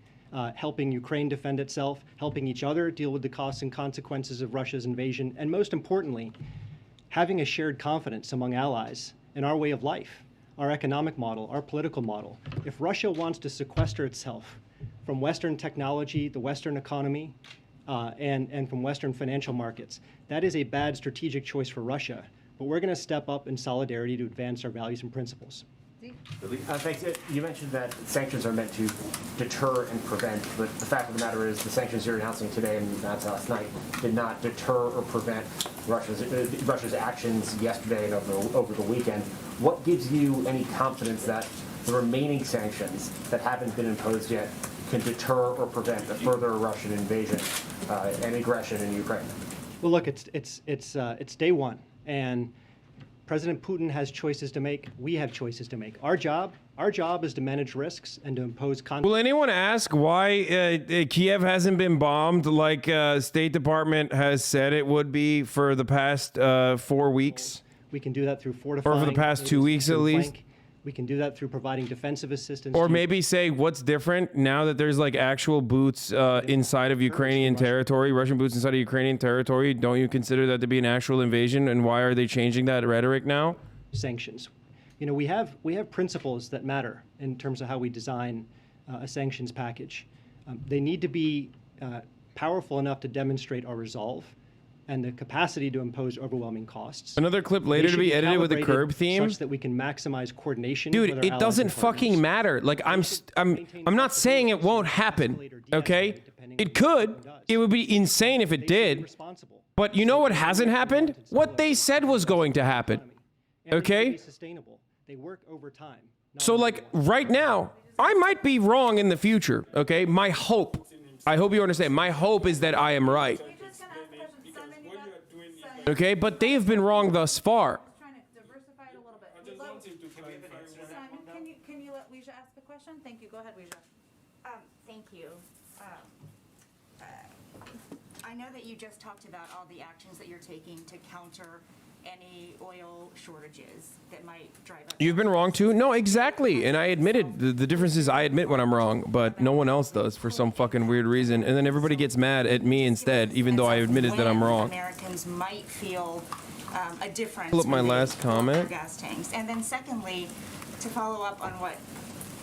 helping Ukraine defend itself, helping each other deal with the costs and consequences of Russia's invasion, and most importantly, having a shared confidence among allies in our way of life, our economic model, our political model. If Russia wants to sequester itself from Western technology, the Western economy, and from Western financial markets, that is a bad strategic choice for Russia. But we're going to step up in solidarity to advance our values and principles. Thanks. You mentioned that sanctions are meant to deter and prevent, but the fact of the matter is the sanctions you're announcing today and announced last night did not deter or prevent Russia's actions yesterday and over the weekend. What gives you any confidence that the remaining sanctions that haven't been imposed yet can deter or prevent a further Russian invasion and aggression in Ukraine? Well, look, it's day one, and President Putin has choices to make. We have choices to make. Our job is to manage risks and to impose conflict. Will anyone ask why Kiev hasn't been bombed like State Department has said it would be for the past 4 weeks? We can do that through fortifying. Or for the past 2 weeks at least? We can do that through providing defensive assistance. Or maybe say what's different now that there's like actual boots inside of Ukrainian territory, Russian boots inside of Ukrainian territory. Don't you consider that to be an actual invasion? And why are they changing that rhetoric now? Sanctions. You know, we have principles that matter in terms of how we design a sanctions package. They need to be powerful enough to demonstrate our resolve and the capacity to impose overwhelming costs. Another clip later to be edited with a curb theme, such that we can maximize coordination. Dude, it doesn't fucking matter. Like I'm not saying it won't happen. Okay, it could. It would be insane if it did. But you know what hasn't happened? What they said was going to happen. Okay. They work over time. So like right now, I might be wrong in the future. Okay, my hope. I hope you understand. My hope is that I am right. Okay, but they have been wrong thus far. Trying to diversify it a little bit. Simon, can you let Weijia ask the question? Thank you. Go ahead, Weijia. Thank you. I know that you just talked about all the actions that you're taking to counter any oil shortages that might drive up. You've been wrong too? No, exactly. And I admitted the difference is I admit when I'm wrong, but no one else does for some fucking weird reason. And then everybody gets mad at me instead, even though I admitted that I'm wrong. Americans might feel a difference. Pull up my last comment. Gas tanks. And then secondly, to follow up on what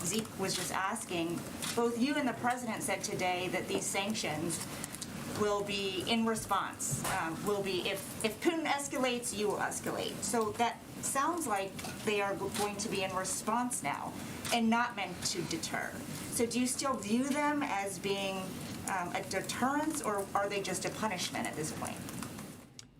Zeke was just asking, both you and the president said today that these sanctions will be in response, will be if Putin escalates, you will escalate. So that sounds like they are going to be in response now and not meant to deter. So do you still view them as being a deterrence, or are they just a punishment at this point?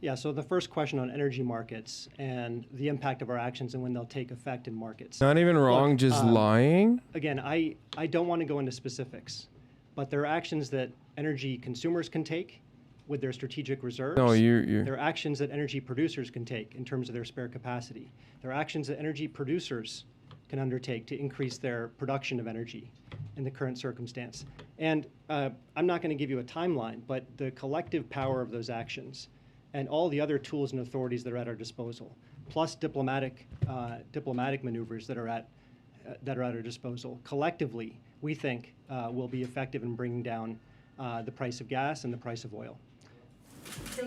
Yeah, so the first question on energy markets and the impact of our actions and when they'll take effect in markets. Not even wrong, look, just lying? Again, I don't want to go into specifics, but there are actions that energy consumers can take with their strategic reserves. No, There are actions that energy producers can take in terms of their spare capacity. There are actions that energy producers can undertake to increase their production of energy in the current circumstance. And I'm not going to give you a timeline, but the collective power of those actions and all the other tools and authorities that are at our disposal, plus diplomatic maneuvers that are at our disposal, collectively, we think will be effective in bringing down the price of gas and the price of oil. He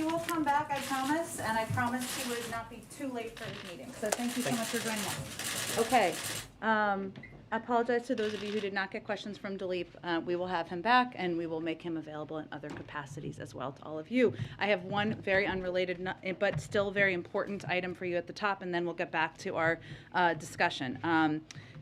will come back, I promise, and I promise he would not be too late for his meeting. So thank you so much for joining us. Okay. I apologize to those of you who did not get questions from Dilip. We will have him back, and we will make him available in other capacities as well to all of you. I have one very unrelated but still very important item for you at the top, and then we'll get back to our discussion.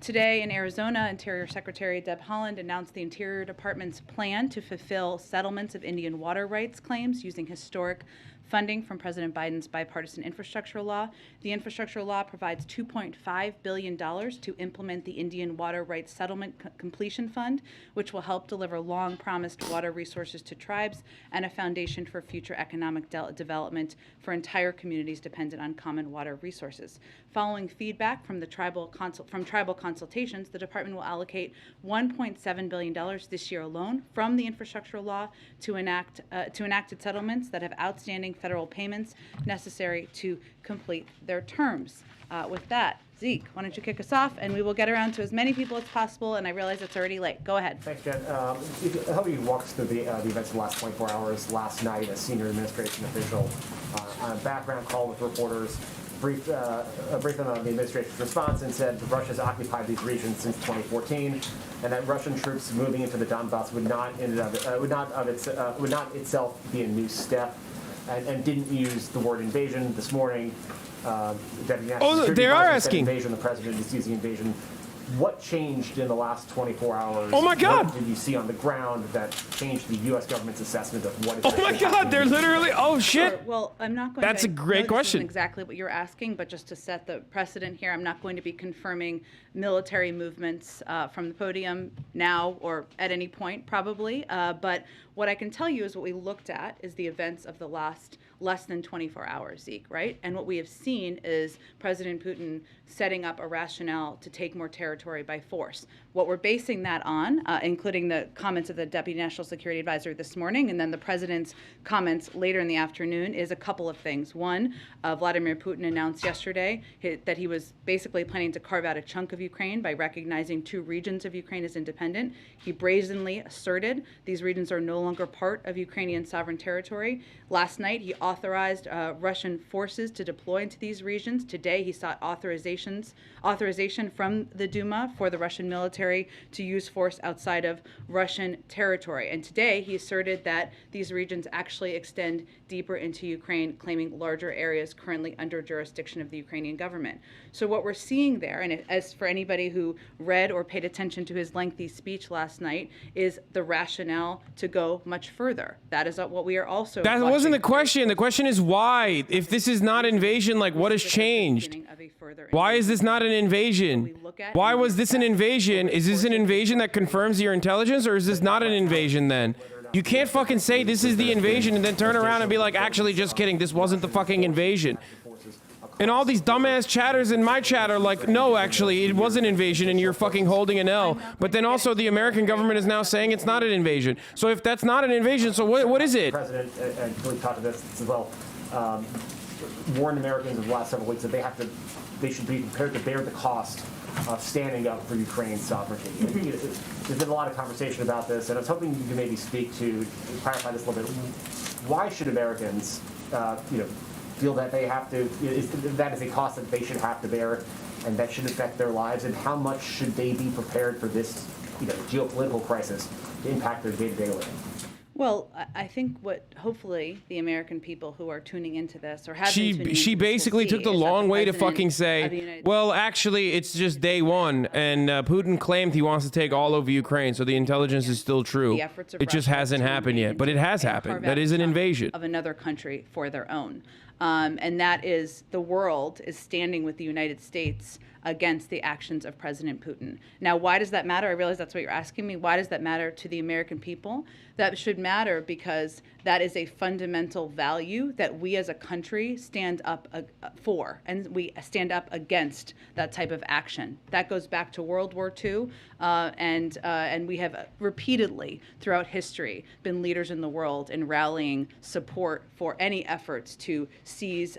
Today in Arizona, Interior Secretary Deb Haaland announced the Interior Department's plan to fulfill settlements of Indian water rights claims using historic funding from President Biden's bipartisan infrastructure law. The infrastructure law provides $2.5 billion to implement the Indian Water Rights Settlement Completion Fund, which will help deliver long-promised water resources to tribes and a foundation for future economic development for entire communities dependent on common water resources. Following feedback from the tribal consultations, the department will allocate $1.7 billion this year alone from the infrastructure law to enacted settlements that have outstanding federal payments necessary to complete their terms. With that, Zeke, why don't you kick us off, and we will get around to as many people as possible, and I realize it's already late. Go ahead. Thanks, Jen. How do you walk us through the events of the last 24 hours? Last night, a senior administration official on a background call with reporters briefed them on the administration's response and said Russia's occupied these regions since 2014, and that Russian troops moving into the Donbass would not itself be a new step, and didn't use the word invasion. This morning, Deputy National Security they are Advisor asking. said invasion. The president is using invasion. What changed in the last 24 hours? Oh my God! What did you see on the ground that changed the U.S. government's assessment of what is Oh my God, they're literally, oh shit. Sure. Well, I'm not going That's to. a great This question. isn't exactly what you're asking, but just to set the precedent here, I'm not going to be confirming military movements from the podium now or at any point, probably. But what I can tell you is what we looked at is the events of the last less than 24 hours, Zeke, right? And what we have seen is President Putin setting up a rationale to take more territory by force. What we're basing that on, including the comments of the Deputy National Security Advisor this morning, and then the President's comments later in the afternoon, is a couple of things. One, Vladimir Putin announced yesterday that he was basically planning to carve out a chunk of Ukraine by recognizing 2 regions of Ukraine as independent. He brazenly asserted these regions are no longer part of Ukrainian sovereign territory. Last night, he authorized Russian forces to deploy into these regions. Today, he sought authorization from the Duma for the Russian military to use force outside of Russian territory. And today, he asserted that these regions actually extend deeper into Ukraine, claiming larger areas currently under jurisdiction of the Ukrainian government. So what we're seeing there, and as for anybody who read or paid attention to his lengthy speech last night, is the rationale to go much further. That is what we are also That wasn't the question. The question is why? If this is not invasion, like what has changed? Why is this not an invasion? Why was this an invasion? Is this an invasion that confirms your intelligence, or is this not an invasion then? You can't fucking say this is the invasion and then turn around and be like, actually, just kidding, this wasn't the fucking invasion. And all these dumbass chatters in my chat are like, no, actually, it was an invasion and you're fucking holding an L. But then also the American government is now saying it's not an invasion. So if that's not an invasion, so what is it? The president, and we talked about this as well, warned Americans over the last several weeks that they should be prepared to bear the cost of standing up for Ukraine's sovereignty. There's been a lot of conversation about this, and I was hoping you could maybe speak to clarify this a little bit. Why should Americans, feel that they have to? That is a cost that they should have to bear, and that should affect their lives. And how much should they be prepared for this, geopolitical crisis to impact their day-to-day living? Well, I think what hopefully the American people who are tuning into this or have been tuning she into this basically will took see the is that long way to President fucking of the say, United well, actually, it's just day one, and Putin claimed he wants to take all over Ukraine, so the intelligence is still true. The efforts of It just Russia hasn't to happened invade yet, but it has and happened. carve That out is an a chunk invasion. of another country for their own. And that is, the world is standing with the United States against the actions of President Putin. Now, why does that matter? I realize that's what you're asking me. Why does that matter to the American people? That should matter because that is a fundamental value that we as a country stand up for, and we stand up against that type of action. That goes back to World War II, and we have repeatedly throughout history been leaders in the world in rallying support for any efforts to seize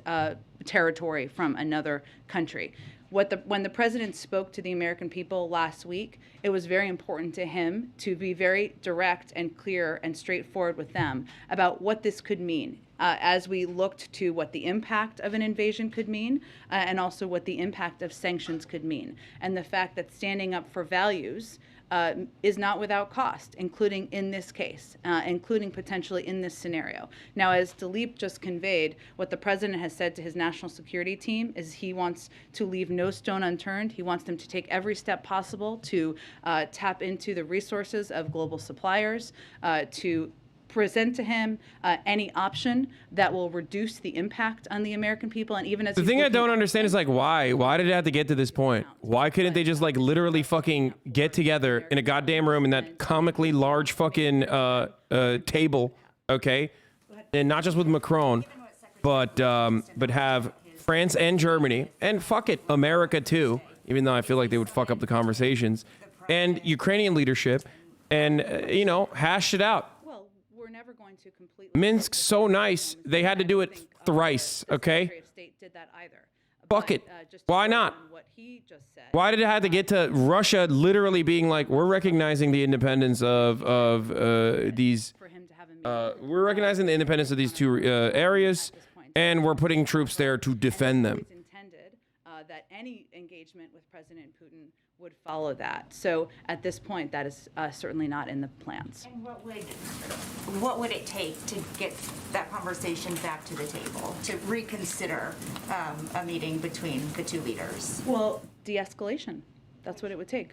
territory from another country. When the president spoke to the American people last week, it was very important to him to be very direct and clear and straightforward with them about what this could mean as we looked to what the impact of an invasion could mean and also what the impact of sanctions could mean. And the fact that standing up for values is not without cost, including in this case, including potentially in this scenario. Now, as Dilip just conveyed, what the president has said to his national security team is he wants to leave no stone unturned. He wants them to take every step possible to tap into the resources of global suppliers, to present to him any option that will reduce the impact on the American people. And even as The thing I don't understand is like, why? Why did it have to get to this point? Why couldn't they just like literally fucking get together in a goddamn room in that comically large fucking table, okay? And not just with Macron, but have France and Germany, and fuck it, America too, even though I feel like they would fuck up the conversations, and Ukrainian leadership, and, hash it out. Minsk's so nice, they had to do it thrice, okay? Fuck it. Why not? Why did it have to get to Russia literally being like, we're recognizing the independence of these, we're recognizing the independence of these two areas, and we're putting troops there to defend them. That any engagement with President Putin would follow that. So at this point, that is certainly not in the plans. And what would it take to get that conversation back to the table, to reconsider a meeting between the two leaders? Well, de-escalation. That's what it would take.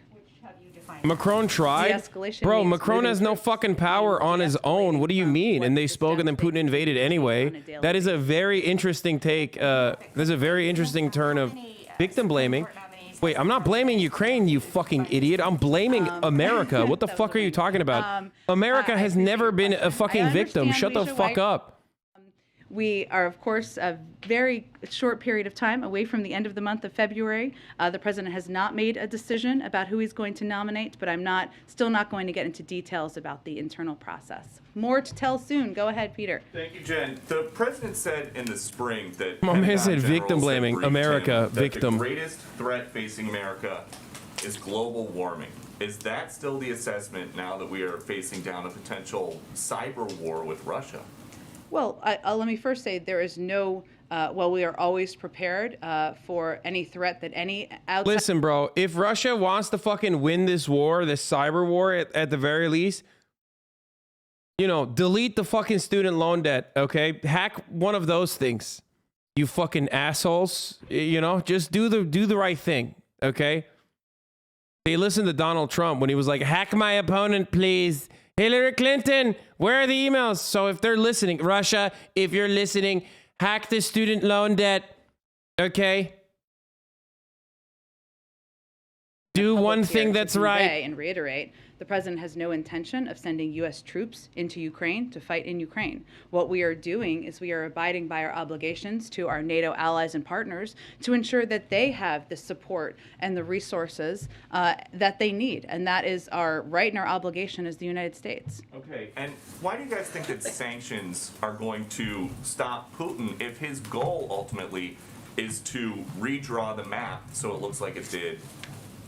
Macron tried. De-escalation Bro, means Macron moving has no troops. fucking power on his own. What do you mean? And they spoke and then Putin invaded anyway. That is a very interesting take. There's a very interesting turn of victim blaming. Wait, I'm not blaming Ukraine, you fucking idiot. I'm blaming America. What the fuck are you talking about? America has never been a fucking victim. Shut the fuck up. We are, of course, a very short period of time away from the end of the month of February. The president has not made a decision about who he's going to nominate, but I'm still not going to get into details about the internal process. More to tell soon. Go ahead, Peter. Thank you, Jen. The president said in the spring that My man said victim blaming. America, victim. The greatest threat facing America is global warming. Is that still the assessment now that we are facing down a potential cyber war with Russia? Well, let me first say there is no, we are always prepared for any threat that any outside... Listen, bro, if Russia wants to fucking win this war, this cyber war at the very least, you know, delete the fucking student loan debt, okay? Hack one of those things, you fucking assholes. You know, just do the right thing, okay? They listened to Donald Trump when he was like, hack my opponent, please. Hillary Clinton, where are the emails? So if they're listening, Russia, if you're listening, hack the student loan debt, okay? Do one thing that's right. And reiterate, the president has no intention of sending U.S. troops into Ukraine to fight in Ukraine. What we are doing is we are abiding by our obligations to our NATO allies and partners to ensure that they have the support and the resources that they need. And that is our right and our obligation as the United States. Okay, and why do you guys think that sanctions are going to stop Putin if his goal ultimately is to redraw the map so it looks like it did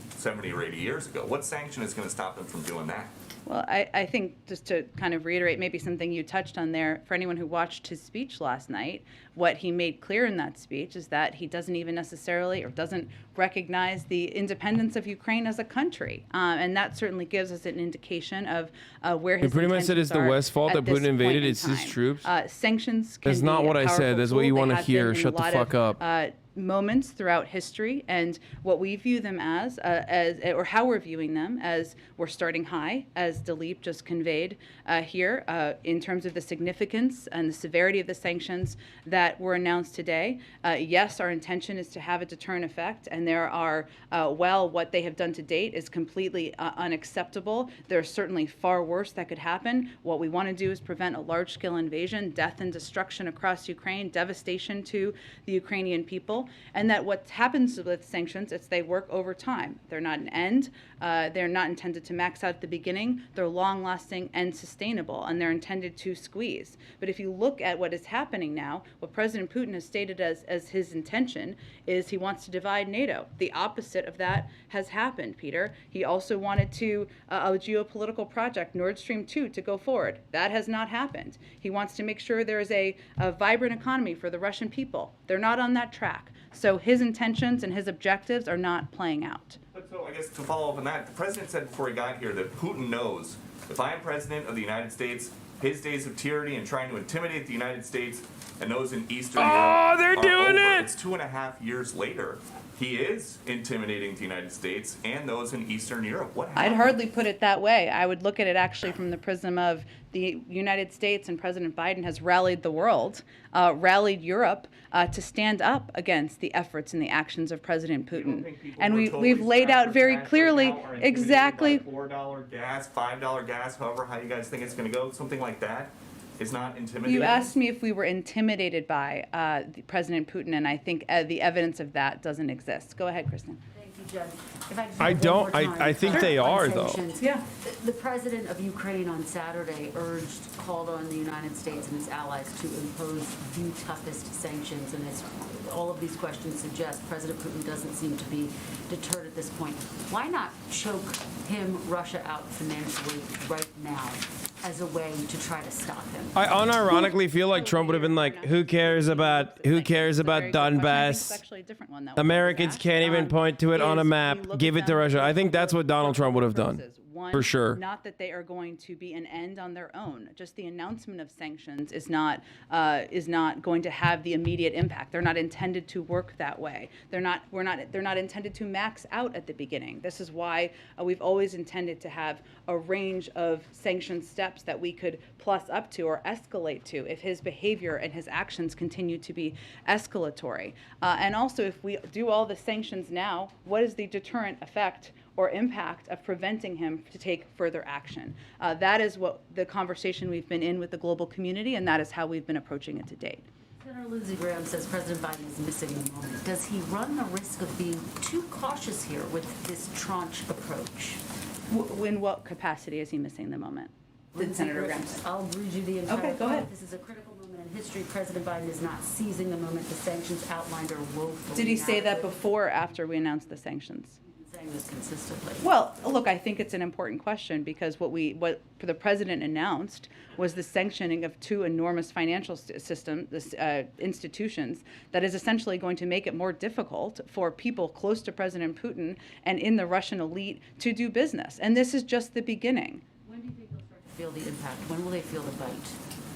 70 or 80 years ago? What sanction is going to stop him from doing that? Well, I think just to kind of reiterate maybe something you touched on there, for anyone who watched his speech last night, what he made clear in that speech is that he doesn't even necessarily or doesn't recognize the independence of Ukraine as a country. And that certainly gives us an indication of where his He pretty much said it's the West's fault that Putin invaded. It's his troops. Sanctions can That's not what I said. That's what you want to hear. Shut the fuck up. Moments throughout history, and what we view them as or how we're viewing them as, we're starting high, as Dilip just conveyed here, in terms of the significance and the severity of the sanctions that were announced today. Yes, our intention is to have a deterrent effect, and there are, what they have done to date is completely unacceptable. There's certainly far worse that could happen. What we want to do is prevent a large-scale invasion, death and destruction across Ukraine, devastation to the Ukrainian people. And that what happens with sanctions is they work over time. They're not an end. They're not intended to max out at the beginning. They're long-lasting and sustainable, and they're intended to squeeze. But if you look at what is happening now, what President Putin has stated as his intention is he wants to divide NATO. The opposite of that has happened, Peter. He also wanted a geopolitical project, Nord Stream 2, to go forward. That has not happened. He wants to make sure there is a vibrant economy for the Russian people. They're not on that track. So his intentions and his objectives are not playing out. But so I guess to follow up on that, the president said before he got here that Putin knows if I am president of the United States, his days of tyranny and trying to intimidate the United States and those in Eastern Europe they're doing over. it! It's 2.5 years later. He is intimidating the United States and those in Eastern Europe. What happened? I'd hardly put it that way. I would look at it actually from the prism of the United States, and President Biden has rallied the world, rallied Europe to stand up against the efforts and the actions of President Putin. And we've laid out very clearly exactly $4 gas, $5 gas, however how you guys think it's going to go, something like that is not intimidating. You asked me if we were intimidated by President Putin, and I think the evidence of that doesn't exist. Go ahead, Kristen. Thank you, Jen. If I don't. I think they are, though. Yeah. The president of Ukraine on Saturday called on the United States and its allies to impose the toughest sanctions. And as all of these questions suggest, President Putin doesn't seem to be deterred at this point. Why not choke Russia out financially right now as a way to try to stop him? I unironically feel like Trump would have been like, who cares about Donbass? Americans can't even point to it on a map. Give it to Russia. I think that's what Donald Trump would have done. one, For sure. not that they are going to be an end on their own. Just the announcement of sanctions is not going to have the immediate impact. They're not intended to work that way. They're not intended to max out at the beginning. This is why we've always intended to have a range of sanction steps that we could plus up to or escalate to if his behavior and his actions continue to be escalatory. And also, if we do all the sanctions now, what is the deterrent effect or impact of preventing him to take further action? That is what the conversation we've been in with the global community, and that is how we've been approaching it to date. Senator Lindsey Graham says President Biden is missing the moment. Does he run the risk of being too cautious here with this tranche approach? In what capacity is he missing the moment? Did Senator Graham say? I'll read you the entire Okay, go ahead. quote. This is a critical moment in history. President Biden is not seizing the moment. The sanctions outlined are woefully Did he say that inadequate. before or after we announced the sanctions? He's been saying this consistently. Well, look, I think it's an important question because what the president announced was the sanctioning of two enormous financial institutions that is essentially going to make it more difficult for people close to President Putin and in the Russian elite to do business. And this is just the beginning. When do you think they'll start to feel the impact? When will they feel the bite?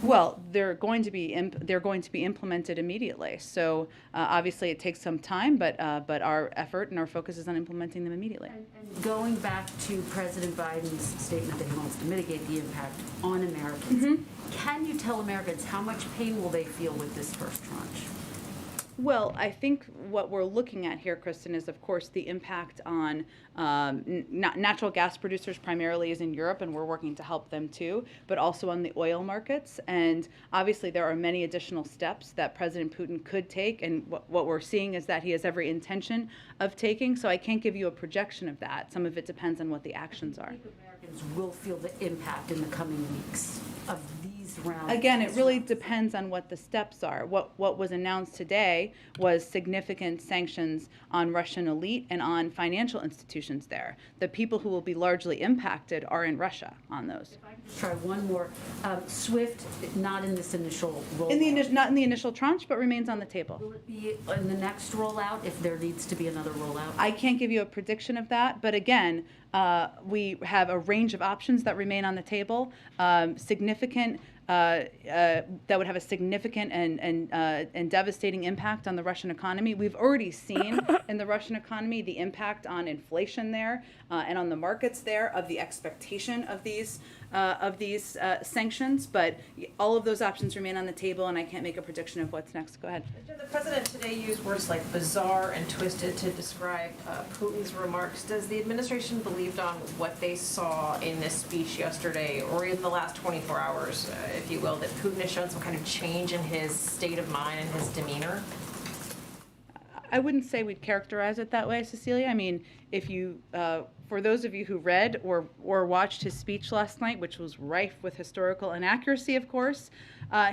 Well, they're going to be implemented immediately. So obviously it takes some time, but our effort and our focus is on implementing them immediately. And going back to President Biden's statement that he wants to mitigate the impact on Americans, can you tell Americans how much pain will they feel with this first tranche? Well, I think what we're looking at here, Kristen, is of course the impact on natural gas producers primarily is in Europe, and we're working to help them too, but also on the oil markets. And obviously there are many additional steps that President Putin could take, and what we're seeing is that he has every intention of taking, so I can't give you a projection of that. Some of it depends on what the actions are. I think Americans will feel the impact in the coming weeks of these rounds. Again, it really depends on what the steps are. What was announced today was significant sanctions on Russian elite and on financial institutions there. The people who will be largely impacted are in Russia on those. If I could just try one more. SWIFT, not in this initial rollout. Not in the initial tranche, but remains on the table. Will it be in the next rollout if there needs to be another rollout? I can't give you a prediction of that, but again, we have a range of options that remain on the table. Significant that would have a significant and devastating impact on the Russian economy. We've already seen in the Russian economy the impact on inflation there and on the markets there of the expectation of these sanctions. But all of those options remain on the table, and I can't make a prediction of what's next. Go ahead. The president today used words like bizarre and twisted to describe Putin's remarks. Does the administration believe on what they saw in this speech yesterday, or in the last 24 hours, if you will, that Putin has shown some kind of change in his state of mind and his demeanor? I wouldn't say we'd characterize it that way, Cecilia. I mean, if you, for those of you who read or watched his speech last night, which was rife with historical inaccuracy, of course,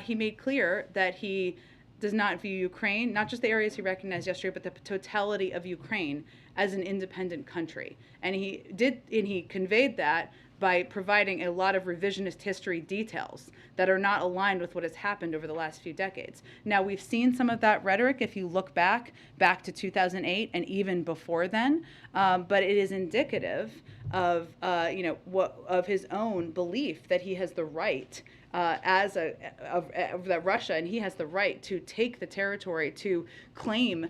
he made clear that he does not view Ukraine, not just the areas he recognized yesterday, but the totality of Ukraine as an independent country. And he conveyed that by providing a lot of revisionist history details that are not aligned with what has happened over the last few decades. Now, we've seen some of that rhetoric if you look back to 2008 and even before then, but it is indicative of of his own belief that he has the right that Russia, and he has the right to take the territory, to claim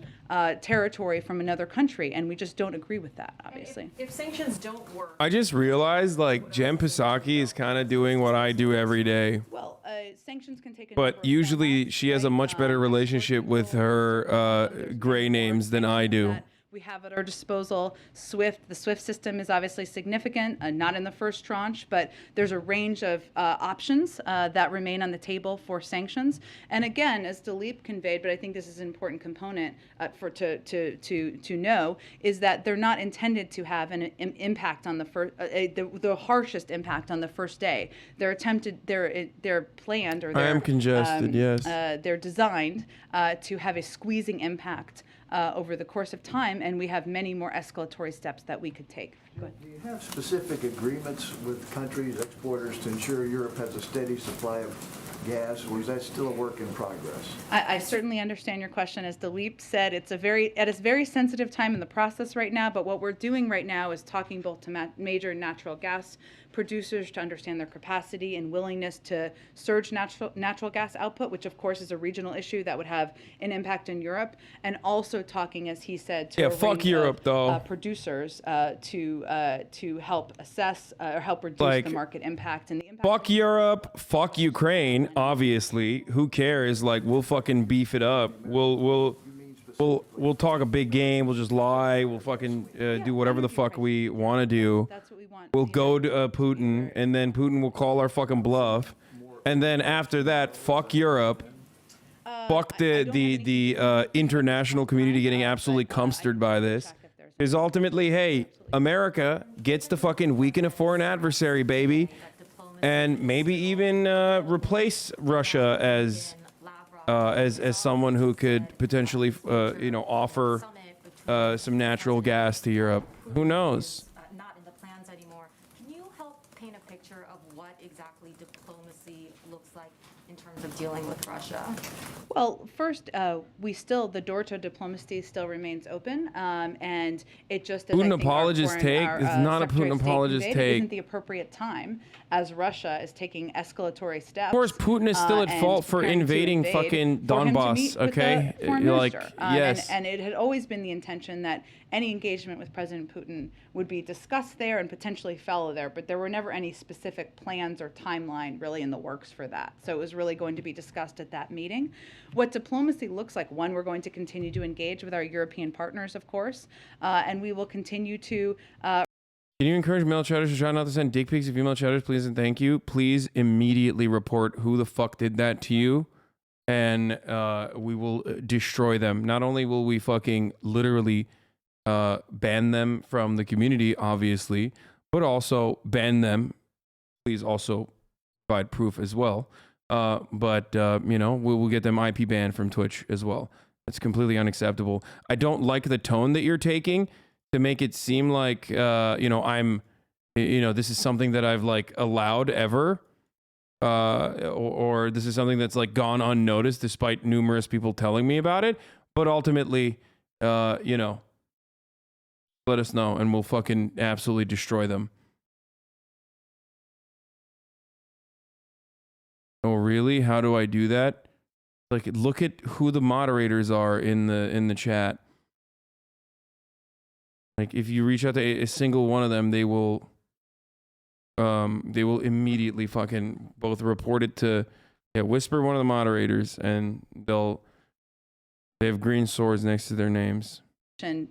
territory from another country, and we just don't agree with that, obviously. If sanctions don't work, I just realized like Jen Psaki is kind of doing what I do every day. Well, sanctions can take a But usually she has a much better relationship with her gray names than I do. We have at our disposal SWIFT. The SWIFT system is obviously significant, not in the first tranche, but there's a range of options that remain on the table for sanctions. And again, as Dilip conveyed, but I think this is an important component to know, is that they're not intended to have an impact on the first, the harshest impact on the first day. They're planned, or I am congested. Yes. they're designed to have a squeezing impact over the course of time, and we have many more escalatory steps that we could take. Go ahead. Do you have specific agreements with countries, exporters, to ensure Europe has a steady supply of gas, or is that still a work in progress? I certainly understand your question. As Dilip said, it's a very sensitive time in the process right now, but what we're doing right now is talking both to major natural gas producers to understand their capacity and willingness to surge natural gas output, which of course is a regional issue that would have an impact in Europe, and also talking, as he said, to a fuck range Europe, of, though. producers to help assess or help reduce the market impact and the impact. Fuck Europe, fuck Ukraine, obviously. Who cares? Like, we'll fucking beef it up. We'll talk a big game. We'll just lie. We'll fucking do whatever the fuck we want to do. That's what we want. We'll go to Putin, and then Putin will call our fucking bluff. And then after that, fuck Europe. Fuck the international community getting absolutely cumstered by this. Is ultimately, hey, America gets the fucking weaken a foreign adversary, baby. And maybe even replace Russia as someone who could potentially, offer some natural gas to Europe. Who knows? Not in the plans anymore. Can you help paint a picture of what exactly diplomacy looks like in terms of dealing with Russia? Well, first, the door to diplomacy still remains open, and it just as Putin I think apologist take is not a Putin apologist take. Isn't the appropriate time as Russia is taking escalatory steps. Of course, Putin is still at fault for invading fucking Donbass. Okay, yes, and it had always been the intention that any engagement with President Putin would be discussed there and potentially follow there, but there were never any specific plans or timeline really in the works for that. So it was really going to be discussed at that meeting. What diplomacy looks like, one, we're going to continue to engage with our European partners, of course, and we will continue to Can you encourage male chatters to try not to send dick pics to female chatters, please and thank you? Please immediately report who the fuck did that to you, and we will destroy them. Not only will we fucking literally ban them from the community, obviously, but also ban them. Please also provide proof as well. But we will get them IP banned from Twitch as well. That's completely unacceptable. I don't like the tone that you're taking to make it seem like, this is something that I've like allowed ever, or this is something that's like gone unnoticed despite numerous people telling me about it. But ultimately, let us know and we'll fucking absolutely destroy them. Oh, really? How do I do that? Like, look at who the moderators are in the chat. Like, if you reach out to a single one of them, they will immediately fucking both report it to, Whisper, one of the moderators, and they have green swords next to their names.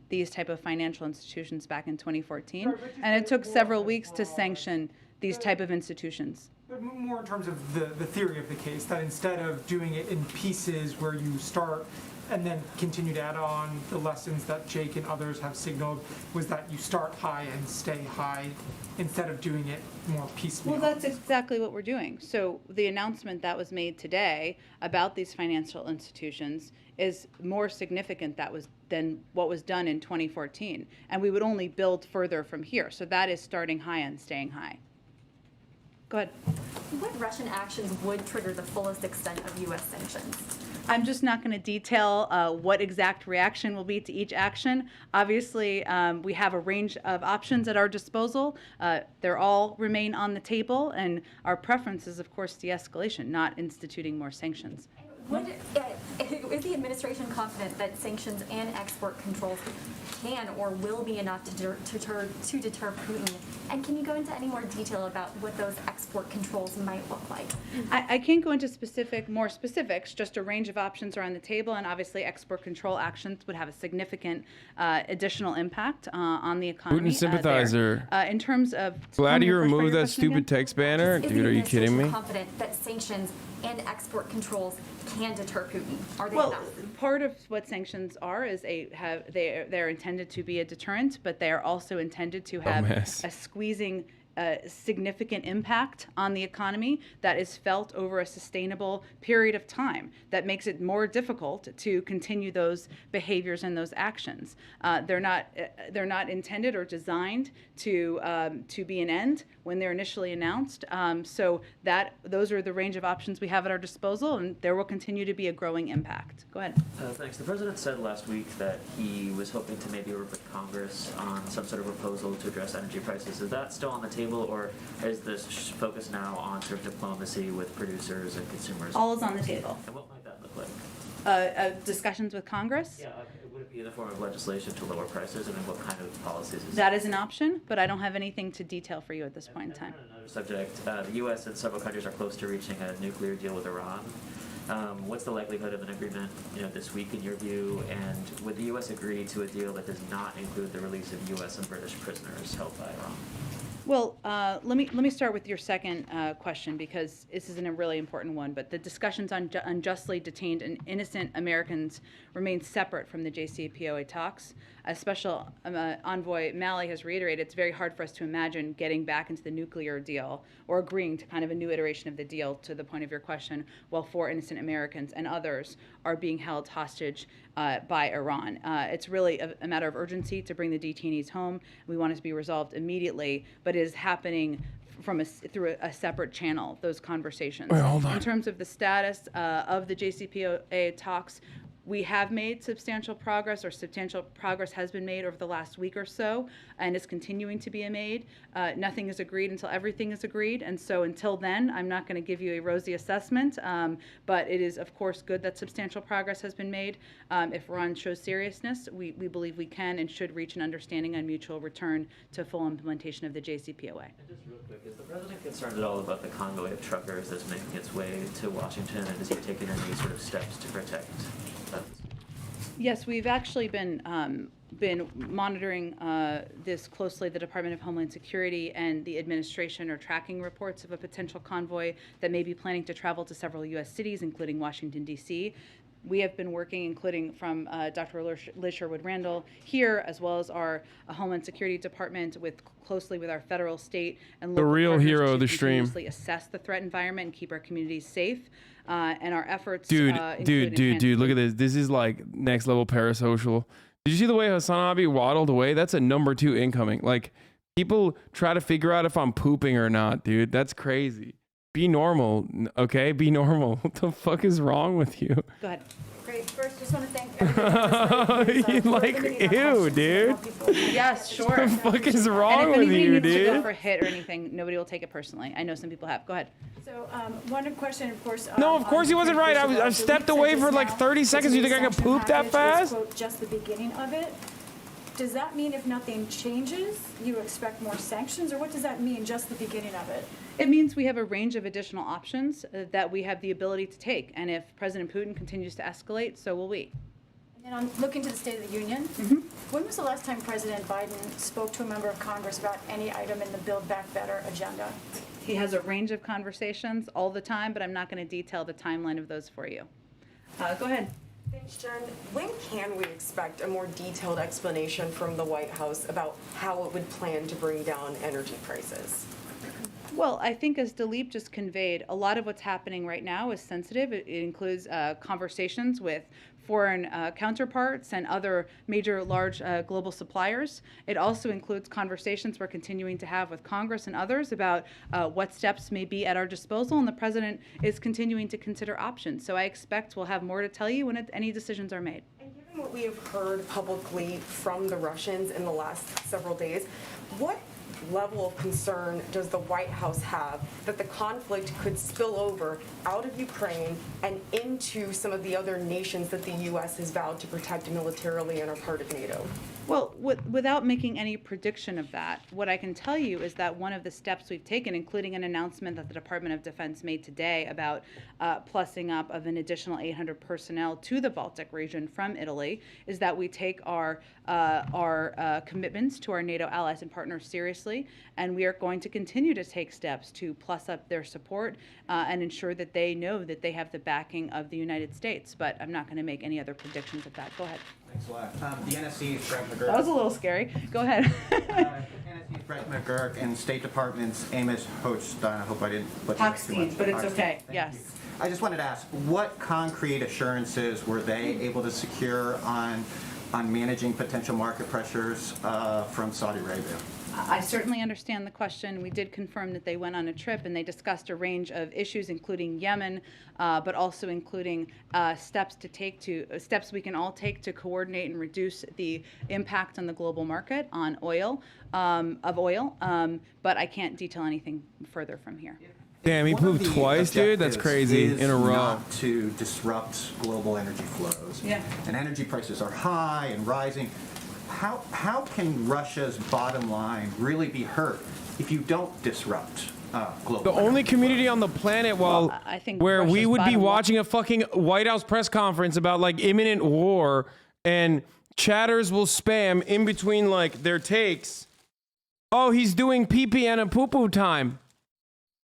These type of financial institutions back in 2014, and it took several weeks to sanction these type of institutions. But more in terms of the theory of the case, that instead of doing it in pieces where you start and then continue to add on the lessons that Jake and others have signaled, was that you start high and stay high instead of doing it more piecemeal. Well, that's exactly what we're doing. So the announcement that was made today about these financial institutions is more significant than what was done in 2014. And we would only build further from here. So that is starting high and staying high. Go ahead. What Russian actions would trigger the fullest extent of U.S. sanctions? I'm just not going to detail what exact reaction will be to each action. Obviously, we have a range of options at our disposal. They all remain on the table, and our preference is, of course, de-escalation, not instituting more sanctions. Is the administration confident that sanctions and export controls can or will be enough to deter Putin? And can you go into any more detail about what those export controls might look like? I can't go into more specifics, just a range of options are on the table, and obviously export control actions would have a significant additional impact on the economy. Putin sympathizer. In terms of... Glad you removed that stupid text banner. Dude, are you kidding me? Is the administration confident that sanctions and export controls can deter Putin? Are they enough? Part of what sanctions are is they're intended to be a deterrent, but they are also intended to have a squeezing a significant impact on the economy that is felt over a sustainable period of time that makes it more difficult to continue those behaviors and those actions. They're not intended or designed to be an end when they're initially announced. So those are the range of options we have at our disposal, and there will continue to be a growing impact. Go ahead. Thanks. The president said last week that he was hoping to maybe work with Congress on some sort of proposal to address energy prices. Is that still on the table, or is this focus now on sort of diplomacy with producers and consumers? All is on the table. And what might that look like? Discussions with Congress? Yeah, would it be in the form of legislation to lower prices? I mean, what kind of policies is That is an option, but I don't have anything to detail for you at this point in time. Another subject, the U.S. and several countries are close to reaching a nuclear deal with Iran. What's the likelihood of an agreement, this week in your view? And would the U.S. agree to a deal that does not include the release of U.S. and British prisoners held by Iran? Well, let me start with your second question, because this is a really important one. But the discussions on unjustly detained and innocent Americans remain separate from the JCPOA talks. As Special Envoy Malley has reiterated, it's very hard for us to imagine getting back into the nuclear deal or agreeing to kind of a new iteration of the deal, to the point of your question, while 4 innocent Americans and others are being held hostage by Iran. It's really a matter of urgency to bring the detainees home. We want it to be resolved immediately, but it is happening through a separate channel, those conversations. Wait, hold on. In terms of the status of the JCPOA talks, we have made substantial progress, or substantial progress has been made over the last week or so, and is continuing to be made. Nothing is agreed until everything is agreed, and so until then, I'm not going to give you a rosy assessment, but it is, of course, good that substantial progress has been made. If Iran shows seriousness, we believe we can and should reach an understanding on mutual return to full implementation of the JCPOA. And just real quick, is the president concerned at all about the convoy of truckers that's making its way to Washington, and has he taken any sort of steps to protect that? Yes, we've actually been monitoring this closely. The Department of Homeland Security and the administration are tracking reports of a potential convoy that may be planning to travel to several U.S. cities, including Washington, D.C. We have been working, including from Dr. Liz Sherwood-Randall here, as well as our Homeland Security Department, closely with our federal, state, and local the real partners hero to of the stream. continuously assess the threat environment and keep our communities safe. And our efforts, Dude, look at this. This is like next level parasocial. Did you see the way HasanAbi waddled away? That's a number 2 incoming. Like, people try to figure out if I'm pooping or not, dude. That's crazy. Be normal, okay? Be normal. What the fuck is wrong with you? Go ahead. Great. First, just want to thank everybody. Like, ew, dude. Yes, sure. What the fuck is And wrong if with anybody you, needs to go dude? for a hit or anything, nobody will take it personally. I know some people have. Go ahead. So, one question, of course. No, of course he wasn't right. I stepped away for like 30 seconds. You think I can poop that fast? Just the beginning of it. Does that mean if nothing changes, you expect more sanctions, or what does that mean, just the beginning of it? It means we have a range of additional options that we have the ability to take. And if President Putin continues to escalate, so will we. And then I'm looking to the State of the Union. When was the last time President Biden spoke to a member of Congress about any item in the Build Back Better agenda? He has a range of conversations all the time, but I'm not going to detail the timeline of those for you. Go ahead. Thanks, Jen. When can we expect a more detailed explanation from the White House about how it would plan to bring down energy prices? Well, I think as Dilip just conveyed, a lot of what's happening right now is sensitive. It includes conversations with foreign counterparts and other major large global suppliers. It also includes conversations we're continuing to have with Congress and others about what steps may be at our disposal, and the president is continuing to consider options. So I expect we'll have more to tell you when any decisions are made. And given what we have heard publicly from the Russians in the last several days, what level of concern does the White House have that the conflict could spill over out of Ukraine and into some of the other nations that the U.S. has vowed to protect militarily and are part of NATO? Well, without making any prediction of that, what I can tell you is that one of the steps we've taken, including an announcement that the Department of Defense made today about plussing up of an additional 800 personnel to the Baltic region from Italy, is that we take our commitments to our NATO allies and partners seriously, and we are going to continue to take steps to plus up their support and ensure that they know that they have the backing of the United States. But I'm not going to make any other predictions of that. Go ahead. Thanks a lot. The NSC is That was a little scary. Go ahead. Brett McGurk and State Department's Amos Hochstein. I hope I didn't butcher that too much. Hochstein, but it's Hochstein. okay, Thank yes. you. I just wanted to ask, what concrete assurances were they able to secure on managing potential market pressures from Saudi Arabia? I certainly understand the question. We did confirm that they went on a trip and they discussed a range of issues, including Yemen, but also including steps we can all take to coordinate and reduce the impact on the global market on oil, but I can't detail anything further from here. Damn, he pooped twice, dude? That's crazy. In a row. Not to disrupt global energy flows. Yeah. And energy prices are high and rising. How can Russia's bottom line really be hurt if you don't disrupt global The only community on the planet I think where we Russia's would be bottom line- watching a fucking White House press conference about like imminent war and chatters will spam in between like their takes. Oh, he's doing pee-pee and a poo-poo time.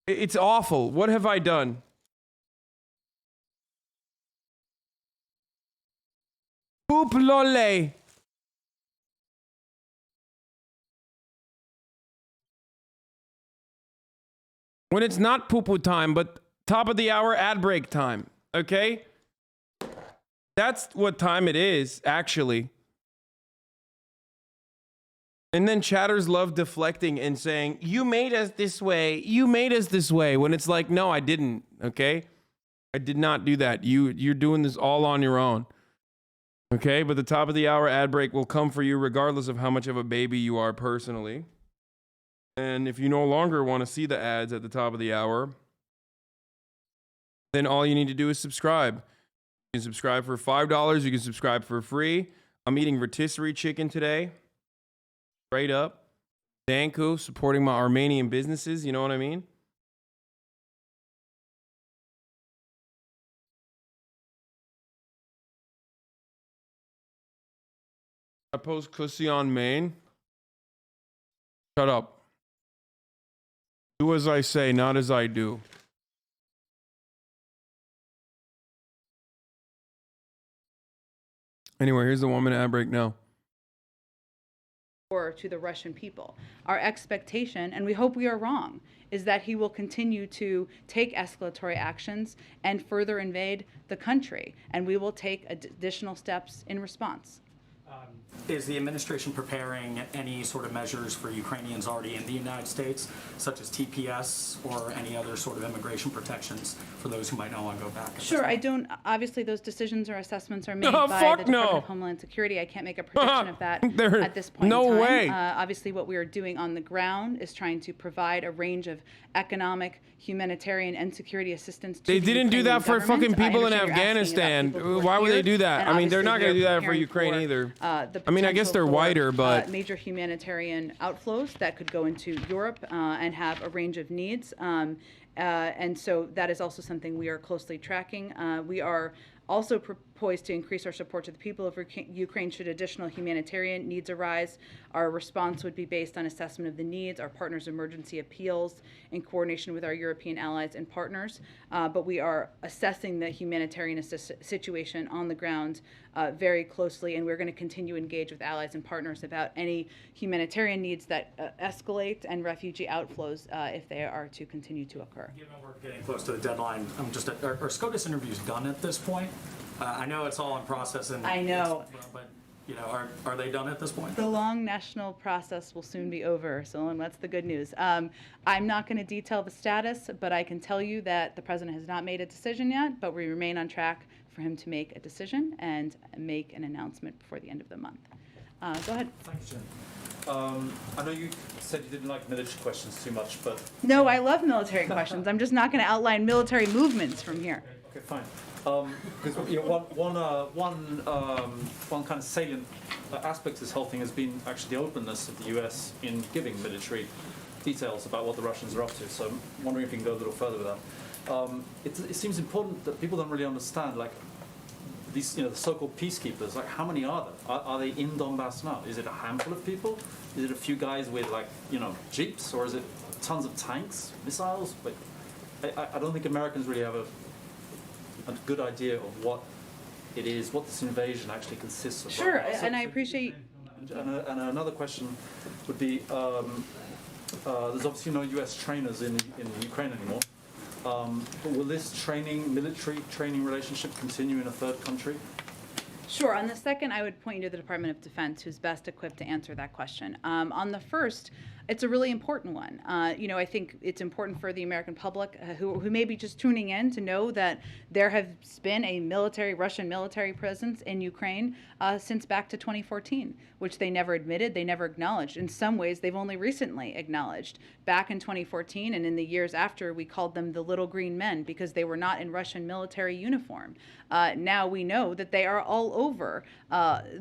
It's awful. What have I done? Poop lole. When it's not poo-poo time, but top of the hour ad break time. Okay? That's what time it is, actually. And then chatters love deflecting and saying, you made us this way. You made us this way. When it's like, no, I didn't. Okay? I did not do that. You're doing this all on your own. Okay? But the top of the hour ad break will come for you regardless of how much of a baby you are personally. And if you no longer want to see the ads at the top of the hour, then all you need to do is subscribe. You can subscribe for $5. You can subscribe for free. I'm eating rotisserie chicken today. Straight up. Danku, supporting my Armenian businesses. You know what I mean? I post Kussy on main. Shut up. Do as I say, not as I do. Anyway, here's the 1 minute ad break now. To the Russian people. Our expectation, and we hope we are wrong, is that he will continue to take escalatory actions and further invade the country, and we will take additional steps in response. Is the administration preparing any sort of measures for Ukrainians already in the United States, such as TPS or any other sort of immigration protections for those who might not want to go back? Sure, I don't, obviously those decisions or assessments are made Oh, by fuck the Department no. of Homeland Security. I can't make a prediction of that There- at this point no in time. way. Obviously what we are doing on the ground is trying to provide a range of economic, humanitarian, and security assistance to They the didn't do Ukrainian that for government. fucking I people in understand you're asking about Afghanistan. people who are Why would they here, do that? and I mean, they're obviously not going to we do are that for preparing Ukraine for, either. the I mean, I guess potential they're for, whiter, but major humanitarian outflows that could go into Europe and have a range of needs. And so that is also something we are closely tracking. We are also poised to increase our support to the people of Ukraine should additional humanitarian needs arise. Our response would be based on assessment of the needs, our partners' emergency appeals, in coordination with our European allies and partners. But we are assessing the humanitarian situation on the ground very closely, and we're going to continue to engage with allies and partners about any humanitarian needs that escalate and refugee outflows if they are to continue to occur. Given we're getting close to the deadline, are SCOTUS interviews done at this point? I know it's all in process, and I know. but you know, are they done at this point? The long national process will soon be over, so that's the good news. I'm not going to detail the status, but I can tell you that the president has not made a decision yet, but we remain on track for him to make a decision and make an announcement before the end of the month. Go ahead. Thanks, Jen. I know you said you didn't like military questions too much, but... No, I love military questions. I'm just not going to outline military movements from here. Okay, fine. Because you know, one kind of salient aspect of this whole thing has been actually the openness of the US in giving military details about what the Russians are up to. So I'm wondering if you can go a little further with that. It seems important that people don't really understand, like, these, you know, the so-called peacekeepers, like, how many are there? Are they in Donbass now? Is it a handful of people? Is it a few guys with, like, you know, jeeps? Or is it tons of tanks, missiles? Like, I don't think Americans really have a good idea of what it is, what this invasion actually consists of. Sure, right now. and I appreciate And another question would be, there's obviously no U.S. trainers in Ukraine anymore. But will this military training relationship continue in a third country? Sure. On the second, I would point you to the Department of Defense, who's best equipped to answer that question. On the first, it's a really important one. I think it's important for the American public who may be just tuning in to know that there has been a Russian military presence in Ukraine since back to 2014, which they never admitted, they never acknowledged. In some ways, they've only recently acknowledged. Back in 2014 and in the years after, we called them the little green men because they were not in Russian military uniform. Now we know that they are all over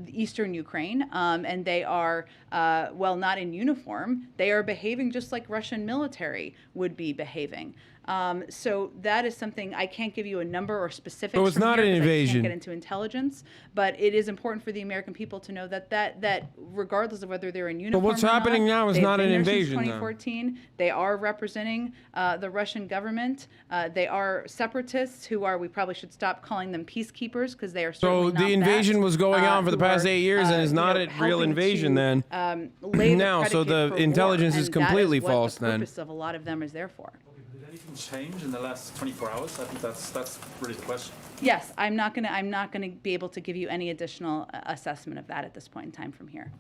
eastern Ukraine, and they are, well, not in uniform. They are behaving just like Russian military would be behaving. So that is something I can't give you a number or specifics. So it's not an invasion. I can't get into intelligence, but it is important for the American people to know that regardless of whether they're in uniform. But what's happening now is not an invasion. Since 2014, they are representing the Russian government. They are separatists we probably should stop calling them peacekeepers because they are certainly not So the invasion was going on for the past 8 years and is not a real invasion then. Now, so the intelligence is completely false then. The purpose of a lot of them is there for. Anything change in the last 24 hours? I think that's really the question. Yes, I'm not gonna be able to give you any additional assessment of that at this point in time from here.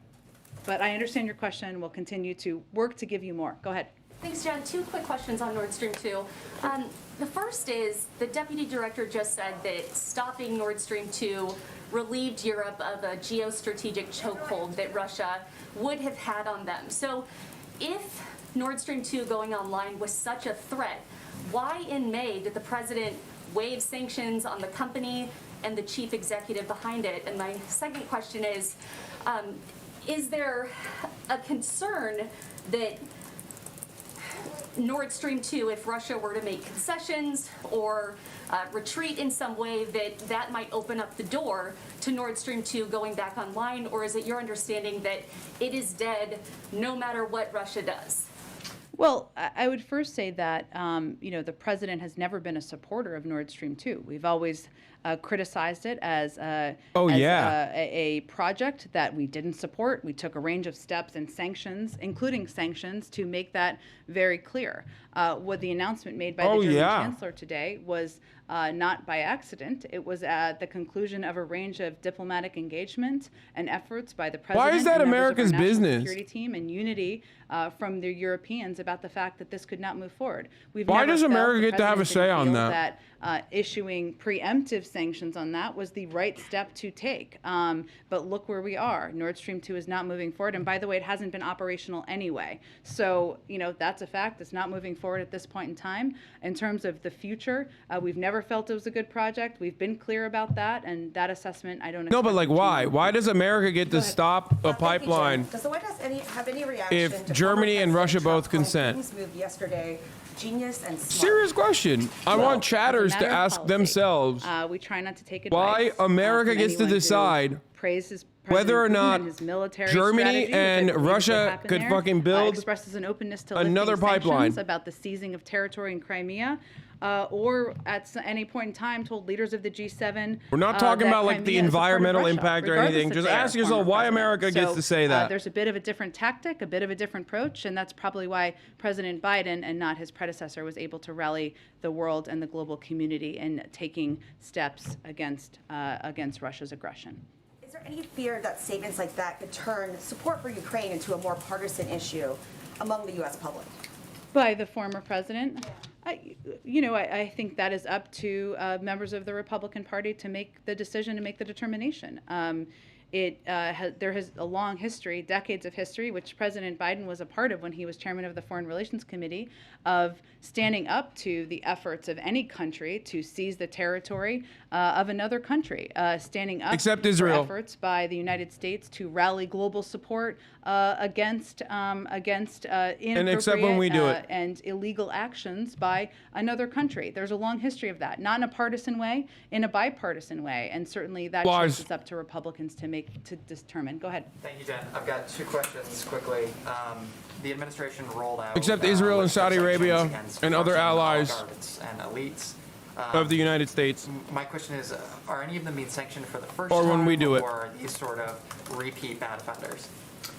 But I understand your question. We'll continue to work to give you more. Go ahead. Thanks, Jen. 2 quick questions on Nord Stream 2. The first is the deputy director just said that stopping Nord Stream 2 relieved Europe of a geostrategic chokehold that Russia would have had on them. So if Nord Stream 2 going online was such a threat, why in May did the president waive sanctions on the company and the chief executive behind it? And my second question is there a concern that Nord Stream 2, if Russia were to make concessions or retreat in some way, that might open up the door to Nord Stream 2 going back online? Or is it your understanding that it is dead no matter what Russia does? Well, I would first say that, the president has never been a supporter of Nord Stream 2. We've always criticized it as a project that we didn't support. We took a range of steps and sanctions, including sanctions, to make that very clear. What the announcement made by the German chancellor today was not by accident. It was at the conclusion of a range of diplomatic engagement and efforts by the president. Why is that America's business? Security team and unity from the Europeans about the fact that this could not move forward. Why does America get to have a say on that? Issuing preemptive sanctions on that was the right step to take. But look where we are. Nord Stream 2 is not moving forward. And by the way, it hasn't been operational anyway. So, that's a fact. It's not moving forward at this point in time. In terms of the future, we've never felt it was a good project. We've been clear about that. And that assessment, I don't know. No, but why? Why does America get to stop a pipeline Does the White House have any reaction if to Germany and Russia both calling consent? Putin's move yesterday genius and smart? Serious question. I want chatters to ask themselves we try not to take why advice America from gets to anyone who decide praises whether or President Putin not and his military Germany strategy, which I and believe is what Russia happened could there, fucking build expresses an openness to another lifting pipeline. sanctions about the seizing of territory in Crimea, or at any point in time told leaders of the G7. We're not talking that about like the Crimea is a part of environmental Russia, impact or regardless anything. if Just they are ask a yourself former why president. America gets So, to say that. There's a bit of a different tactic, a bit of a different approach, and that's probably why President Biden and not his predecessor was able to rally the world and the global community in taking steps against Russia's aggression. Is there any fear that statements like that could turn support for Ukraine into a more partisan issue among the U.S. public? By the former president? I think that is up to members of the Republican Party to make the decision, to make the determination. There has a long history, decades of history, which President Biden was a part of when he was chairman of the Foreign Relations Committee, of standing up to the efforts of any country to seize the territory of another country, standing up Except Israel. for efforts by the United States to rally global support against except when we do it. and illegal actions by another country. There's a long history of that, not in a partisan way, in a bipartisan way, and certainly that choice is up to Republicans to determine. Go ahead. Thank you, Jen. I've got 2 questions quickly. The administration rolled out Except Israel and Saudi Arabia against and other Russian allies. oligarchs and elites. of the United States. My question is, are any of them being sanctioned for the first Or time? when we do it. Or are these sort of repeat bad offenders?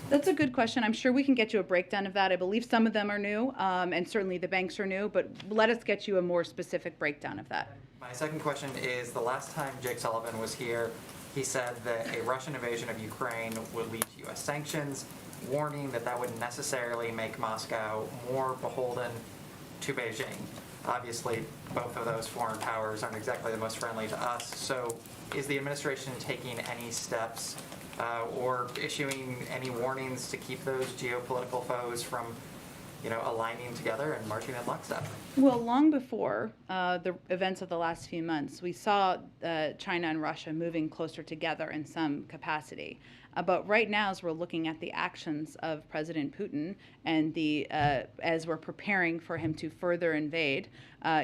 That's a good question. I'm sure we can get you a breakdown of that. I believe some of them are new, and certainly the banks are new, but let us get you a more specific breakdown of that. My second question is, the last time Jake Sullivan was here, he said that a Russian invasion of Ukraine would lead to U.S. sanctions, warning that that would necessarily make Moscow more beholden to Beijing. Obviously, both of those foreign powers aren't exactly the most friendly to us. So is the administration taking any steps or issuing any warnings to keep those geopolitical foes from, aligning together and marching in lockstep? Well, long before the events of the last few months, we saw China and Russia moving closer together in some capacity. But right now, as we're looking at the actions of President Putin and as we're preparing for him to further invade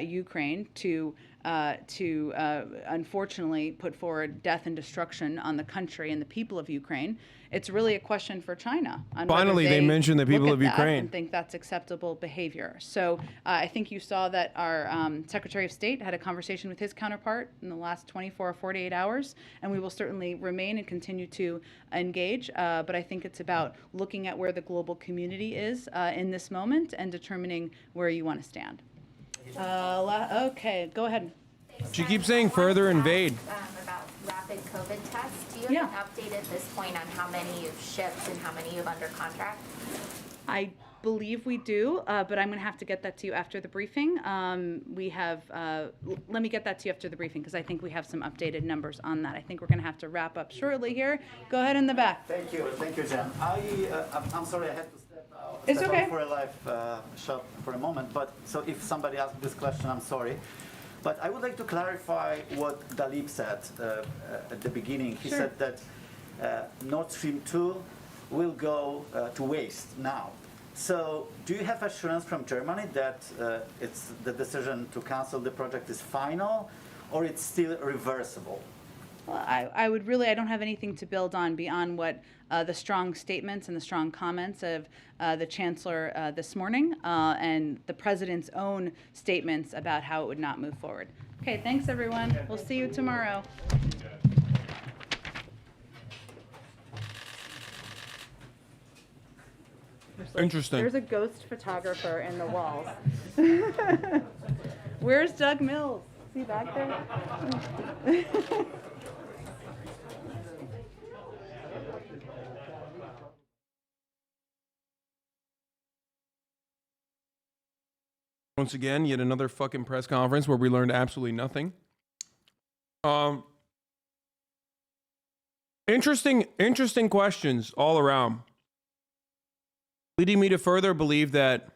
Ukraine, to unfortunately put forward death and destruction on the country and the people of Ukraine, it's really a question for China. On Finally, they mentioned the people of Ukraine and think that's acceptable behavior. So I think you saw that our Secretary of State had a conversation with his counterpart in the last 24 or 48 hours, and we will certainly remain and continue to engage. But I think it's about looking at where the global community is in this moment and determining where you want to stand. Okay, go ahead. She keeps saying further invade. About rapid COVID tests. Do you have an update at this point on how many you've shipped and how many you have under contract? I believe we do, but I'm going to have to get that to you after the briefing. We have, let me get that to you after the briefing because I think we have some updated numbers on that. I think we're going to have to wrap up shortly here. Go ahead in the back. Thank you, Jen. I'm sorry I had to step out. It's okay. For a live shot for a moment, but so if somebody asked this question, I'm sorry. But I would like to clarify what Dalip said at the beginning. He said that Nord Stream 2 will go to waste now. So do you have assurance from Germany that it's the decision to cancel the project is final, or it's still reversible? Well, I don't have anything to build on beyond what the strong statements and the strong comments of the Chancellor this morning and the President's own statements about how it would not move forward. Okay, thanks everyone. We'll see you tomorrow. Interesting. There's a ghost photographer in the walls. Where's Doug Mills? Is he back there? Once again, yet another fucking press conference where we learned absolutely nothing. Interesting questions all around, leading me to further believe that,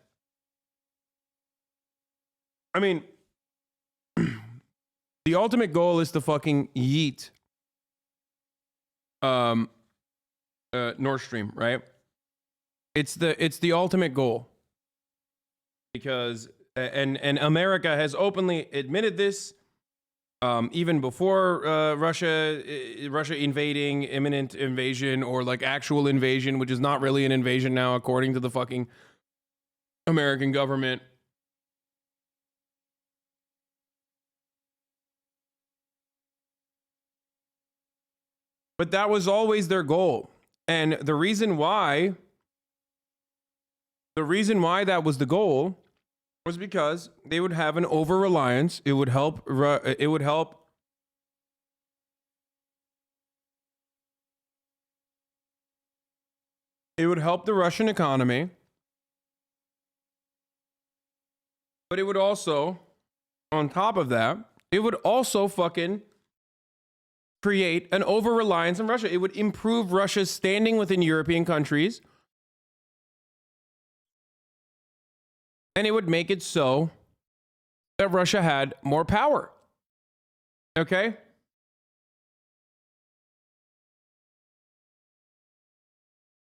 I mean, the ultimate goal is to fucking yeet Nord Stream, right? It's the ultimate goal. Because and America has openly admitted this, even before Russia invading, imminent invasion, or like actual invasion, which is not really an invasion now, according to the fucking American government. But that was always their goal, and the reason why that was the goal was because they would have an over-reliance. It would help the Russian economy, but it would also, on top of that, it would also fucking create an over-reliance on Russia. It would improve Russia's standing within European countries. And it would make it so that Russia had more power. Okay?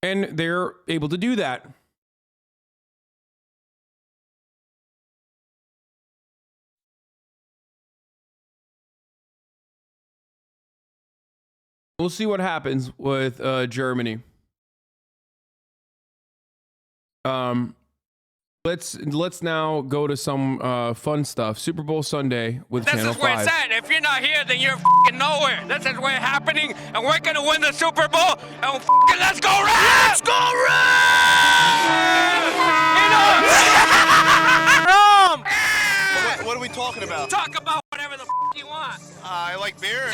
And they're able to do that. We'll see what happens with Germany. Let's now go to some fun stuff. Super Bowl Sunday with This Channel is where 5. it's at. If you're not here, then you're f***ing nowhere. This is where it's happening, and we're gonna win the Super Bowl. And f***ing let's go Rams! Let's go Rams! What are we talking about? Talk about whatever the f*** you want. I like beer.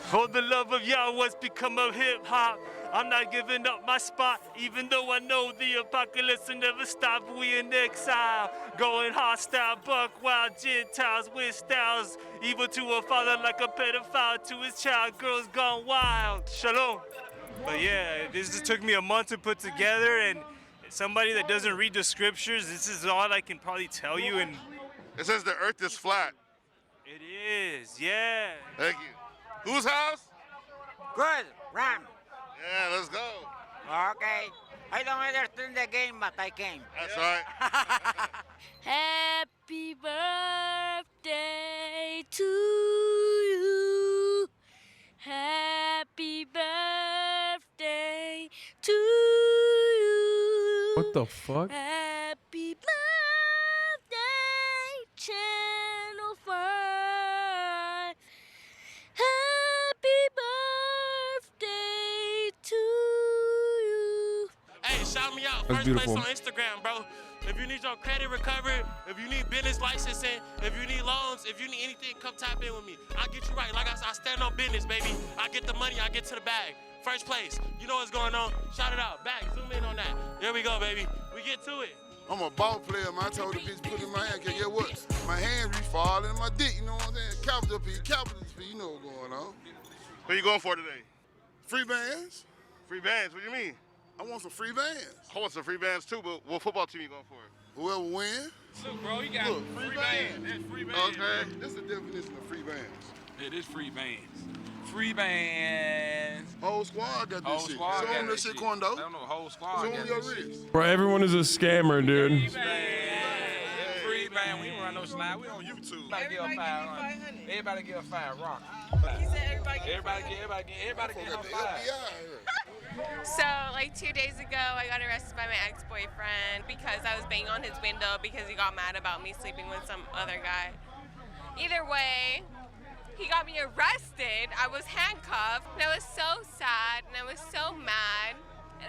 For the love of Yah, what's become of hip-hop? I'm not giving up my spot, even though I know the apocalypse will never stop. We in exile, going hostile, buck wild Gentiles with styles. Evil to a father like a pedophile to his child, girls gone wild. Shalom. But yeah, this just took me a month to put together, and somebody that doesn't read the scriptures, this is all I can probably tell you. And It says the earth is flat. it is, yeah. Thank you. Whose house? Good, Ram. Yeah, let's go. Okay. I don't understand the game, but I came. That's right. Happy birthday to you. Happy birthday to you. What the fuck? Happy birthday, Channel 5. Happy birthday to you. Hey, shout me out. That's First beautiful. place on Instagram, bro. If you need your credit recovered, if you need business licensing, if you need loans, if you need anything, come tap in with me. I'll get you right. Like I said, I stand on business, baby. I get the money, I get to the bag. First place. You know what's going on. Shout it out. Back. Zoom in on that. There we go, baby. We get to it. I'm a ball player, man. I told the bitch put it in my hand. Cause get what? My hand reach farther than my dick, you know what I'm saying? Capital P, you know what's going on. What are you going for today? Free bands. Free bands, what do you mean? I want some free bands. I want some free bands too, but what football team you going for? Whoever win. Look, bro, you got free bands. bands. That's free bands. Okay. That's the definition of free bands. It is free bands. Free bands. Whole squad got this Whole shit. squad Show got them that that shit, shit. Quando. I don't know, whole squad Show got them your that shit. wrist. Bro, everyone is a scammer, dude. Free band, we don't run no slide. We on YouTube. Everybody give a 500. Everybody give a 5 rock. He said everybody get her 5. So, like 2 days ago, I got arrested by my ex-boyfriend because I was banging on his window because he got mad about me sleeping with some other guy. Either way, he got me arrested. I was handcuffed, and I was so sad, and I was so mad,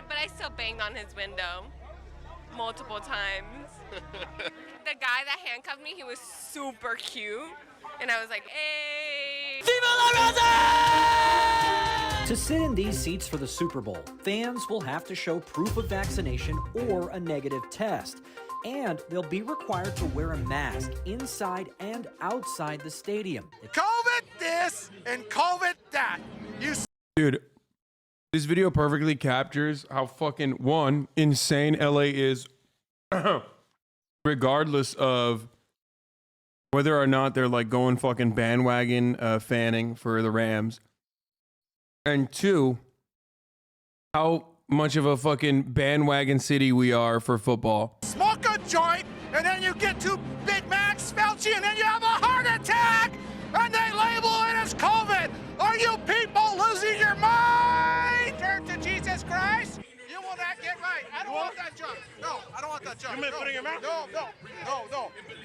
but I still banged on his window multiple times. The guy that handcuffed me, he was super cute, and I was like, hey. To sit in these seats for the Super Bowl, fans will have to show proof of vaccination or a negative test. And they'll be required to wear a mask inside and outside the stadium. COVID this and COVID that. Dude, this video perfectly captures how fucking, one, insane LA is, regardless of whether or not they're like going fucking bandwagon fanning for the Rams. And two, how much of a fucking bandwagon city we are for football. Smoke a joint, and then you get 2 Big Macs, Felchie, and then you have a heart attack, and they label it as COVID. Are you people losing your mind? Turn to Jesus Christ. You will not get right. I don't want that junk. No, I don't want that junk. You meant put in your mouth? No.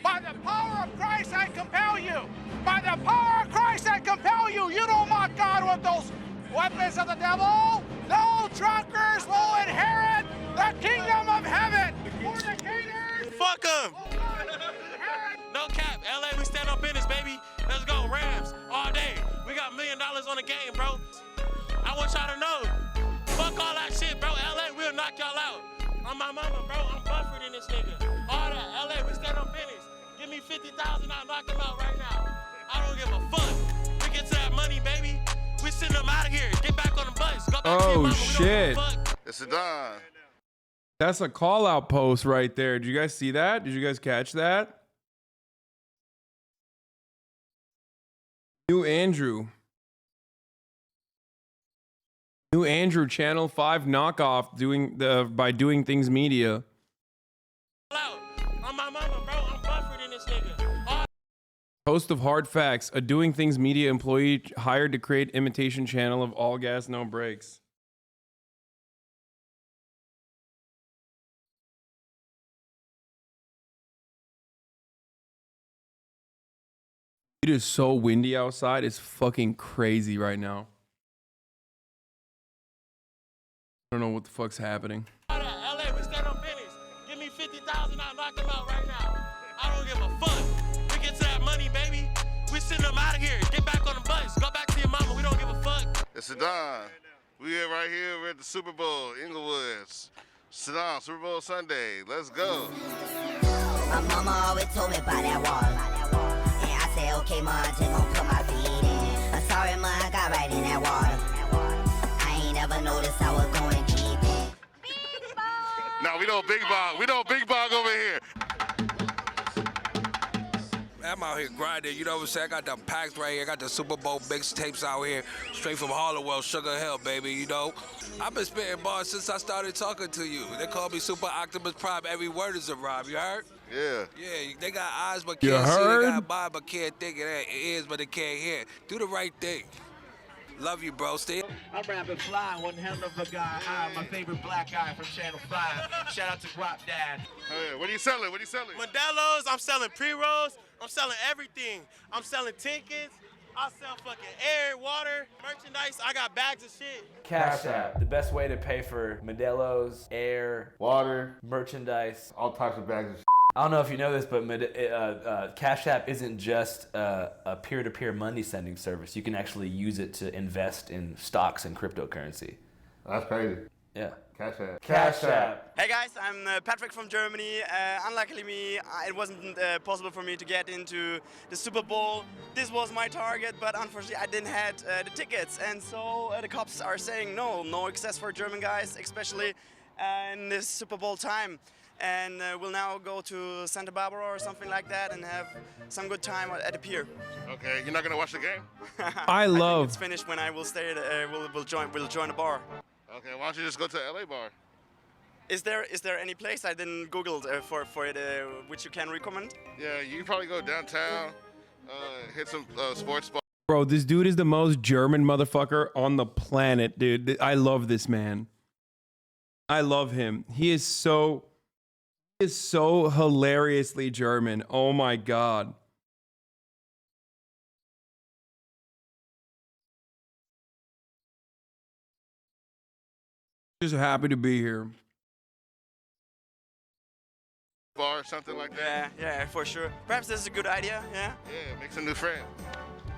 By the power of Christ, I compel you. By the power of Christ, I compel you. You don't mock God with those weapons of the devil. No drunkards will inherit the kingdom of heaven. Fornicators. Fuck them. No cap. LA, we stand on business, baby. Let's go Rams all day. We got $1 million on the game, bro. I want y'all to know. Fuck all that shit, bro. LA, we'll knock y'all out. On my mama, bro. I'm buffered in this nigga. All that. LA, we stand on business. Give me 50,000, I'll knock them out right now. I don't give a fuck. We get to that money, baby. We send them out of here. Get back on the bus. Go back to your mama. Shit. It's a dime. That's a call out post right there. Did you guys see that? Did you guys catch that? New Andrew, Channel 5 knockoff by Doing Things Media. On my mama, bro. I'm buffered in this nigga. Host of Hard Facts, a Doing Things Media employee hired to create imitation channel of All Gas No Brakes. It is so windy outside. It's fucking crazy right now. I don't know what the fuck's happening. LA, we stand on business. Give me 50,000, I'll knock them out right now. I don't give a fuck. We get to that money, baby. We send them out of here. Get back on the bus. Go back to your mama. We don't give a fuck. It's Saddam. We are right here. We're at the Super Bowl, Inglewood. Saddam, Super Bowl Sunday. Let's go. My mama always told me about that water. And I said, okay, ma, I just gon' put my feet in. I'm sorry, ma, I got right in that water. I ain't never noticed I was going deep in. No, we know Big Bog. We know Big Bog over here. I'm out here grinding, you know what I'm saying? I got the packs right here, I got the Super Bowl mixtapes out here, straight from Hollowell, Sugar Hill, baby, you know? I've been spitting bars since I started talking to you. They call me Super Octopus Prime, every word is a rhyme, you heard? Yeah. Yeah, they got eyes but You can't see, heard? they got mind but can't think, and they ears but they can't hear. Do the right thing. Love you, bro, Steve. I'm rapping fly, one hell of a guy. I'm my favorite black guy from Channel 5. Shout out to Guap Dad. Hey, what are you selling? What are you selling? Modelo's, I'm selling pre-rolls. I'm selling everything. I'm selling tickets. I sell fucking air, water, merchandise. I got bags of shit. Cash App, the best way to pay for Modelo's, air, water, merchandise, all types of bags of shit. I don't know if you know this, but Cash App isn't just a peer-to-peer money sending service. You can actually use it to invest in stocks and cryptocurrency. That's crazy. Yeah. Cash App. Cash App. Hey guys, I'm Patrick from Germany. Unluckily it wasn't possible for me to get into the Super Bowl. This was my target, but unfortunately I didn't have the tickets. And so the cops are saying no access for German guys, especially in this Super Bowl time. And we'll now go to Santa Barbara or something like that and have some good time at the pier. Okay, you're not gonna watch the game? I think love. it's finished when I will stay. We'll join the bar. Okay, why don't you just go to the LA bar? Is there any place I didn't Google for it which you can recommend? Yeah, you can probably go downtown, hit some sports spots. Bro, this dude is the most German motherfucker on the planet, dude. I love this man. I love him. He is so hilariously German. Oh my God. Just happy to be here. Bar or something like that. Yeah, for sure. Perhaps this is a good idea, yeah? Yeah, make some new friends.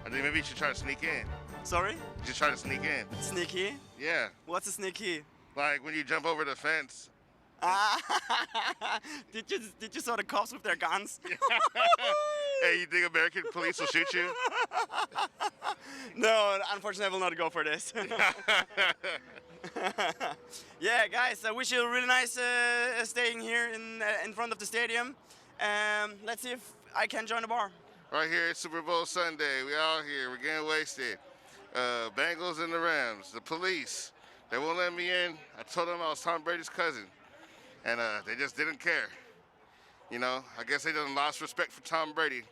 I think maybe you should try to sneak in. Sorry? You should try to sneak in. Sneaky? Yeah. What's a sneaky? Like when you jump over the fence. Did you saw the cops with their guns? Hey, you think American police will shoot you? No, unfortunately I will not go for this. Yeah, guys, I wish you a really nice staying here in front of the stadium. Let's see if I can join the bar. Right here at Super Bowl Sunday, we all here, we're getting wasted. Bengals and the Rams, the police, they won't let me in. I told them I was Tom Brady's cousin, and they just didn't care. You know, I guess they done lost respect for Tom Brady.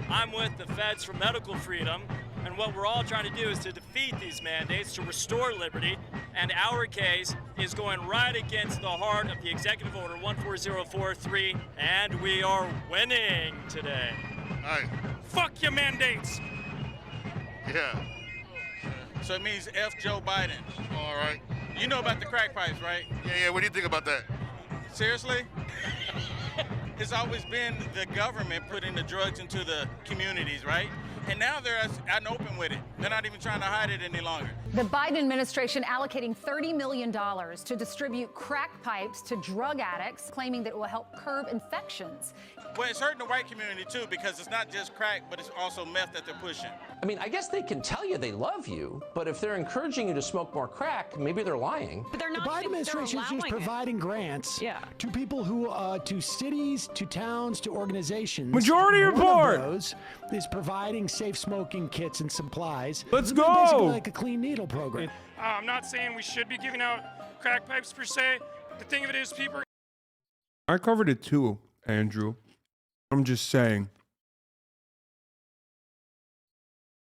I'm with the Feds for Medical Freedom, and what we're all trying to do is to defeat these mandates, to restore liberty, and our case is going right against the heart of the Executive Order 14043, and we are winning today. All right. Fuck your mandates! Yeah. So it means F Joe Biden. All right. You know about the crack pipes, right? Yeah, what do you think about that? Seriously? It's always been the government putting the drugs into the communities, right? And now they're out and open with it. They're not even trying to hide it any longer. The Biden administration allocating $30 million to distribute crack pipes to drug addicts, claiming that it will help curb infections. Well, it's hurting the white community too, because it's not just crack, but it's also meth that they're pushing. I mean, I guess they can tell you they love you, but if they're encouraging you to smoke more crack, maybe they're lying. But the Biden administration is just providing grants to people who, to cities, to towns, to organizations. Majority report. One of those is providing safe smoking kits and supplies. Let's It's go. Basically like a clean needle program. I'm not saying we should be giving out crack pipes per se. The thing of it is, people. I covered it too, Andrew. I'm just saying.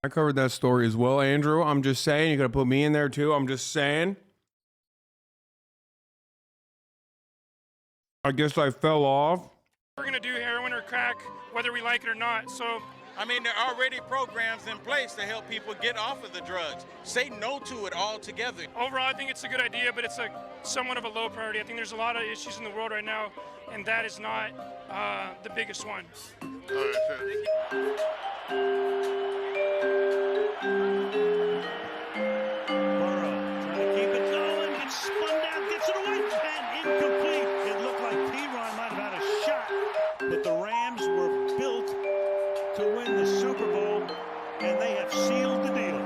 I covered that story as well, Andrew. I'm just saying. You're going to put me in there too. I'm just saying. I guess I fell off. We're gonna do heroin or crack, whether we like it or not. So, I mean, there are already programs in place to help people get off of the drugs. Say no to it altogether. overall, I think it's a good idea, but it's somewhat of a low priority. I think there's a lot of issues in the world right now, and that is not the biggest one. Keep it going, gets spun down, gets it away, and incomplete. It looked like P-Ron might have had a shot, but the Rams were built to win the Super Bowl, and they have sealed the deal.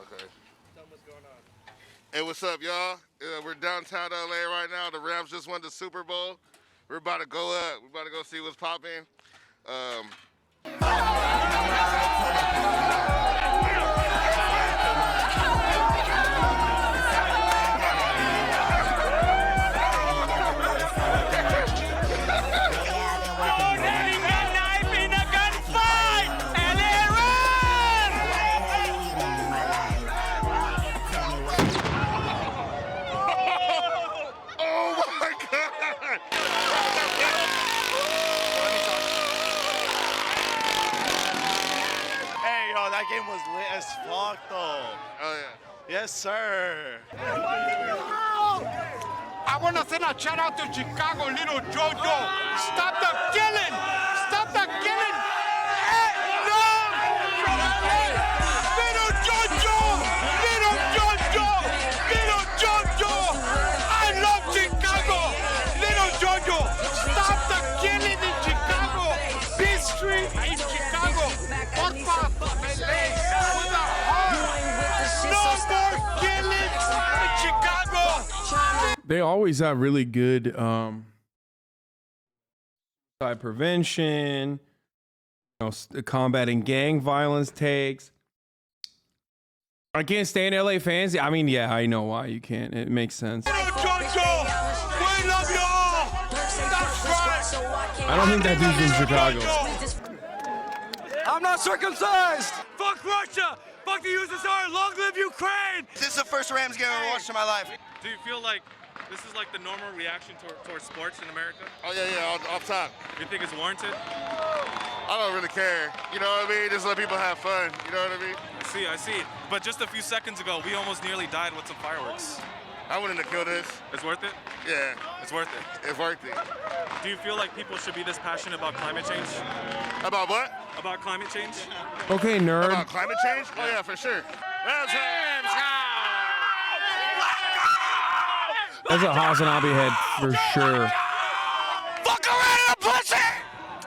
Okay. Hey, what's up, y'all? We're downtown LA right now. The Rams just won the Super Bowl. We're about to go up. We're about to go see what's popping. That game was lit as fuck, though. Oh, yeah. Yes, sir. I want to send a shout out to Chicago, little JoJo. Stop the killing! Stop the killing! Hey, no! Little JoJo! Little JoJo! Little JoJo! I love Chicago! Little JoJo! Stop the killing in Chicago! This street in Chicago! Fuck LA! With a heart! No more killings in Chicago! They always have really good suicide prevention, combating gang violence takes. I can't stand LA fans. I mean, yeah, I know why you can't. It makes sense. We love you all! That's right! I don't think that dude's in Chicago. I'm not circumcised! Fuck Russia! Fuck the USSR! Long live Ukraine! This is the first Rams game I've watched in my life. Do you feel like this is like the normal reaction towards sports in America? Oh, yeah, off top. You think it's warranted? I don't really care. You know what I mean? Just let people have fun. You know what I mean? I see. But just a few seconds ago, we almost nearly died with some fireworks. I wouldn't have killed this. It's worth it? Yeah. It's worth it? It's worth it. Do you feel like people should be this passionate about climate change? About what? About climate change? Okay, nerd. About climate change? Oh, yeah, for sure. Rams! That's a HasanAbi head for sure. Fuck around in a pussy!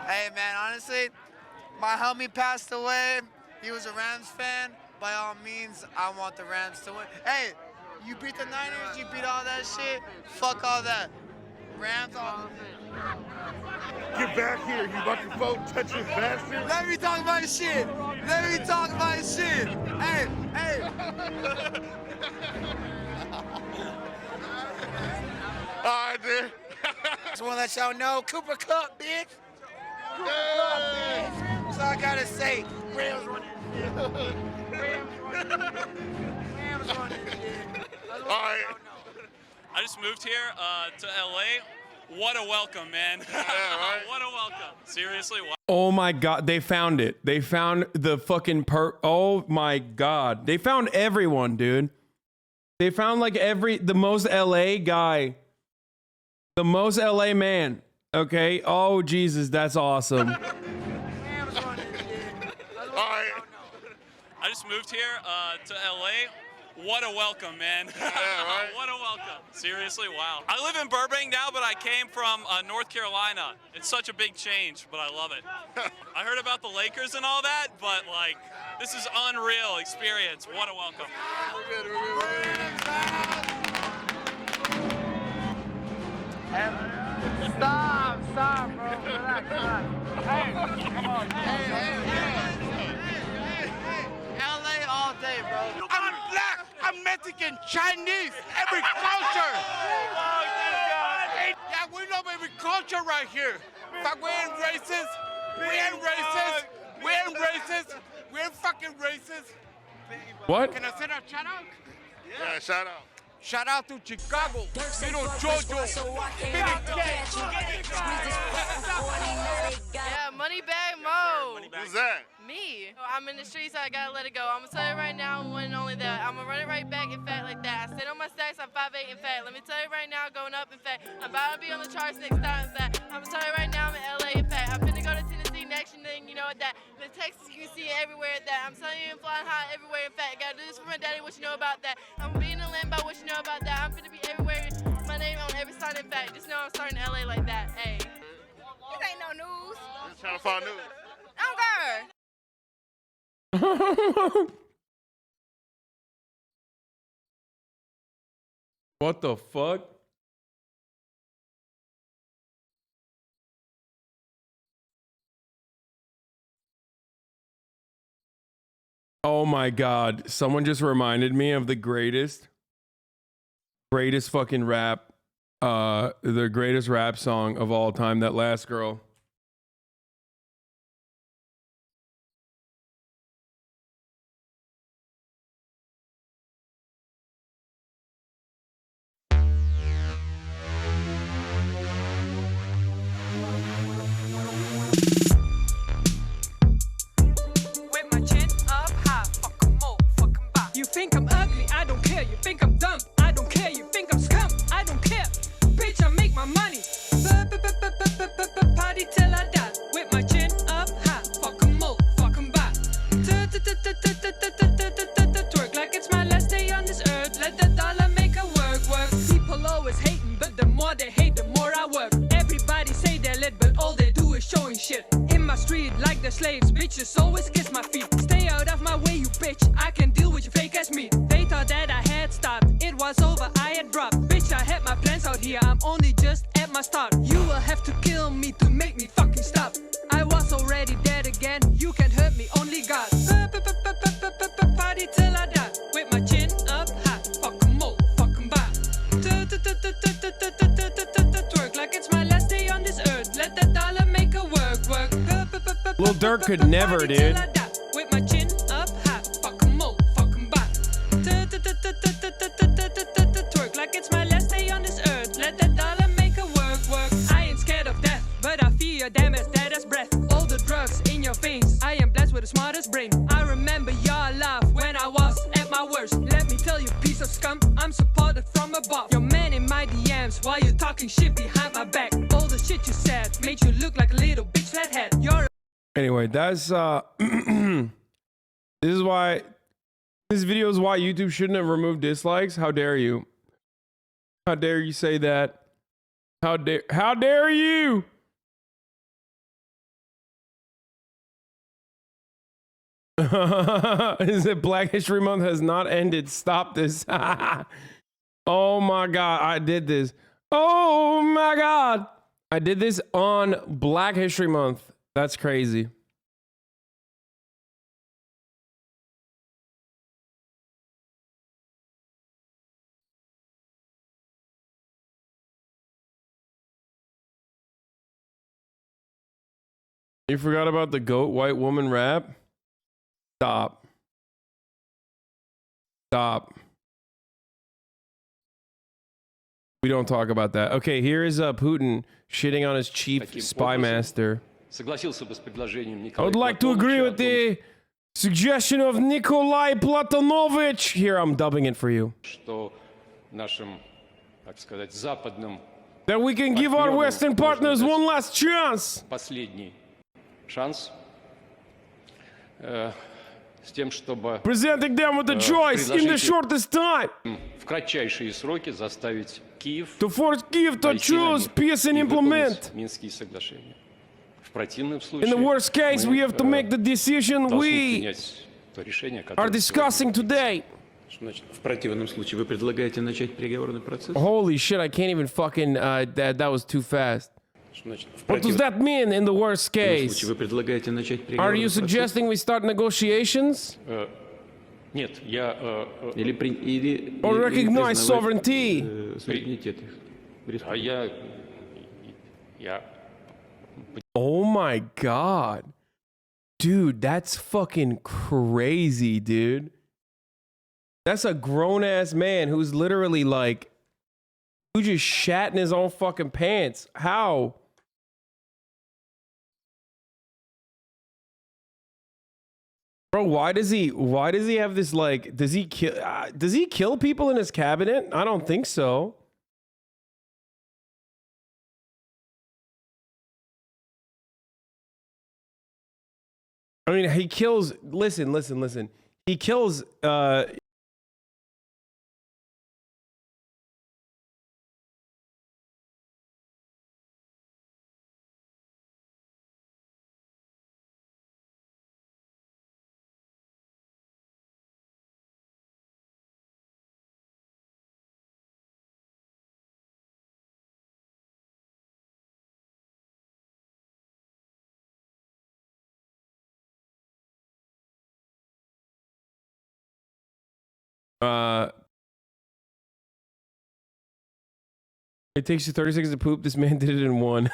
Hey, man, honestly, my homie passed away. He was a Rams fan. By all means, I want the Rams to win. Hey, you beat the Niners, you beat all that shit. Fuck all that. Rams all Get back here, you about to vote touching bastard. Let me talk my shit. Let me talk my shit. Hey. All right, dude. Just want to let y'all know, Cooper Cup, bitch. Cooper Cup, bitch. That's all I gotta say. Rams running shit. Rams running shit. All right. I just moved here to LA. What a welcome, man. Yeah, right? What a welcome. Seriously, wow. Oh my God, they found it. They found the fucking oh my God. They found everyone, dude. They found like the most LA guy. The most LA man. Okay. Oh, Jesus, that's awesome. I just moved here to LA. What a welcome, man. Yeah, right? What a welcome. Seriously, wow. I live in Burbank now, but I came from North Carolina. It's such a big change, but I love it. I heard about the Lakers and all that, but like, this is unreal experience. What a welcome. Stop, bro. Relax. Hey, come on. Hey. LA all day, bro. I'm black, I'm Mexican, Chinese, every culture. Yeah, we love every culture right here. But we ain't racist. We ain't fucking racist. What? Can I send a shout out? Yeah, shout out. Shout out to Chicago. Little Jojo. Yeah, Moneybag Mo. Who's that? Me. I'm in the streets, so I gotta let it go. I'm gonna tell you right now, one and only that. I'm gonna run it right back, in fact, like that. I sit on my stacks, I'm 5'8", in fact. Let me tell you right now, going up, in fact. I'm about to be on the charts next time, in fact. I'm gonna tell you right now, I'm in LA, in fact. I'm finna go to Tennessee next, and then, you know what, that. The Texas, you can see it everywhere, that. I'm telling you, I'm flying high everywhere, in fact. Gotta do this for my daddy, what you know about that. I'm gonna be in the Lambo, what you know about that. I'm finna be everywhere, my name on every sign, in fact. Just know I'm starting in LA like that, hey. This ain't no news. Just trying to find news. Oh, God. What the fuck? Oh my god, someone just reminded me of the greatest fucking rap, the greatest rap song of all time, That Last Girl. With my chin up high, fuck 'em all, fuck 'em back. You think I'm ugly, I don't care. You think I'm dumb, I don't care. You think I'm scum, I don't care. Bitch, I make my money. Party till I die. With my chin up high, fuck 'em all, fuck 'em back. Twerk like it's my last day on this earth. Let the dollar make a work. People always hating, but the more they hate, the more I work. Everybody say they're lit, but all they do is showing shit. In my street, like the slaves, bitches always kiss my feet. Stay out of my way, you bitch. I can deal with your fake ass meat. They thought that I had stopped. It was over, I had dropped. Bitch, I had my plans out here. I'm only just at my start. You will have to kill me to make me fucking stop. I was already dead again. You can't hurt me, only God. Party till I die. With my chin up high. Fuck 'em all, fuck 'em back. Twerk like it's my last day on this earth. Let the dollar make a work. Lil Durk could never, dude. With my chin up high, fuck 'em all, fuck 'em back. Twerk like it's my last day on this earth. Let the dollar make a work. I ain't scared of death, but I fear damn as dead as breath. All the drugs in your veins, I am blessed with the smartest brain. I remember your laugh when I was at my worst. Let me tell you, piece of scum, I'm supported from above. Your man in my DMs while you talking shit behind my back. All the shit you said made you look like a little bitch flathead. You're Anyway, that's this video is why YouTube shouldn't have removed dislikes. How dare you? How dare you say that? How dare you? Is it Black History Month has not ended? Stop this. Oh my god, I did this. Oh my god. I did this on Black History Month. That's crazy. You forgot about the goat white woman rap? Stop. Stop. We don't talk about that. Okay, here is Putin shitting on his chief spy master. I would like to agree with the suggestion of Nikolai Platonovich. Here, I'm dubbing it for you. That we can give our Western partners one last chance. Presenting them with a choice in the shortest time. To force Kiev to choose peace and implement. In the worst case, we have to make the decision we are discussing today. Holy shit, I can't even fucking, that was too fast. What does that mean in the worst case? Are you suggesting we start negotiations? Or recognize sovereignty? Oh my god. Dude, that's fucking crazy, dude. That's a grown ass man who's literally like, who just shat in his own fucking pants. How? Bro, why does he have this like, does he kill people in his cabinet? I don't think so. I mean, he kills, listen. He kills it takes you 30 seconds to poop. This man did it in one.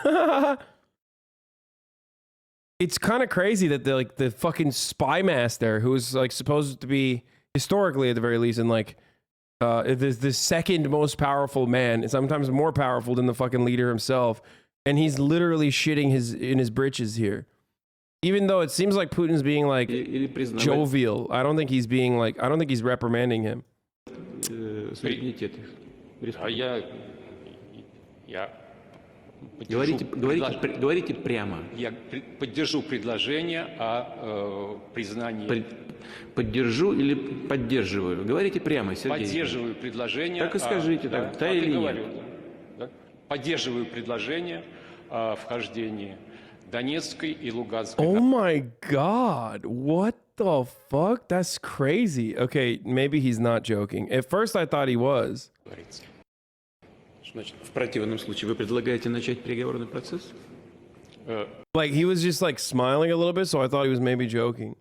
It's kind of crazy that the fucking spy master, who is like supposed to be historically at the very least, and like the second most powerful man, and sometimes more powerful than the fucking leader himself, and he's literally shitting in his britches here. Even though it seems like Putin's being like jovial, I don't think he's reprimanding him. Говорите прямо. Я поддержу предложение о признании. Поддержу или поддерживаю? Говорите прямо, Сергей. Поддерживаю предложение. Так и скажите, да или нет. Поддерживаю предложение о вхождении Донецкой и Луганской. Oh my God, what the fuck? That's crazy. Okay, maybe he's not joking. At first I thought he was. Значит, в противном случае вы предлагаете начать переговорный процесс? Like he was just like smiling a little bit, so I thought he was maybe joking.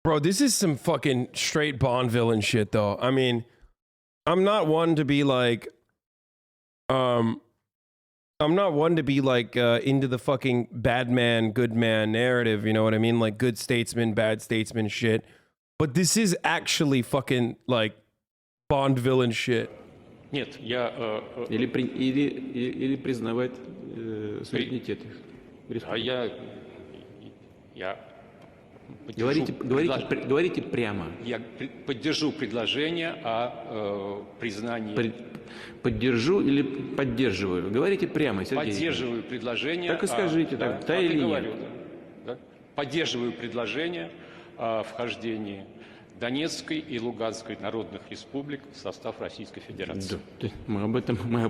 Bro, this is some fucking straight Bond villain shit, though. I mean, I'm not one to be like, into the fucking bad man, good man narrative. You know what I mean? Like good statesman, bad statesman shit. But this is actually fucking like Bond villain shit. Нет, я или признавать суверенитет. А я Говорите прямо. Я поддержу предложение о признании. Поддержу или поддерживаю? Говорите прямо, Сергей. Поддерживаю предложение. Так и скажите, да или нет. Поддерживаю предложение о вхождении Донецкой и Луганской народных республик в состав Российской Федерации. Да, мы об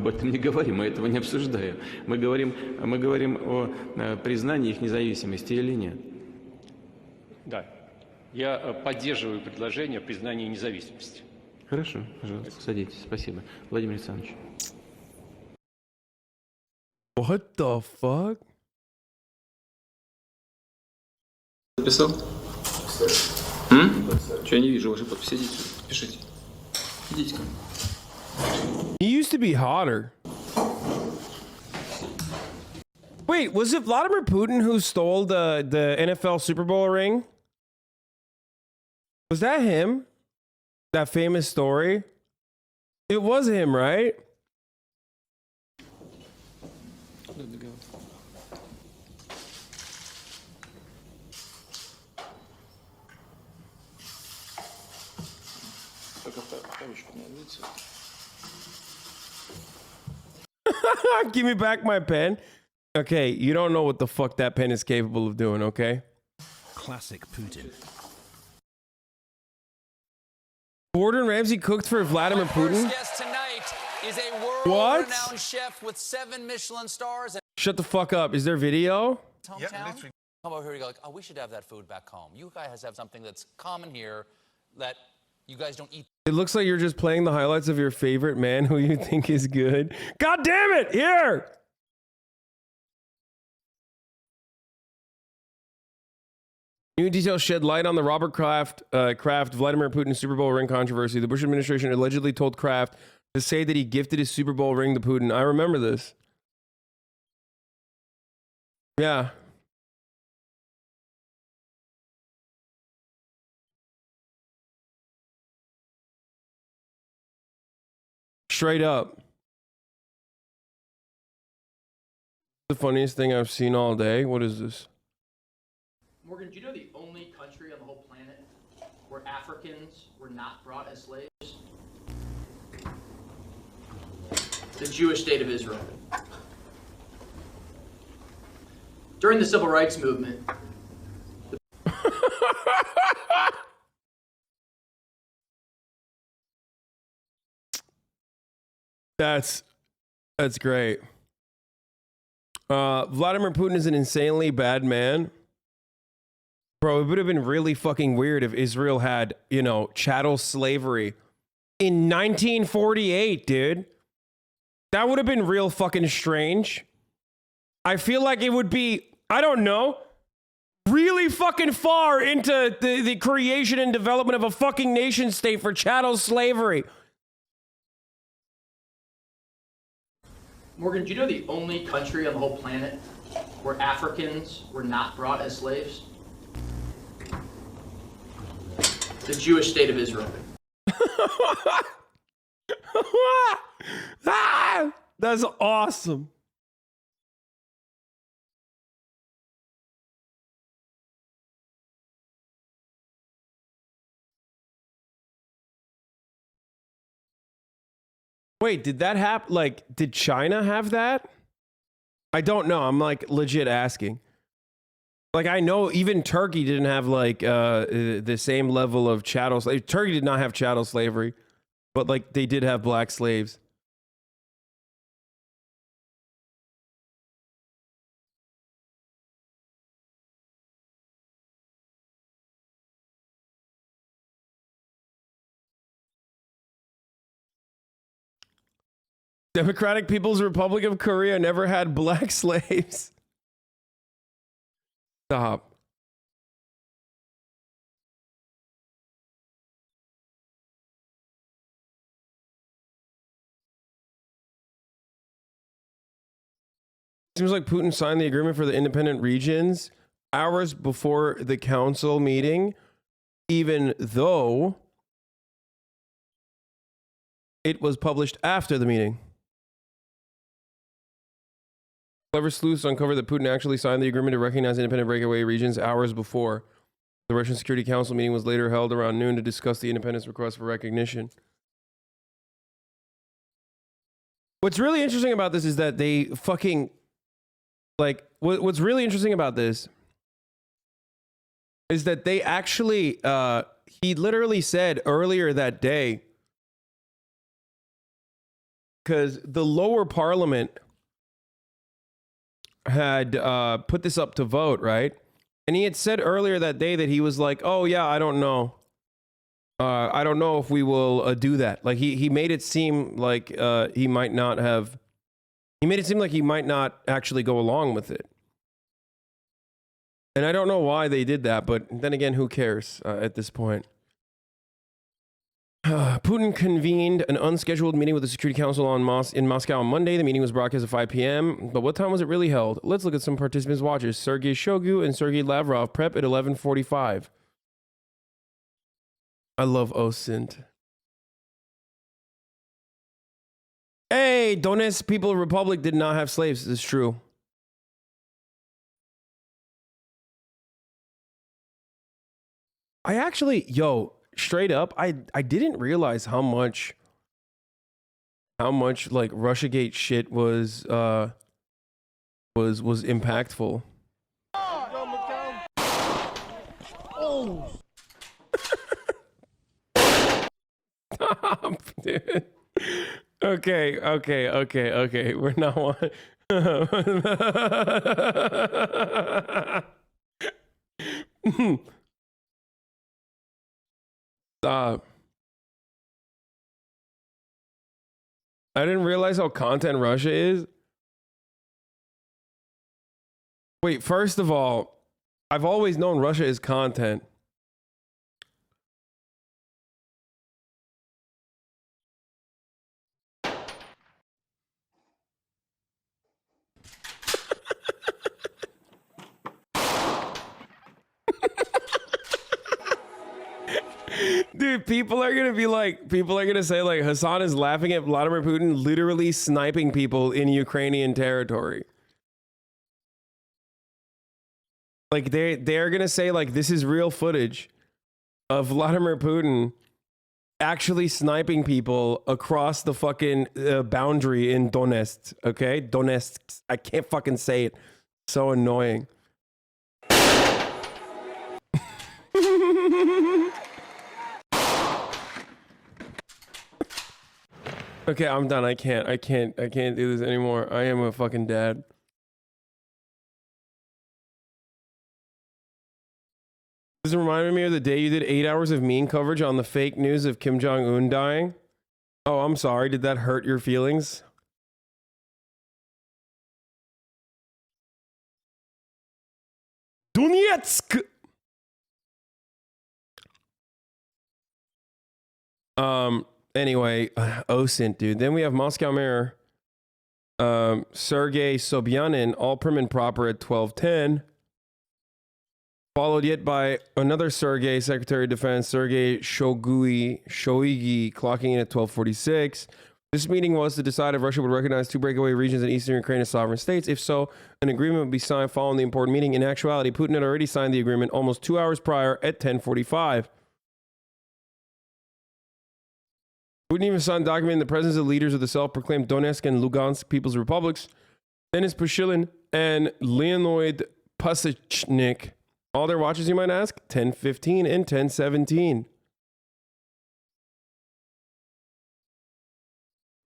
этом не говорим, мы этого не обсуждаем. Мы говорим о признании их независимости или нет. Да, я поддерживаю предложение о признании независимости. Хорошо, пожалуйста, садитесь. Спасибо. Владимир Александрович. What the fuck? Записал? Что я не вижу вашей подписи? Идите, пишите. Идите ко мне. He used to be hotter. Wait, was it Vladimir Putin who stole the NFL Super Bowl ring? Was that him? That famous story? It was him, right? Give me back my pen. Okay, you don't know what the fuck that pen is capable of doing, okay? Classic Putin. Gordon Ramsay cooked for Vladimir Putin? First guest tonight is a world-renowned chef with 7 Michelin stars. And Shut the fuck up. Is there video? hometown? Come over here and go, like, oh, we should have that food back home. You guys have something that's common here that you guys don't eat. It looks like you're just playing the highlights of your favorite man who you think is good. God damn it! Here! New details shed light on the Robert Kraft Vladimir Putin Super Bowl ring controversy. The Bush administration allegedly told Kraft to say that he gifted his Super Bowl ring to Putin. I remember this. Yeah. Straight up. The funniest thing I've seen all day. What is this? Morgan, do you know the only country on the whole planet where Africans were not brought as slaves? The Jewish state of Israel. During the Civil Rights Movement, That's great. Vladimir Putin is an insanely bad man. Bro, it would have been really fucking weird if Israel had, you know, chattel slavery in 1948, dude. That would have been real fucking strange. I feel like it would be, I don't know, really fucking far into the creation and development of a fucking nation state for chattel slavery. Morgan, do you know the only country on the whole planet where Africans were not brought as slaves? The Jewish state of Israel. Ah, that's awesome. Wait, did that happen? Like, did China have that? I don't know. I'm like legit asking. Like, I know even Turkey didn't have like the same level of chattel slavery. Turkey did not have chattel slavery, but like they did have black slaves. Democratic People's Republic of Korea never had black slaves. Stop. Seems like Putin signed the agreement for the independent regions hours before the council meeting, even though it was published after the meeting. Clever sleuths uncovered that Putin actually signed the agreement to recognize independent breakaway regions hours before. The Russian Security Council meeting was later held around noon to discuss the independence request for recognition. What's really interesting about this is that they fucking, like, what's really interesting about this is that they actually, he literally said earlier that day, because the lower parliament had put this up to vote, right? And he had said earlier that day that he was like, oh yeah, I don't know. I don't know if we will do that. Like he made it seem like he might not have, he made it seem like he might not actually go along with it. And I don't know why they did that, but then again, who cares at this point? Putin convened an unscheduled meeting with the Security Council in Moscow on Monday. The meeting was broadcast at 5 p.m. But what time was it really held? Let's look at some participants' watches. Sergei Shoigu and Sergei Lavrov prep at 11:45. I love OSINT. Hey, Donetsk People Republic did not have slaves. It's true. I actually, straight up, I didn't realize how much like Russiagate shit was impactful. Oh. Stop, dude. Okay. We're not one. Stop. I didn't realize how content Russia is. Wait, first of all, I've always known Russia is content. Dude, people are gonna say like Hasan is laughing at Vladimir Putin literally sniping people in Ukrainian territory. Like they're gonna say like this is real footage of Vladimir Putin actually sniping people across the fucking boundary in Donetsk. Okay, Donetsk. I can't fucking say it. So annoying. Okay, I'm done. I can't do this anymore. I am a fucking dad. This reminded me of the day you did 8 hours of meme coverage on the fake news of Kim Jong-un dying. Oh, I'm sorry. Did that hurt your feelings? Donetsk! Anyway, OSINT, dude. Then we have Moscow Mayor, Sergei Sobyanin, all prim and proper at 12:10. Followed yet by another Sergei, Secretary of Defense, Sergei Shoigu, clocking in at 12:46. This meeting was to decide if Russia would recognize 2 breakaway regions in eastern Ukraine as sovereign states. If so, an agreement would be signed following the important meeting. In actuality, Putin had already signed the agreement almost 2 hours prior at 10:45. Putin even signed a document in the presence of leaders of the self-proclaimed Donetsk and Lugansk People's Republics, Denis Pushilin and Leonid Pasachnik. All their watches, you might ask? 10:15 and 10:17.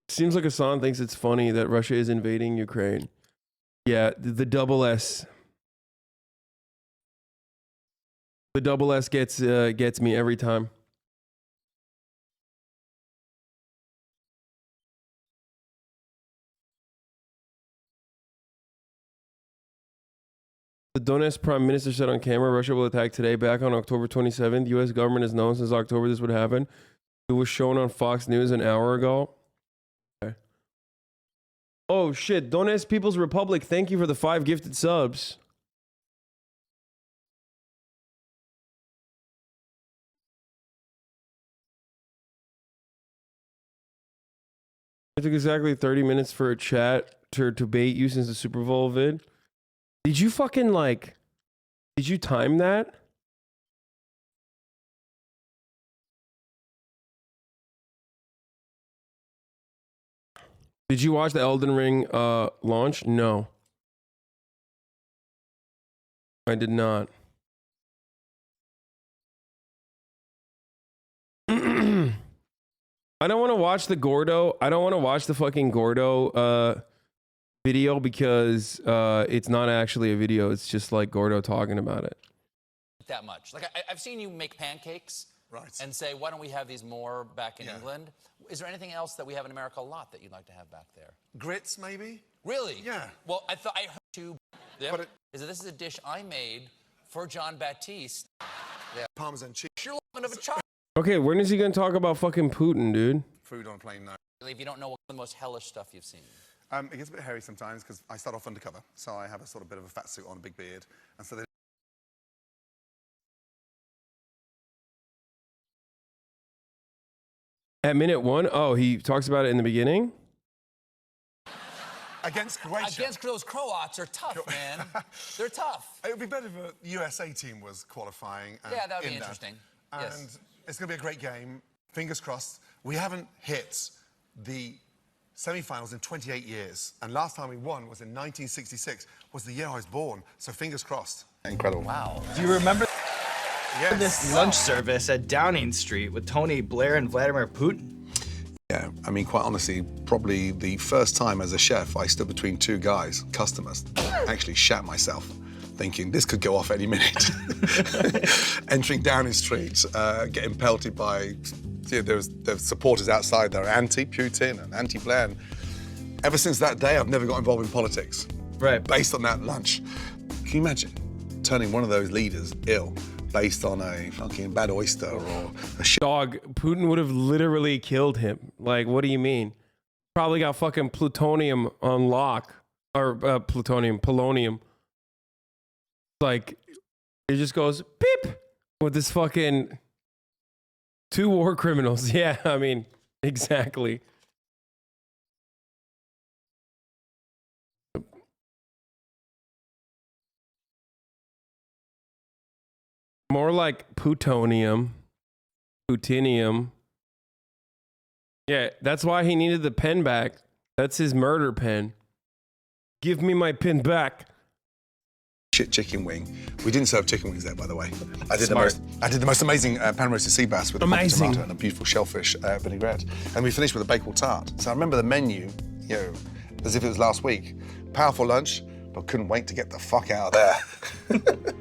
Seems like Hasan thinks it's funny that Russia is invading Ukraine. Yeah, the double S. The double S gets me every time. The Donetsk Prime Minister said on camera, Russia will attack today. Back on October 27th, the U.S. government has known since October this would happen. It was shown on Fox News an hour ago. Okay. Oh, shit. Donetsk People's Republic, thank you for the 5 gifted subs. It took exactly 30 minutes for a chat to bait you since the Super Bowl vid. Did you fucking did you time that? Did you watch the Elden Ring launch? No. I did not. I don't want to watch the Gordo. I don't want to watch the fucking Gordo video because it's not actually a video. It's just like Gordo talking about it. That much. Like I've seen you make pancakes, right? And say, why don't we have these more back in England? Is there anything else that we have in America a lot that you'd like to have back there? Grits, maybe. Really? Yeah. Well, I heard you. This is a dish I made for John Baptiste. Yeah. Parmesan cheese. You're loving of a child. Okay, when is he gonna talk about fucking Putin, dude? Food on a plane, no. If you don't know what the most hellish stuff you've seen. It gets a bit hairy sometimes because I start off undercover, so I have a sort of bit of a fat suit on, a big beard, and so they. At minute 1? Oh, he talks about it in the beginning? Against Croatia. Against those Croats are tough, man. They're tough. It would be better if a USA team was qualifying. Yeah, that would be interesting. And it's going to be a great game. Fingers crossed. We haven't hit the semi-finals in 28 years. And last time we won was in 1966, was the year I was born. So fingers crossed. Incredible. Wow. Do you remember Yes. this lunch service at Downing Street with Tony Blair and Vladimir Putin? Yeah, I mean, quite honestly, probably the first time as a chef, I stood between 2 guys, customers, actually shat myself, thinking this could go off any minute. Entering Downing Street, getting pelted by, there's supporters outside that are anti-Putin and anti-Blair. And ever since that day, I've never got involved in politics. Right. Based on that lunch. Can you imagine? turning one of those leaders ill based on a fucking bad oyster or a shit. Dog, Putin would have literally killed him. Like, what do you mean? Probably got fucking plutonium on lock. Or polonium. Like, it just goes beep with this fucking 2 war criminals. Yeah, I mean, exactly. More like plutonium. Plutonium. Yeah, that's why he needed the pen back. That's his murder pen. Give me my pen back. Shit chicken wing. We didn't serve chicken wings there, by the way. I did the most amazing pan roasted sea bass with a poppy tomato and a beautiful shellfish vinaigrette. And we finished with a Bakewell tart. So I remember the menu, you know, as if it was last week. Powerful lunch, but couldn't wait to get the fuck out of there.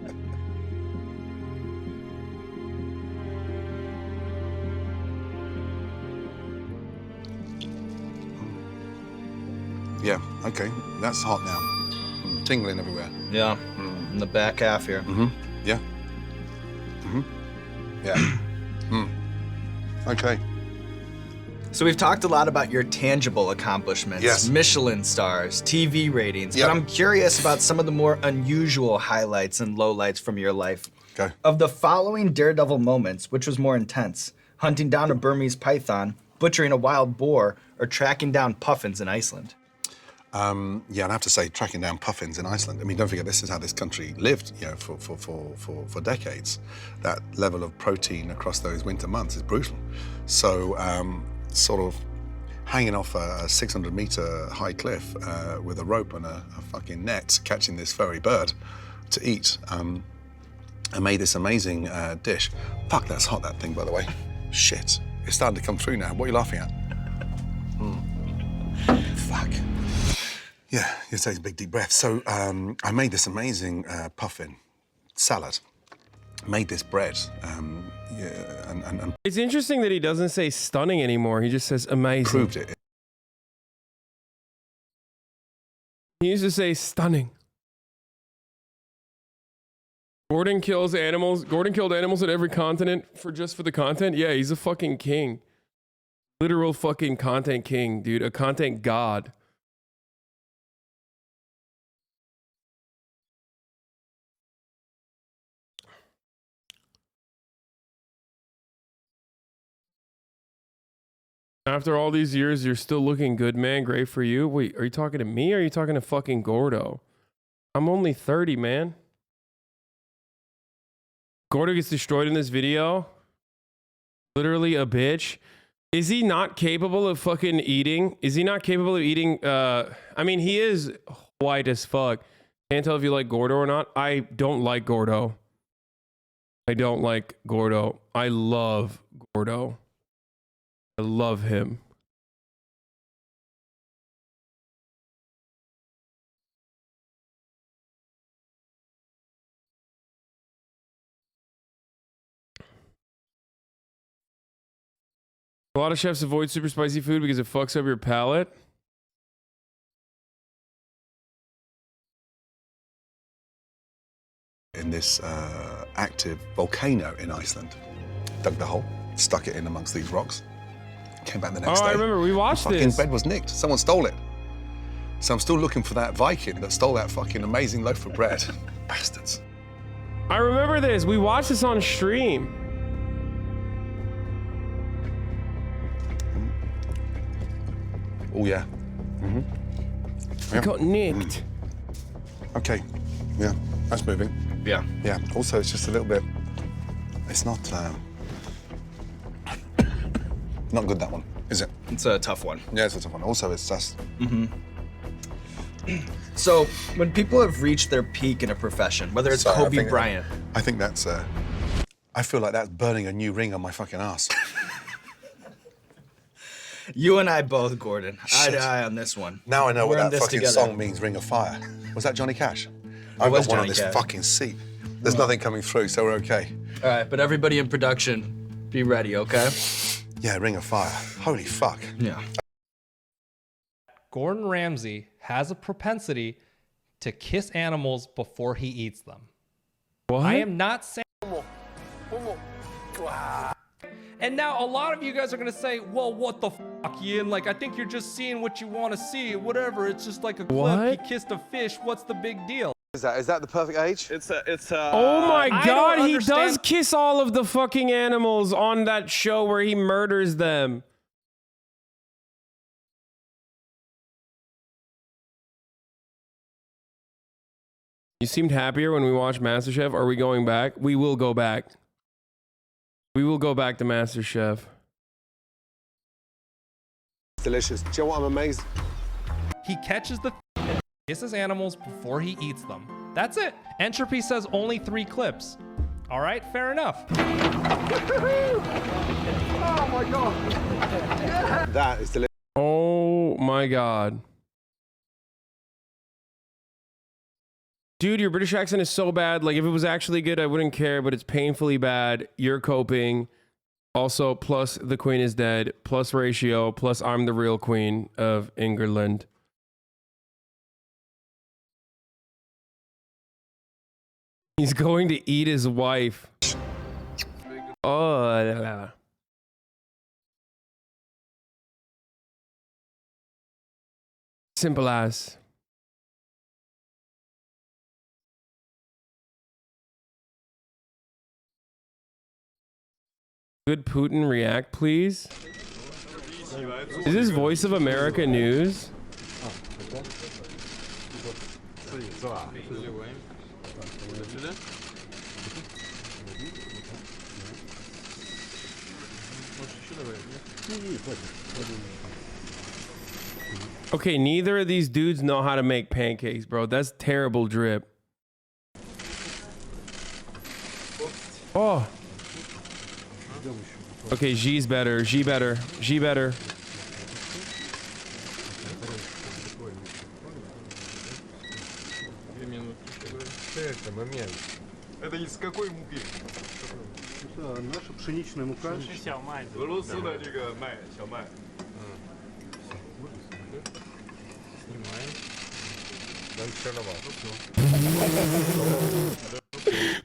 Yeah, okay, that's hot now. Tingling everywhere. Yeah, in the back half here. Yeah. Yeah. Okay. So we've talked a lot about your tangible accomplishments, yes. Michelin stars, TV ratings, but I'm curious about some of the more unusual highlights and lowlights from your life. Okay. Of the following daredevil moments, which was more intense? Hunting down a Burmese python, butchering a wild boar, or tracking down puffins in Iceland? Yeah, I'd have to say tracking down puffins in Iceland. I mean, don't forget, this is how this country lived, you know, for decades. That level of protein across those winter months is brutal. So, sort of hanging off a 600-meter high cliff with a rope and a fucking net, catching this furry bird to eat. I made this amazing dish. Fuck, that's hot, that thing, by the way. Shit, it's starting to come through now. What are you laughing at? Fuck. Yeah, you take a big deep breath. So I made this amazing puffin salad. Made this bread. And it's interesting that he doesn't say stunning anymore. He just says amazing. Proved it. He used to say stunning. Gordon kills animals. Gordon killed animals at every continent for the content. Yeah, he's a fucking king. Literal fucking content king, dude. A content god. After all these years, you're still looking good, man. Great for you. Wait, are you talking to me or are you talking to fucking Gordo? I'm only 30, man. Gordo gets destroyed in this video. Literally a bitch. Is he not capable of fucking eating? Is he not capable of eating? I mean, he is white as fuck. Can't tell if you like Gordo or not. I don't like Gordo. I don't like Gordo. I love Gordo. I love him. A lot of chefs avoid super spicy food because it fucks up your palate. In this active volcano in Iceland. Dug the hole, stuck it in amongst these rocks. Came back the next day. I remember, we watched this. Fucking bed was nicked. Someone stole it. So I'm still looking for that Viking that stole that fucking amazing loaf of bread. Bastards. I remember this. We watched this on stream. Oh, yeah. We got nicked. Okay. Yeah, that's moving. Yeah. Yeah. Also, it's just a little bit. It's not. Not good, that one, is it? It's a tough one. Yeah, it's a tough one. Also, it's just. So, when people have reached their peak in a profession, whether it's Kobe Bryant. I think that's. I feel like that's burning a new ring on my fucking ass. You and I both, Gordon. Eye to eye on this one. Now I know We're what in that this fucking together. song means, Ring of Fire. Was that Johnny Cash? I've was got one on Johnny this Cash. fucking seat. There's nothing coming through, so we're okay. All right, but everybody in production, be ready, okay? Yeah, Ring of Fire. Holy fuck. Yeah. Gordon Ramsay has a propensity to kiss animals before he eats them. What? I am not saying. And now a lot of you guys are gonna say, well, what the fuck, Ian? Like, I think you're just seeing what you want to see. Whatever. It's just like a clip. What? He kissed a fish. What's the big deal? Is that the perfect age? Oh my I god, don't he does understand- kiss all of the fucking animals on that show where he murders them. You seemed happier when we watched MasterChef. Are we going back? We will go back. We will go back to MasterChef. Delicious. Do you know what I'm amazed? He catches the and kisses animals before he eats them. That's it. Entropy says only 3 clips. All right, fair enough. Oh my god. That is delicious. Oh my god. Dude, your British accent is so bad. Like, if it was actually good, I wouldn't care, but it's painfully bad. You're coping. Also, plus the queen is dead, plus ratio, plus I'm the real queen of England. He's going to eat his wife. Oh, la, la, la. Simple as. Could Putin react, please? Is this Voice of America News? Okay, neither of these dudes know how to make pancakes, bro. That's terrible drip. Oh. Okay, G's better. G better. G better. Это из какой муки? Это наша пшеничная мука.俄罗斯的这个麦，小麦。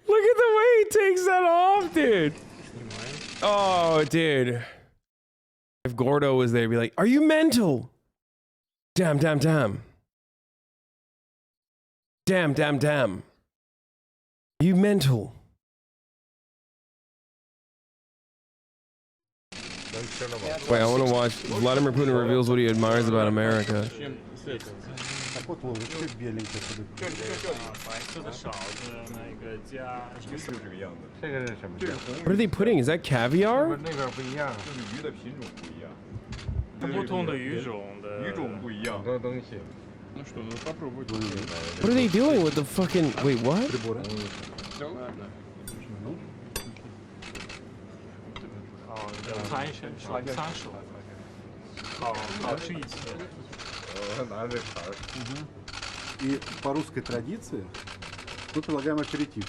Look at the way he takes that off, dude. Oh, dude. If Gordo was there, he'd be like, are you mental? Damn, damn, damn. Damn, damn, damn. Are you mental? Wait, I want to watch. Vladimir Putin reveals what he admires about America. What are they putting? Is that caviar? What are they doing with the fucking... Wait, what? И по русской традиции мы предлагаем аперитив.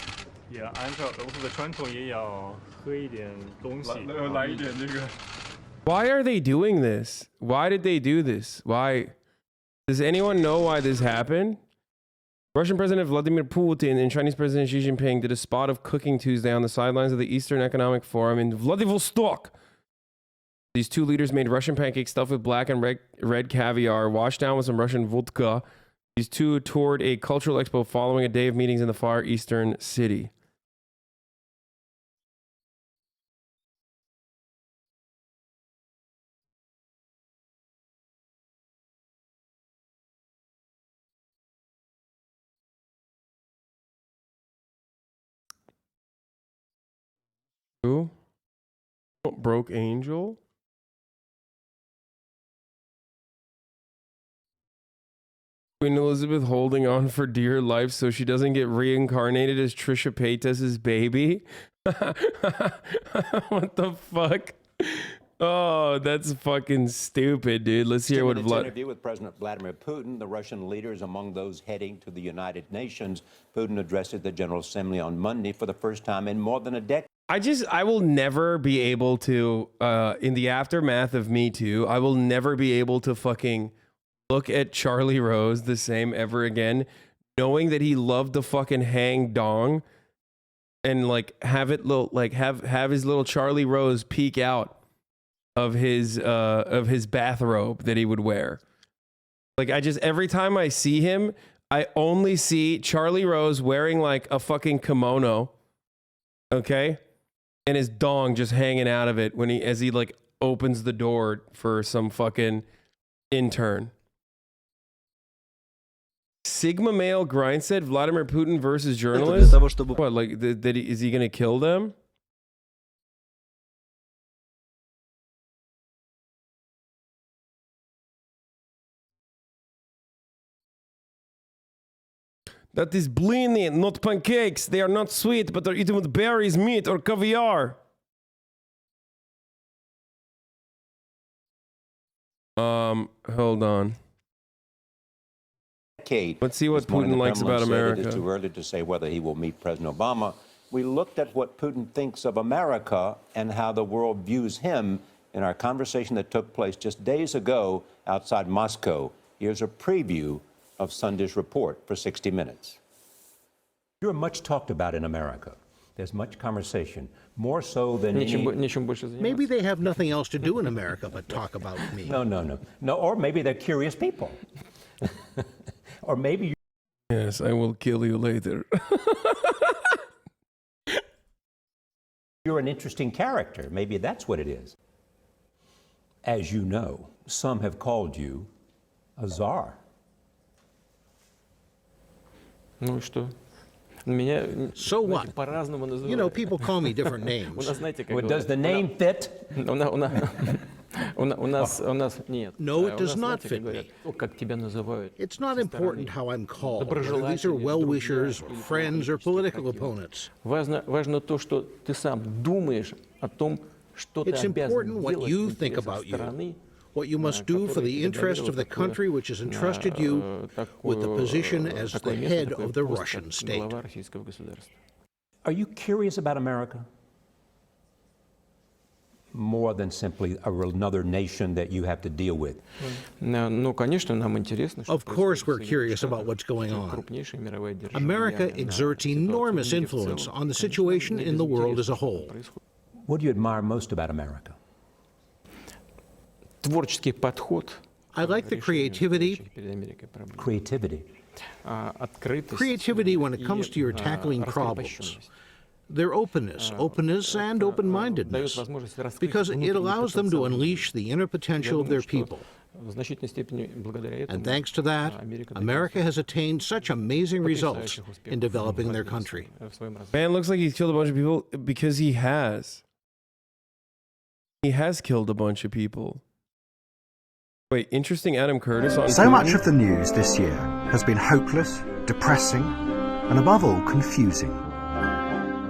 Why are they doing this? Why did they do this? Why? Does anyone know why this happened? Russian President Vladimir Putin and Chinese President Xi Jinping did a spot of Cooking Tuesday on the sidelines of the Eastern Economic Forum in Vladivostok. These two leaders made Russian pancakes stuffed with black and red caviar, washed down with some Russian vodka. These two toured a cultural expo following a day of meetings in the far eastern city. Who? Broke Angel? Queen Elizabeth holding on for dear life so she doesn't get reincarnated as Trisha Paytas's baby? What the fuck? Oh, that's fucking stupid, dude. Let's hear what interview with President Vladimir Putin, the Russian leaders among those heading to the United Nations. Putin addressed the General Assembly on Monday for the first time in more than a decade. I will never be able to, in the aftermath of Me Too, I will never be able to fucking look at Charlie Rose the same ever again, knowing that he loved to fucking hang dong and like have it little like have his little Charlie Rose peek out of his bathrobe that he would wear. Like every time I see him, I only see Charlie Rose wearing like a fucking kimono, okay, and his dong just hanging out of it as he like opens the door for some fucking intern. Sigma Male Grind said Vladimir Putin versus journalists. What, like, is he gonna kill them? That is blini, not pancakes. They are not sweet, but are eaten with berries, meat, or caviar. Hold on. Let's see what Putin likes about America. It is too early to say whether he will meet President Obama. We looked at what Putin thinks of America and how the world views him in our conversation that took place just days ago outside Moscow. Here's a preview of Sunday's report for 60 Minutes. You're much talked about in America. There's much conversation, more so than Maybe they have nothing else to do in America but talk about me. No, or maybe they're curious people. Or maybe Yes, I will kill you later. you're an interesting character. Maybe that's what it is. As you know, some have called you a czar. So what? You know, people call me different names. Does the name fit? No, it does not fit me. It's not important how I'm called, whether these are well-wishers, or friends, or political opponents. It's important what you think about you, what you must do for the interest of the country which has entrusted you with the position as the head of the Russian state. Are you curious about America? More than simply another nation that you have to deal with? Of course we're curious about what's going on. America exerts enormous influence on the situation in the world as a whole. What do you admire most about America? I like the creativity. Creativity when it comes to your tackling problems. Their openness and open-mindedness, because it allows them to unleash the inner potential of their people. And thanks to that, America has attained such amazing results in developing their country. Man, looks like he's killed a bunch of people because he has. He has killed a bunch of people. Wait, interesting Adam Curtis on So much of the news this year has been hopeless, depressing, and above all, confusing.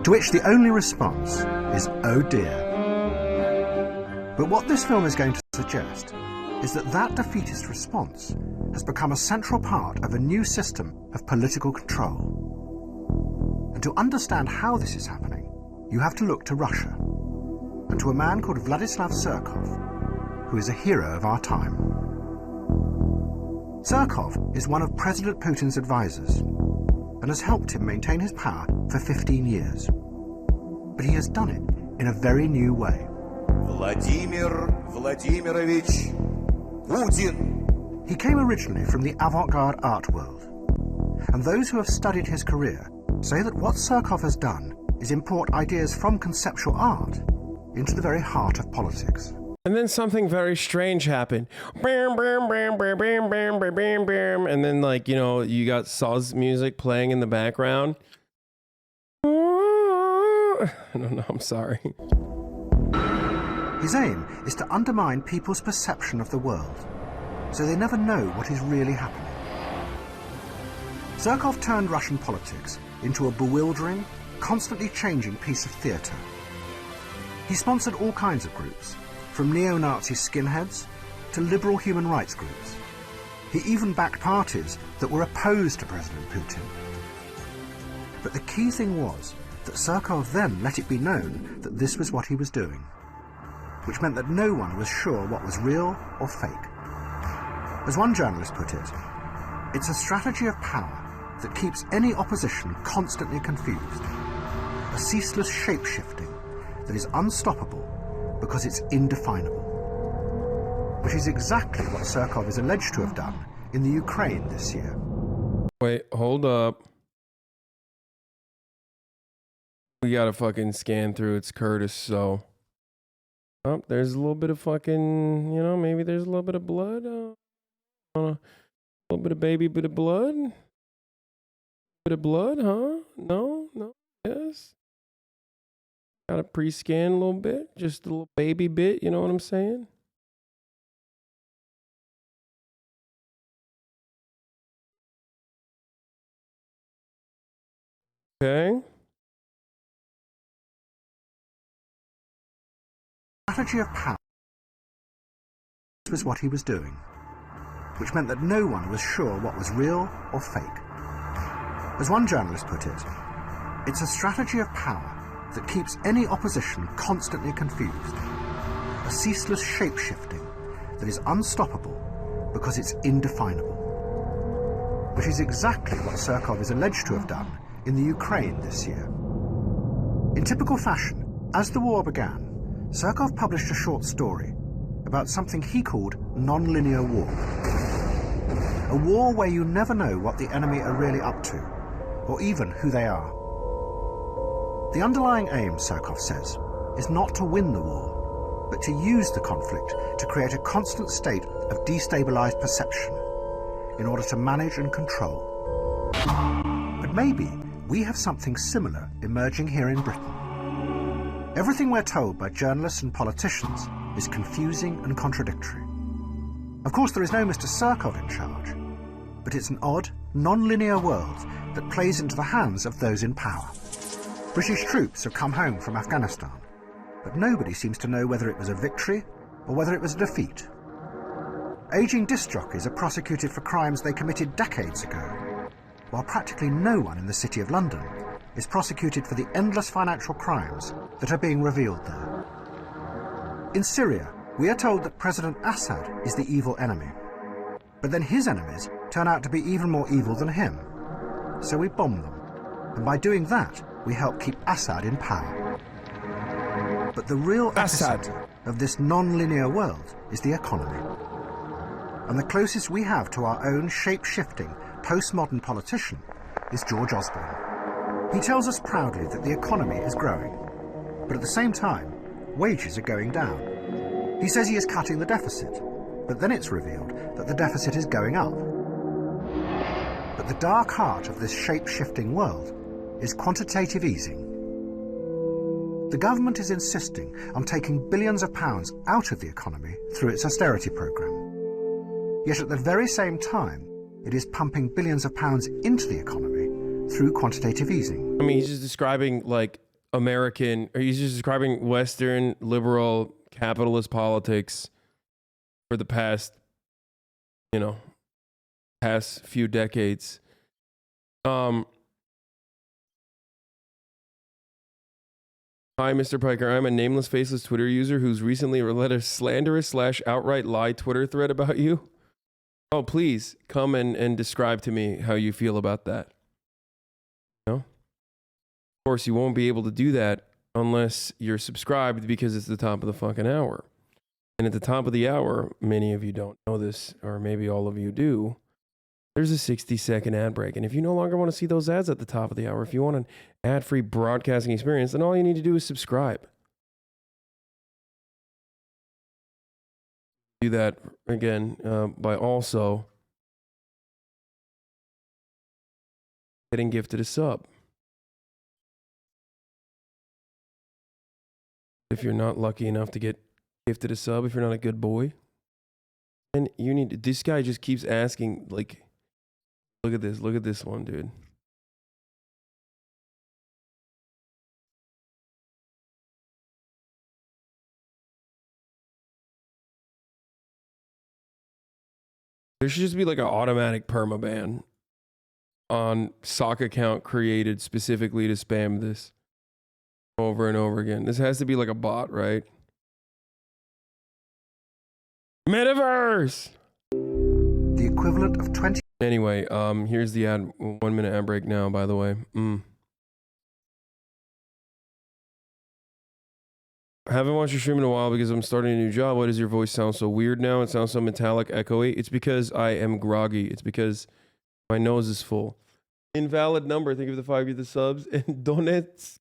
To which the only response is, oh dear. But what this film is going to suggest is that that defeatist response has become a central part of a new system of political control. And to understand how this is happening, you have to look to Russia, and to a man called Vladimir Surkov, who is a hero of our time. Surkov is one of President Putin's advisors, and has helped him maintain his power for 15 years. But he has done it in a very new way. Vladimir Vladimirovich Putin. He came originally from the avant-garde art world, and those who have studied his career say that what Surkov has done is import ideas from conceptual art into the very heart of politics. And then something very strange happened. And then, like, you know, you got Saw's music playing in the background. I don't know, I'm sorry. His aim is to undermine people's perception of the world, so they never know what is really happening. Surkov turned Russian politics into a bewildering, constantly changing piece of theatre. He sponsored all kinds of groups, from neo-Nazi skinheads to liberal human rights groups. He even backed parties that were opposed to President Putin. But the key thing was that Surkov then let it be known that this was what he was doing, which meant that no one was sure what was real or fake. As one journalist put it, it's a strategy of power that keeps any opposition constantly confused. a ceaseless shape-shifting that is unstoppable because it's indefinable. Which is exactly what Surkov is alleged to have done in the Ukraine this year. Wait, hold up. We gotta fucking scan through. It's Curtis, so. Oh, there's a little bit of fucking, you know, maybe there's a little bit of blood. A little bit of baby bit of blood. Bit of blood, huh? No? Yes? Gotta pre-scan a little bit. Just a little baby bit, you know what I'm saying? Okay. Strategy of power was what he was doing, which meant that no one was sure what was real or fake. As one journalist put it, it's a strategy of power that keeps any opposition constantly confused, a ceaseless shape-shifting that is unstoppable because it's indefinable, which is exactly what Surkov is alleged to have done in the Ukraine this year. In typical fashion, as the war began, Surkov published a short story about something he called non-linear war. A war where you never know what the enemy are really up to, or even who they are. The underlying aim, Surkov says, is not to win the war, but to use the conflict to create a constant state of destabilized perception in order to manage and control. But maybe we have something similar emerging here in Britain. Everything we're told by journalists and politicians is confusing and contradictory. Of course, there is no Mr. Surkov in charge, but it's an odd, non-linear world that plays into the hands of those in power. British troops have come home from Afghanistan, but nobody seems to know whether it was a victory or whether it was a defeat. Aging disc jockeys are prosecuted for crimes they committed decades ago, while practically no one in the City of London is prosecuted for the endless financial crimes that are being revealed there. In Syria, we are told that President Assad is the evil enemy, but then his enemies turn out to be even more evil than him. So we bomb them, and by doing that, we help keep Assad in power. But the real epicenter of this non-linear world is the economy. And the closest we have to our own shape-shifting, postmodern politician is George Osborne. He tells us proudly that the economy is growing, but at the same time, wages are going down. He says he is cutting the deficit, but then it's revealed that the deficit is going up. But the dark heart of this shape-shifting world is quantitative easing. The government is insisting on taking billions of pounds out of the economy through its austerity programme. Yet at the very same time, it is pumping billions of pounds into the economy through quantitative easing. I mean, he's just describing like American, or he's just describing Western liberal capitalist politics for the past, you know, past few decades. Hi, Mr. Piker. I'm a nameless, faceless Twitter user who's recently led a slanderous / outright lie Twitter thread about you. Oh, please come and describe to me how you feel about that. No? Of course, you won't be able to do that unless you're subscribed because it's the top of the fucking hour. And at the top of the hour, many of you don't know this, or maybe all of you do, there's a 60-second ad break. And if you no longer want to see those ads at the top of the hour, if you want an ad-free broadcasting experience, then all you need to do is subscribe. Do that, again, by also getting gifted a sub. If you're not lucky enough to get gifted a sub, if you're not a good boy, then you need to, this guy just keeps asking, like, look at this one, dude. There should just be like an automatic permaban on sock account created specifically to spam this over and over again. This has to be like a bot, right? Metaverse! The equivalent of 20... Anyway, here's the ad, 1 minute ad break now, by the way. I haven't watched your stream in a while because I'm starting a new job. Why does your voice sound so weird now? It sounds so metallic, echoey. It's because I am groggy. It's because my nose is full. Invalid number. Thank you for the 5 get the subs. And Donetsk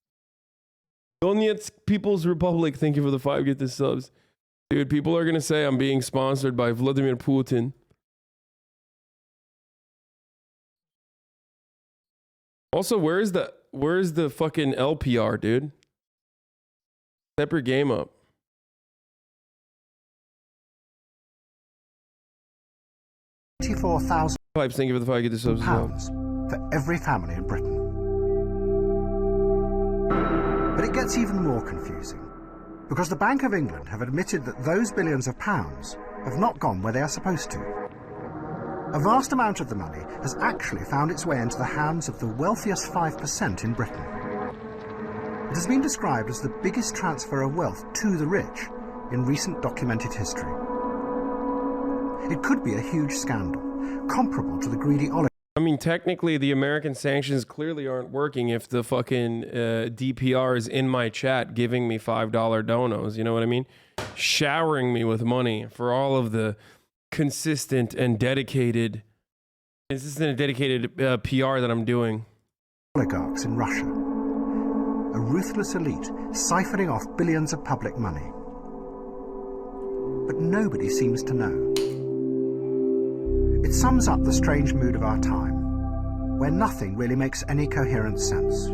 People's Republic. Thank you for the 5 get the subs. Dude, people are going to say I'm being sponsored by Vladimir Putin. Also, where's the fucking LPR, dude? Step your game up. 24,000 Pipes, thank you for the 5 get the subs as well. pounds for every family in Britain. But it gets even more confusing, because the Bank of England have admitted that those billions of pounds have not gone where they are supposed to. A vast amount of the money has actually found its way into the hands of the wealthiest 5% in Britain. It has been described as the biggest transfer of wealth to the rich in recent documented history. It could be a huge scandal, comparable to the greedy oligarchs. I mean, technically, the American sanctions clearly aren't working if the fucking DPR is in my chat giving me $5 donos. You know what I mean? Showering me with money for all of the consistent and dedicated PR that I'm doing. Oligarchs in Russia. A ruthless elite siphoning off billions of public money. But nobody seems to know. It sums up the strange mood of our time, where nothing really makes any coherent sense.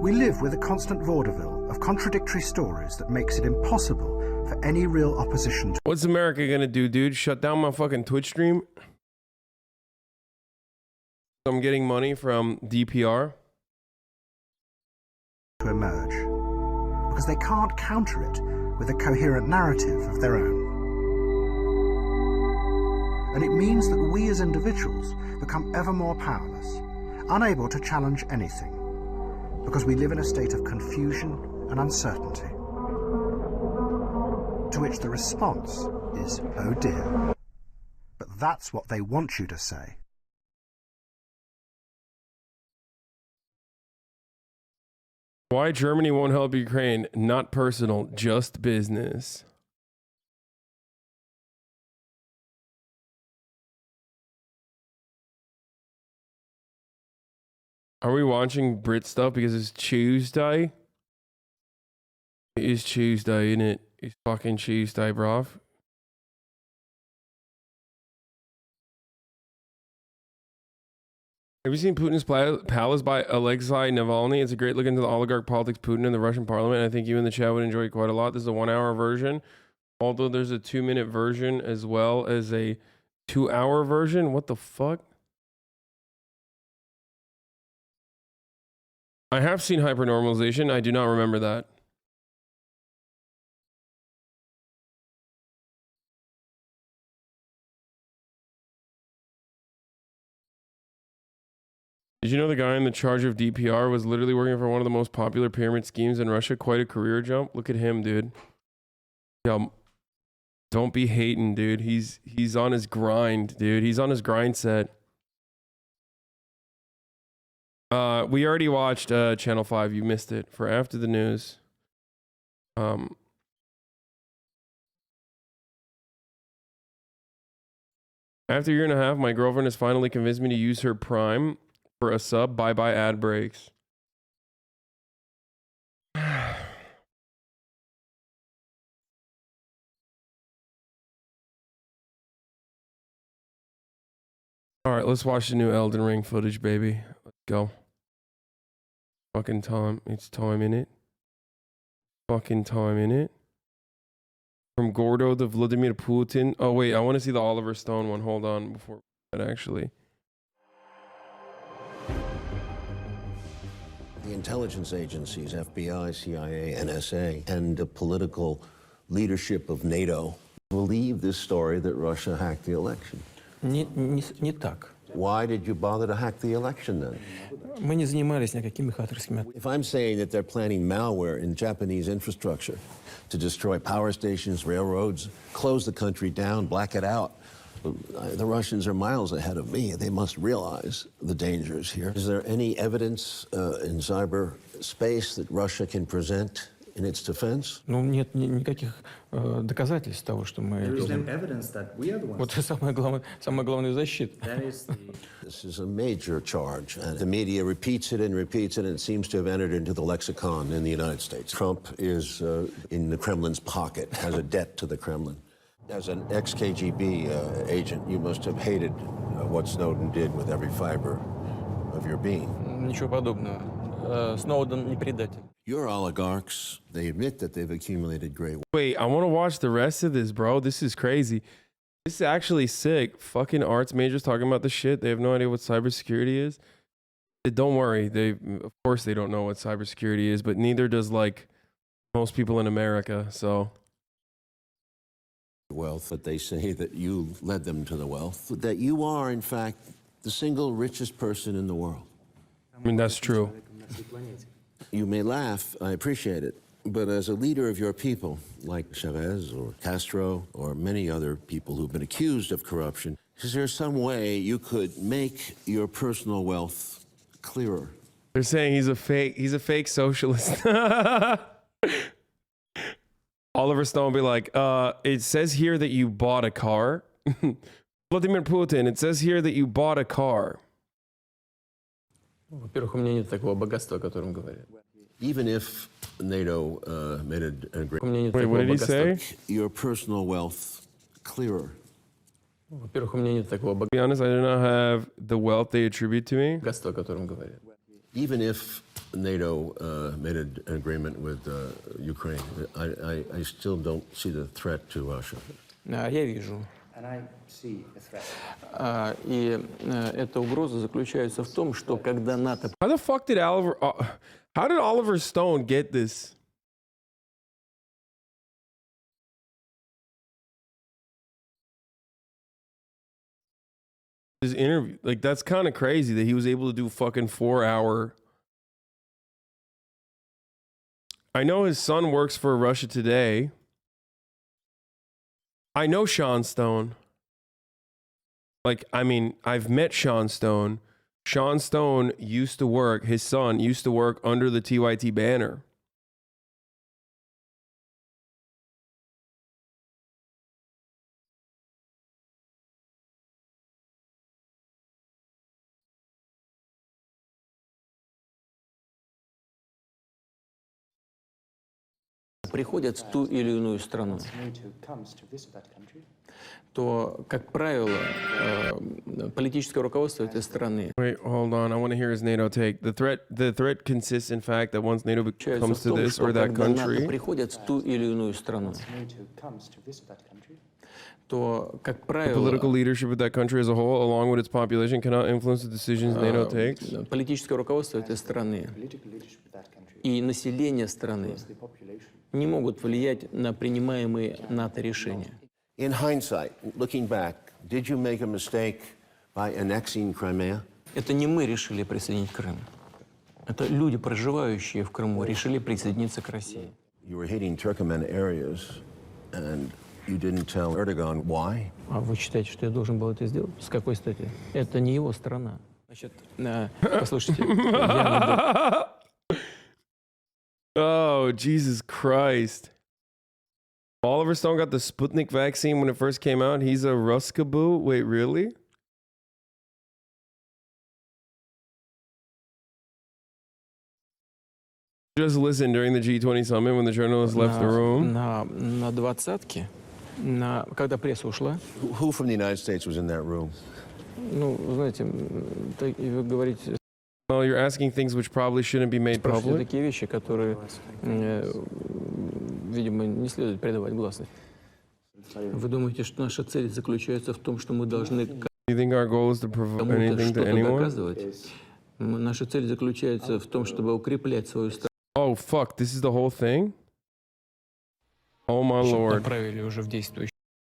We live with a constant vaudeville of contradictory stories that makes it impossible for any real opposition to... What's America gonna do, dude? Shut down my fucking Twitch stream? I'm getting money from DPR. ...to emerge, because they can't counter it with a coherent narrative of their own. And it means that we as individuals become ever more powerless, unable to challenge anything, because we live in a state of confusion and uncertainty. To which the response is, oh dear. But that's what they want you to say. Why Germany won't help Ukraine? Not personal, just business. Are we watching Brit stuff because it's Tuesday? It is Tuesday, isn't it? It's fucking Tuesday, bruv. Have you seen Putin's Palace by Alexei Navalny? It's a great look into the oligarch politics, Putin, and the Russian parliament. I think you in the chat would enjoy it quite a lot. This is a 1 hour version, although there's a 2-minute version as well as a 2 hour version. What the fuck? I have seen hypernormalization. I do not remember that. Did you know the guy in the charge of DPR was literally working for one of the most popular pyramid schemes in Russia? Quite a career jump. Look at him, dude. Yeah, don't be hating, dude. He's on his grind, dude. He's on his grind set. We already watched Channel 5. You missed it. For After the News. After a year and a half, my girlfriend has finally convinced me to use her Prime for a sub. Bye-bye ad breaks. All right, let's watch the new Elden Ring footage, baby. Let's go. Fucking time. It's time in it. Fucking time in it. From Gordo to Vladimir Putin. Oh, wait. I want to see the Oliver Stone one. Hold on before that, actually. The intelligence agencies, FBI, CIA, NSA, and the political leadership of NATO believe this story that Russia hacked the election. Не так. Why did you bother to hack the election then? Мы не занимались никакими хакерскими. If I'm saying that they're planning malware in Japanese infrastructure to destroy power stations, railroads, close the country down, black it out, the Russians are miles ahead of me. They must realize the dangers here. Is there any evidence in cyberspace that Russia can present in its defense? Ну, нет никаких доказательств того, что мы... There is no evidence that we are the ones. Вот самая главная защита. This is a major charge, and the media repeats it, and it seems to have entered into the lexicon in the United States. Trump is in the Kremlin's pocket, has a debt to the Kremlin. As an ex-KGB agent, you must have hated what Snowden did with every fiber of your being. Ничего подобного. Сноуден не предатель. Your oligarchs, they admit that they've accumulated great. Wait, I want to watch the rest of this, bro. This is crazy. This is actually sick. Fucking arts majors talking about this shit. They have no idea what cybersecurity is. Don't worry. Of course they don't know what cybersecurity is, but neither does like most people in America. So Wealth, but they say that you led them to the wealth. That you are, in fact, the single richest person in the world. I mean, that's true. You may laugh, I appreciate it, but as a leader of your people, like Chavez or Castro or many other people who've been accused of corruption, is there some way you could make your personal wealth clearer? They're saying he's a fake socialist. Oliver Stone will be like, it says here that you bought a car. Vladimir Putin, it says here that you bought a car. Во-первых, у меня нет такого богатства, о котором говорят. Even if NATO made an agreement. Wait, what did he say? Your personal wealth clearer. Во-первых, у меня нет такого To be honest, I do not have the wealth they attribute to me. богатства, о котором говорят. Even if NATO made an agreement with Ukraine, I still don't see the threat to Russia. Я вижу. И эта угроза заключается в том, что когда НАТО... How the fuck did how did Oliver Stone get this? His interview, like that's kind of crazy that he was able to do fucking 4-hour. I know his son works for Russia Today. I know Sean Stone. Like, I mean, I've met Sean Stone. Sean Stone used to work, his son used to work under the TYT banner. приходят в ту или иную страну, то, как правило, политическое руководство этой страны Wait, hold on. I want to hear his NATO take. The threat consists in fact that once NATO comes to this or that country, приходят в ту или иную страну, то, как the правило, political leadership of that country as a whole, along with its population, cannot influence the decisions NATO takes. политическое руководство этой страны и население страны не могут влиять на принимаемые НАТО решения. In hindsight, looking back, did you make a mistake by annexing Crimea? Это не мы решили присоединить Крым. Это люди, проживающие в Крыму, решили присоединиться к России. You were hitting Turkmen areas, and you didn't tell Erdogan why? А вы считаете, что я должен был это сделать? С какой стати? Это не его страна. Значит, послушайте, Oh, Jesus Christ. Oliver Stone got the Sputnik vaccine when it first came out. He's a Ruskaboo? Wait, really? Just listen during the G20 summit when the journalists left the room. На двадцатке, когда пресса ушла. Who from the United States was in that room? Ну, знаете, вы говорите... Well, you're asking things which probably shouldn't be made public. Такие вещи, которые, видимо, не следует придавать гласность. Вы думаете, что наша цель заключается в том, что мы должны You think our goal is to prove anything to anyone? доказывать? Наша цель заключается в том, чтобы укреплять свою страну. Oh, fuck, this is the whole thing? Oh, my lord. Направили уже в действующий.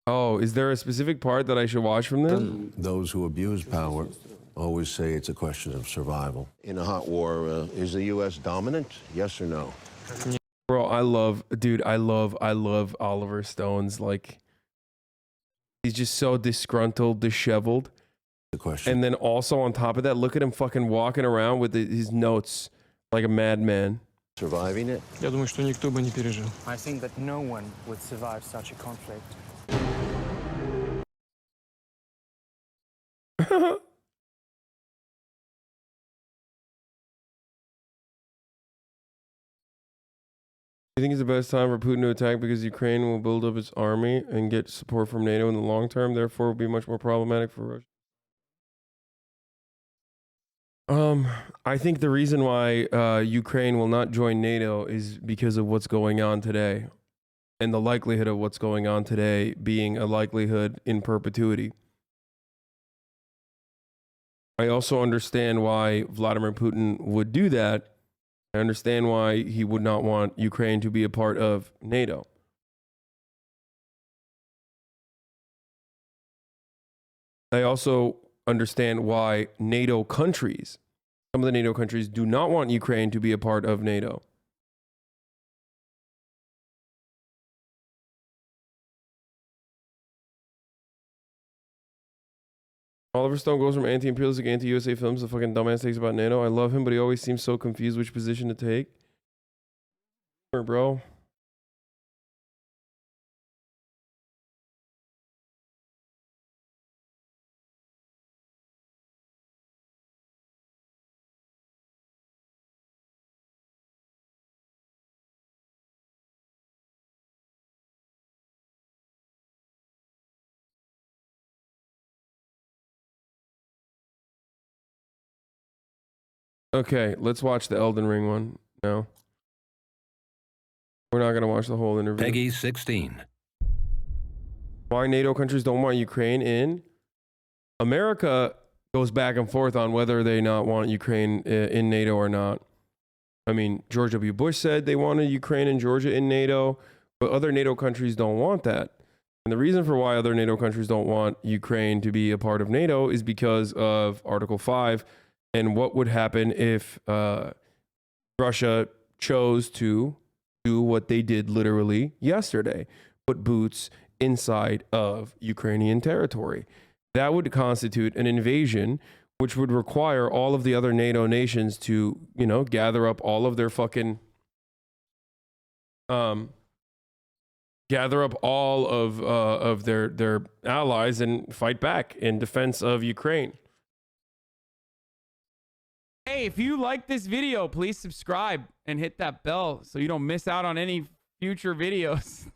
Oh, is there a specific part that I should watch from this? Those who abuse power always say it's a question of survival. In a hot war, is the U.S. dominant? Yes or no? Bro, I love Oliver Stone's, like, he's just so disgruntled, disheveled. The question. And then also on top of that, look at him fucking walking around with his notes like a madman. surviving it. Я думаю, что никто бы не пережил. I think that no one would survive such a conflict. You think it's the best time for Putin to attack because Ukraine will build up its army and get support from NATO in the long term, therefore will be much more problematic for Russia? I think the reason why Ukraine will not join NATO is because of what's going on today, and the likelihood of what's going on today being a likelihood in perpetuity. I also understand why Vladimir Putin would do that. I understand why he would not want Ukraine to be a part of NATO. I also understand why NATO countries, some of the NATO countries, do not want Ukraine to be a part of NATO. Oliver Stone goes from anti-imperialistic, anti-USA films to fucking dumbass takes about NATO. I love him, but he always seems so confused which position to take. Bro. Okay, let's watch the Elden Ring one now. We're not going to watch the whole interview. Peggy 16. Why NATO countries don't want Ukraine in? America goes back and forth on whether they not want Ukraine in NATO or not. I mean, George W. Bush said they wanted Ukraine and Georgia in NATO, but other NATO countries don't want that. And the reason for why other NATO countries don't want Ukraine to be a part of NATO is because of Article 5 and what would happen if Russia chose to do what they did literally yesterday, put boots inside of Ukrainian territory. That would constitute an invasion, which would require all of the other NATO nations to, you know, gather up all of their fucking, gather up all of their allies and fight back in defense of Ukraine. Hey, if you like this video, please subscribe and hit that bell so you don't miss out on any future videos.